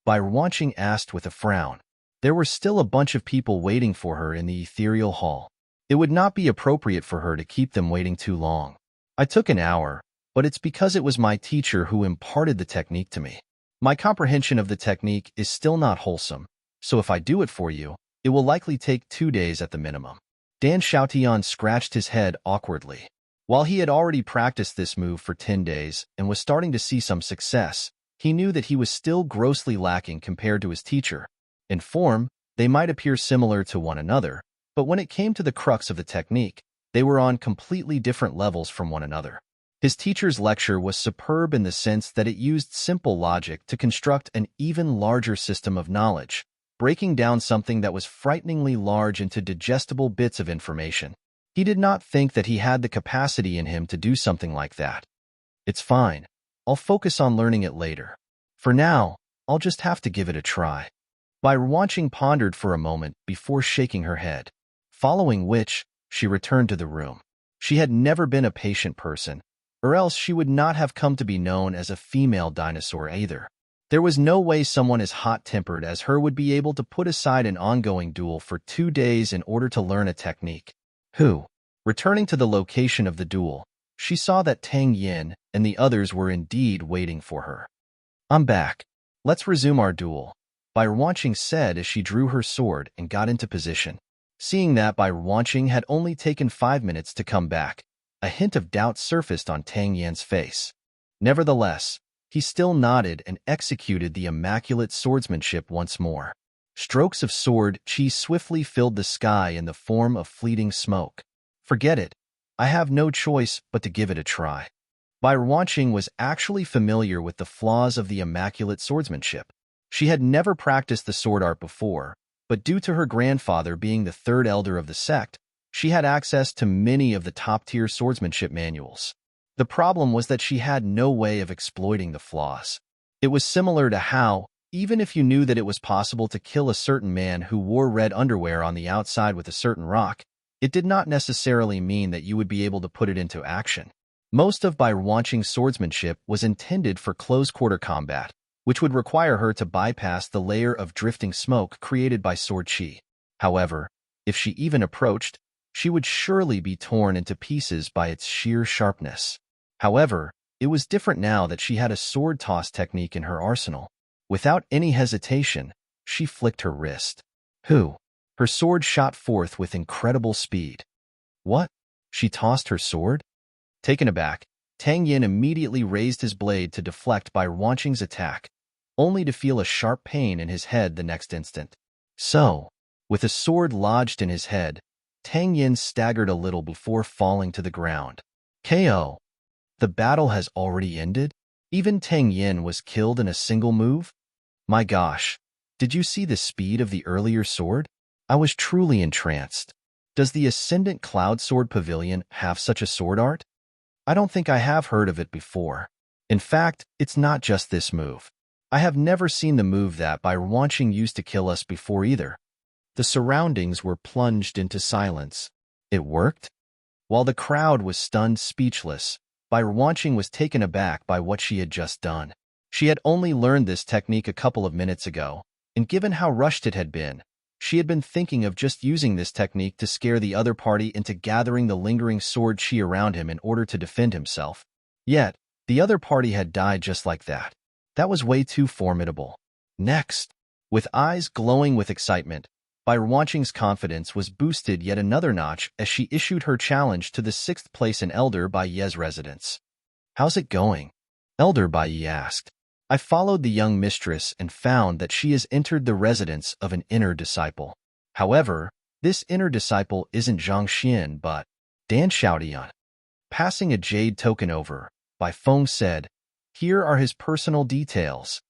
A: Bai Wanqing asked with a frown. There were still a bunch of people waiting for her in the ethereal hall. It would not be appropriate for her to keep them waiting too long. I took an hour, but it's because it was my teacher who imparted the technique to me. My comprehension of the technique is still not wholesome, so if I do it for you, it will likely take 2 days at the minimum. Dan Shout-Eon scratched his head awkwardly. While he had already practiced this move for 10 days and was starting to see some success, he knew that he was still grossly lacking compared to his teacher. In form, They might appear similar to one another, but when it came to the crux of the technique, they were on completely different levels from one another. His teacher's lecture was superb in the sense that it used simple logic to construct an even larger system of knowledge, breaking down something that was frighteningly large into digestible bits of information. He did not think that he had the capacity in him to do something like that. It's fine. I'll focus on learning it later. For now, I'll just have to give it a try. Watching pondered for a moment before shaking her head, following which, she returned to the room. She had never been a patient person, or else she would not have come to be known as a female dinosaur either. There was no way someone as hot-tempered as her would be able to put aside an ongoing duel for 2 days in order to learn a technique. Returning to the location of the duel, she saw that Tang Yin and the others were indeed waiting for her. I'm back. Let's resume our duel, Wanqing said as she drew her sword and got into position. Seeing that Wanqing had only taken 5 minutes to come back, a hint of doubt surfaced on Tang Yin's face. Nevertheless, he still nodded and executed the immaculate swordsmanship once more. Strokes of sword chi swiftly filled the sky in the form of fleeting smoke. Forget it. I have no choice but to give it a try. Wanqing was actually familiar with the flaws of the immaculate swordsmanship. She had never practiced the sword art before, but due to her grandfather being the third elder of the sect, she had access to many of the top-tier swordsmanship manuals. The problem was that she had no way of exploiting the flaws. It was similar to how, even if you knew that it was possible to kill a certain man who wore red underwear on the outside with a certain rock, it did not necessarily mean that you would be able to put it into action. Most of Wanqing's swordsmanship was intended for close-quarter combat, which would require her to bypass the layer of drifting smoke created by sword chi. However, if she even approached, she would surely be torn into pieces by its sheer sharpness. However, it was different now that she had a sword toss technique in her arsenal. Without any hesitation, she flicked her wrist. Her sword shot forth with incredible speed. What? She tossed her sword? Taken aback, Tang Yin immediately raised his blade to deflect Wanqing's attack, only to feel a sharp pain in his head the next instant. So, with a sword lodged in his head, Tang Yin staggered a little before falling to the ground. KO. The battle has already ended? Even Tang Yin was killed in a single move? My gosh, did you see the speed of the earlier sword? I was truly entranced. Does the Ascendant Cloud Sword Pavilion have such a sword art? I don't think I have heard of it before. In fact, it's not just this move. I have never seen the move that Wanqing used to kill us before either. The surroundings were plunged into silence. It worked? While the crowd was stunned speechless, Wanqing was taken aback by what she had just done. She had only learned this technique a couple of minutes ago, and given how rushed it had been, she had been thinking of just using this technique to scare the other party into gathering the lingering sword chi around him in order to defend himself. Yet, the other party had died just like that. That was way too formidable. Next, with eyes glowing with excitement, Wanqing's confidence was boosted yet another notch as she issued her challenge to the 6th place in Elder Bai Ye's residence. How's it going? Elder Bai Ye asked. I followed the young mistress and found that she has entered the residence of an inner disciple. However, this inner disciple isn't Zhang Xian but Dan Xiaotian. Passing a jade token over, Bai Feng said, here are his personal details.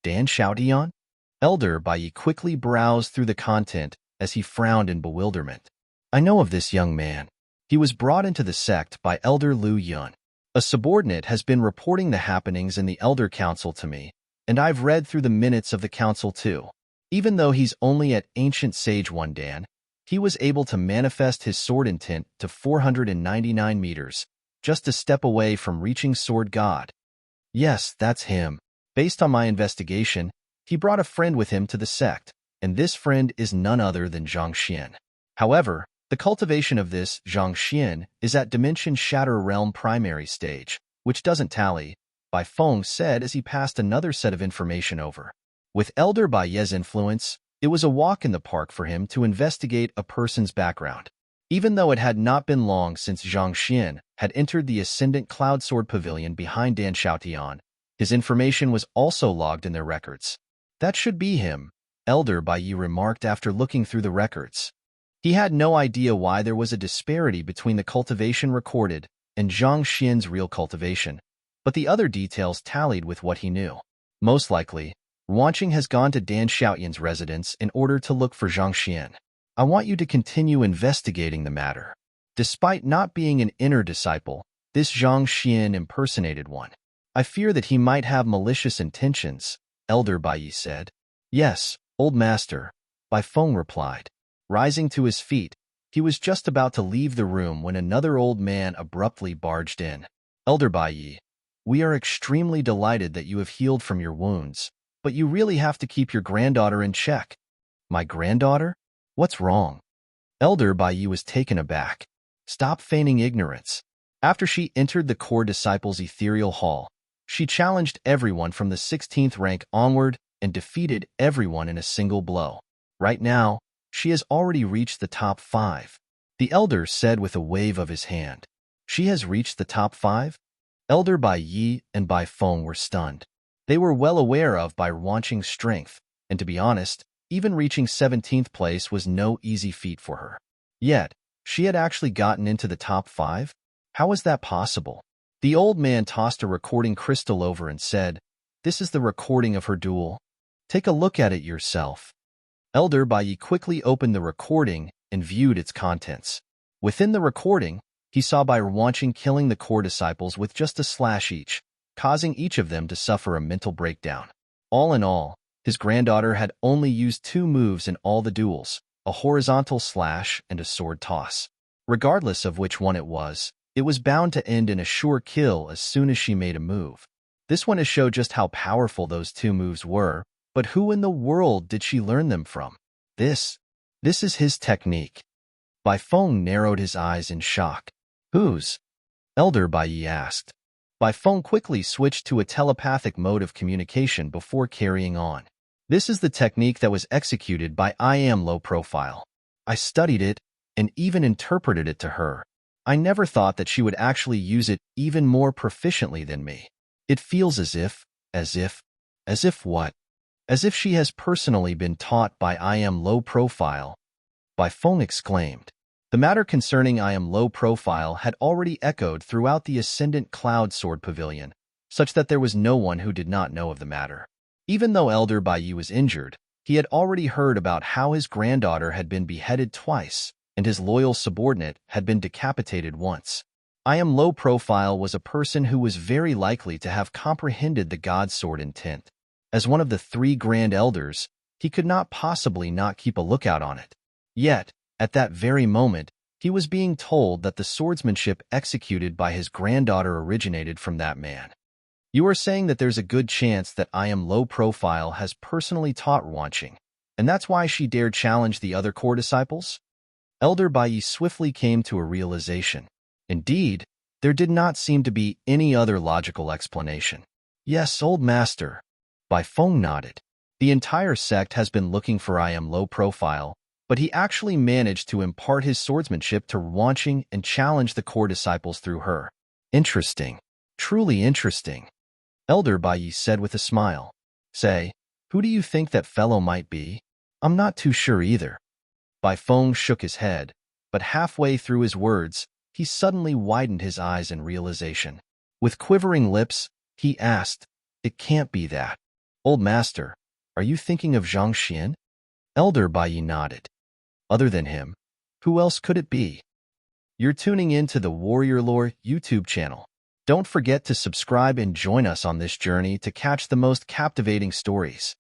A: Dan Xiaotian? Elder Bai Yi quickly browsed through the content as he frowned in bewilderment. I know of this young man. He was brought into the sect by Elder Lu Yun. A subordinate has been reporting the happenings in the Elder Council to me, and I've read through the minutes of the council too. Even though he's only at Ancient Sage 1 Dan, he was able to manifest his sword intent to 499 meters, just a step away from reaching Sword God. Yes, that's him. Based on my investigation, he brought a friend with him to the sect, and this friend is none other than Zhang Xian. However, the cultivation of this Zhang Xian is at Dimension Shatter Realm primary stage, which doesn't tally, Bai Feng said as he passed another set of information over. With Elder Bai Ye's influence, it was a walk in the park for him to investigate a person's background. Even though it had not been long since Zhang Xian had entered the Ascendant Cloud Sword Pavilion behind Dan Xiaotian, his information was also logged in their records. That should be him. Elder Bai remarked after looking through the records. He had no idea why there was a disparity between the cultivation recorded and Zhang Xian's real cultivation, but the other details tallied with what he knew. Most likely, Ruanqing has gone to Dan Xiaoyan's residence in order to look for Zhang Xian. I want you to continue investigating the matter. Despite not being an inner disciple, this Zhang Xian impersonated one. I fear that he might have malicious intentions, Elder Bai said. Yes, old master, Bai Feng replied. Rising to his feet, he was just about to leave the room when another old man abruptly barged in. Elder Bai, we are extremely delighted that you have healed from your wounds, but you really have to keep your granddaughter in check. My granddaughter? What's wrong? Elder Bai was taken aback. Stop feigning ignorance. After she entered the core disciples' ethereal hall, she challenged everyone from the 16th rank onward and defeated everyone in a single blow. Right now, she has already reached the top 5. The elder said with a wave of his hand. She has reached the top 5? Elder Bai and Bai Feng were stunned. They were well aware of Bai Ruanqing's strength, and to be honest, even reaching 17th place was no easy feat for her. Yet, she had actually gotten into the top 5? How was that possible? The old man tossed a recording crystal over and said, "This is the recording of her duel. Take a look at it yourself." Elder Bai quickly opened the recording and viewed its contents. Within the recording, he saw Bai Ruanqing killing the core disciples with just a slash each, causing each of them to suffer a mental breakdown. All in all, his granddaughter had only used 2 moves in all the duels, a horizontal slash and a sword toss. Regardless of which one it was bound to end in a sure kill as soon as she made a move. This one to show just how powerful those 2 moves were, but who in the world did she learn them from? This is his technique. Bai Feng narrowed his eyes in shock. Whose? Elder Bai asked. Bai Feng quickly switched to a telepathic mode of communication before carrying on. This is the technique that was executed by I Am Low Profile. I studied it and even interpreted it to her. I never thought that she would actually use it even more proficiently than me. It feels as if what? As if she has personally been taught by I Am Low Profile. Bai Feng exclaimed. The matter concerning I Am Low Profile had already echoed throughout the Ascendant Cloud Sword Pavilion, such that there was no one who did not know of the matter. Even though Elder Bai was injured, he had already heard about how his granddaughter had been beheaded twice, and his loyal subordinate had been decapitated once. I Am Low Profile was a person who was very likely to have comprehended the God Sword intent. As one of the 3 Grand Elders, he could not possibly not keep a lookout on it. Yet, at that very moment, he was being told that the swordsmanship executed by his granddaughter originated from that man. You are saying that there's a good chance that I Am Low Profile has personally taught Ruanqing, and that's why she dared challenge the other core disciples? Elder Bai swiftly came to a realization. Indeed, there did not seem to be any other logical explanation. Yes, old master. Bai Feng nodded. The entire sect has been looking for I Am Low Profile, but he actually managed to impart his swordsmanship to Ruanqing and challenge the core disciples through her. Interesting. Truly interesting. Elder Bai said with a smile. Say, who do you think that fellow might be? I'm not too sure either. Bai Feng shook his head, but halfway through his words, he suddenly widened his eyes in realization. With quivering lips, he asked, "It can't be that. Old master, are you thinking of Zhang Xian?" Elder Bai nodded. Other than him, who else could it be? You're tuning in to the Warrior Lore YouTube channel. Don't forget to subscribe and join us on this journey to catch the most captivating stories.